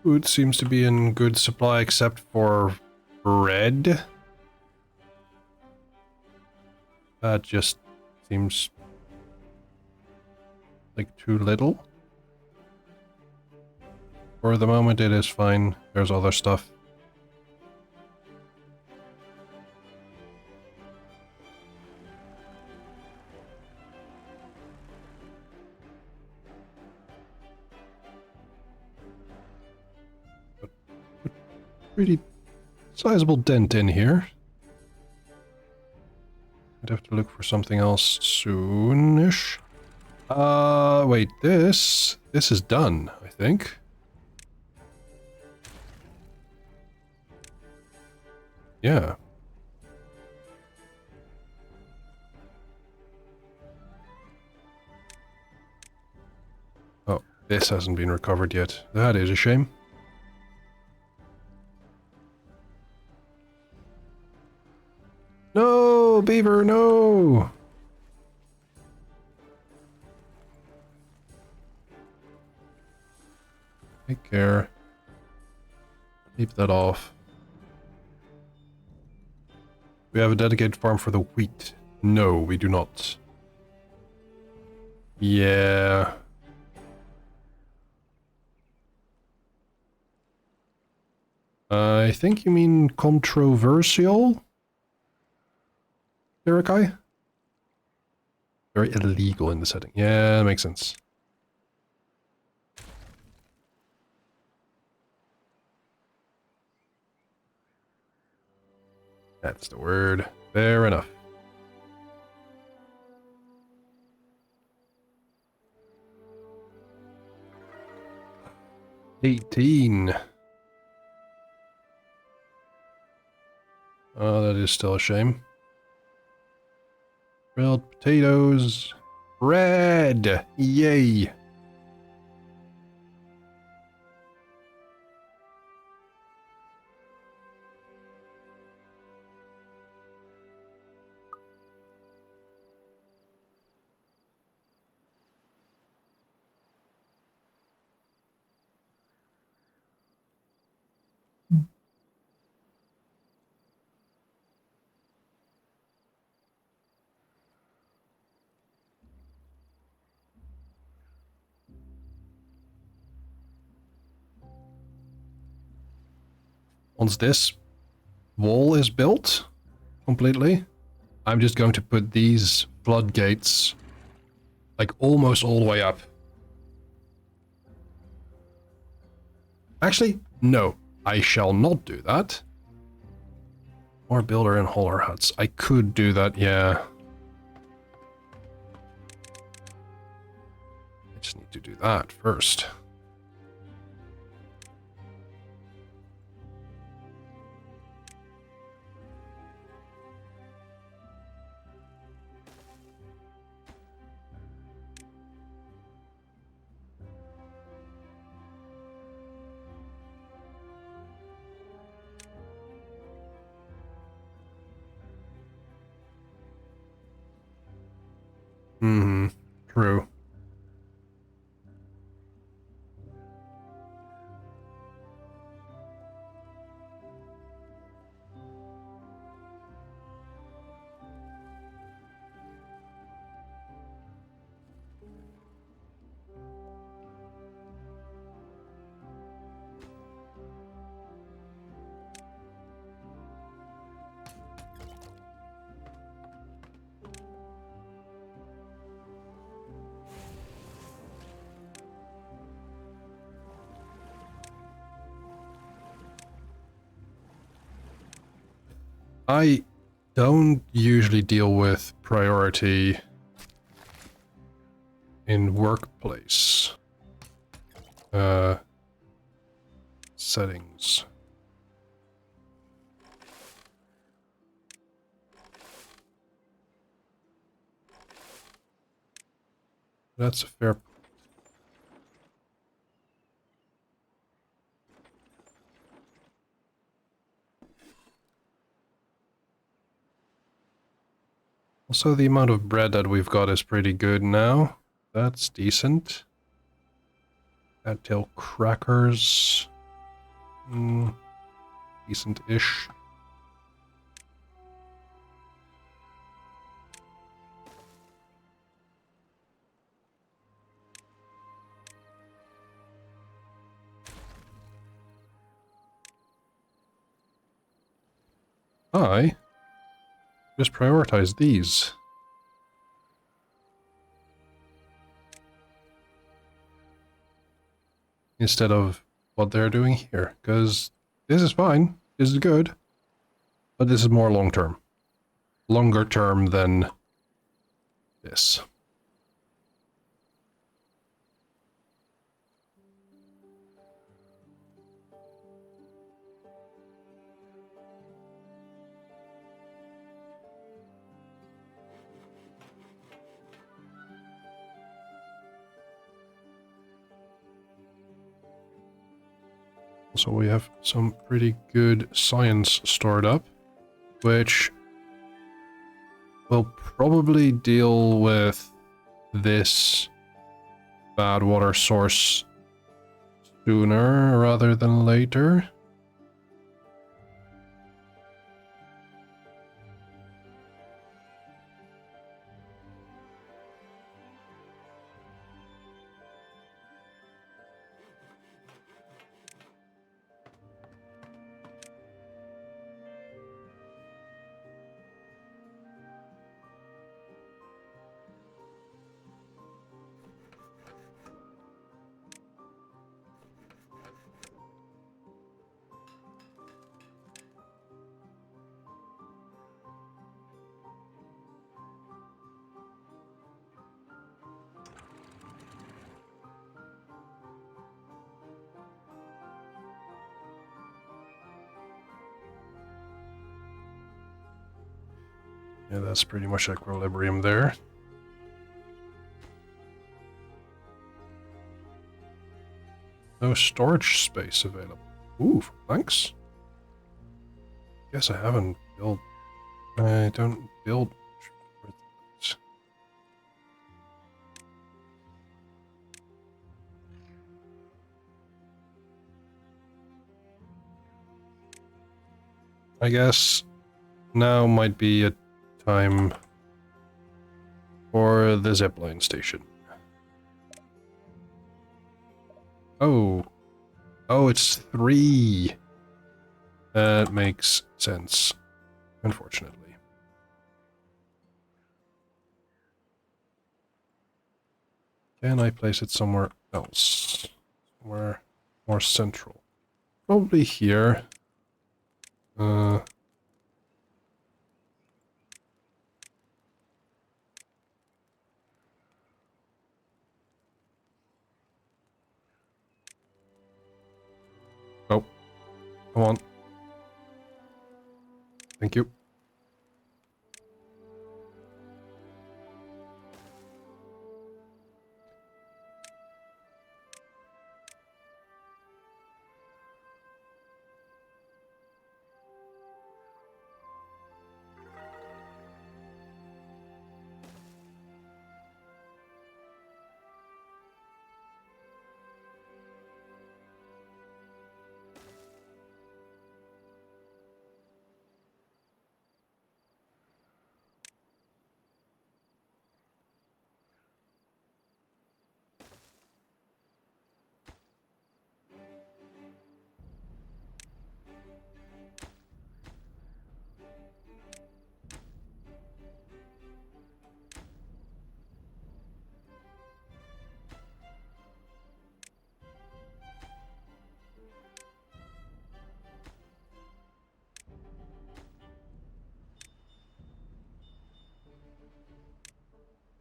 Food seems to be in good supply except for bread. That just seems like too little. For the moment it is fine. There's other stuff. Pretty sizable dent in here. I'd have to look for something else soonish. Wait, this is done, I think. Yeah. Oh, this hasn't been recovered yet. That is a shame. No, beaver, no! Take care. Keep that off. We have a dedicated farm for the wheat. No, we do not. Yeah. I think you mean controversial? Erikai? Very illegal in the setting. Yeah, that makes sense. That's the word. Fair enough. $18. Oh, that is still a shame. Grilled potatoes. Bread! Yay! Once this wall is built completely, I'm just going to put these floodgates like almost all the way up. Actually, no, I shall not do that. More builder and hauler huts. I could do that, yeah. I just need to do that first. Mm-hmm. True. I don't usually deal with priority in workplace. Settings. That's a fair. Also, the amount of bread that we've got is pretty good now. That's decent. Cattail crackers. Decent-ish. I just prioritize these. Instead of what they're doing here. Because this is fine. This is good. But this is more long-term. Longer term than this. So we have some pretty good science stored up, which will probably deal with this bad water source sooner rather than later. Yeah, that's pretty much equilibrium there. No storage space available. Ooh, thanks. Guess I haven't built. I don't build. I guess now might be a time for the zipline station. Oh. Oh, it's 3. That makes sense, unfortunately. Can I place it somewhere else? Somewhere more central? Probably here. Oh, come on. Thank you.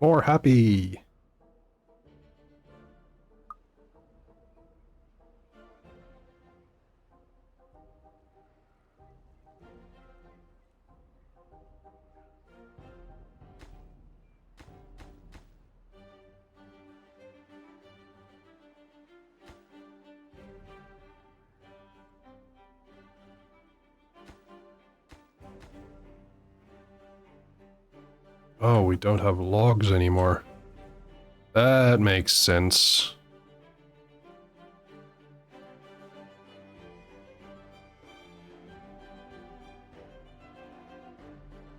More happy. Oh, we don't have logs anymore. That makes sense.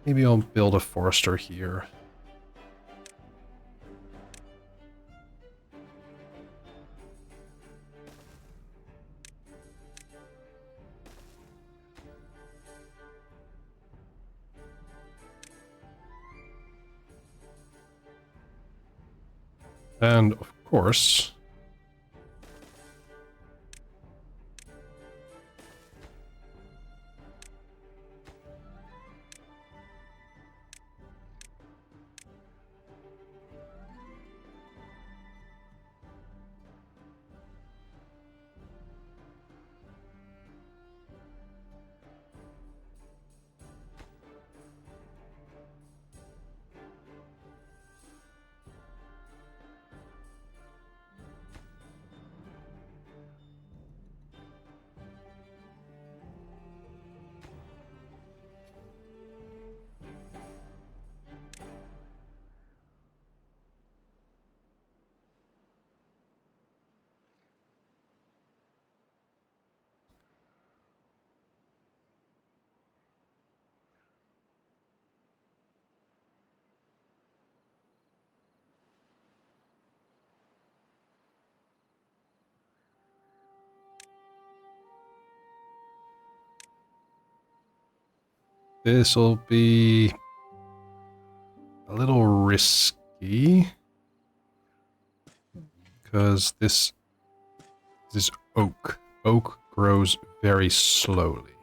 Maybe I'll build a forester here. And of course, this will be a little risky because this is oak. Oak grows very slowly.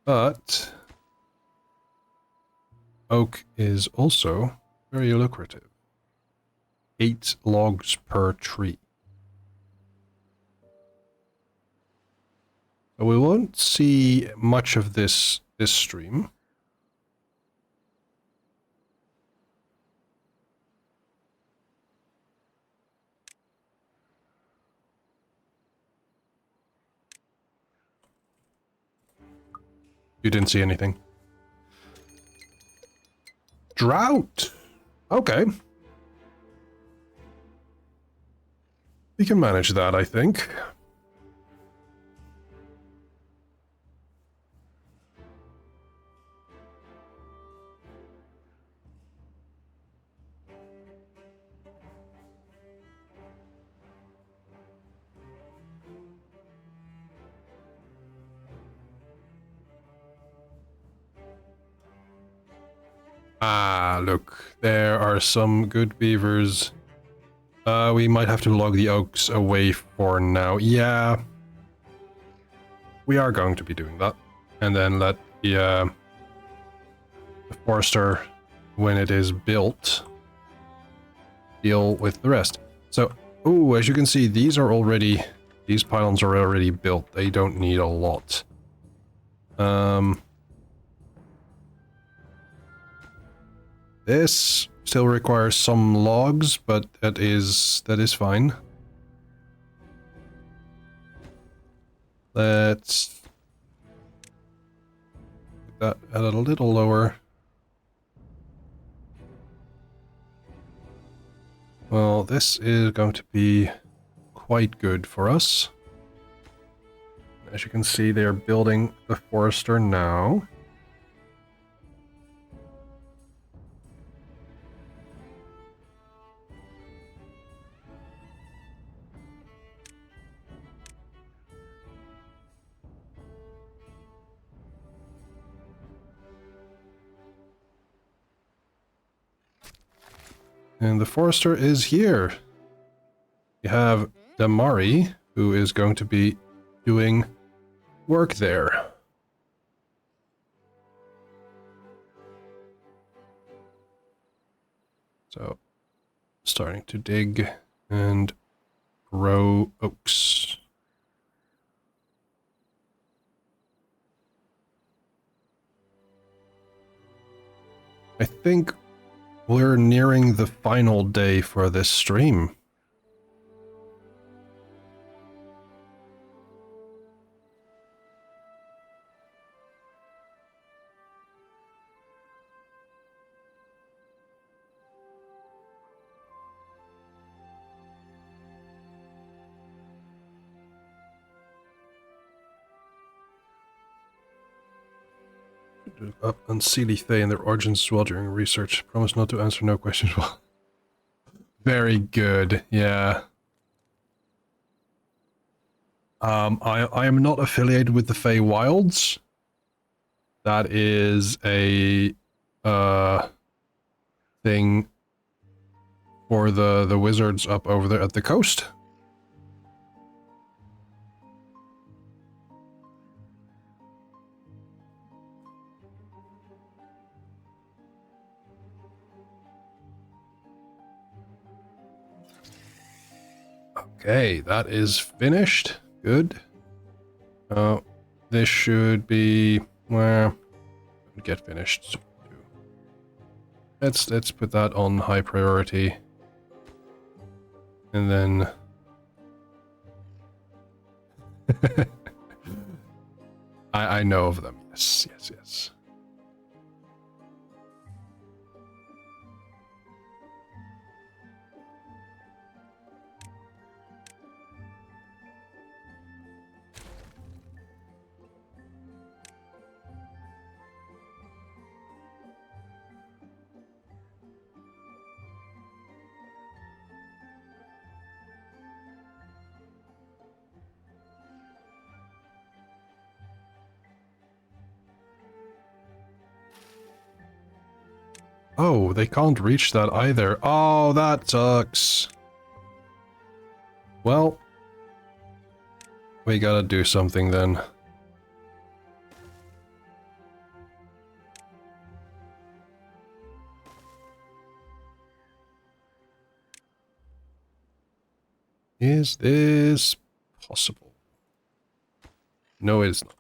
But oak is also very lucrative. 8 logs per tree. So we won't see much of this stream. You didn't see anything. Drought! Okay. We can manage that, I think. Ah, look, there are some good beavers. We might have to log the oaks away for now. Yeah, we are going to be doing that. And then let the forester, when it is built, deal with the rest. So, oh, as you can see, these pylons are already built. They don't need a lot. This still requires some logs, but that is fine. Let's get that at a little lower. Well, this is going to be quite good for us. As you can see, they are building the forester now. And the forester is here. We have Damari, who is going to be doing work there. So, starting to dig and grow oaks. I think we're nearing the final day for this stream. Up on Sealy and their origins as well during research. Promise not to answer no questions. Well, very good. Yeah. I am not affiliated with the Fey Wilds. That is a thing for the wizards up over there at the coast. Okay, that is finished. Good. This should be, well, get finished. Let's put that on high priority. And then I know of them. Yes, yes, yes. Oh, they can't reach that either. Oh, that sucks. Well, we gotta do something then. Is this possible? No, it's not.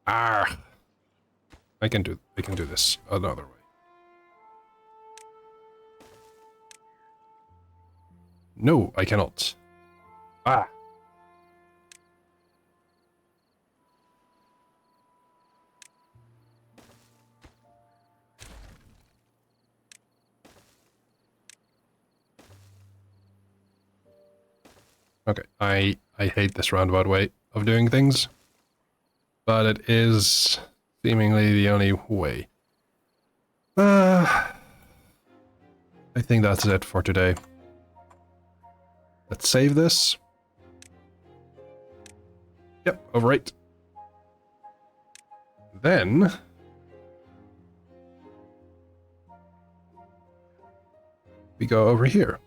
Ah, I can do this another way. No, I cannot. Ah. Okay, I hate this roundabout way of doing things, but it is seemingly the only way. I think that's it for today. Let's save this. Yep, overwrite. Then we go over here.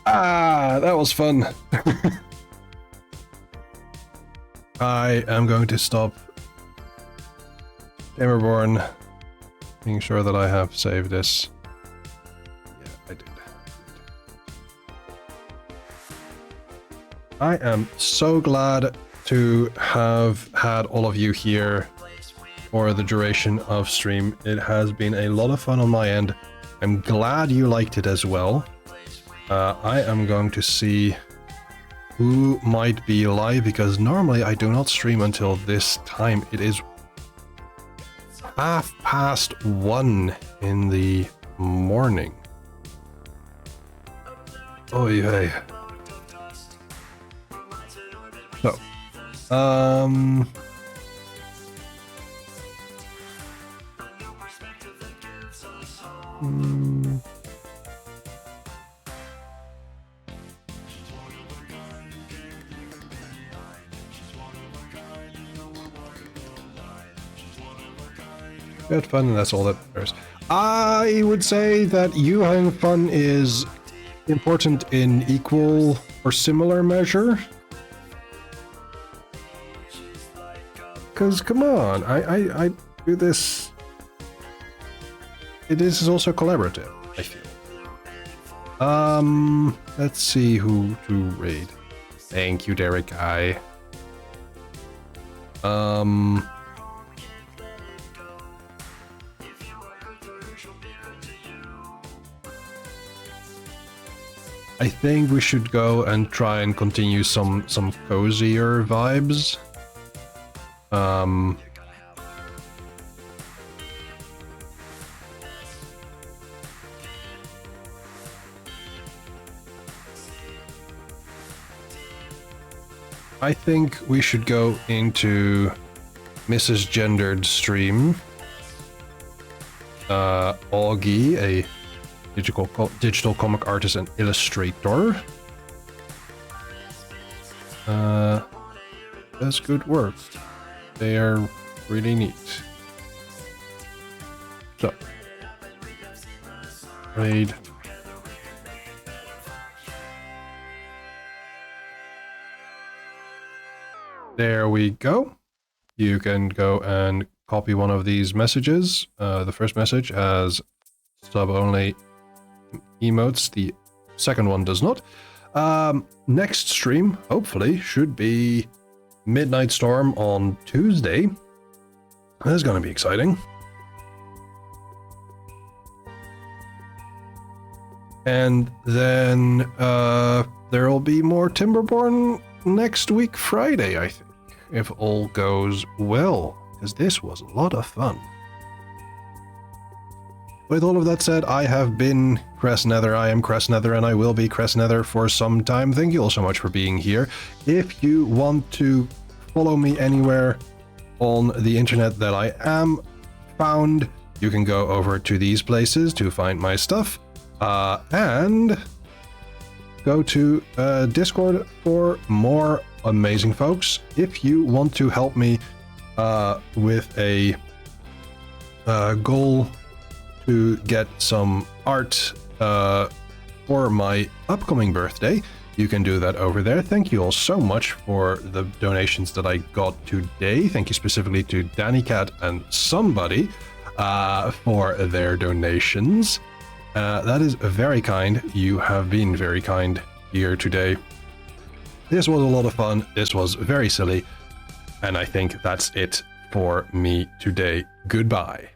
Ah, that was fun. I am going to stop Timberborn, making sure that I have saved this. Yeah, I did. I am so glad to have had all of you here for the duration of stream. It has been a lot of fun on my end. I'm glad you liked it as well. I am going to see who might be live, because normally I do not stream until this time. It is 1:30 in the morning. Oh yeah. So, we had fun, and that's all that matters. I would say that you having fun is important in equal or similar measure. Because, come on, I do this. This is also collaborative, I feel. Let's see who to raid. Thank you, Derek Guy. I think we should go and try and continue some cozier vibes. I think we should go into Mrs. Gendered stream. Augie, a digital comic artist and illustrator. Does good work. They are really neat. So, raid. There we go. You can go and copy one of these messages. The first message has sub-only emotes. The second one does not. Next stream, hopefully, should be Midnight Storm on Tuesday. That's going to be exciting. And then there will be more Timberborn next week, Friday, I think, if all goes well, because this was a lot of fun. With all of that said, I have been Cressnether, I am Cressnether, and I will be Cressnether for some time. Thank you all so much for being here. If you want to follow me anywhere on the internet that I am found, you can go over to these places to find my stuff, and go to Discord for more amazing folks. If you want to help me with a goal to get some art for my upcoming birthday, you can do that over there. Thank you all so much for the donations that I got today. Thank you specifically to Danny Cat and somebody for their donations. That is very kind. You have been very kind here today. This was a lot of fun. This was very silly. And I think that's it for me today. Goodbye.